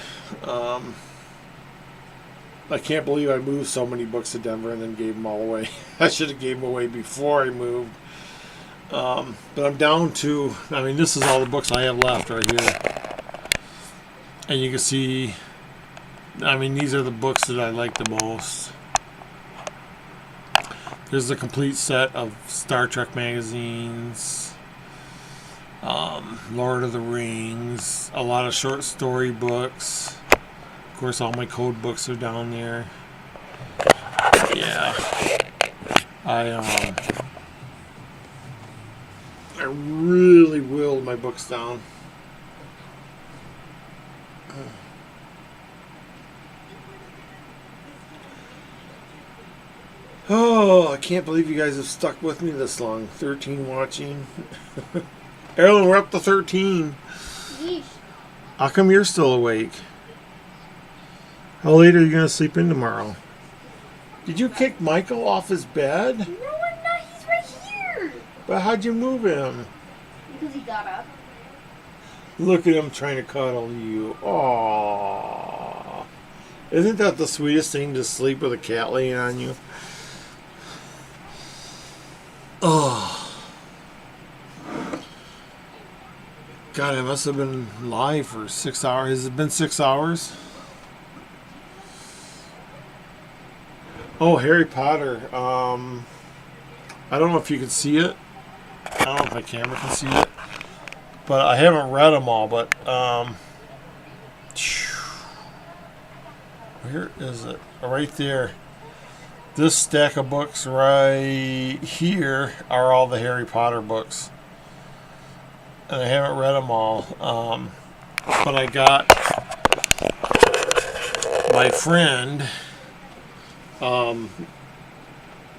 I can't believe I moved so many books to Denver and then gave them all away. I should have gave them away before I moved. But I'm down to, I mean, this is all the books I have left right here. And you can see, I mean, these are the books that I like the most. Here's the complete set of Star Trek magazines, Lord of the Rings, a lot of short story books. Of course, all my code books are down there. Yeah, I really whittled my books down. Oh, I can't believe you guys have stuck with me this long. 13 watching. Erlen, we're up to 13. Yeesh. How come you're still awake? How late are you going to sleep in tomorrow? Did you kick Michael off his bed? No, I'm not. He's right here. But how'd you move him? Because he got up. Look at him trying to cuddle you. Aww. Isn't that the sweetest thing to sleep with a cat laying on you? Oh. God, I must have been live for 6 hours. Has it been 6 hours? Oh, Harry Potter. I don't know if you can see it. I don't know if my camera can see it. But I haven't read them all, but where is it? Right there. This stack of books right here are all the Harry Potter books. And I haven't read them all. But I got my friend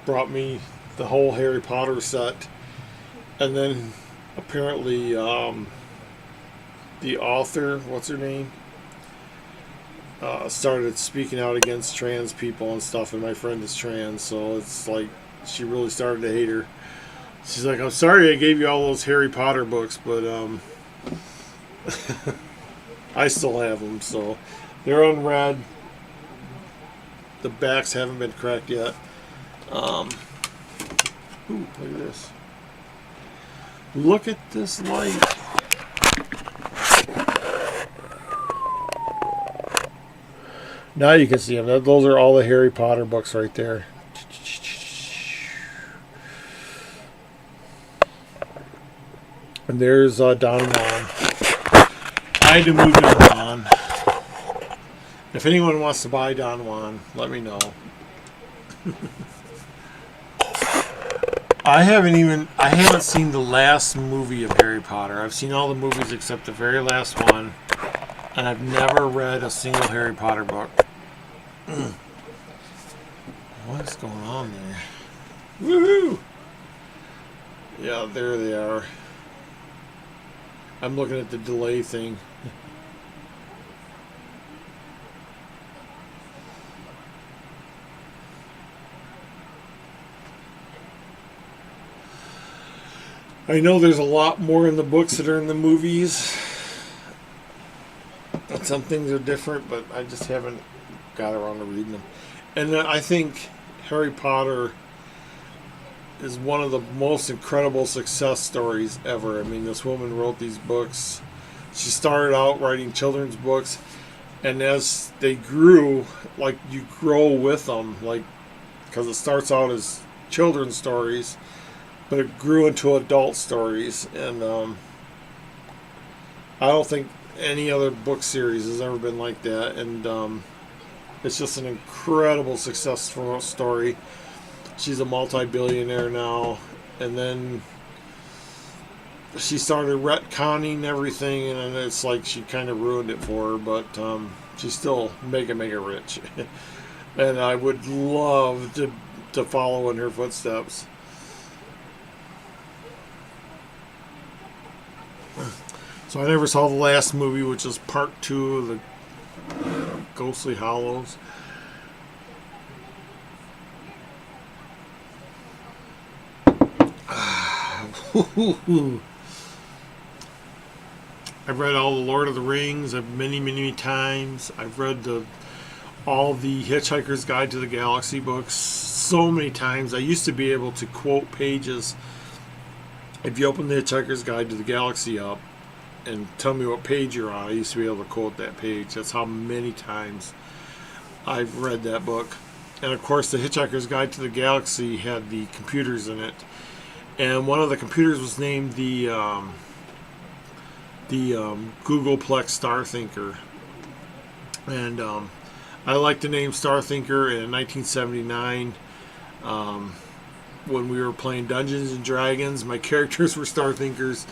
brought me the whole Harry Potter set. And then apparently the author, what's her name, started speaking out against trans people and stuff, and my friend is trans, so it's like she really started to hate her. She's like, I'm sorry I gave you all those Harry Potter books, but I still have them, so they're unread. The backs haven't been cracked yet. Ooh, look at this. Look at this light. Now you can see them. Those are all the Harry Potter books right there. And there's Don Juan. I had to move Don Juan. If anyone wants to buy Don Juan, let me know. I haven't seen the last movie of Harry Potter. I've seen all the movies except the very last one. And I've never read a single Harry Potter book. What's going on there? Woohoo! Yeah, there they are. I'm looking at the delay thing. I know there's a lot more in the books that are in the movies. And some things are different, but I just haven't got around to reading them. And I think Harry Potter is one of the most incredible success stories ever. I mean, this woman wrote these books. She started out writing children's books, and as they grew, like, you grow with them, like, because it starts out as children's stories, but it grew into adult stories. And I don't think any other book series has ever been like that. And it's just an incredible successful story. She's a multi-billionaire now, and then she started retconning everything, and it's like she kind of ruined it for her, but she's still mega rich. And I would love to follow in her footsteps. So I never saw the last movie, which is part 2 of the Ghostly Hollows. I've read all the Lord of the Rings many times. I've read all the Hitchhiker's Guide to the Galaxy books so many times. I used to be able to quote pages. If you open the Hitchhiker's Guide to the Galaxy up and tell me what page you're on, I used to be able to quote that page. That's how many times I've read that book. And of course, the Hitchhiker's Guide to the Galaxy had the computers in it, and one of the computers was named the Googleplex Star Thinker. And I like the name Star Thinker. In 1979, when we were playing Dungeons and Dragons, my characters were Star Thinkers.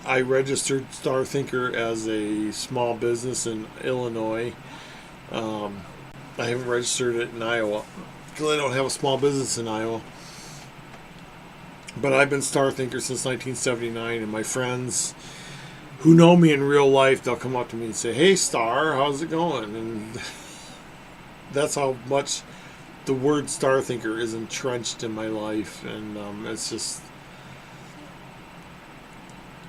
I registered Star Thinker as a small business in Illinois. I haven't registered it in Iowa because I don't have a small business in Iowa. But I've been Star Thinker since 1979, and my friends who know me in real life, they'll come up to me and say, "Hey, Star, how's it going?" And that's how much the word Star Thinker is entrenched in my life, and it's just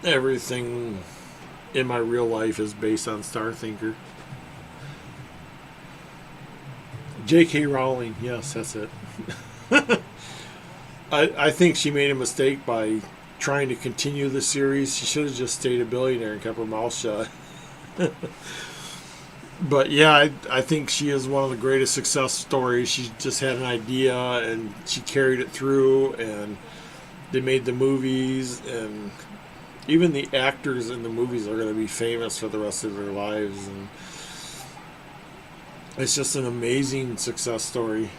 everything in my real life is based on Star Thinker. J.K. Rowling, yes, that's it. I think she made a mistake by trying to continue the series. She should have just stayed a billionaire and kept her mouth shut. But yeah, I think she is one of the greatest success stories. She just had an idea and she carried it through, and they made the movies, and even the actors in the movies are going to be famous for the rest of their lives, and it's just an amazing success story.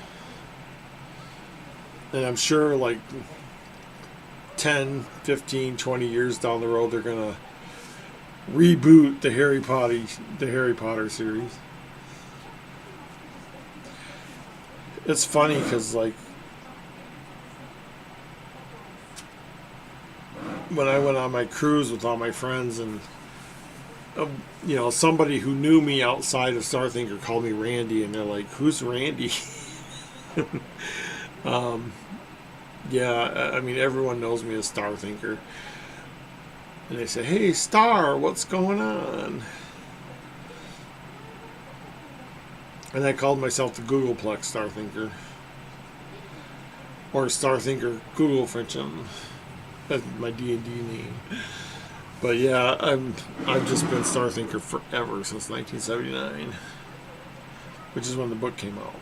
And I'm sure like 10, 15, 20 years down the road, they're going to reboot the Harry Potter series. It's funny because like when I went on my cruise with all my friends, and somebody who knew me outside of Star Thinker called me Randy, and they're like, "Who's Randy?" Yeah, I mean, everyone knows me as Star Thinker. And they say, "Hey, Star, what's going on?" And I called myself the Googleplex Star Thinker. Or Star Thinker Google Frenchum. That's my D&D name. But yeah, I've just been Star Thinker forever, since 1979. Which is when the book came out.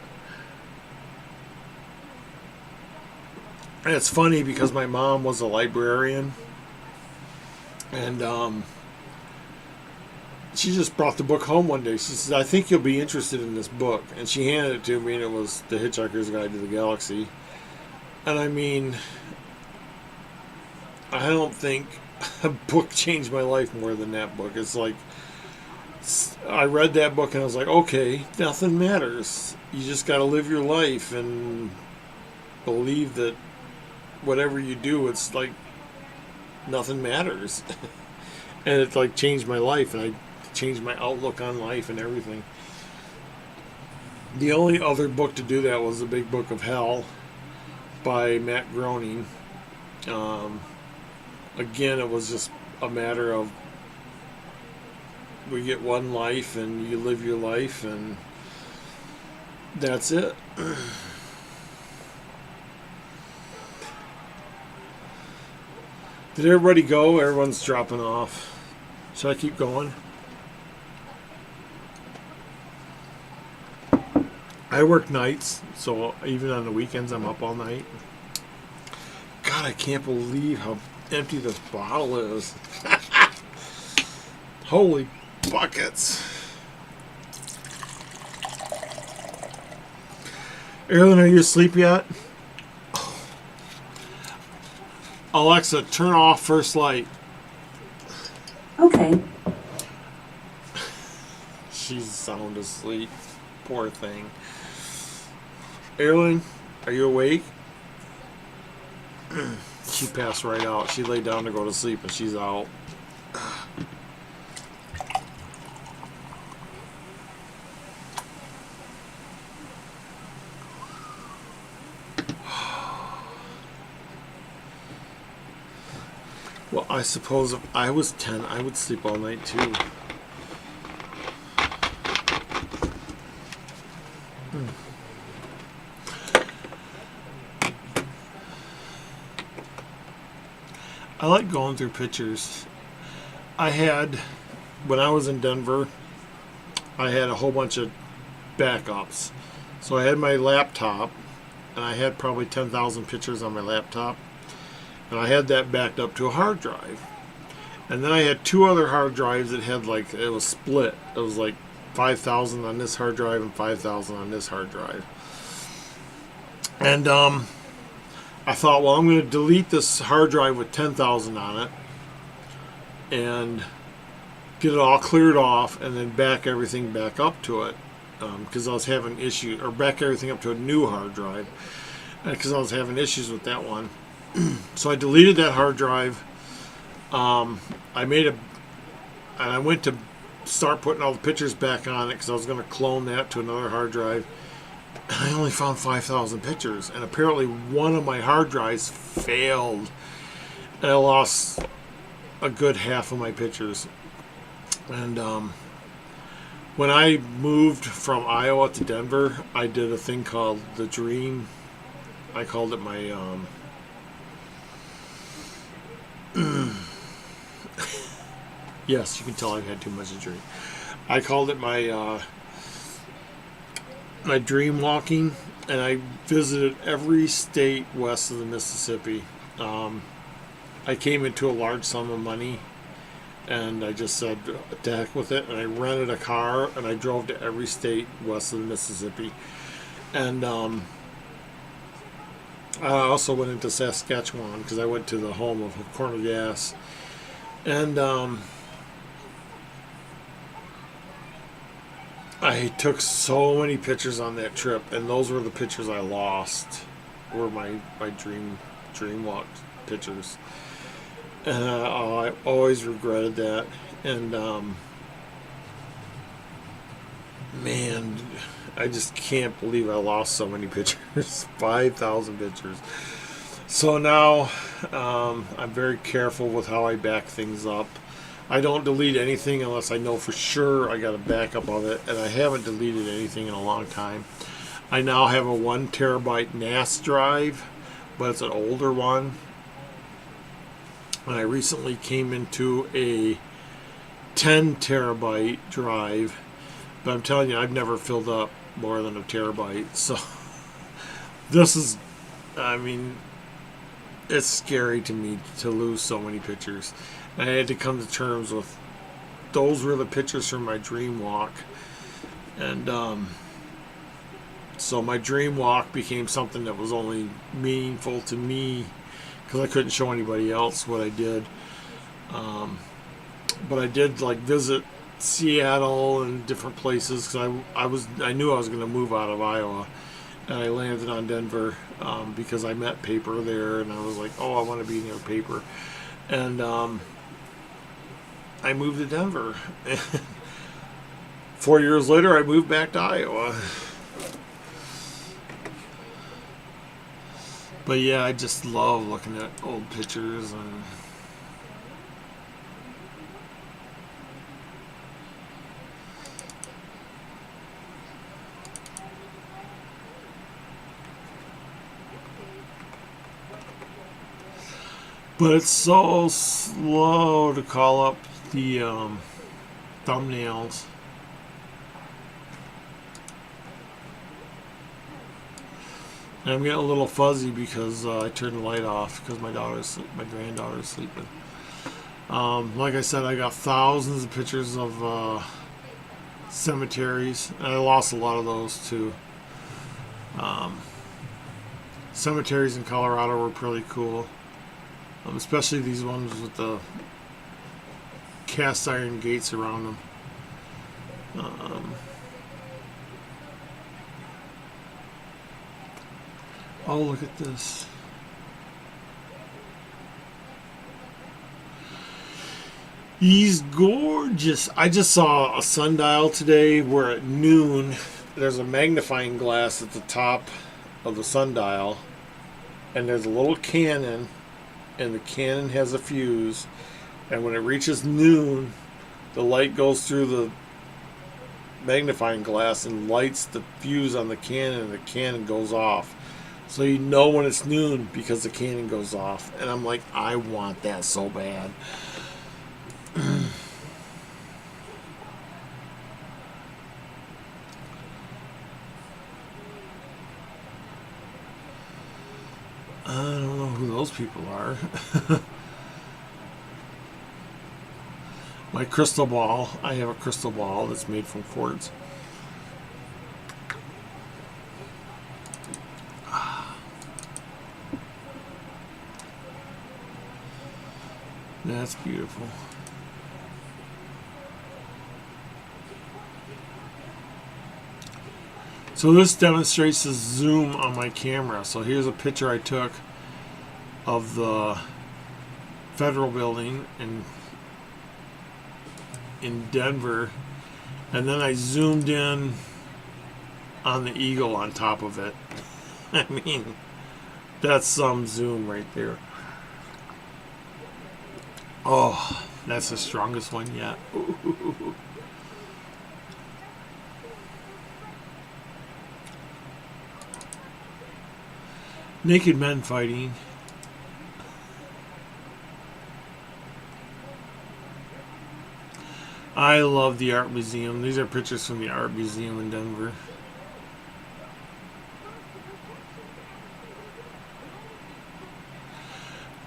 And it's funny because my mom was a librarian, and she just brought the book home one day. She said, "I think you'll be interested in this book." And she handed it to me, and it was The Hitchhiker's Guide to the Galaxy. And I mean, I don't think a book changed my life more than that book. It's like, I read that book and I was like, okay, nothing matters. You just got to live your life and believe that whatever you do, it's like nothing matters. And it like changed my life, and I changed my outlook on life and everything. The only other book to do that was The Big Book of Hell by Matt Groening. Again, it was just a matter of we get one life and you live your life, and that's it. Did everybody go? Everyone's dropping off. Should I keep going? I work nights, so even on the weekends I'm up all night. God, I can't believe how empty this bottle is. Holy buckets. Erin, are you asleep yet? Alexa, turn off first light. Okay. She's sound asleep. Poor thing. Erin, are you awake? She passed right out. She laid down to go to sleep, and she's out. Well, I suppose if I was 10, I would sleep all night too. I like going through pictures. When I was in Denver, I had a whole bunch of backups. So I had my laptop, and I had probably 10,000 pictures on my laptop, and I had that backed up to a hard drive. And then I had 2 other hard drives that had like, it was split. It was like 5,000 on this hard drive and 5,000 on this hard drive. And I thought, well, I'm going to delete this hard drive with 10,000 on it and get it all cleared off, and then back everything back up to it, because I was having issues, or back everything up to a new hard drive, because I was having issues with that one. So I deleted that hard drive. I went to start putting all the pictures back on it because I was going to clone that to another hard drive. And I only found 5,000 pictures, and apparently one of my hard drives failed, and I lost a good half of my pictures. And when I moved from Iowa to Denver, I did a thing called the Dream. I called it my yes, you can tell I've had too much to drink. I called it my my dream walking, and I visited every state west of the Mississippi. I came into a large sum of money, and I just said, to heck with it, and I rented a car, and I drove to every state west of the Mississippi. And I also went into Saskatchewan, because I went to the home of Corner Gas. And I took so many pictures on that trip, and those were the pictures I lost, were my dream walk pictures. And I always regretted that. And man, I just can't believe I lost so many pictures. 5,000 pictures. So now I'm very careful with how I back things up. I don't delete anything unless I know for sure I got a backup of it, and I haven't deleted anything in a long time. I now have a 1 terabyte NAS drive, but it's an older one. And I recently came into a 10 terabyte drive, but I'm telling you, I've never filled up more than a terabyte. So this is, I mean, it's scary to me to lose so many pictures. I had to come to terms with those were the pictures from my dream walk. And so my dream walk became something that was only meaningful to me because I couldn't show anybody else what I did. But I did like visit Seattle and different places because I knew I was going to move out of Iowa, and I landed on Denver because I met Paper there, and I was like, oh, I want to be near Paper. And I moved to Denver. 4 years later, I moved back to Iowa. But yeah, I just love looking at old pictures. And but it's so slow to call up the thumbnails. And I'm getting a little fuzzy because I turned the light off because my granddaughter's sleeping. Like I said, I got thousands of pictures of cemeteries, and I lost a lot of those too. Cemeteries in Colorado were pretty cool. Especially these ones with the cast iron gates around them. Oh, look at this. He's gorgeous. I just saw a sundial today where at noon there's a magnifying glass at the top of the sundial, and there's a little cannon, and the cannon has a fuse, and when it reaches noon, the light goes through the magnifying glass and lights the fuse on the cannon, and the cannon goes off. So you know when it's noon because the cannon goes off. And I'm like, I want that so bad. I don't know who those people are. My crystal ball. I have a crystal ball that's made from quartz. That's beautiful. So this demonstrates the zoom on my camera. So here's a picture I took of the federal building in Denver, and then I zoomed in on the eagle on top of it. I mean, that's some zoom right there. Oh, that's the strongest one yet. Ooh. Naked men fighting. I love the art museum. These are pictures from the art museum in Denver.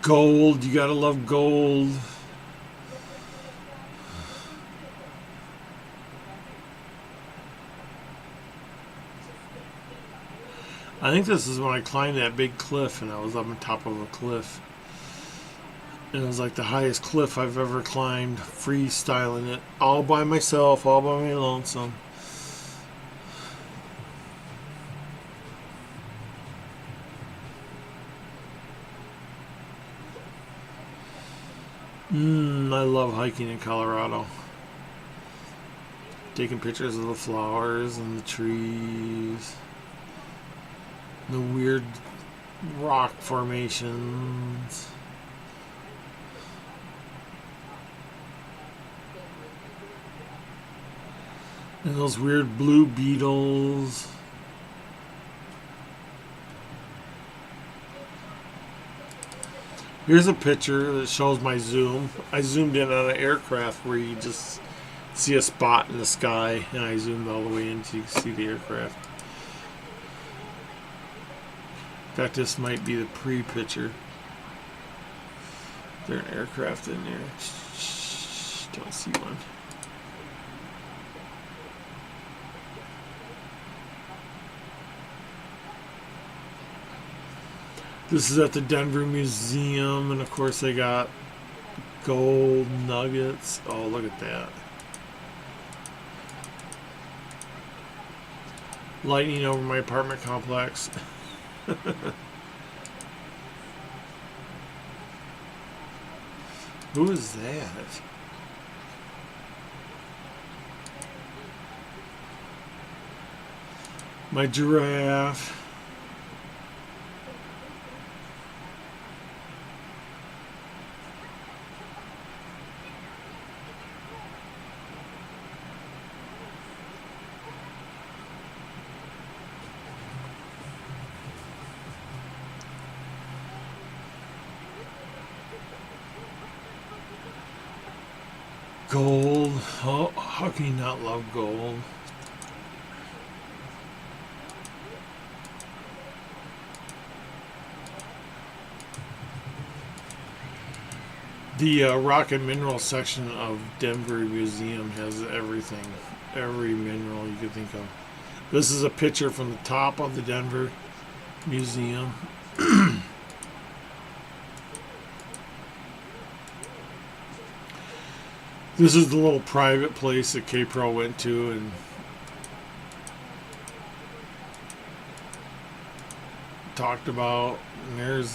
Gold, you gotta love gold. I think this is when I climbed that big cliff and I was up on top of a cliff. And it was like the highest cliff I've ever climbed, freestyling it, all by myself, all by my lonesome. I love hiking in Colorado. Taking pictures of the flowers and the trees. The weird rock formations. And those weird blue beetles. Here's a picture that shows my zoom. I zoomed in on an aircraft where you just see a spot in the sky, and I zoomed all the way in so you can see the aircraft. In fact, this might be the pre-picture. Is there an aircraft in there? Don't see one. This is at the Denver Museum, and of course they got gold nuggets. Oh, look at that. Lightning over my apartment complex. Who is that? My giraffe. Gold. Oh, how can you not love gold? The rock and mineral section of Denver Museum has everything. Every mineral you could think of. This is a picture from the top of the Denver Museum. This is the little private place that K-Pro went to and talked about. And there's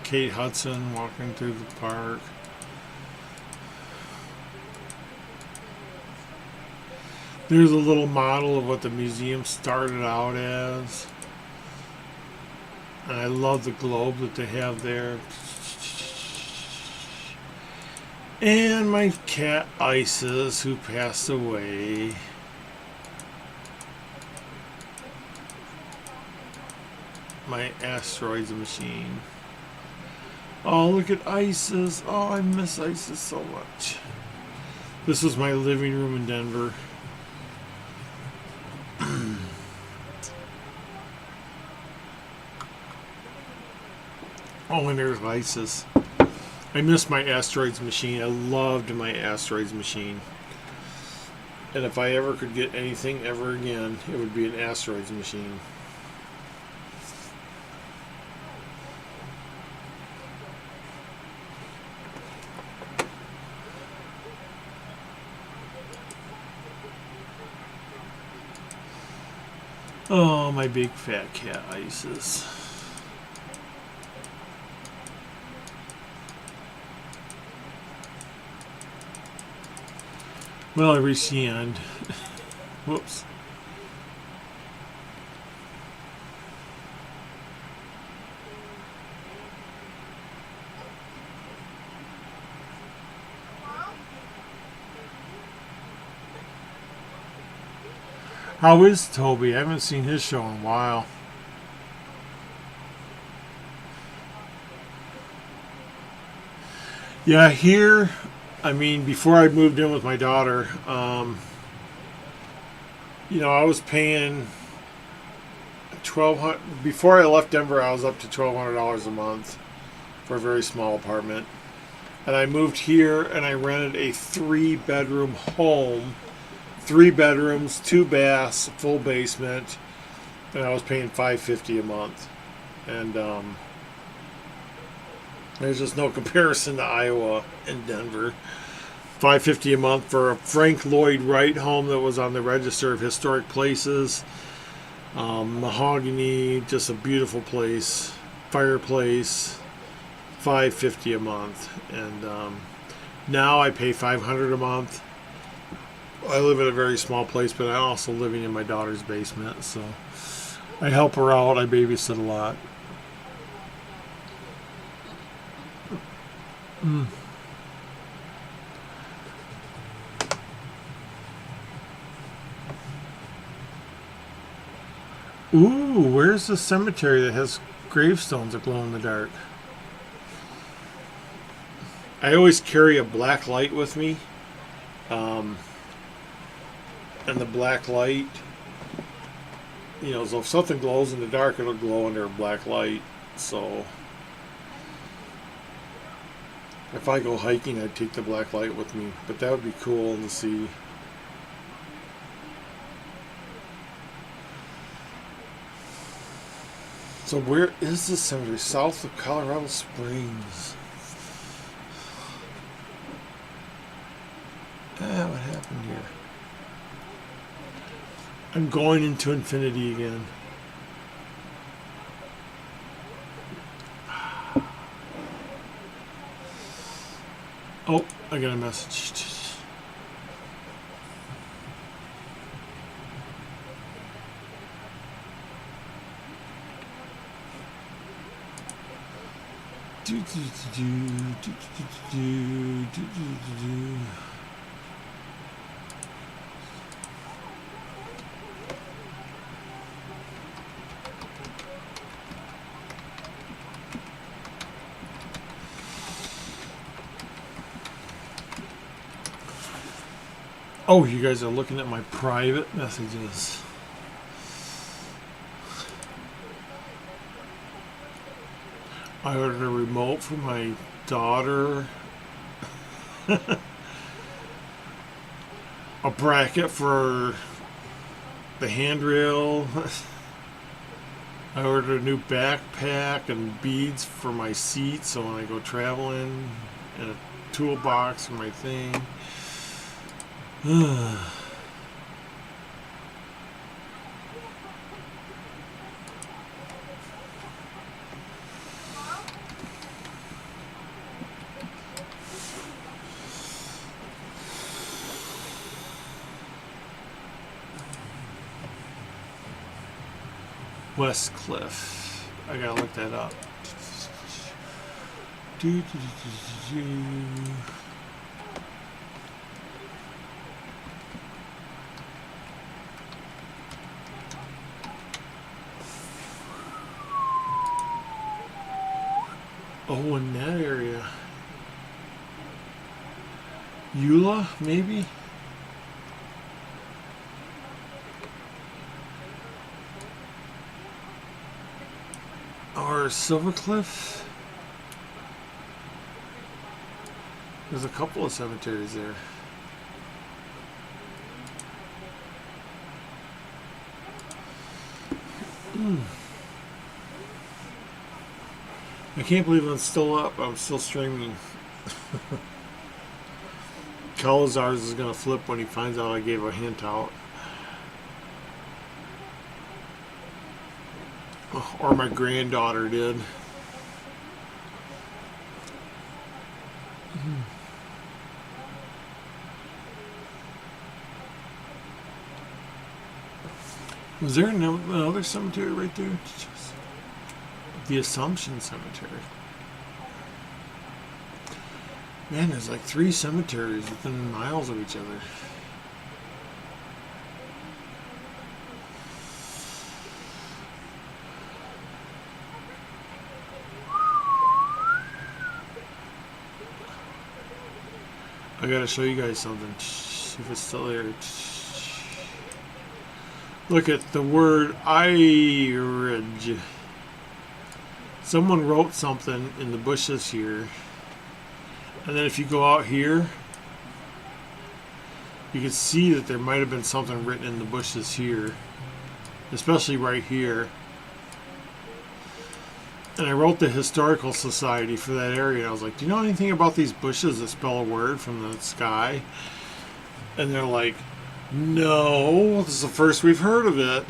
Kate Hudson walking through the park. There's a little model of what the museum started out as. And I love the globe that they have there. And my cat Isis, who passed away. My asteroids machine. Oh, look at Isis. Oh, I miss Isis so much. This was my living room in Denver. Oh, and there's ISIS. I miss my asteroids machine. I loved my asteroids machine. And if I ever could get anything ever again, it would be an asteroids machine. Oh, my big fat cat ISIS. Well, I reached the end. Whoops. How is Toby? I haven't seen his show in a while. Yeah, here, I mean, before I moved in with my daughter, you know, I was paying $1,200. Before I left Denver, I was up to $1,200 a month for a very small apartment. And I moved here and I rented a 3-bedroom home. 3 bedrooms, 2 baths, full basement, and I was paying $550 a month. And there's just no comparison to Iowa and Denver. $550 a month for a Frank Lloyd Wright home that was on the Register of Historic Places. Mahogany, just a beautiful place. Fireplace, $550 a month. And now I pay $500 a month. I live in a very small place, but I'm also living in my daughter's basement, so I help her out. I babysit a lot. Ooh, where's the cemetery that has gravestones that glow in the dark? I always carry a black light with me. And the black light, you know, so if something glows in the dark, it'll glow under a black light. So if I go hiking, I'd take the black light with me. But that would be cool to see. So where is the cemetery? South of Colorado Springs. What happened here? I'm going into infinity again. Oh, I got a message. Oh, you guys are looking at my private messages. I ordered a remote for my daughter. A bracket for the handrail. I ordered a new backpack and beads for my seat so when I go traveling, and a toolbox for my thing. Westcliff. I gotta look that up. Oh, in that area. Eula, maybe? Or Silvercliff? There's a couple of cemeteries there. I can't believe I'm still up. I'm still streaming. Calazars is gonna flip when he finds out I gave a hint out. Or my granddaughter did. Was there another cemetery right there? The Assumption Cemetery. Man, there's like 3 cemeteries within miles of each other. I gotta show you guys something. See if it's still there. Look at the word Irish. Someone wrote something in the bushes here. And then if you go out here, you can see that there might have been something written in the bushes here. Especially right here. And I wrote the Historical Society for that area. I was like, do you know anything about these bushes that spell a word from the sky? And they're like, no, this is the first we've heard of it.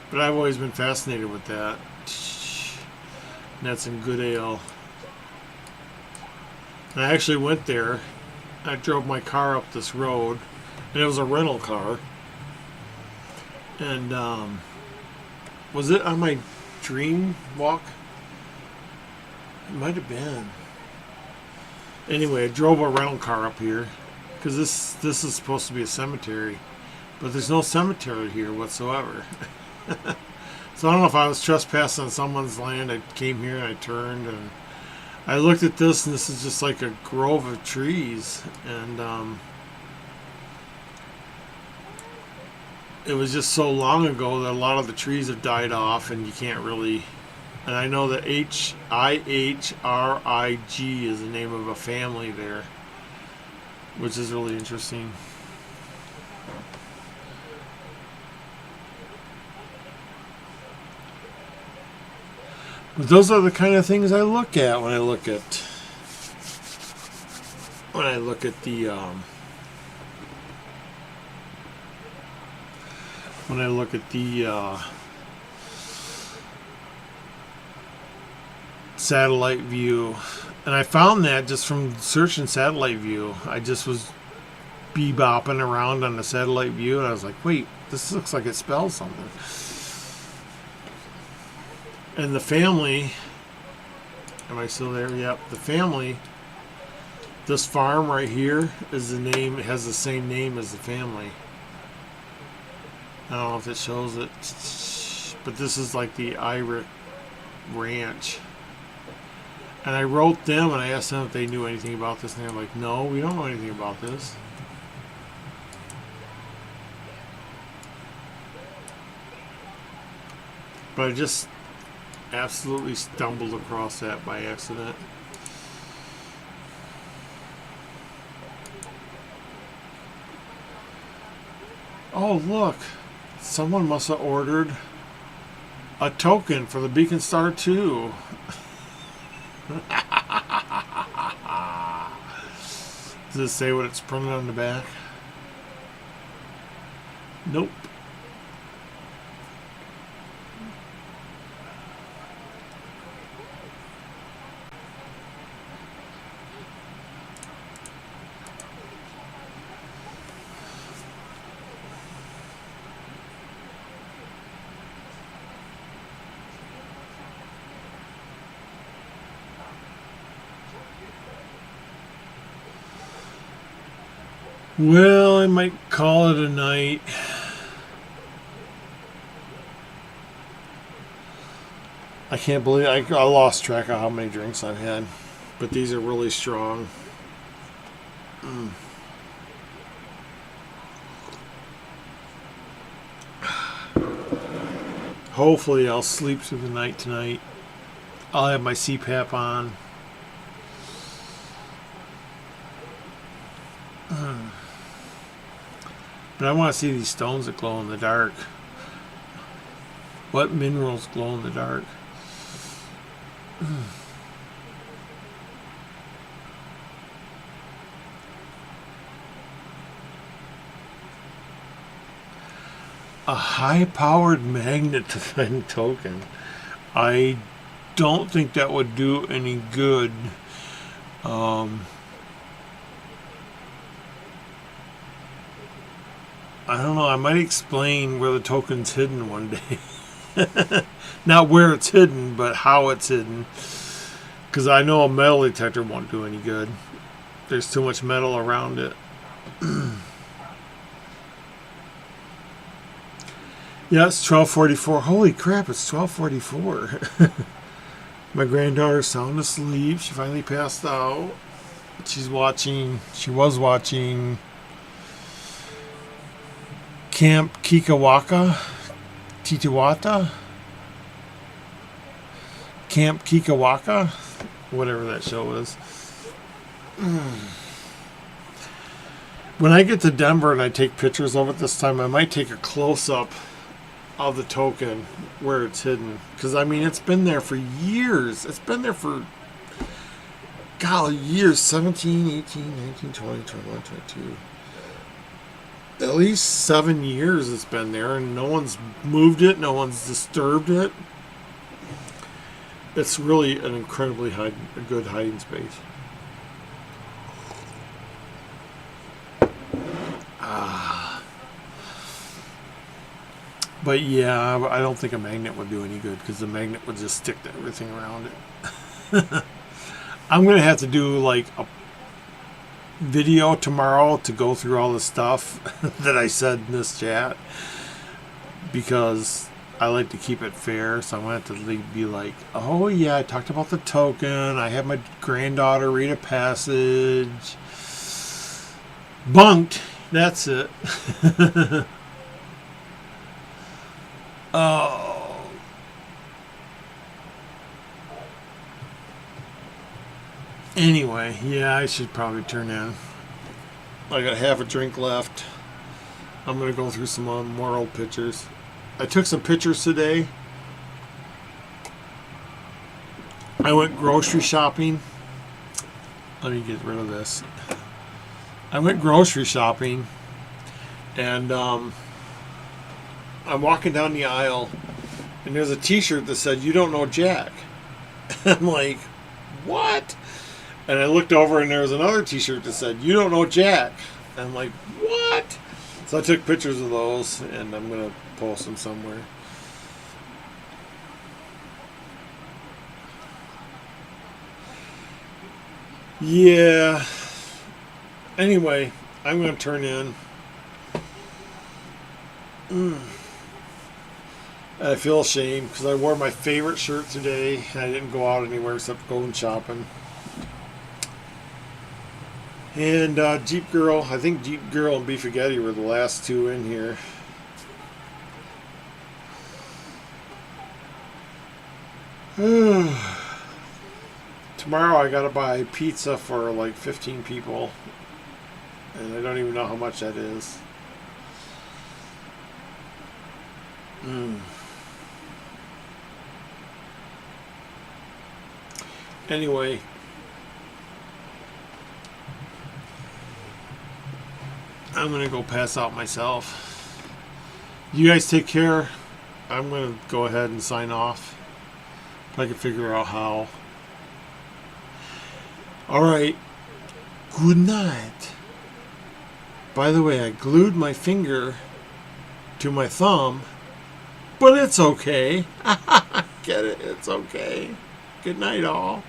But I've always been fascinated with that. And that's in Good Ale. And I actually went there. I drove my car up this road. And it was a rental car. And was it on my dream walk? It might have been. Anyway, I drove a rental car up here because this is supposed to be a cemetery, but there's no cemetery here whatsoever. So I don't know if I was trespassing on someone's land. I came here and I turned and I looked at this, and this is just like a grove of trees, and it was just so long ago that a lot of the trees have died off, and you can't really. And I know that Ihrig is the name of a family there, which is really interesting. But those are the kind of things I look at when I look at the satellite view. And I found that just from searching satellite view. I just was bebopping around on the satellite view, and I was like, wait, this looks like it spells something. And the family, am I still there? Yep, the family, this farm right here is the name, it has the same name as the family. I don't know if it shows it, but this is like the Ihrig Ranch. And I wrote them and I asked them if they knew anything about this, and they're like, no, we don't know anything about this. But I just absolutely stumbled across that by accident. Oh, look. Someone must have ordered a token for the Beacon Star 2. Does it say what it's printed on the back? Nope. Well, I might call it a night. I can't believe I lost track of how many drinks I've had, but these are really strong. Hopefully I'll sleep through the night tonight. I'll have my CPAP on. But I want to see these stones that glow in the dark. What minerals glow in the dark? A high-powered magnetizing token. I don't think that would do any good. I don't know. I might explain where the token's hidden one day. Not where it's hidden, but how it's hidden. Because I know a metal detector won't do any good. There's too much metal around it. Yeah, it's 12:44. Holy crap, it's 12:44. My granddaughter's sound asleep. She finally passed out. She was watching Camp Kikawaka, Titiwata, Camp Kikawaka, whatever that show is. When I get to Denver and I take pictures of it this time, I might take a close-up of the token where it's hidden. Because, I mean, it's been there for years. It's been there for, golly, years. 17, 18, 19, 20, 21, 22. At least 7 years it's been there, and no one's moved it, no one's disturbed it. It's really an incredibly good hiding space. But yeah, I don't think a magnet would do any good, because the magnet would just stick to everything around it. I'm going to have to do like a video tomorrow to go through all the stuff that I said in this chat, because I like to keep it fair. So I'm going to have to be like, oh yeah, I talked about the token, I had my granddaughter read a passage, bunked, that's it. Oh, anyway, yeah, I should probably turn in. I got half a drink left. I'm going to go through some more old pictures. I took some pictures today. I went grocery shopping. Let me get rid of this. I went grocery shopping, and I'm walking down the aisle, and there's a t-shirt that said, "You don't know Jack." I'm like, what? And I looked over, and there was another t-shirt that said, "You don't know Jack." And I'm like, what? So I took pictures of those, and I'm going to post them somewhere. Yeah. Anyway, I'm going to turn in. I feel ashamed because I wore my favorite shirt today, and I didn't go out anywhere except going shopping. And Jeep Girl, I think Jeep Girl and Beefagetti were the last two in here. Tomorrow I gotta buy pizza for like 15 people, and I don't even know how much that is. Anyway, I'm gonna go pass out myself. You guys take care. I'm gonna go ahead and sign off if I can figure out how. Alright, good night. By the way, I glued my finger to my thumb, but it's okay. Get it? It's okay. Good night, all.